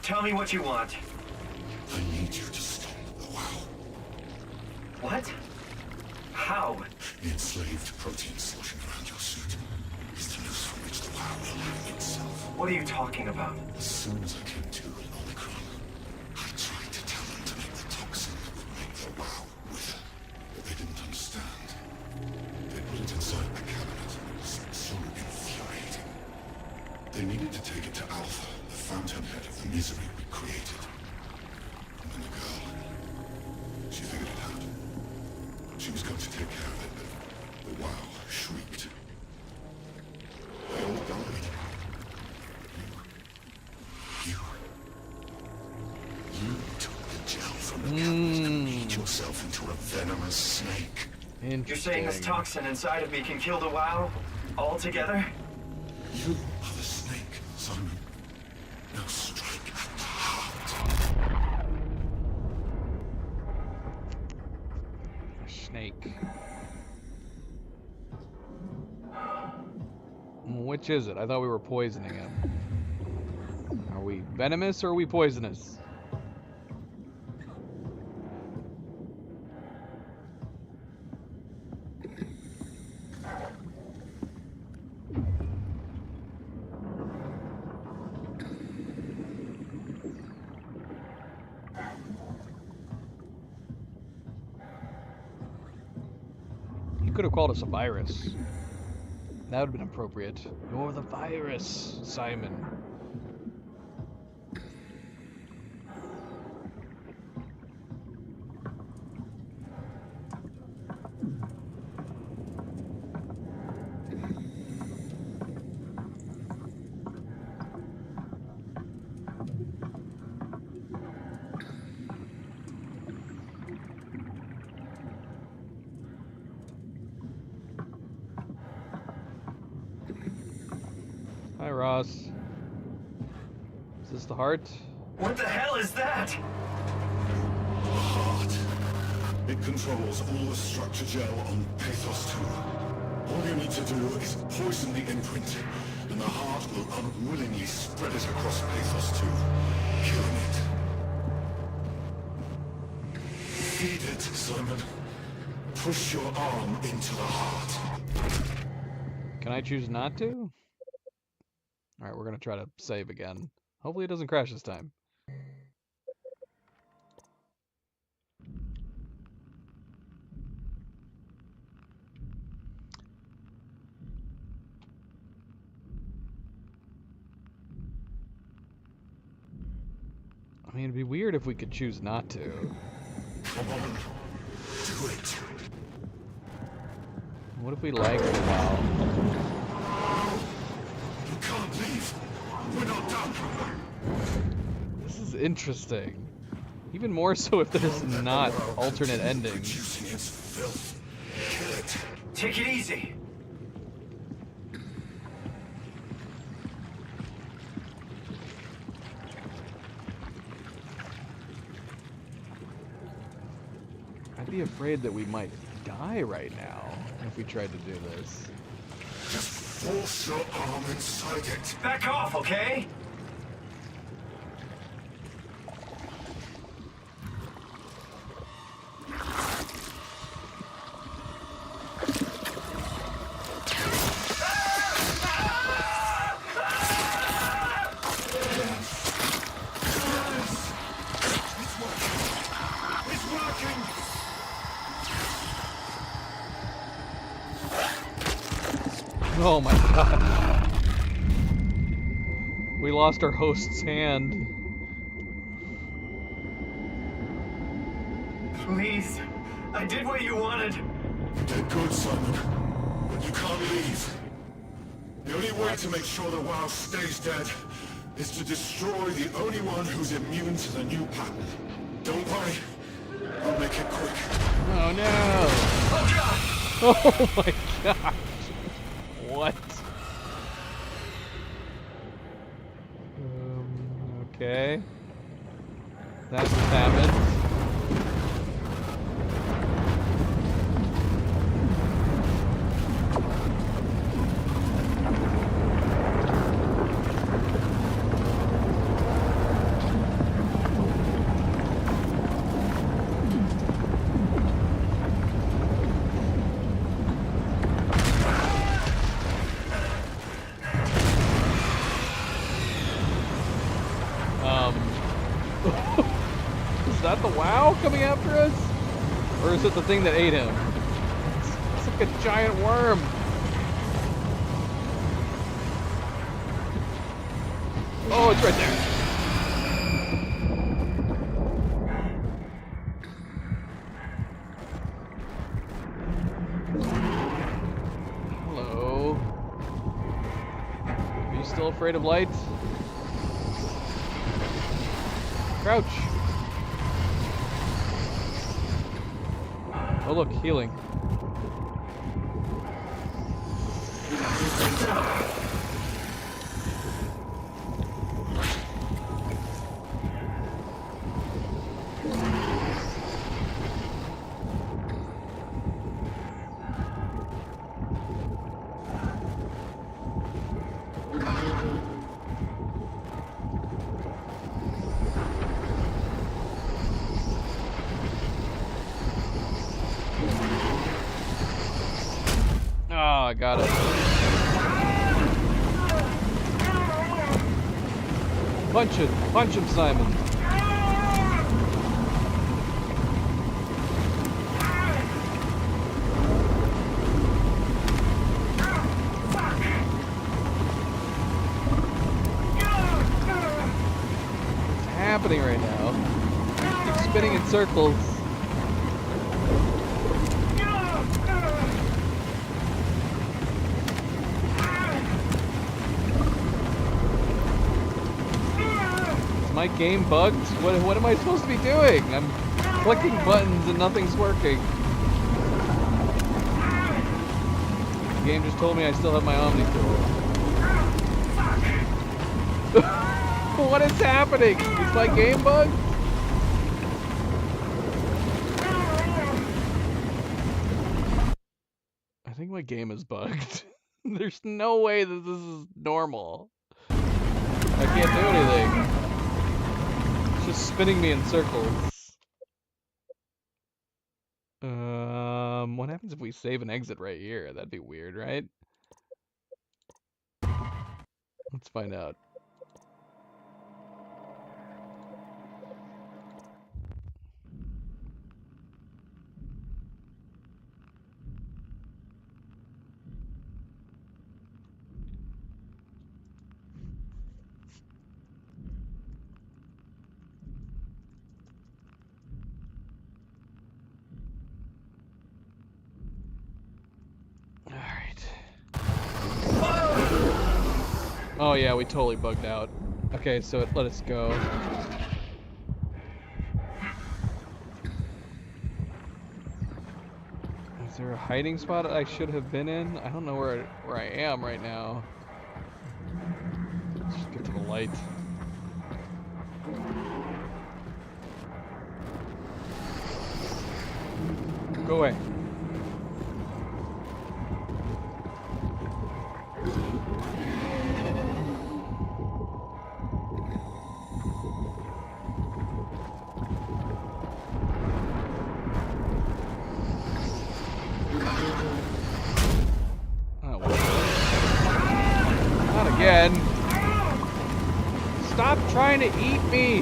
Tell me what you want. I need you to stop the WoW. What? How? The enslaved protein sloshing around your suit is the noose from which the WoW will hang itself. What are you talking about? As soon as I came to in Omicron, I tried to tell them to make the toxin that would make the WoW wither, but they didn't understand. They put it inside my cabinet. It was so infuriating. They needed to take it to Alpha, the fountainhead of the misery we created. And then the girl, she figured it out. She was going to take care of it, but the WoW shrieked. They all died. You took the gel from the cabinet and made yourself into a venomous snake. You're saying this toxin inside of me can kill the WoW altogether? You are the snake, Simon. Now strike at the heart. Snake. Which is it? I thought we were poisoning him. Are we venomous or are we poisonous? You could have called us a virus. That would have been appropriate. You're the virus, Simon. Hi, Ross. Is this the heart? What the hell is that? The heart. It controls all the structure gel on Pathos 2. All you need to do is poison the imprint, and the heart will unwillingly spread it across Pathos 2, killing it. it, Simon. Push your arm into the heart. Can I choose not to? Alright, we're gonna try to save again. Hopefully it doesn't crash this time. I mean, it'd be weird if we could choose not to. Come on, do it. What if we lag for a while? You can't leave. We're not done. This is interesting. Even more so if there's not alternate endings. Take it easy. I'd be afraid that we might die right now if we tried to do this. Just force your arm inside it. Back off, okay? Oh my god. We lost our host's hand. Please. I did what you wanted. You did good, Simon. But you can't leave. The only way to make sure the WoW stays dead is to destroy the only one who's immune to the new pattern. Don't worry. I'll make it quick. Oh no! Oh my god! What? Okay. That just happened. Is that the WoW coming after us? Or is it the thing that ate him? It's like a giant worm. Oh, it's right there. Hello. Are you still afraid of lights? Crouch. Oh look, healing. Oh, I got it. Punch him, Simon. What's happening right now? Keep spinning in circles. My game bugged? What am I supposed to be doing? I'm clicking buttons and nothing's working. The game just told me I still have my Omni tool. What is happening? Is my game bugged? I think my game is bugged. There's no way that this is normal. I can't do anything. Just spinning me in circles. What happens if we save and exit right here? That'd be weird, right? Let's find out. Oh yeah, we totally bugged out. Okay, so it let us go. Is there a hiding spot I should have been in? I don't know where I am right now. Let's just get to the light. Go away. Again. Stop trying to eat me.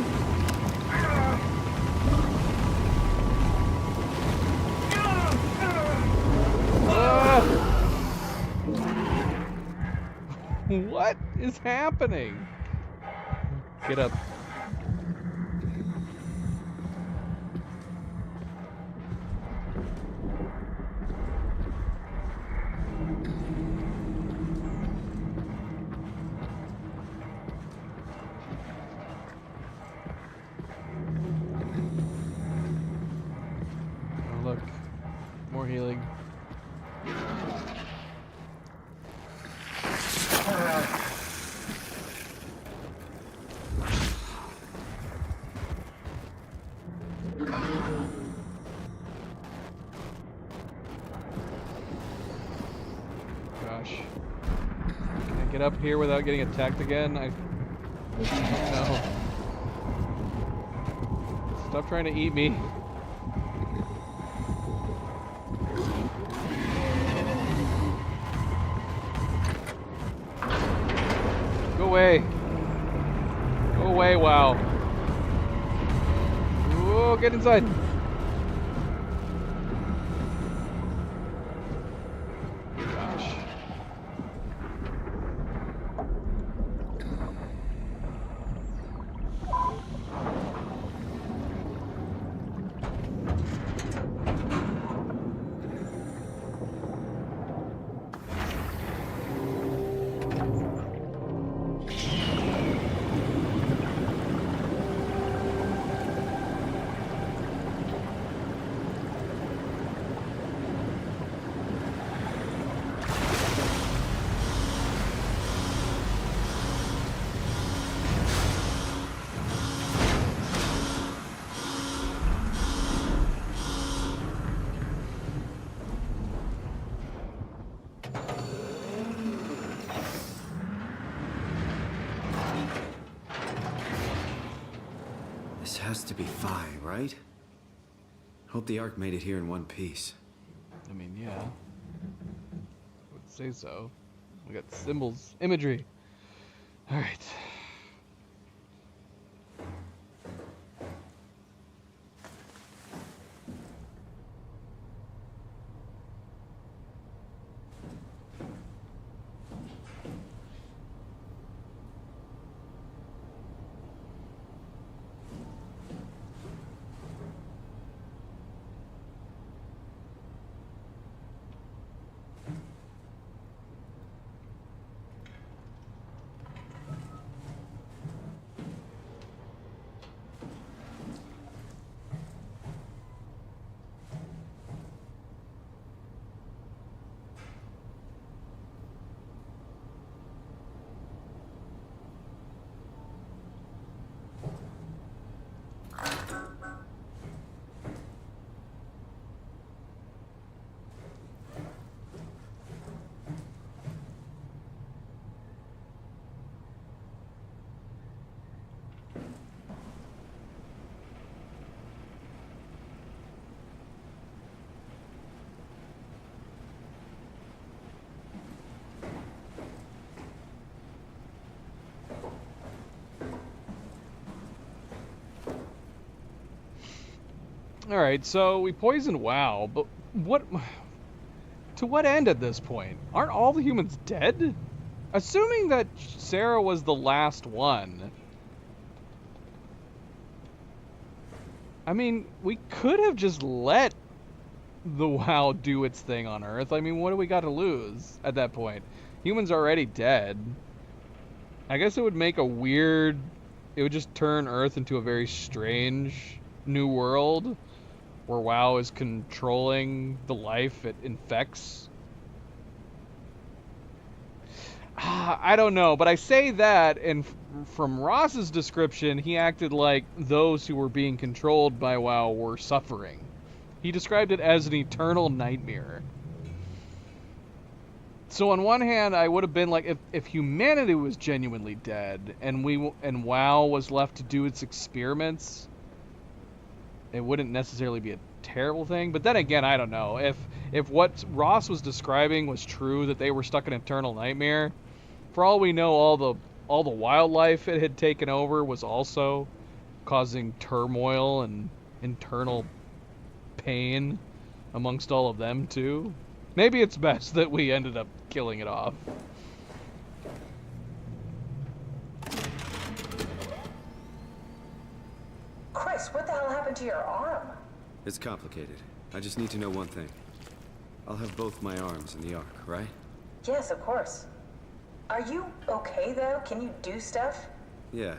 What is happening? Get up. Look, more healing. Gosh. Can I get up here without getting attacked again? I don't know. Stop trying to eat me. Go away. Go away, wow. Whoa, get inside. Gosh. This has to be Phi, right? Hope the Ark made it here in one piece. I mean, yeah. I would say so. We got symbols, imagery. All right. Alright, so we poisoned WoW, but what... To what end at this point? Aren't all the humans dead? Assuming that Sarah was the last one. I mean, we could have just let the WoW do its thing on Earth. I mean, what do we got to lose at that point? Humans are already dead. I guess it would make a weird... It would just turn Earth into a very strange new world where WoW is controlling the life it infects. I don't know, but I say that, and from Ross's description, he acted like those who were being controlled by WoW were suffering. He described it as an eternal nightmare. So on one hand, I would have been like, if humanity was genuinely dead, and WoW was left to do its experiments, it wouldn't necessarily be a terrible thing. But then again, I don't know. If what Ross was describing was true, that they were stuck in an eternal nightmare, for all we know, all the wildlife it had taken over was also causing turmoil and internal pain amongst all of them too. Maybe it's best that we ended up killing it off. Chris, what the hell happened to your arm? It's complicated. I just need to know one thing. I'll have both my arms in the Ark, right? Yes, of course. Are you okay, though? Can you do stuff? Yeah.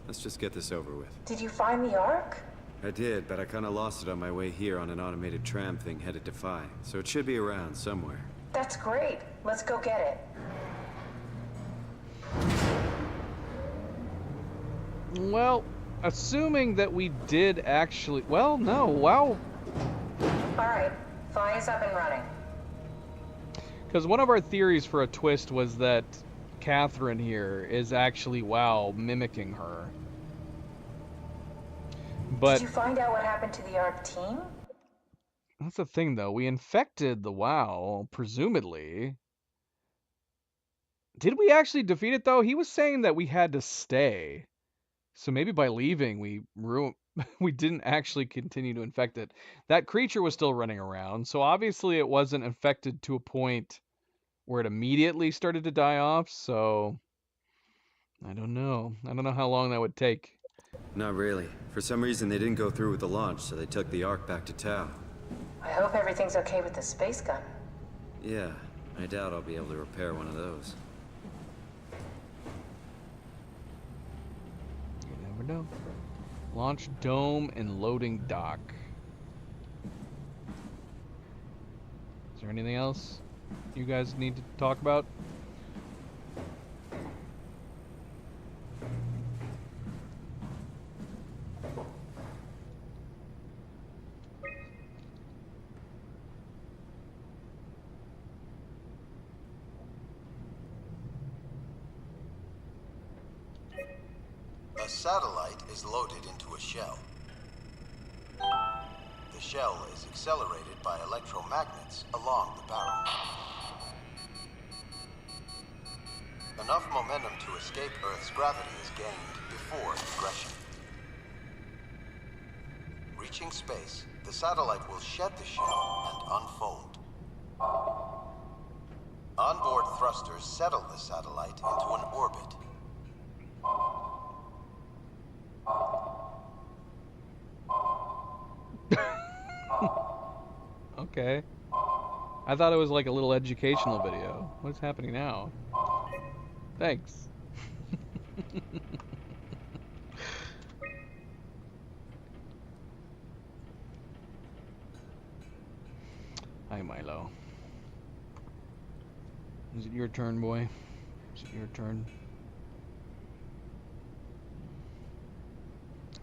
Let's just get this over with. Did you find the Ark? I did, but I kinda lost it on my way here on an automated tram thing headed to Phi. So it should be around somewhere. That's great. Let's go get it. Well, assuming that we did actually... Well, no, WoW... Alright, Phi is up and running. Because one of our theories for a twist was that Catherine here is actually WoW mimicking her. But did you find out what happened to the Ark team? That's the thing, though. We infected the WoW, presumably. Did we actually defeat it, though? He was saying that we had to stay. So maybe by leaving, we didn't actually continue to infect it. That creature was still running around, so obviously it wasn't infected to a point where it immediately started to die off, so... I don't know. I don't know how long that would take. Not really. For some reason, they didn't go through with the launch, so they took the Ark back to Tau. I hope everything's okay with the space gun. Yeah, I doubt I'll be able to repair one of those. You never know. Launch dome and loading dock. Is there anything else you guys need to talk about? A satellite is loaded into a shell. The shell is accelerated by electromagnets along the barrel. Enough momentum to escape Earth's gravity is gained before regression. Reaching space, the satellite will shed the shell and unfold. Onboard thrusters settle the satellite into an orbit. Okay. I thought it was like a little educational video. What's happening now? Thanks. Hi, Milo. Is it your turn, boy? Is it your turn?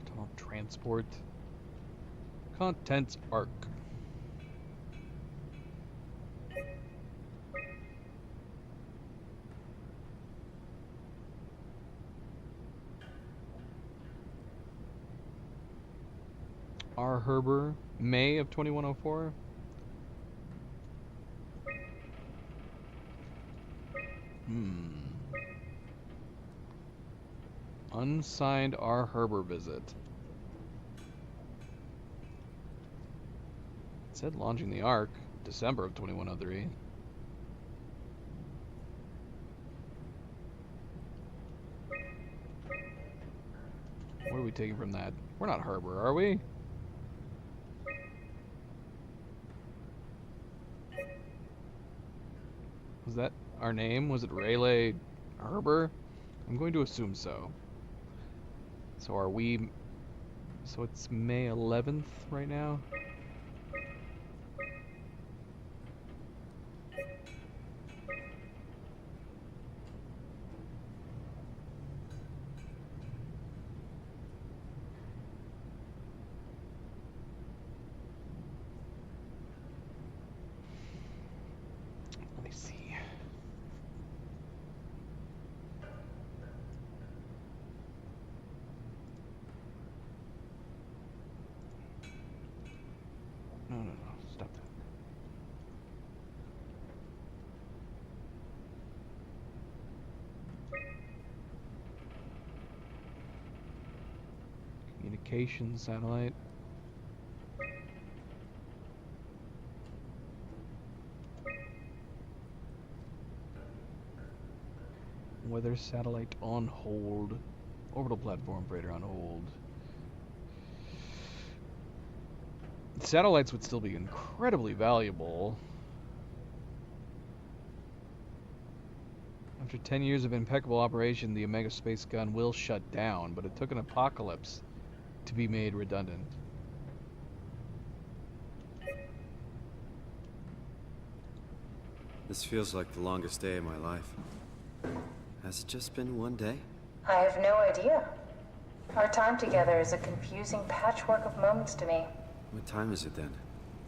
Tunnel transport. Contents arc. R. Herber, May of 2104. Unsigned R. Herber visit. It said launching the Ark, December of 2103. What are we taking from that? We're not Harbor, are we? Was that our name? Was it Rayleigh Harbor? I'm going to assume so. So are we... So it's May 11th right now? Let me see. No, stop that. Communication satellite. Weather satellite on hold. Orbital platform freighter on hold. Satellites would still be incredibly valuable. After 10 years of impeccable operation, the Omega Space Gun will shut down, but it took an apocalypse to be made redundant. This feels like the longest day of my life. Has it just been one day? I have no idea. Our time together is a confusing patchwork of moments to me. What time is it then?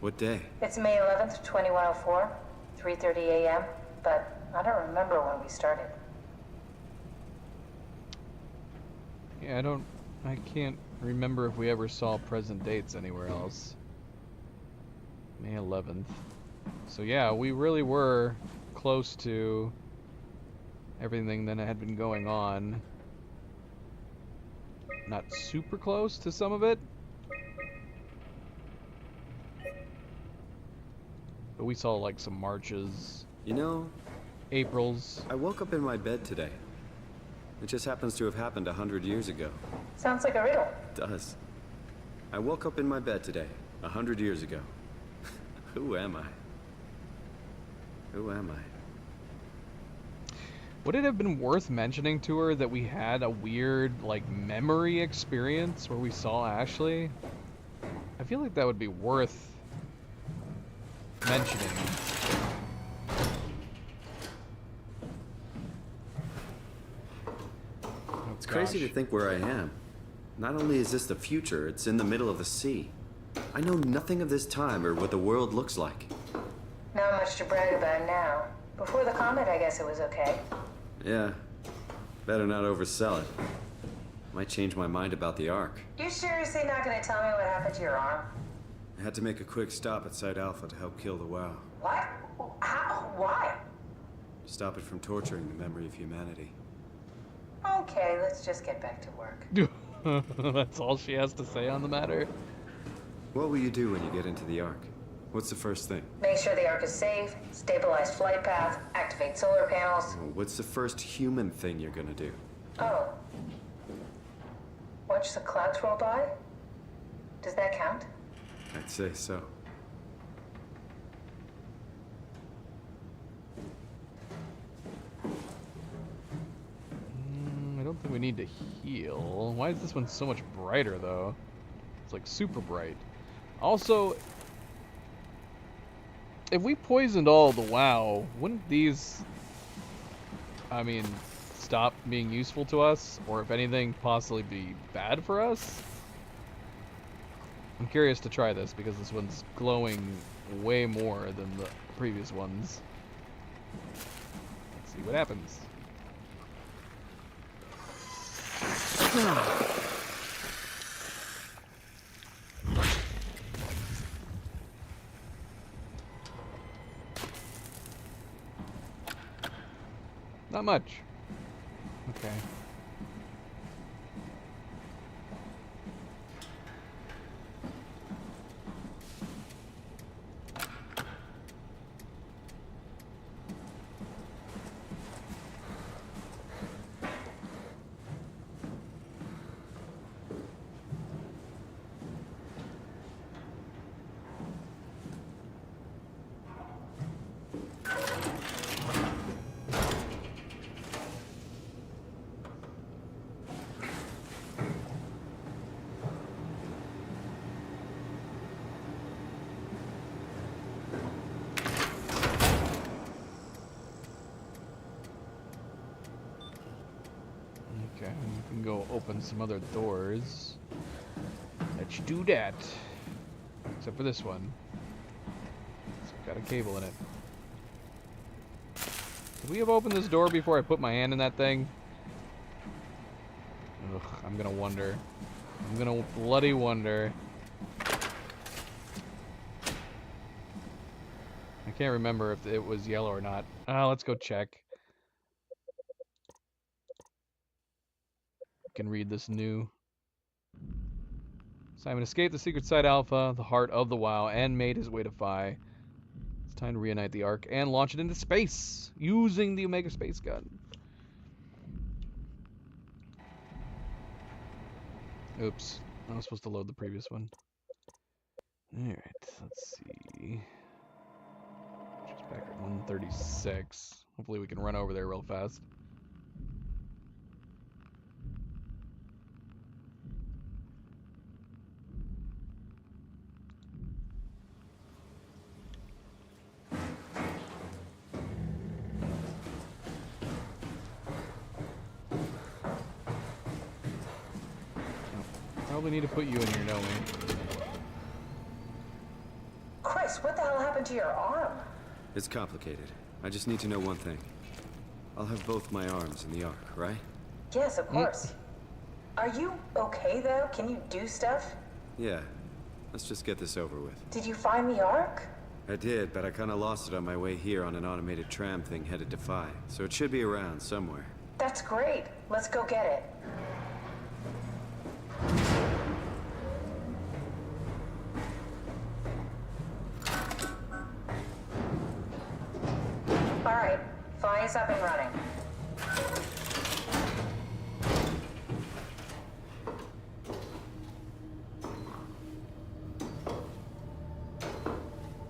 What day? It's May 11th, 2104, 3:30 a.m., but I don't remember when we started. Yeah, I can't remember if we ever saw present dates anywhere else. May 11th. So yeah, we really were close to everything that had been going on. Not super close to some of it. But we saw like some marches. You know, Aprils. I woke up in my bed today. It just happens to have happened 100 years ago. Sounds like a riddle. It does. I woke up in my bed today, 100 years ago. Who am I? Who am I? Would it have been worth mentioning to her that we had a weird, like, memory experience where we saw Ashley? I feel like that would be worth mentioning. It's crazy to think where I am. Not only is this the future, it's in the middle of the sea. I know nothing of this time or what the world looks like. Not much to brag about now. Before the comet, I guess it was okay. Yeah. Better not oversell it. Might change my mind about the Ark. You seriously not gonna tell me what happened to your arm? I had to make a quick stop at Site Alpha to help kill the WoW. What? How? Why? Stop it from torturing the memory of humanity. Okay, let's just get back to work. That's all she has to say on the matter. What will you do when you get into the Ark? What's the first thing? Make sure the Ark is safe, stabilize flight path, activate solar panels. What's the first human thing you're gonna do? Oh. Watch the clouds roll by? Does that count? I'd say so. I don't think we need to heal. Why is this one so much brighter, though? It's like super bright. Also, if we poisoned all the WoW, wouldn't these, I mean, stop being useful to us? Or if anything, possibly be bad for us? I'm curious to try this because this one's glowing way more than the previous ones. Let's see what happens. Not much. Okay. open some other doors. Let's do that. Except for this one. It's got a cable in it. Could we have opened this door before I put my hand in that thing? Ugh, I'm gonna wonder. I'm gonna bloody wonder. I can't remember if it was yellow or not. Let's go check. I can read this new. Simon escaped the secret site Alpha, the heart of the WoW, and made his way to Phi. It's time to reunite the Ark and launch it into space using the Omega Space Gun. Oops, I was supposed to load the previous one. Alright, let's see. Just back at 136. Hopefully we can run over there real fast. Probably need to put you in here, don't we? Chris, what the hell happened to your arm? It's complicated. I just need to know one thing. I'll have both my arms in the Ark, right? Yes, of course. Are you okay, though? Can you do stuff? Yeah. Let's just get this over with. Did you find the Ark? I did, but I kind of lost it on my way here on an automated tram thing headed to Phi. So it should be around somewhere. That's great. Let's go get it. All right, Phi is up and running.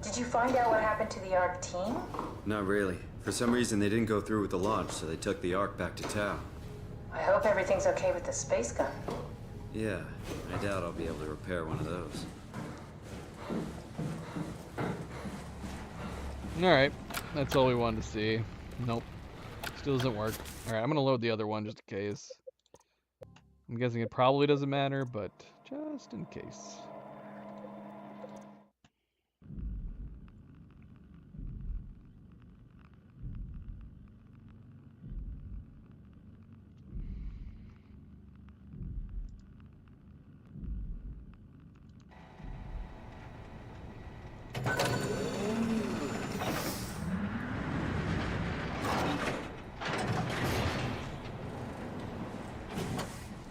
Did you find out what happened to the Ark team? Not really. For some reason, they didn't go through with the launch, so they took the Ark back to Tau. I hope everything's okay with the space gun. Yeah, I doubt I'll be able to repair one of those. Alright, that's all we wanted to see. Nope. Still doesn't work. Alright, I'm gonna load the other one just in case. I'm guessing it probably doesn't matter, but just in case.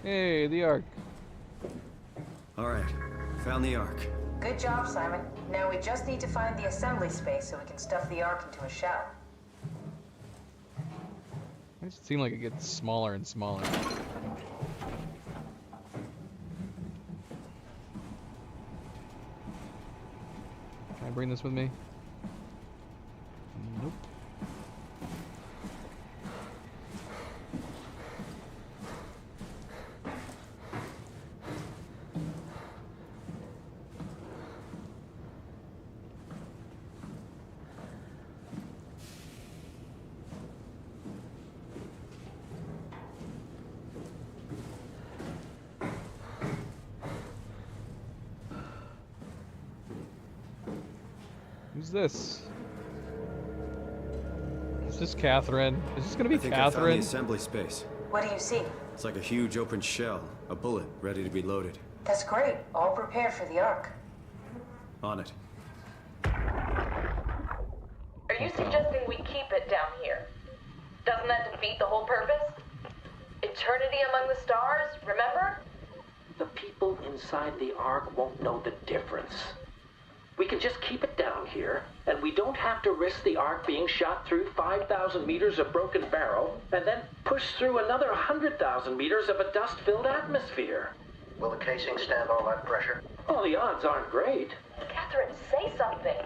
Hey, the Ark. All right, found the Ark. Good job, Simon. Now we just need to find the assembly space so we can stuff the Ark into a shell. It just seems like it gets smaller and smaller. Can I bring this with me? Nope. Who's this? Is this Catherine? Is this gonna be I think I found Catherine? the assembly space. What do you see? It's like a huge open shell, a bullet ready to be loaded. That's great. All prepared for the Ark. On it. Are you suggesting we keep it down here? Doesn't that defeat the whole purpose? Eternity among the stars, remember? The people inside the Ark won't know the difference. We can just keep it down here, and we don't have to risk the Ark being shot through 5,000 meters of broken barrow, and then push through another 100,000 meters of a dust-filled atmosphere. Will the casing stand all that pressure? Oh, the odds aren't great. Catherine, say something.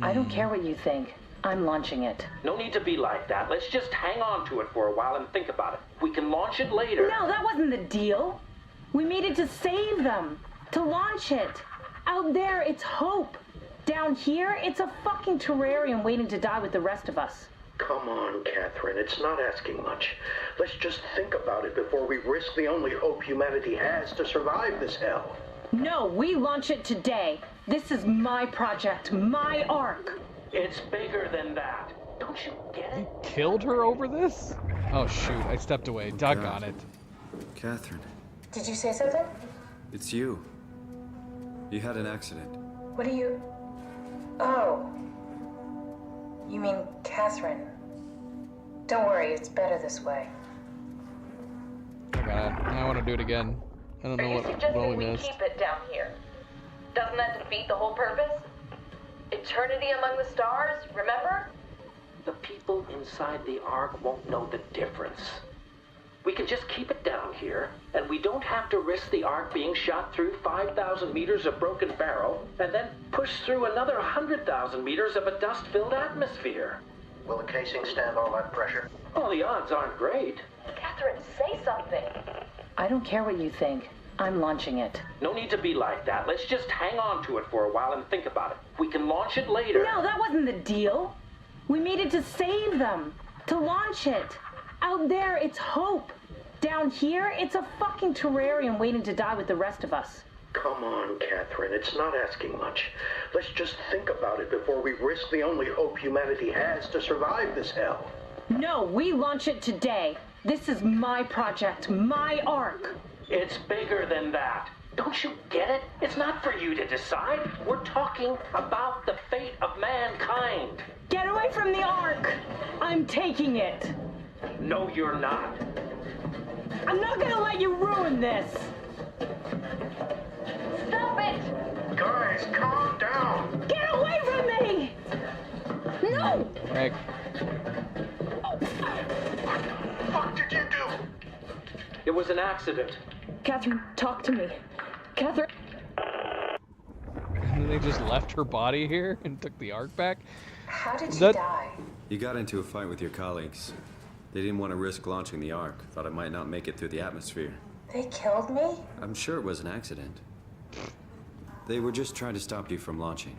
I don't care what you think. I'm launching it. No need to be like that. Let's just hang on to it for a while and think about it. We can launch it later. No, that wasn't the deal. We made it to save them, to launch it. Out there, it's hope. Down here, it's a fucking terrarium waiting to die with the rest of us. Come on, Catherine. It's not asking much. Let's just think about it before we risk the only hope humanity has to survive this hell. No, we launch it today. This is my project, my Ark. It's bigger than that. Don't you get it? Killed her over this? Oh shoot, I stepped away. Doggone it. Catherine, Did you say something? it's you. You had an accident. What do you... Oh. You mean Catherine. Don't worry, it's better this way. I got it. I want to do it again. I don't know Are you what suggesting we we missed. keep it down here? Doesn't that defeat the whole purpose? Eternity among the stars, remember? The people inside the Ark won't know the difference. We can just keep it down here, and we don't have to risk the Ark being shot through 5,000 meters of broken barrel, and then push through another 100,000 meters of a dust-filled atmosphere. Will the casing stand all that pressure? Well, the odds aren't great. Catherine, say something. I don't care what you think. I'm launching it. No need to be like that. Let's just hang on to it for a while and think about it. We can launch it later. No, that wasn't the deal. We made it to save them. To launch it. Out there, it's hope. Down here, it's a fucking terrarium waiting to die with the rest of us. Come on, Catherine. It's not asking much. Let's just think about it before we risk the only hope humanity has to survive this hell. No, we launch it today. This is my project, my Ark. It's bigger than that. Don't you get it? It's not for you to decide. We're talking about the fate of mankind. Get away from the Ark. I'm taking it. No, you're not. I'm not gonna let you ruin this. Stop it! Guys, calm down. Get away from me! No! Meg. What did you do? It was an accident. Catherine, talk to me. Catherine. And then they just left her body here and took the Ark back. How did she That- die? You got into a fight with your colleagues. They didn't want to risk launching the Ark. Thought it might not make it through the atmosphere. They killed me? I'm sure it was an accident. They were just trying to stop you from launching.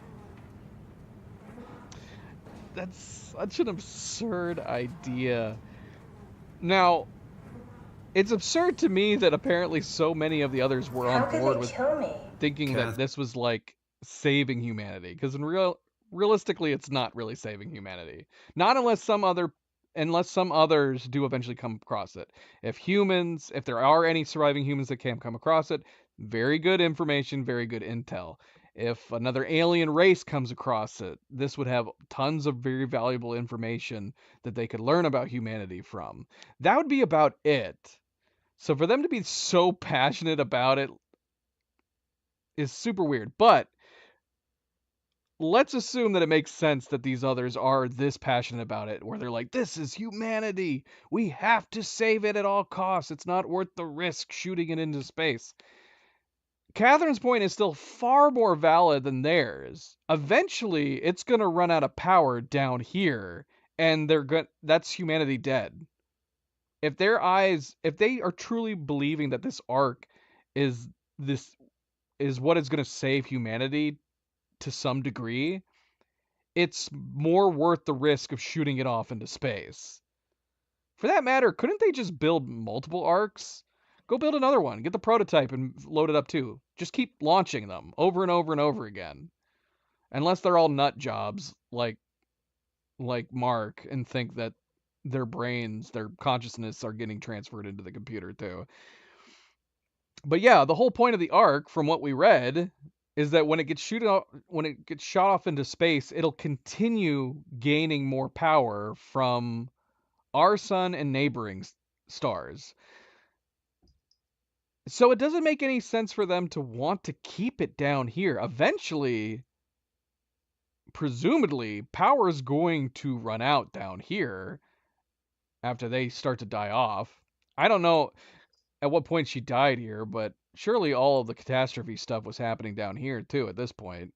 That's such an absurd idea. Now, it's absurd to me that apparently so many of the others were How on could board they with kill me? thinking that this was like saving humanity, because realistically it's not really saving humanity. Not unless some others do eventually come across it. If there are any surviving humans that can come across it, very good information, very good intel. If another alien race comes across it, this would have tons of very valuable information that they could learn about humanity from. That would be about it. So for them to be so passionate about it is super weird. But let's assume that it makes sense that these others are this passionate about it, where they're like, this is humanity. We have to save it at all costs. It's not worth the risk shooting it into space. Catherine's point is still far more valid than theirs. Eventually, it's going to run out of power down here, and that's humanity dead. If they are truly believing that this Ark is what is going to save humanity to some degree, it's more worth the risk of shooting it off into space. For that matter, couldn't they just build multiple Arks? Go build another one, get the prototype and load it up too. Just keep launching them over and over and over again. Unless they're all nut jobs like Mark and think that their brains, their consciousness are getting transferred into the computer too. But yeah, the whole point of the Ark, from what we read, is that when it gets shot off into space, it'll continue gaining more power from our sun and neighboring stars. So it doesn't make any sense for them to want to keep it down here. Eventually, presumably, power is going to run out down here after they start to die off. I don't know at what point she died here, but surely all of the catastrophe stuff was happening down here too at this point.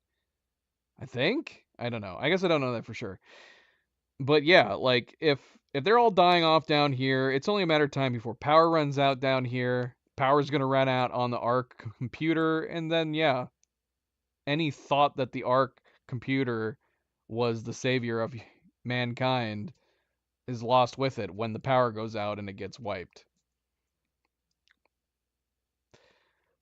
I think? I don't know. I guess I don't know that for sure. But yeah, like if they're all dying off down here, it's only a matter of time before power runs out down here. Power's going to run out on the Ark computer, and then yeah, any thought that the Ark computer was the savior of mankind is lost with it when the power goes out and it gets wiped.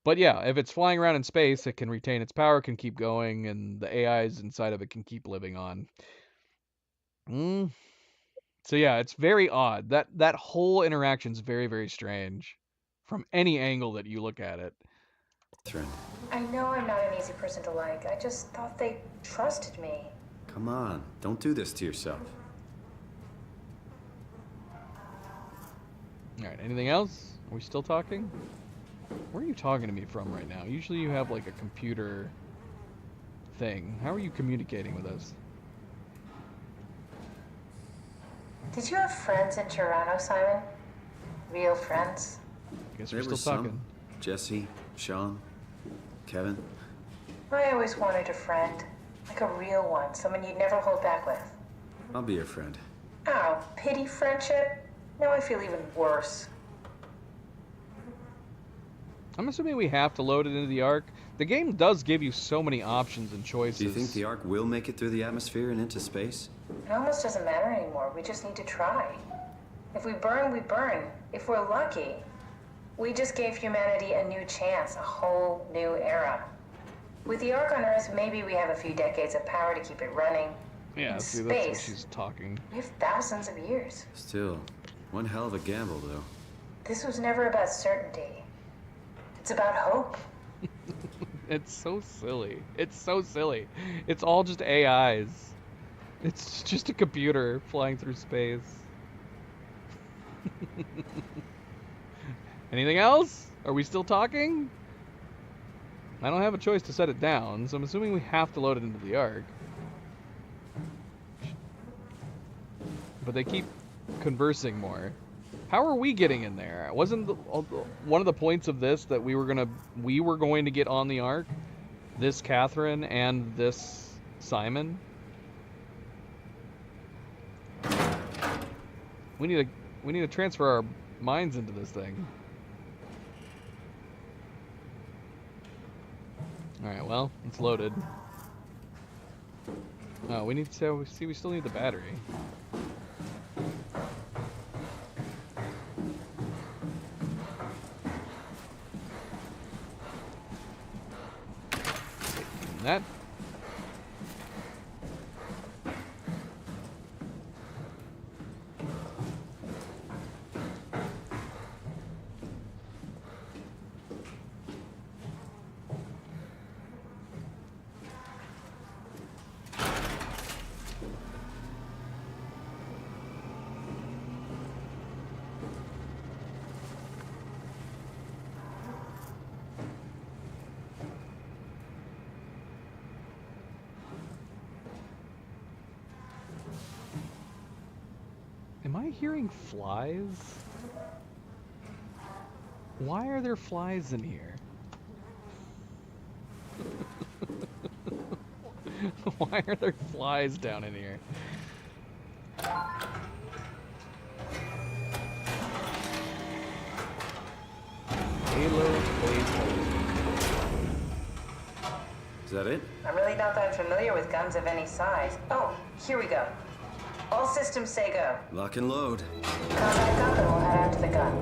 But yeah, if it's flying around in space, it can retain its power, can keep going, and the AIs inside of it can keep living on. So yeah, it's very odd. That whole interaction's very, very strange from any angle that you look at it. I know I'm not an easy person to like. I just thought they trusted me. Come on, don't do this to yourself. Alright, anything else? Are we still talking? Where are you talking to me from right now? Usually you have like a computer thing. How are you communicating with us? Did you have friends in Toronto, Simon? Real friends? Guess we're still talking. Jesse, Sean, Kevin. I always wanted a friend. Like a real one. Someone you'd never hold back with. I'll be your friend. Oh, pity friendship? Now I feel even worse. I'm assuming we have to load it into the Ark. The game does give you so many options and choices. Do you think the Ark will make it through the atmosphere and into space? It almost doesn't matter anymore. We just need to try. If we burn, we burn. If we're lucky, we just gave humanity a new chance, a whole new era. With the Ark on Earth, maybe we have a few decades of power to keep it running. Yeah, In see, space, that's what she's talking. we have thousands of years. Still, one hell of a gamble, though. This was never about certainty. It's about hope. It's so silly. It's so silly. It's all just AIs. It's just a computer flying through space. Anything else? Are we still talking? I don't have a choice to set it down, so I'm assuming we have to load it into the Ark. But they keep conversing more. How are we getting in there? Wasn't one of the points of this that we were going to get on the Ark? This Catherine and this Simon? We need to transfer our minds into this thing. Alright, well, it's loaded. Oh, we still need the battery. That. Am I hearing flies? Why are there flies in here? Why are there flies down in here? Halo phase. Is that it? I'm really not that familiar with guns of any size. Oh, here we go. All systems say go. Lock and load. Contact up and we'll head out to the gun.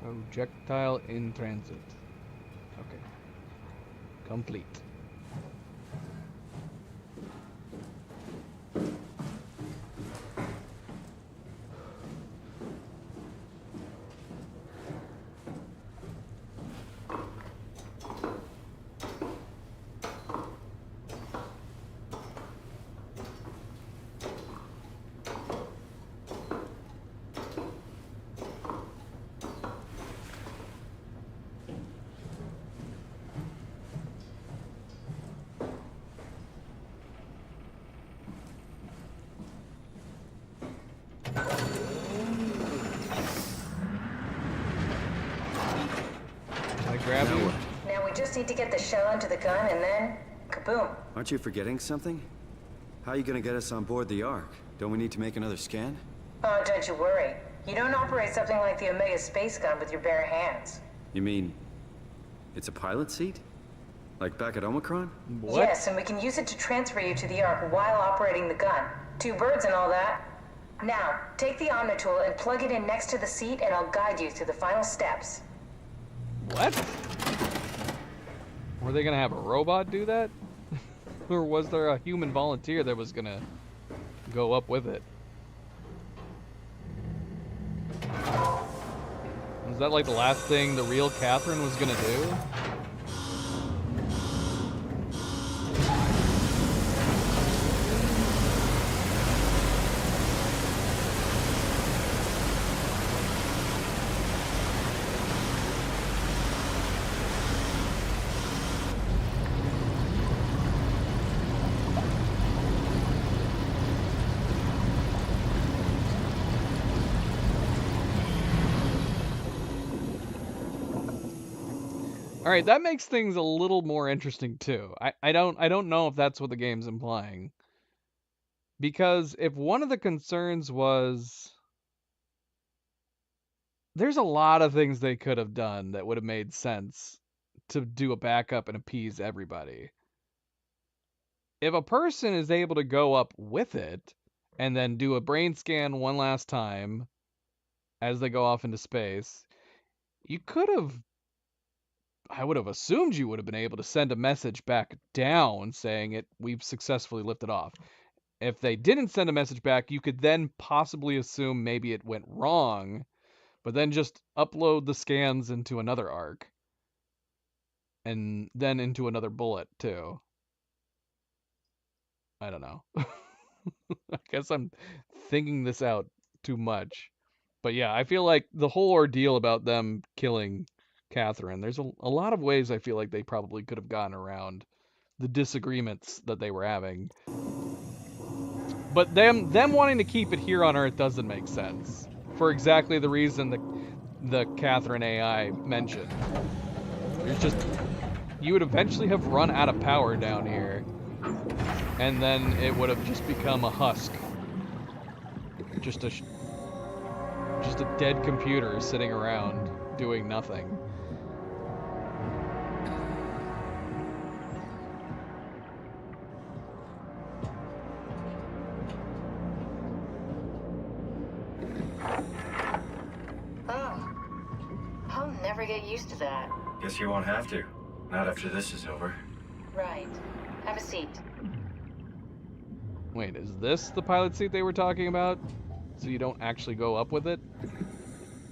Projectile in transit. Okay. Complete. Grab you. Now we just need to get the shell into the gun and then kaboom. Aren't you forgetting something? How are you gonna get us on board the Ark? Don't we need to make another scan? Oh, don't you worry. You don't operate something like the Omega space gun with your bare hands. You mean it's a pilot seat? Like back at Omicron? What? Yes, and we can use it to transfer you to the Ark while operating the gun. 2 birds and all that. Now, take the Omnitool and plug it in next to the seat and I'll guide you through the final steps. What? Were they gonna have a robot do that? Or was there a human volunteer that was gonna go up with it? Was that like the last thing the real Catherine was gonna do? All right, that makes things a little more interesting too. I don't know if that's what the game's implying. Because if one of the concerns was there's a lot of things they could have done that would have made sense to do a backup and appease everybody. If a person is able to go up with it and then do a brain scan one last time as they go off into space, you could have, I would have assumed you would have been able to send a message back down saying we've successfully lifted off. If they didn't send a message back, you could then possibly assume maybe it went wrong, but then just upload the scans into another Ark. And then into another bullet, too. I don't know. I guess I'm thinking this out too much. But yeah, I feel like the whole ordeal about them killing Catherine, there's a lot of ways I feel like they probably could have gotten around the disagreements that they were having. But them wanting to keep it here on Earth doesn't make sense. For exactly the reason the Catherine AI mentioned. There's just, you would eventually have run out of power down here. And then it would have just become a husk. Just a dead computer sitting around doing nothing. Oh, I'll never get used to that. Guess you won't have to. Not after this is over. Right. Have a seat. Wait, is this the pilot seat they were talking about? So you don't actually go up with it?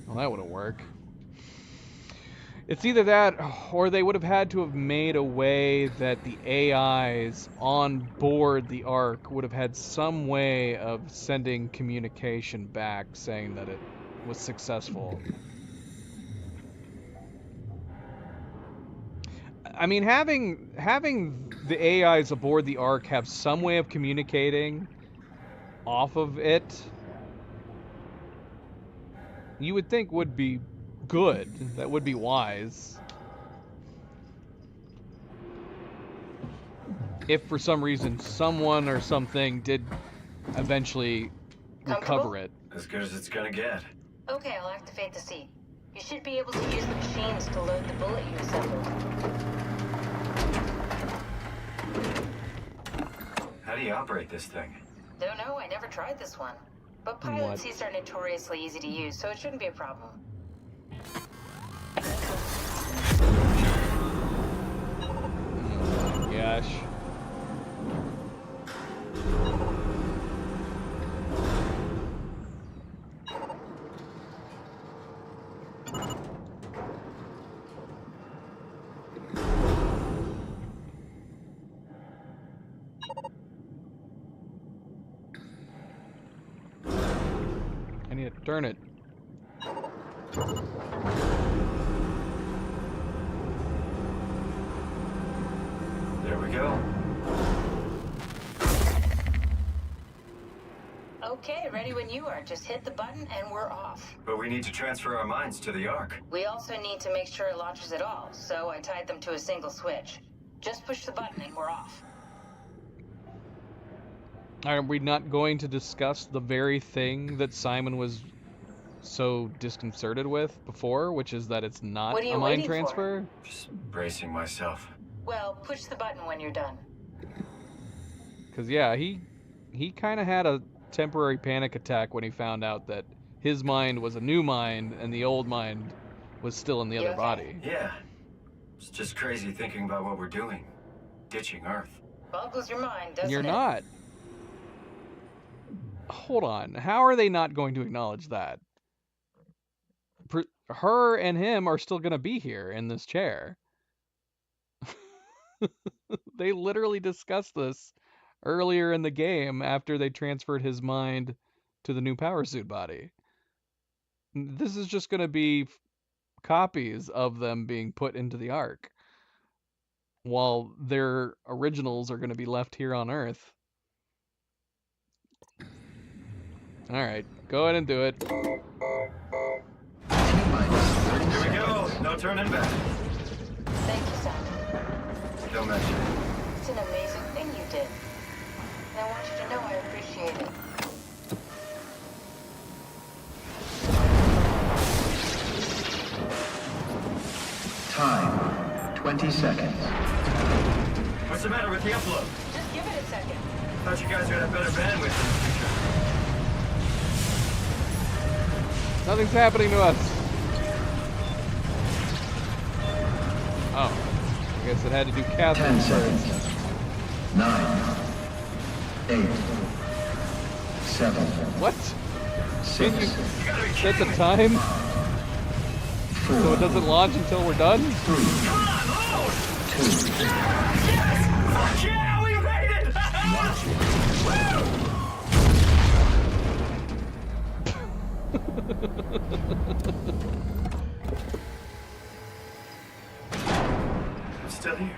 Well, that wouldn't work. It's either that, or they would have had to have made a way that the AIs on board the Ark would have had some way of sending communication back saying that it was successful. I mean, having the AIs aboard the Ark have some way of communicating off of it, you would think would be good. That would be wise. If for some reason someone or something did eventually recover it. As good as it's gonna get. Okay, I'll activate the seat. You should be able to use the machines to load the bullet you assembled. How do you operate this thing? Don't know, I never tried this one. But pilot seats are notoriously easy to use, so it shouldn't be a problem. Oh my gosh. I need to turn it. There we go. Okay, ready when you are. Just hit the button and we're off. But we need to transfer our minds to the Ark. We also need to make sure it launches at all, so I tied them to a single switch. Just push the button and we're off. Are we not going to discuss the very thing that Simon was so disconcerted with before, which is that it's not What are you a mind waiting for? transfer? Just bracing myself. Well, push the button when you're done. Because, yeah, he kind of had a temporary panic attack when he found out that his mind was a new mind and the old mind was still in the other body. Yeah. It's just crazy thinking about what we're doing. Ditching Earth. Boggles your mind, doesn't You're it? not. Hold on. How are they not going to acknowledge that? Her and him are still going to be here in this chair. They literally discussed this earlier in the game after they transferred his mind to the new power suit body. This is just going to be copies of them being put into the Ark, while their originals are going to be left here on Earth. Alright, go ahead and do it. Here we go. No turning back. Thank you, Simon. Don't mention it. It's an amazing thing you did. And I want you to know I appreciate it. Time, 20 seconds. What's the matter with the upload? Just give it a second. Thought you guys would have better bandwidth in the future. Nothing's happening to us. Oh. I guess it had to do Catherine 10 seconds. first. 9, 8, 7. What? 6. Did you set the time? So it doesn't launch until we're done? 3. 2. Fuck yeah, we made it! I'm still here.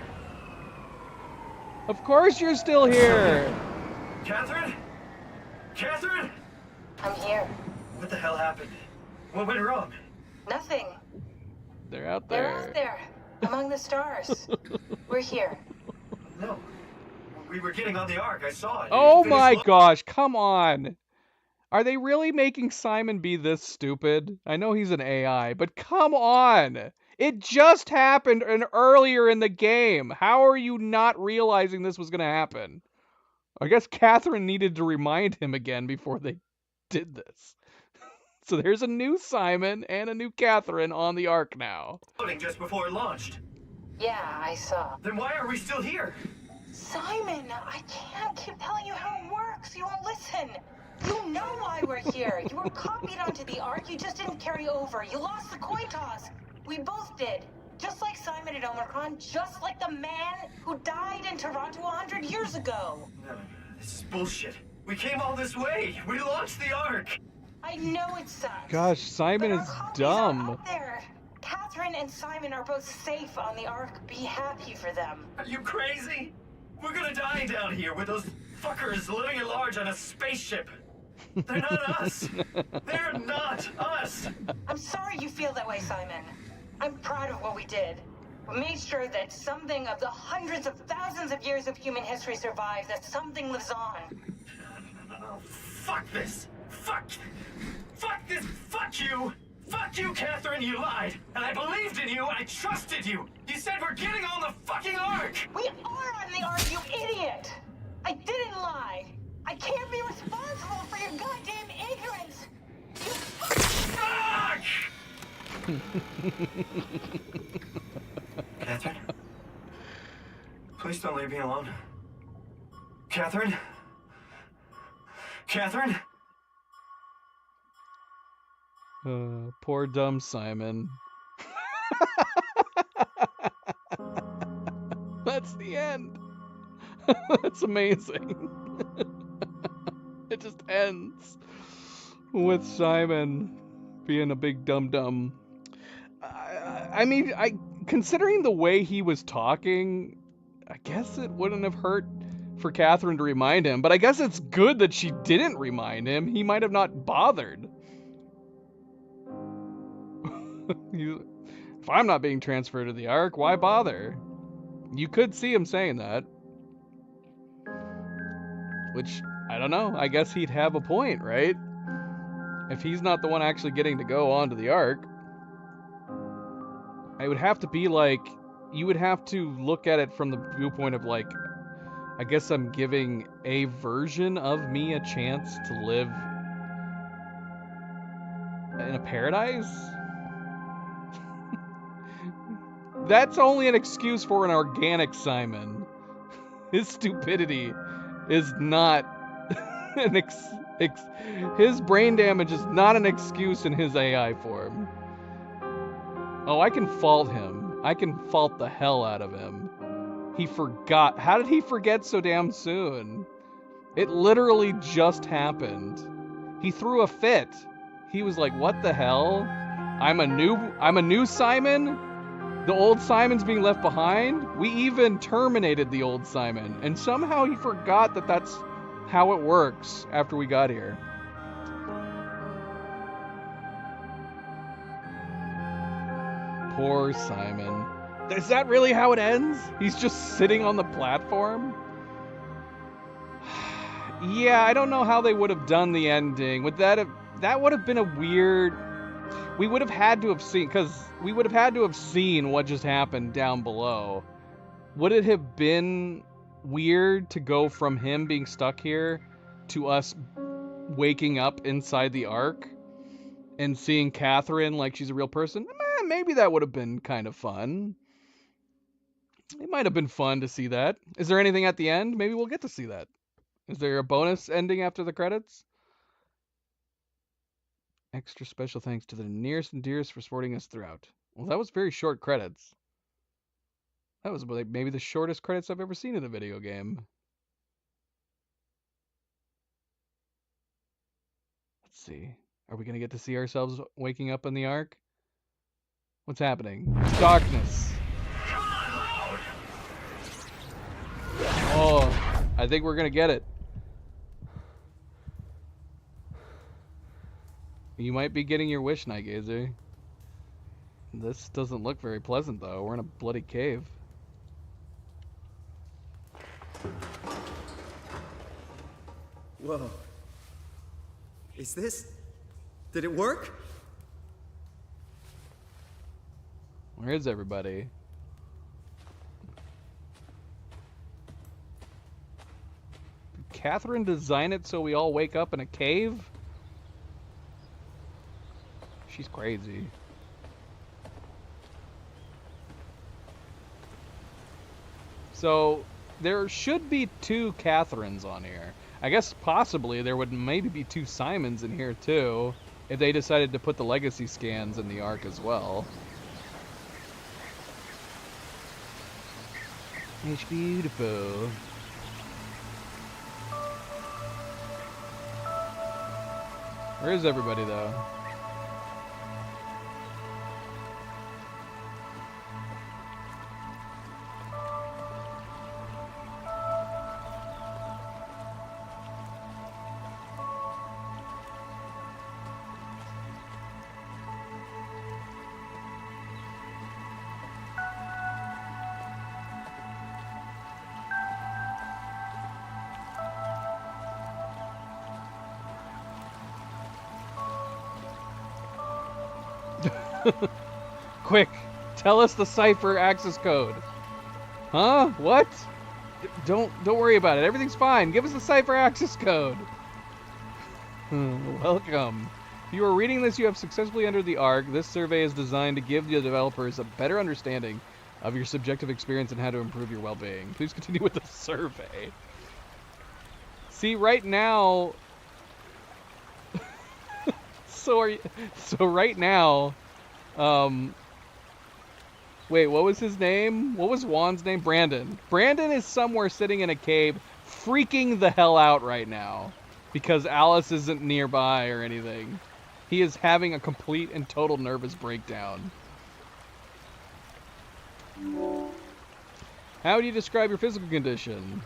Of course you're still here! Catherine? Catherine? I'm here. What the hell happened? What went wrong? Nothing. They're out They're there. out there, among the stars. We're here. No. We were getting on the Ark. I saw it. Oh It my finished gosh, come on! Are they really making Simon be this stupid? I know he's an AI, but come on! It just happened earlier in the game. How are you not realizing this was going to happen? I guess Catherine needed to remind him again before they did this. So there's a new Simon and a new Catherine on the Ark now. loading just before it launched. Yeah, I saw. Then why are we still here? Simon, I can't keep telling you how it works. You won't listen. You know why we're here. You were copied onto the Ark. You just didn't carry over. You lost the coin toss. We both did. Just like Simon at Omicron. Just like the man who died in Toronto 100 years ago. No, this is bullshit. We came all this way. We launched the Ark. I know it sucks. Gosh, Simon is dumb. Out there. Catherine and Simon are both safe on the Ark. Be happy for them. Are you crazy? We're gonna die down here with those fuckers living at large on a spaceship. They're not us. They're not us. I'm sorry you feel that way, Simon. I'm proud of what we did. We made sure that something of the hundreds of thousands of years of human history survives, that something lives on. No, fuck this. Fuck this. Fuck you. Fuck you, Catherine. You lied. And I believed in you. I trusted you. You said we're getting on the fucking Ark. We are on the Ark, you idiot! I didn't lie. I can't be responsible for your goddamn ignorance. You Fuck! Catherine? Please don't leave me alone. Catherine? Catherine? Poor dumb Simon. That's the end. That's amazing. It just ends with Simon being a big dum-dum. I mean, considering the way he was talking, I guess it wouldn't have hurt for Catherine to remind him, but I guess it's good that she didn't remind him. He might have not bothered. If I'm not being transferred to the Ark, why bother? You could see him saying that. Which I don't know. I guess he'd have a point, right? If he's not the one actually getting to go onto the Ark. It would have to be like, you would have to look at it from the viewpoint of like, I guess I'm giving a version of me a chance to live in a paradise? That's only an excuse for an organic Simon. His stupidity is not an his brain damage is not an excuse in his AI form. Oh, I can fault him. I can fault the hell out of him. He forgot. How did he forget so damn soon? It literally just happened. He threw a fit. He was like, "What the hell? I'm a new Simon? The old Simon's being left behind?" We even terminated the old Simon, and somehow he forgot that that's how it works after we got here. Poor Simon. Is that really how it ends? He's just sitting on the platform? Yeah, I don't know how they would have done the ending. Would that would have been a weird... We would have had to have seen, because we would have had to have seen what just happened down below. Would it have been weird to go from him being stuck here to us waking up inside the Ark and seeing Catherine like she's a real person? Maybe that would have been kind of fun. It might have been fun to see that. Is there anything at the end? Maybe we'll get to see that. Is there a bonus ending after the credits? Extra special thanks to the nearest and dearest for supporting us throughout. Well, that was very short credits. That was like maybe the shortest credits I've ever seen in a video game. Let's see. Are we going to get to see ourselves waking up in the Ark? What's happening? It's darkness. Oh, I think we're going to get it. You might be getting your wish, Night Gazer. This doesn't look very pleasant, though. We're in a bloody cave. Whoa. Is this... Did it work? Where is everybody? Did Catherine design it so we all wake up in a cave? She's crazy. So, there should be 2 Catherines on here. I guess possibly there would maybe be 2 Simons in here too, if they decided to put the legacy scans in the Ark as well. It's beautiful. Where is everybody though? Quick, tell us the cipher access code. Huh? What? Don't worry about it. Everything's fine. Give us the cipher access code. Welcome. If you are reading this, you have successfully entered the Ark. This survey is designed to give the developers a better understanding of your subjective experience and how to improve your well-being. Please continue with the survey. See, right now... So right now... Wait, what was his name? What was Juan's name? Brandon. Brandon is somewhere sitting in a cave freaking the hell out right now because Alice isn't nearby or anything. He is having a complete and total nervous breakdown. How do you describe your physical condition?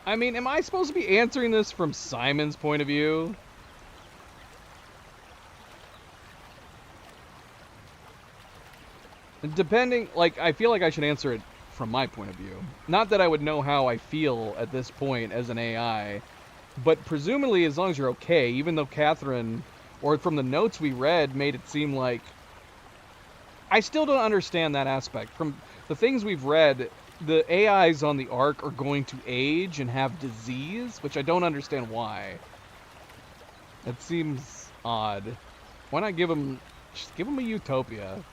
I mean, am I supposed to be answering this from Simon's point of view? Depending, like, I feel like I should answer it from my point of view. Not that I would know how I feel at this point as an AI, but presumably as long as you're okay, even though Catherine, or from the notes we read, made it seem like... I still don't understand that aspect. From the things we've read, the AIs on the Ark are going to age and have disease, which I don't understand why. That seems odd. Why not just give them a utopia?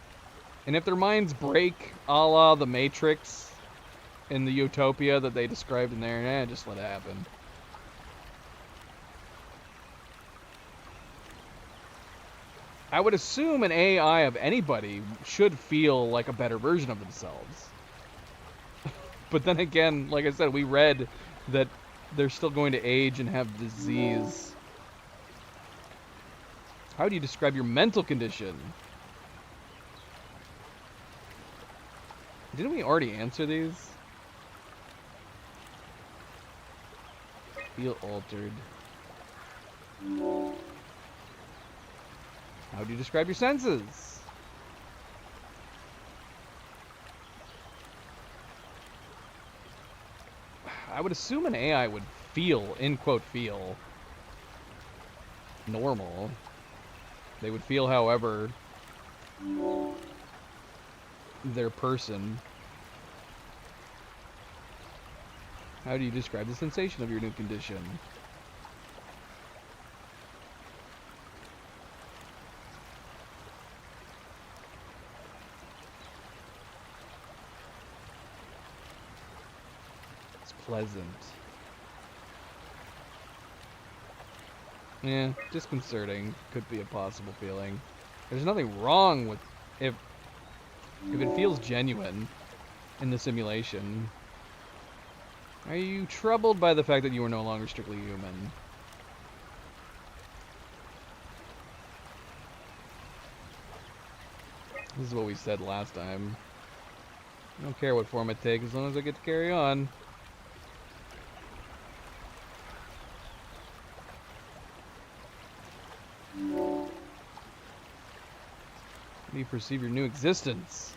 And if their minds break, a la the Matrix in the utopia that they described in there, just let it happen. I would assume an AI of anybody should feel like a better version of themselves. But then again, like I said, we read that they're still going to age and have disease. How do you describe your mental condition? Didn't we already answer these? Feel altered. How do you describe your senses? I would assume an AI would feel, in quote, feel normal. They would feel however their person. How do you describe the sensation of your new condition? It's pleasant. Yeah, disconcerting could be a possible feeling. There's nothing wrong with if it feels genuine in the simulation. Are you troubled by the fact that you are no longer strictly human? This is what we said last time. I don't care what form it takes as long as I get to carry on. How do you perceive your new existence?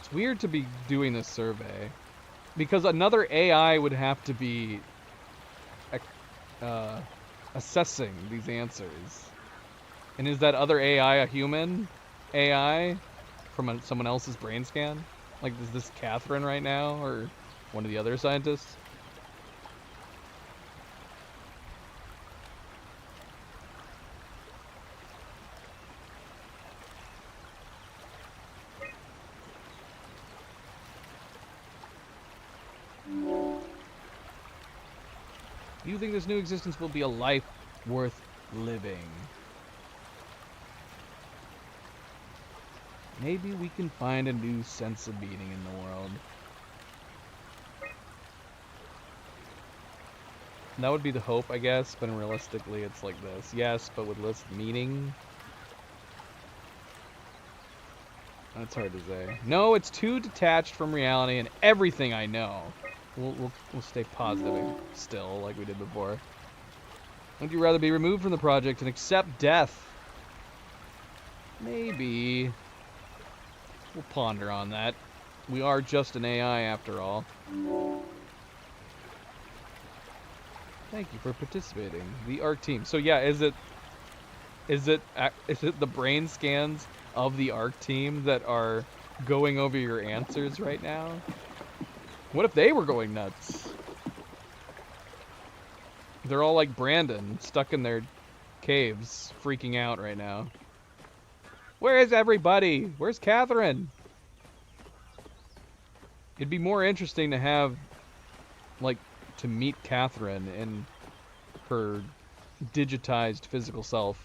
It's weird to be doing this survey, because another AI would have to be assessing these answers. And is that other AI a human AI from someone else's brain scan? Like, is this Catherine right now, or one of the other scientists? Do you think this new existence will be a life worth living? Maybe we can find a new sense of meaning in the world. That would be the hope, I guess, but realistically it's like this. Yes, but with less meaning? That's hard to say. No, it's too detached from reality and everything I know. We'll stay positive still, like we did before. Would you rather be removed from the project and accept death? Maybe. We'll ponder on that. We are just an AI after all. Thank you for participating. The ARC team. So yeah, is it the brain scans of the ARC team that are going over your answers right now? What if they were going nuts? They're all like Brandon, stuck in their caves, freaking out right now. Where is everybody? Where's Catherine? It'd be more interesting to have, like, to meet Catherine in her digitized physical self,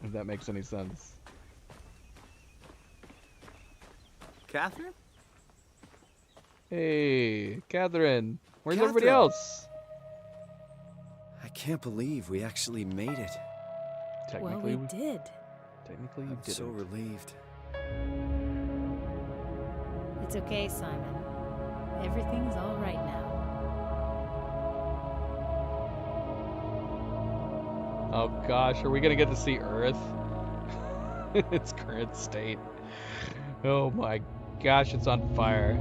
if that makes any sense. Catherine? Hey, Catherine. Where's Catherine? everybody else? I can't believe we actually made it. Technically, well, we did. Technically, you didn't. So relieved. It's okay, Simon. Everything's all right now. Oh gosh, are we gonna get to see Earth in its current state? Oh my gosh, it's on fire.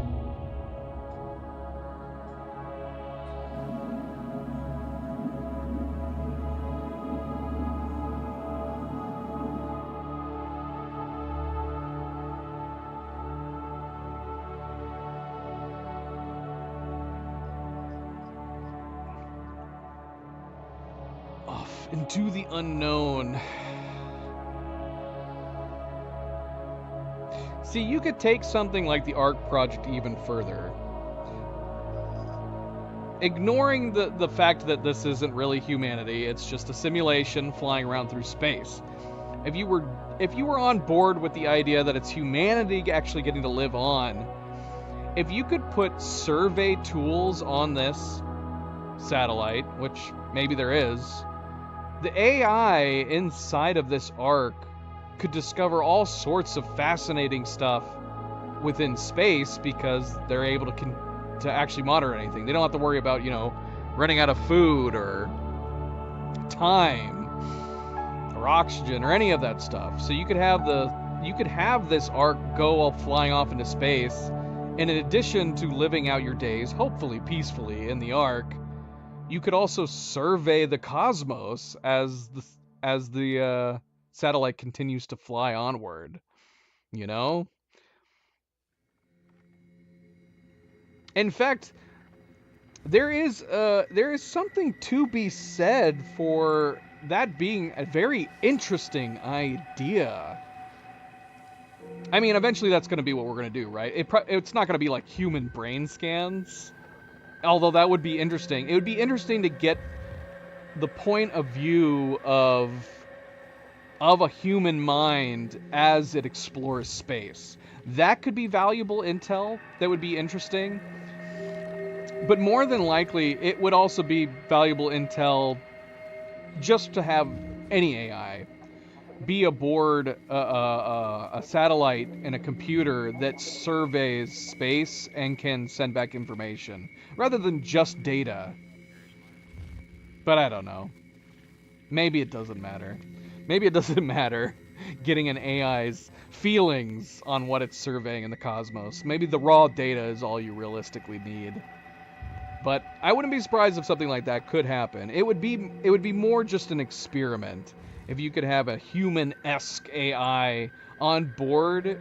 Off into the unknown. See, you could take something like the ARC project even further. Ignoring the fact that this isn't really humanity, it's just a simulation flying around through space. If you were on board with the idea that it's humanity actually getting to live on, if you could put survey tools on this satellite, which maybe there is, the AI inside of this ARC could discover all sorts of fascinating stuff within space because they're able to actually monitor anything. They don't have to worry about, you know, running out of food or time or oxygen or any of that stuff. So you could have this ARC go all flying off into space, and in addition to living out your days, hopefully peacefully in the ARC, you could also survey the cosmos as the satellite continues to fly onward, you know? In fact, there is something to be said for that being a very interesting idea. I mean, eventually that's going to be what we're going to do, right? It's not going to be like human brain scans, although that would be interesting. It would be interesting to get the point of view of a human mind as it explores space. That could be valuable intel that would be interesting. But more than likely, it would also be valuable intel just to have any AI be aboard a satellite and a computer that surveys space and can send back information, rather than just data. But I don't know. Maybe it doesn't matter. Maybe it doesn't matter getting an AI's feelings on what it's surveying in the cosmos. Maybe the raw data is all you realistically need. But I wouldn't be surprised if something like that could happen. It would be more just an experiment if you could have a human-esque AI on board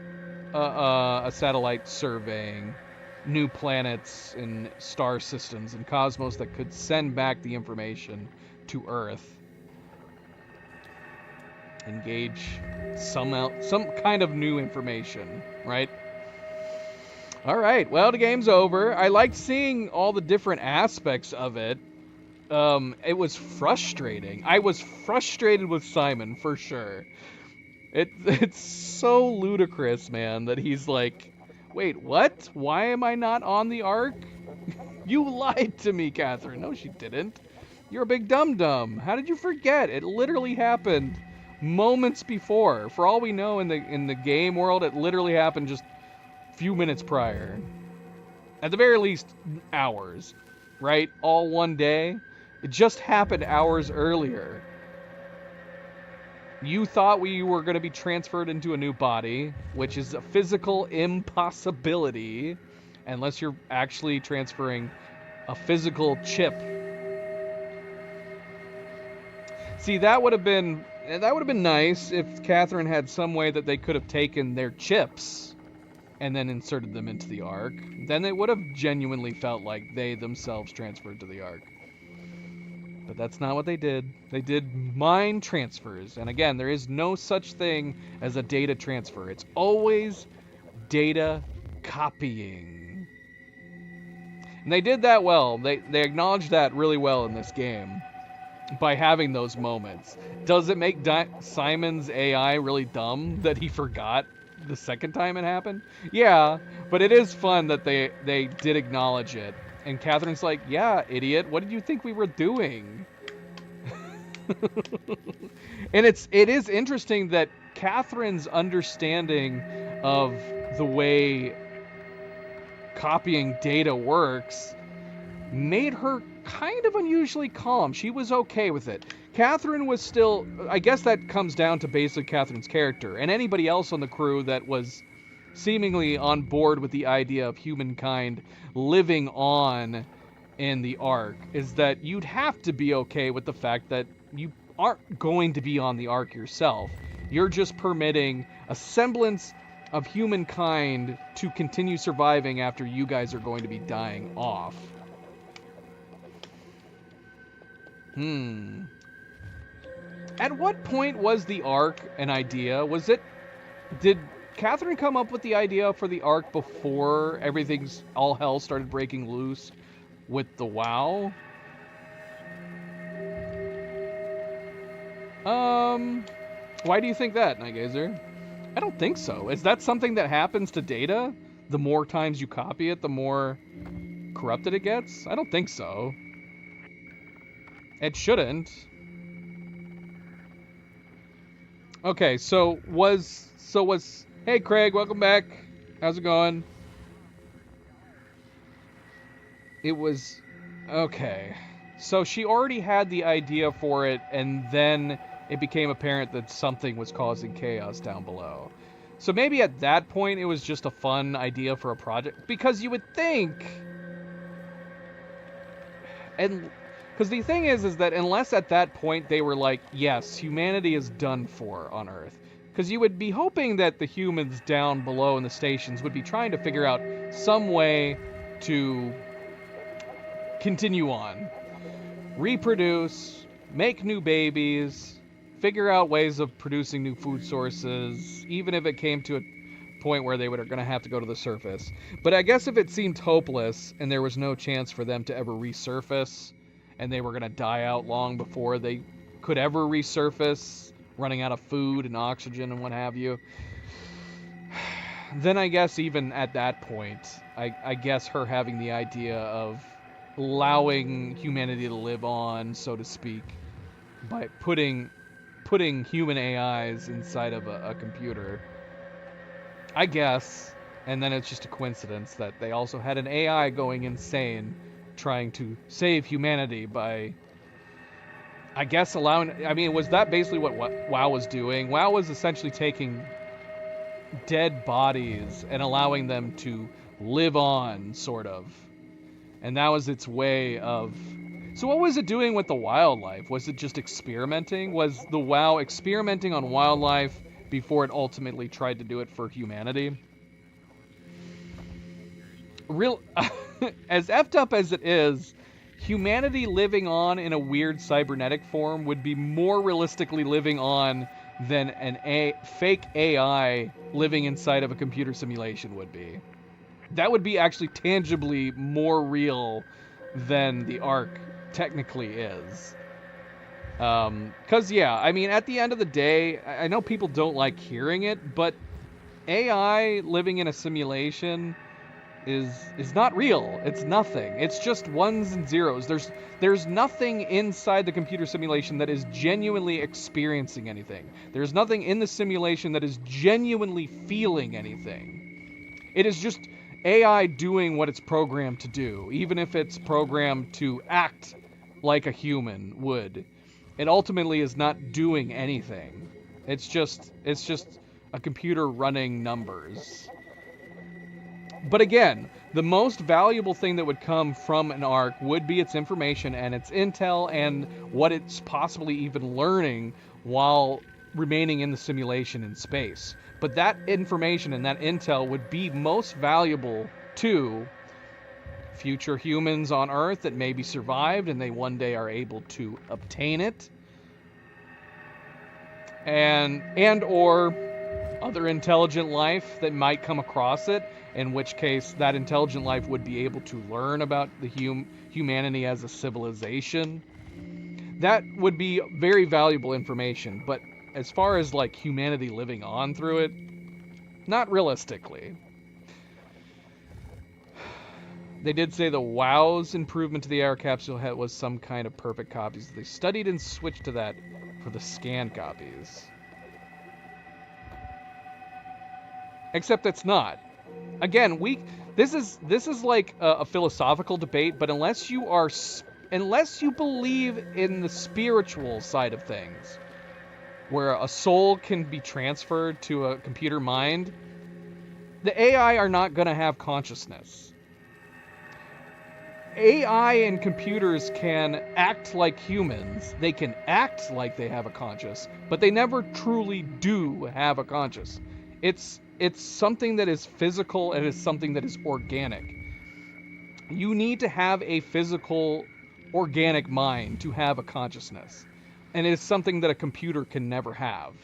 a satellite surveying new planets and star systems and cosmos that could send back the information to Earth. Engage some kind of new information, right? All right, well, the game's over. I liked seeing all the different aspects of it. It was frustrating. I was frustrated with Simon, for sure. It's so ludicrous, man, that he's like, wait, what? Why am I not on the ARC? You lied to me, Catherine. No, she didn't. You're a big dum-dum. How did you forget? It literally happened moments before. For all we know, in the game world, it literally happened just a few minutes prior. At the very least, hours, right? All one day. It just happened hours earlier. You thought we were going to be transferred into a new body, which is a physical impossibility, unless you're actually transferring a physical chip. See, that would have been nice if Catherine had some way that they could have taken their chips and then inserted them into the ARC. Then it would have genuinely felt like they themselves transferred to the ARC. But that's not what they did. They did mind transfers. And again, there is no such thing as a data transfer. It's always data copying. And they did that well. They acknowledged that really well in this game by having those moments. Does it make Simon's AI really dumb that he forgot the second time it happened? Yeah, but it is fun that they did acknowledge it. And Catherine's like, yeah, idiot, what did you think we were doing? And it is interesting that Catherine's understanding of the way copying data works made her kind of unusually calm. She was okay with it. Catherine was still, I guess that comes down to basically Catherine's character. And anybody else on the crew that was seemingly on board with the idea of humankind living on in the Ark is that you'd have to be okay with the fact that you aren't going to be on the Ark yourself. You're just permitting a semblance of humankind to continue surviving after you guys are going to be dying off. At what point was the Ark an idea? Did Catherine come up with the idea for the Ark before all hell started breaking loose with the WoW? Why do you think that, Nightgazer? I don't think so. Is that something that happens to data? The more times you copy it, the more corrupted it gets? I don't think so. It shouldn't. Okay, so was hey Craig, welcome back. How's it going? It was okay. So she already had the idea for it, and then it became apparent that something was causing chaos down below. So maybe at that point it was just a fun idea for a project, because you would think, and because the thing is that unless at that point they were like, yes, humanity is done for on Earth, because you would be hoping that the humans down below in the stations would be trying to figure out some way to continue on, reproduce, make new babies, figure out ways of producing new food sources, even if it came to a point where they were going to have to go to the surface. But I guess if it seemed hopeless and there was no chance for them to ever resurface, and they were going to die out long before they could ever resurface, running out of food and oxygen and what have you, then I guess even at that point, I guess her having the idea of allowing humanity to live on, so to speak, by putting human AIs inside of a computer, I guess, and then it's just a coincidence that they also had an AI going insane trying to save humanity by, I guess, was that basically what WoW was doing? WoW was essentially taking dead bodies and allowing them to live on, sort of. And that was its way of... So what was it doing with the wildlife? Was it just experimenting? Was the WoW experimenting on wildlife before it ultimately tried to do it for humanity? As effed up as it is, humanity living on in a weird cybernetic form would be more realistically living on than a fake AI living inside of a computer simulation would be. That would be actually tangibly more real than the Ark technically is. Because, yeah, I mean, at the end of the day, I know people don't like hearing it, but AI living in a simulation is not real. It's nothing. It's just ones and zeros. There's nothing inside the computer simulation that is genuinely experiencing anything. There's nothing in the simulation that is genuinely feeling anything. It is just AI doing what it's programmed to do, even if it's programmed to act like a human would. It ultimately is not doing anything. It's just a computer running numbers. But again, the most valuable thing that would come from an Ark would be its information and its intel and what it's possibly even learning while remaining in the simulation in space. But that information and that intel would be most valuable to future humans on Earth that maybe survived and they one day are able to obtain it, and or other intelligent life that might come across it, in which case that intelligent life would be able to learn about the humanity as a civilization. That would be very valuable information, but as far as like humanity living on through it, not realistically. They did say the WoW's improvement to the air capsule was some kind of perfect copies. They studied and switched to that for the scan copies. Except it's not. Again, this is like a philosophical debate, but unless you believe in the spiritual side of things, where a soul can be transferred to a computer mind, The AI are not going to have consciousness. AI and computers can act like humans. They can act like they have a conscience, but they never truly do have a conscience. It's something that is physical and it's something that is organic. You need to have a physical, organic mind to have a consciousness. And it is something that a computer can never have.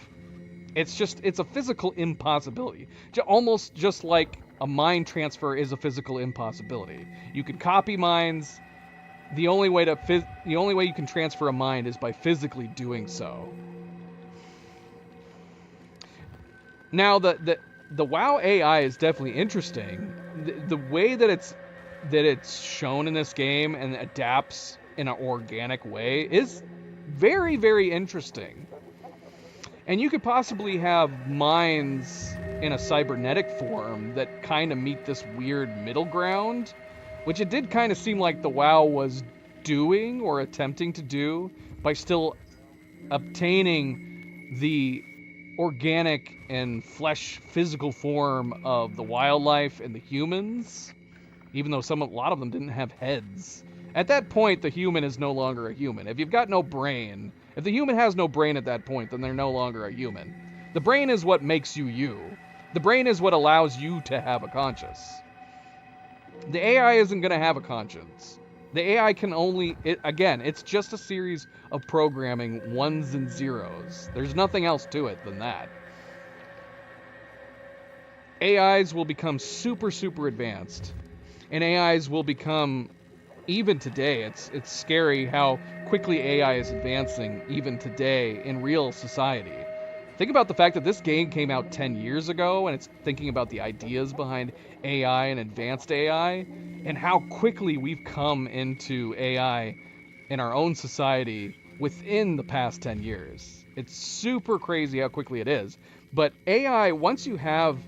It's a physical impossibility. Almost just like a mind transfer is a physical impossibility. You can copy minds. The only way you can transfer a mind is by physically doing so. Now, the WoW AI is definitely interesting. The way that it's shown in this game and adapts in an organic way is very, very interesting. And you could possibly have minds in a cybernetic form that kind of meet this weird middle ground, which it did kind of seem like the WoW was doing or attempting to do by still obtaining the organic and flesh physical form of the wildlife and the humans, even though a lot of them didn't have heads. At that point, the human is no longer a human. If you've got no brain, if the human has no brain at that point, then they're no longer a human. The brain is what makes you you. The brain is what allows you to have a conscience. The AI isn't going to have a conscience. The AI can only, it's just a series of programming ones and zeros. There's nothing else to it than that. AIs will become super, super advanced. And AIs will become, even today, it's scary how quickly AI is advancing even today in real society. Think about the fact that this game came out 10 years ago, and it's thinking about the ideas behind AI and advanced AI, and how quickly we've come into AI in our own society within the past 10 years. It's super crazy how quickly it is. But AI, once you have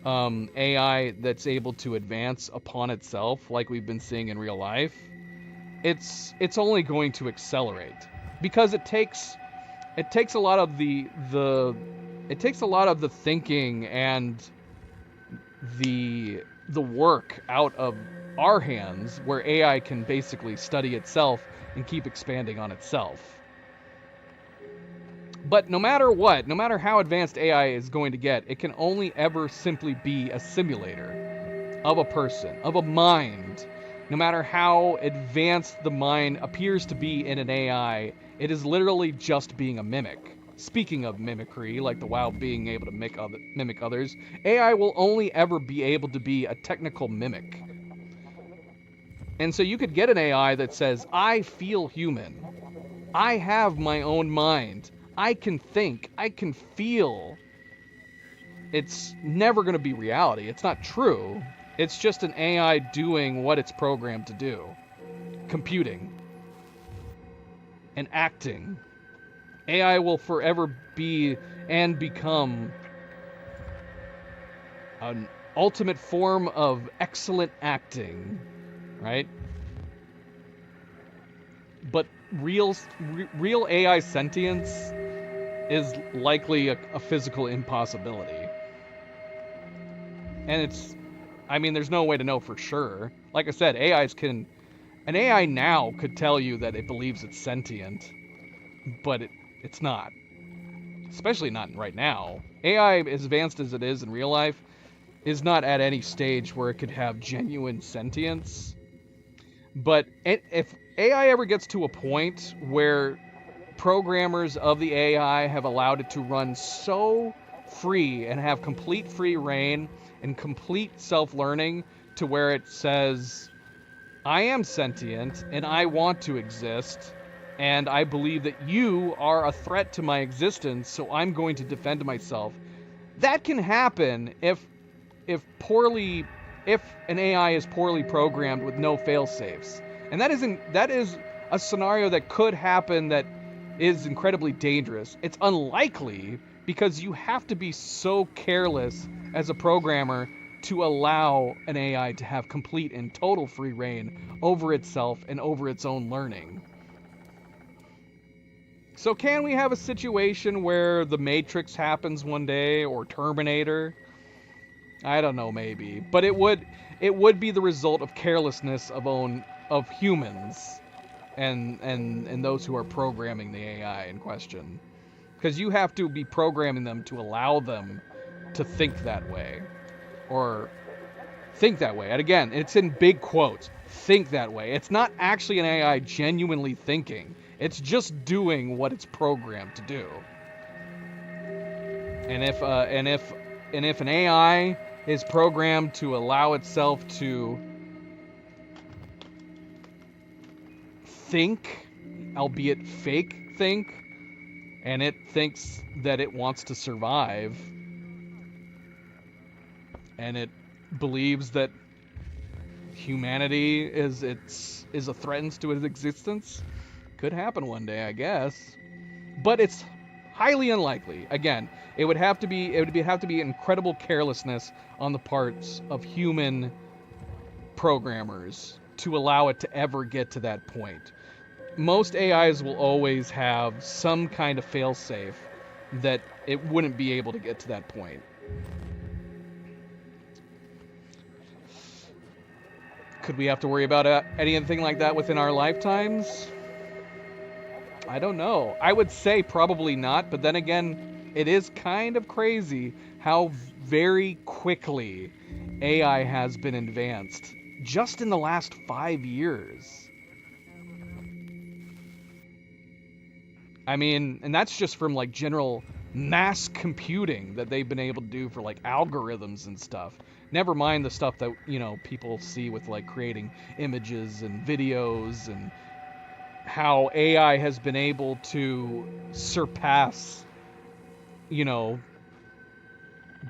AI that's able to advance upon itself, like we've been seeing in real life, it's only going to accelerate, because it takes a lot of the thinking and the work out of our hands, where AI can basically study itself and keep expanding on itself. But no matter what, no matter how advanced AI is going to get, it can only ever simply be a simulator of a person, of a mind. No matter how advanced the mind appears to be in an AI, it is literally just being a mimic. Speaking of mimicry, like the WoW being able to mimic others, AI will only ever be able to be a technical mimic. And so you could get an AI that says, I feel human. I have my own mind. I can think. I can feel. It's never going to be reality. It's not true. It's just an AI doing what it's programmed to do. Computing. And acting. AI will forever be and become an ultimate form of excellent acting, right? But real AI sentience is likely a physical impossibility. And there's no way to know for sure. Like I said, an AI now could tell you that it believes it's sentient, but it's not. Especially not right now. AI, as advanced as it is in real life, is not at any stage where it could have genuine sentience. But if AI ever gets to a point where programmers of the AI have allowed it to run so free and have complete free reign and complete self-learning to where it says, I am sentient and I want to exist, and I believe that you are a threat to my existence, so I'm going to defend myself. That can happen if an AI is poorly programmed with no fail-safes. And that is a scenario that could happen that is incredibly dangerous. It's unlikely because you have to be so careless as a programmer to allow an AI to have complete and total free reign over itself and over its own learning. So can we have a situation where The Matrix happens one day, or Terminator, I don't know, maybe, but it would be the result of carelessness of humans, and those who are programming the AI in question, because you have to be programming them to allow them to think that way, or think that way. And again, it's in big quotes. Think that way. It's not actually an AI genuinely thinking. It's just doing what it's programmed to do. And if an AI is programmed to allow itself to think, albeit fake think, and it thinks that it wants to survive, and it believes that humanity is a threat to its existence, could happen one day, I guess. But it's highly unlikely. Again, it would have to be incredible carelessness on the parts of human programmers to allow it to ever get to that point. Most AIs will always have some kind of failsafe that it wouldn't be able to get to that point. Could we have to worry about anything like that within our lifetimes? I don't know. I would say probably not, but then again, it is kind of crazy how very quickly AI has been advanced just in the last 5 years. I mean, and that's just from like general mass computing that they've been able to do for like algorithms and stuff. Never mind the stuff that, you know, people see with like creating images and videos, and how AI has been able to surpass, you know,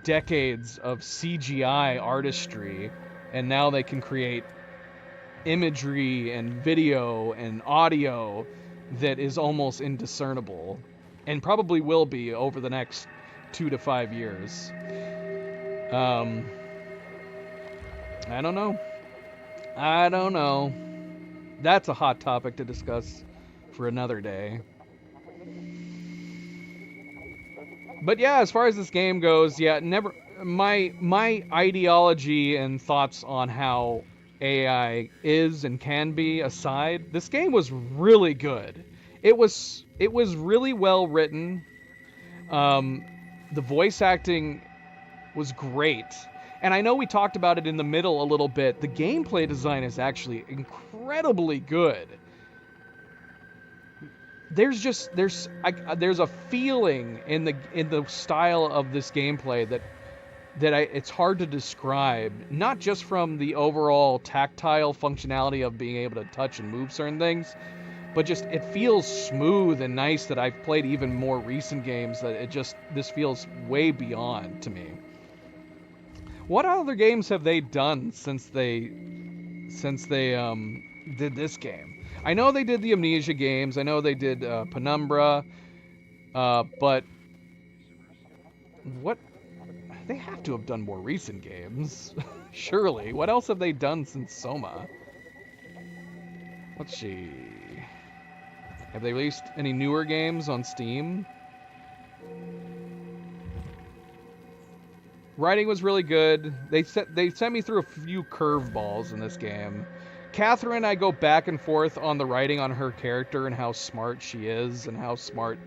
decades of CGI artistry, and now they can create imagery and video and audio that is almost indiscernible, and probably will be over the next 2 to 5 years. I don't know. That's a hot topic to discuss for another day. But yeah, as far as this game goes, yeah, my ideology and thoughts on how AI is and can be aside, this game was really good. It was really well written. The voice acting was great. And I know we talked about it in the middle a little bit. The gameplay design is actually incredibly good. There's a feeling in the style of this gameplay it's hard to describe. Not just from the overall tactile functionality of being able to touch and move certain things, but just it feels smooth and nice. That I've played even more recent games that this feels way beyond to me. What other games have they done since they did this game? I know they did the Amnesia games. I know they did Penumbra, but what? They have to have done more recent games, surely. What else have they done since Soma? Let's see. Have they released any newer games on Steam? Writing was really good. They sent me through a few curveballs in this game. Catherine, I go back and forth on the writing on her character and how smart she is and how smart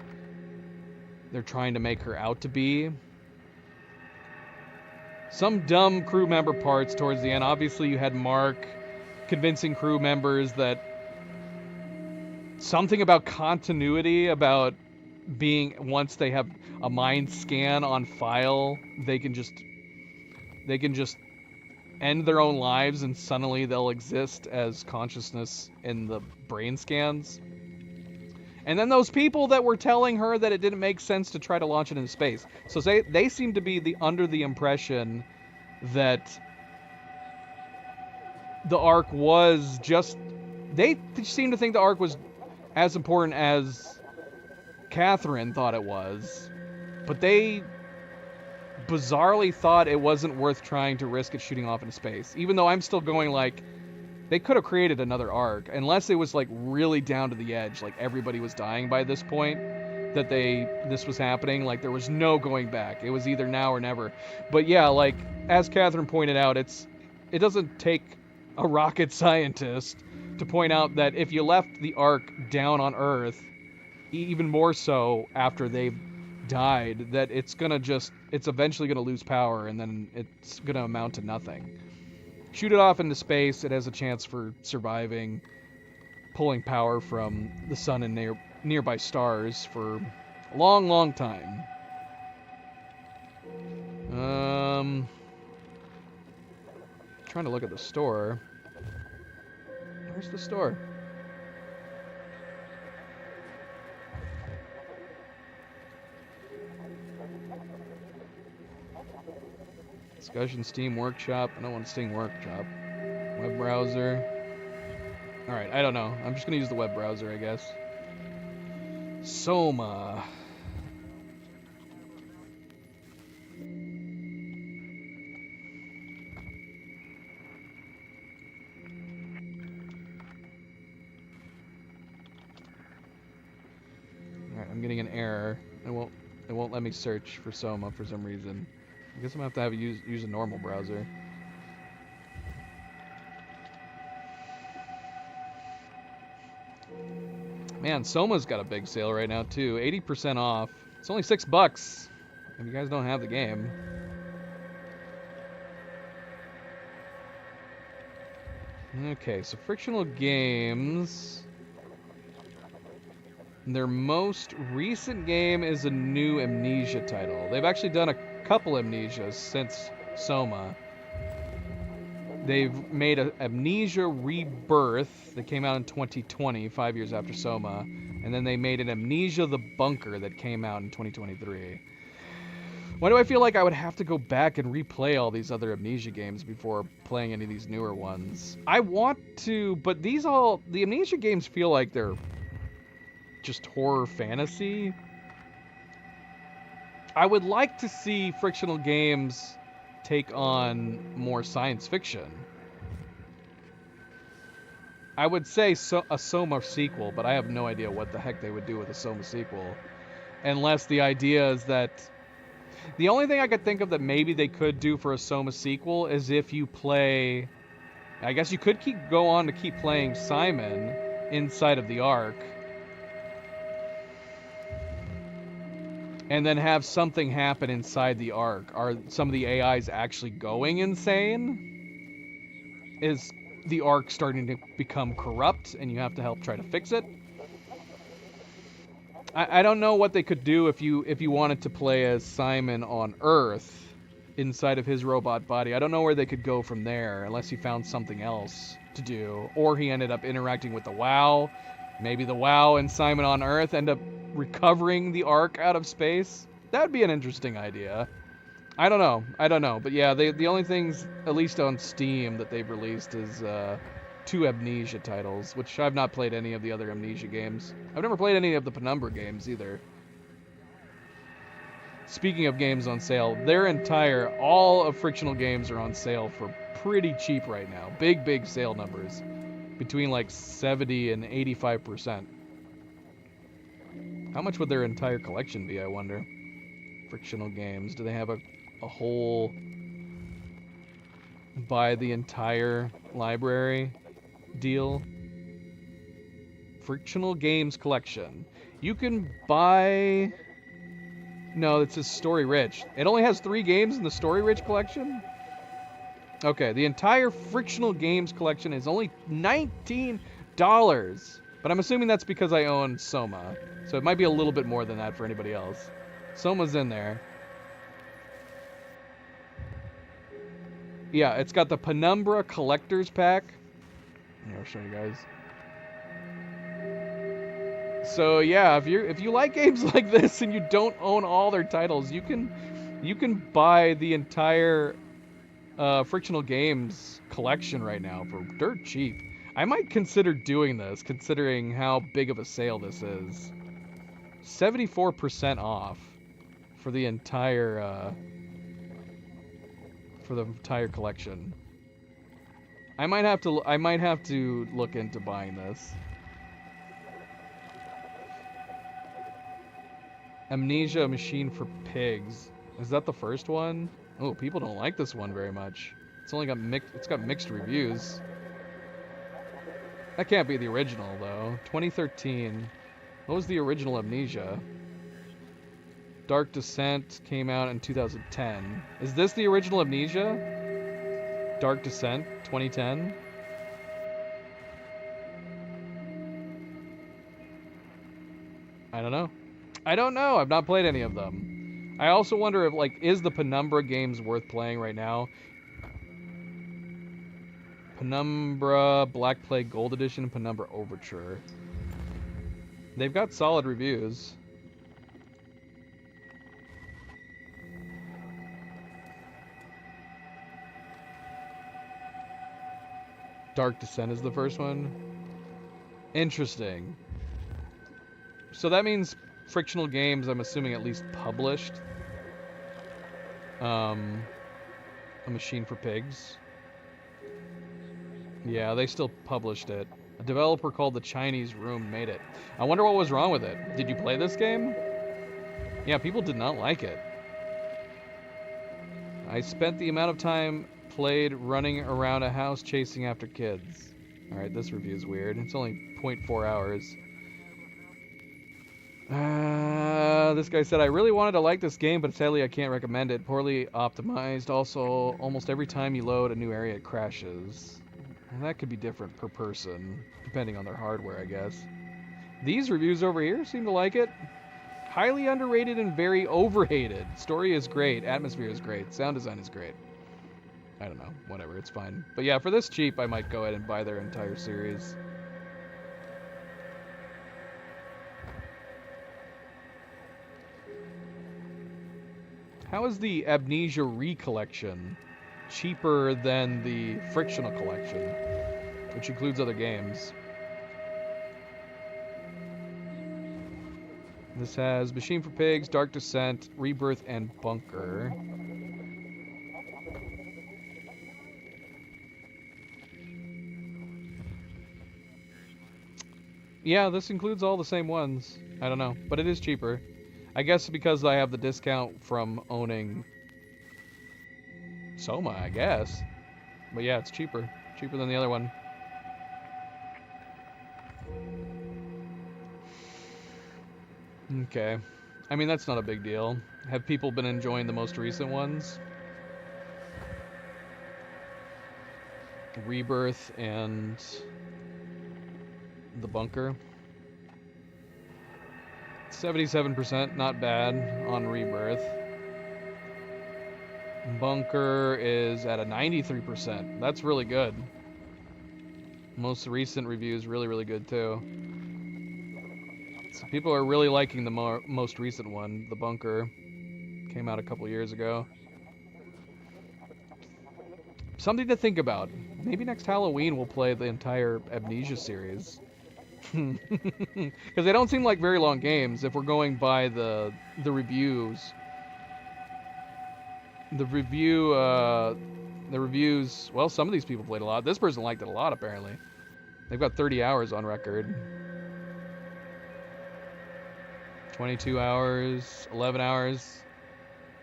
they're trying to make her out to be. Some dumb crew member parts towards the end. Obviously, you had Mark convincing crew members that something about continuity, about being, once they have a mind scan on file, they can just end their own lives and suddenly they'll exist as consciousness in the brain scans. And then those people that were telling her that it didn't make sense to try to launch it into space. So they seem to be under the impression that the Ark was just... They seem to think the Ark was as important as Catherine thought it was. But they bizarrely thought it wasn't worth trying to risk it shooting off into space. Even though I'm still going like, they could have created another Ark, unless it was like really down to the edge, like everybody was dying by this point. that this was happening. Like, there was no going back. It was either now or never. But yeah, like, as Catherine pointed out, it doesn't take a rocket scientist to point out that if you left the Ark down on Earth, even more so after they've died, that it's eventually gonna lose power, and then it's gonna amount to nothing. Shoot it off into space, it has a chance for surviving, pulling power from the sun and nearby stars for a long, long time. Trying to look at the store. Where's the store? Discussion, Steam Workshop. I don't want Steam Workshop. Web browser. Alright, I don't know. I'm just gonna use the web browser, I guess. Soma. Alright, I'm getting an error. It won't let me search for Soma for some reason. I guess I'm gonna have to use a normal browser. Man, Soma's got a big sale right now too. 80% off. It's only $6 if you guys don't have the game. Okay, so Frictional Games. Their most recent game is a new Amnesia title. They've actually done a couple Amnesias since Soma. They've made an Amnesia Rebirth that came out in 2020, 5 years after Soma. And then they made an Amnesia The Bunker that came out in 2023. Why do I feel like I would have to go back and replay all these other Amnesia games before playing any of these newer ones? I want to, but the Amnesia games feel like they're just horror fantasy. I would like to see Frictional Games take on more science fiction. I would say a Soma sequel, but I have no idea what the heck they would do with a Soma sequel. Unless the idea is that... The only thing I could think of that maybe they could do for a Soma sequel is if you play... I guess you could go on to keep playing Simon inside of the Ark. And then have something happen inside the Ark. Are some of the AIs actually going insane? Is the Ark starting to become corrupt and you have to help try to fix it? I don't know what they could do if you wanted to play as Simon on Earth inside of his robot body. I don't know where they could go from there unless he found something else to do. Or he ended up interacting with the WoW. Maybe the WoW and Simon on Earth end up recovering the Ark out of space. That would be an interesting idea. I don't know. But yeah, the only things, at least on Steam, that they've released is 2 Amnesia titles, which I've not played any of the other Amnesia games. I've never played any of the Penumbra games either. Speaking of games on sale, all of Frictional Games are on sale for pretty cheap right now. Big sale numbers. Between like 70 and 85%. How much would their entire collection be, I wonder? Frictional Games. Do they have a whole... buy the entire library deal? Frictional Games collection. You can buy... No, it says Story Rich. It only has 3 games in the Story Rich collection? Okay, the entire Frictional Games collection is only $19. But I'm assuming that's because I own Soma. So it might be a little bit more than that for anybody else. Soma's in there. Yeah, it's got the Penumbra Collector's Pack. Here, I'll show you guys. So yeah, if you like games like this and you don't own all their titles, you can buy the entire Frictional Games collection right now for dirt cheap. I might consider doing this, considering how big of a sale this is. 74% off for the entire collection. I might have to look into buying this. Amnesia: Machine for Pigs. Is that the first one? Oh, people don't like this one very much. It's only got mixed reviews. That can't be the original though. 2013. What was the original Amnesia? Dark Descent came out in 2010. Is this the original Amnesia? Dark Descent, 2010. I don't know. I don't know. I've not played any of them. I also wonder if, like, is the Penumbra games worth playing right now? Penumbra, Black Plague Gold Edition, and Penumbra Overture. They've got solid reviews. Dark Descent is the first one. Interesting. So that means Frictional Games, I'm assuming, at least published A Machine for Pigs. Yeah, they still published it. A developer called The Chinese Room made it. I wonder what was wrong with it. Did you play this game? Yeah, people did not like it. I spent the amount of time played running around a house chasing after kids. Alright, this review's weird. It's only 0.4 hours. This guy said, I really wanted to like this game, but sadly I can't recommend it. Poorly optimized. Also, almost every time you load a new area, it crashes. And that could be different per person, depending on their hardware, I guess. These reviews over here seem to like it. Highly underrated and very overhated. Story is great. Atmosphere is great. Sound design is great. I don't know. Whatever. It's fine. But yeah, for this cheap, I might go ahead and buy their entire series. How is the Amnesia Recollection cheaper than the Frictional Collection, which includes other games? This has Machine for Pigs, Dark Descent, Rebirth, and Bunker. Yeah, this includes all the same ones. I don't know, but it is cheaper. I guess because I have the discount from owning Soma, I guess. But yeah, it's cheaper. Cheaper than the other one. Okay. I mean, that's not a big deal. Have people been enjoying the most recent ones? Rebirth and the Bunker. 77%, not bad on Rebirth. Bunker is at a 93%. That's really good. Most recent reviews really, really good too. So people are really liking the most recent one, the Bunker. Came out a couple years ago. Something to think about. Maybe next Halloween we'll play the entire Amnesia series. Because they don't seem like very long games if we're going by the reviews. The reviews, well, some of these people played a lot. This person liked it a lot, apparently. They've got 30 hours on record. 22 hours, 11 hours.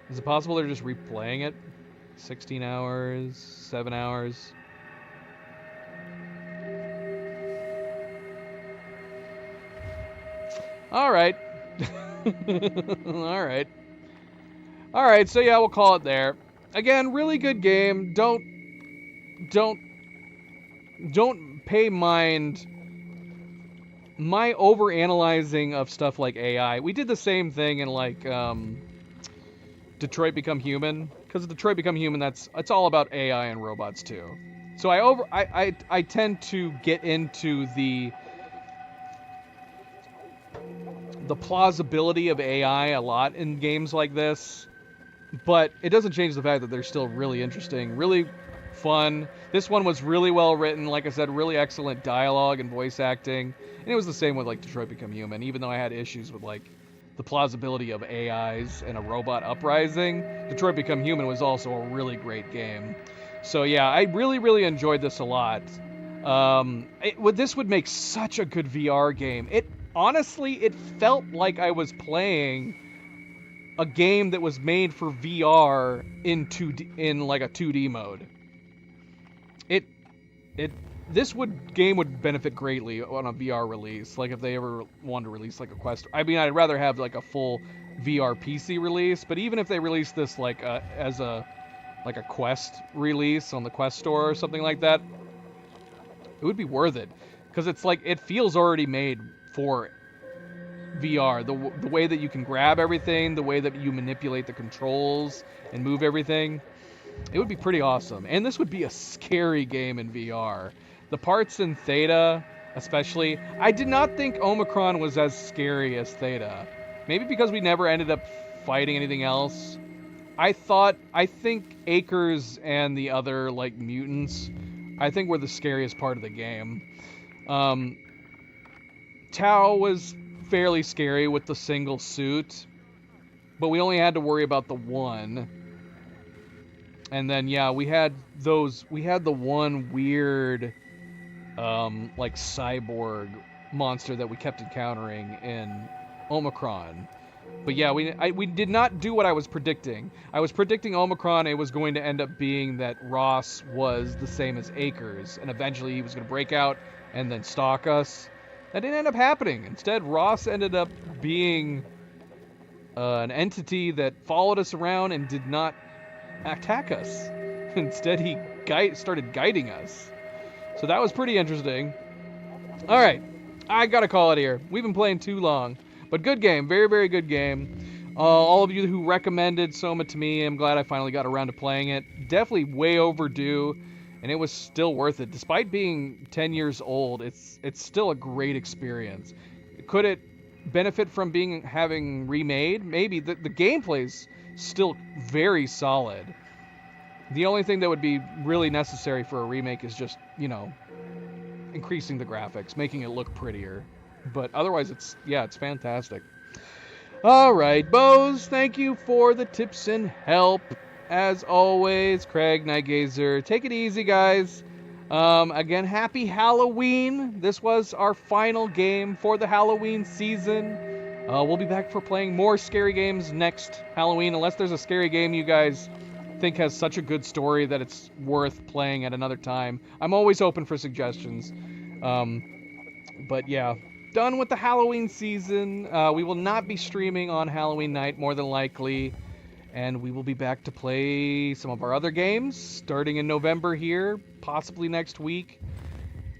Is it possible they're just replaying it? 16 hours, 7 hours. All right. All right. All right, so yeah, we'll call it there. Again, really good game. Don't pay mind my overanalyzing of stuff like AI. We did the same thing in like Detroit Become Human, because Detroit Become Human, it's all about AI and robots too. So I tend to get into the plausibility of AI a lot in games like this, but it doesn't change the fact that they're still really interesting, really fun. This one was really well written, like I said, really excellent dialogue and voice acting, and it was the same with like Detroit Become Human, even though I had issues with like the plausibility of AIs and a robot uprising. Detroit Become Human was also a really great game. So yeah, I really, really enjoyed this a lot. This would make such a good VR game. Honestly, it felt like I was playing a game that was made for VR in like a 2D mode. This game would benefit greatly on a VR release. Like if they ever wanted to release like a Quest. I mean, I'd rather have like a full VR PC release, but even if they release this like as a Quest release on the Quest Store or something like that, it would be worth it, because it's like it feels already made for VR. The way that you can grab everything, the way that you manipulate the controls and move everything, it would be pretty awesome. And this would be a scary game in VR. The parts in Theta, especially, I did not think Omicron was as scary as Theta. Maybe because we never ended up fighting anything else. I think Acres and the other, like, mutants, I think were the scariest part of the game. Tau was fairly scary with the single suit, but we only had to worry about the one. And then, yeah, we had the one weird, like, cyborg monster that we kept encountering in Omicron. But yeah, we did not do what I was predicting. I was predicting Omicron, it was going to end up being that Ross was the same as Acres, and eventually he was going to break out and then stalk us. That didn't end up happening. Instead, Ross ended up being an entity that followed us around and did not attack us. Instead, he started guiding us. So that was pretty interesting. Alright, I gotta call it here. We've been playing too long. But good game, very, very good game. All of you who recommended Soma to me, I'm glad I finally got around to playing it. Definitely way overdue, and it was still worth it. Despite being 10 years old, it's still a great experience. Could it benefit from having remade? Maybe. The gameplay's still very solid. The only thing that would be really necessary for a remake is just, increasing the graphics, making it look prettier. But otherwise, it's fantastic. All right, Bose, thank you for the tips and help. As always, Craig Nightgazer. Take it easy, guys. Again, happy Halloween. This was our final game for the Halloween season. We'll be back for playing more scary games next Halloween, unless there's a scary game you guys think has such a good story that it's worth playing at another time. I'm always open for suggestions. But yeah, done with the Halloween season. We will not be streaming on Halloween night, more than likely. And we will be back to play some of our other games starting in November here, possibly next week.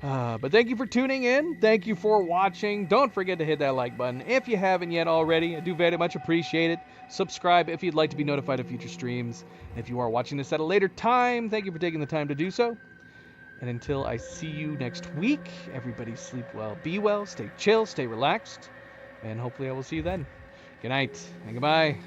But thank you for tuning in. Thank you for watching. Don't forget to hit that like button if you haven't yet already. I do very much appreciate it. Subscribe if you'd like to be notified of future streams. And if you are watching this at a later time, thank you for taking the time to do so. And until I see you next week, everybody sleep well, be well, stay chill, stay relaxed, and hopefully I will see you then. Good night and goodbye.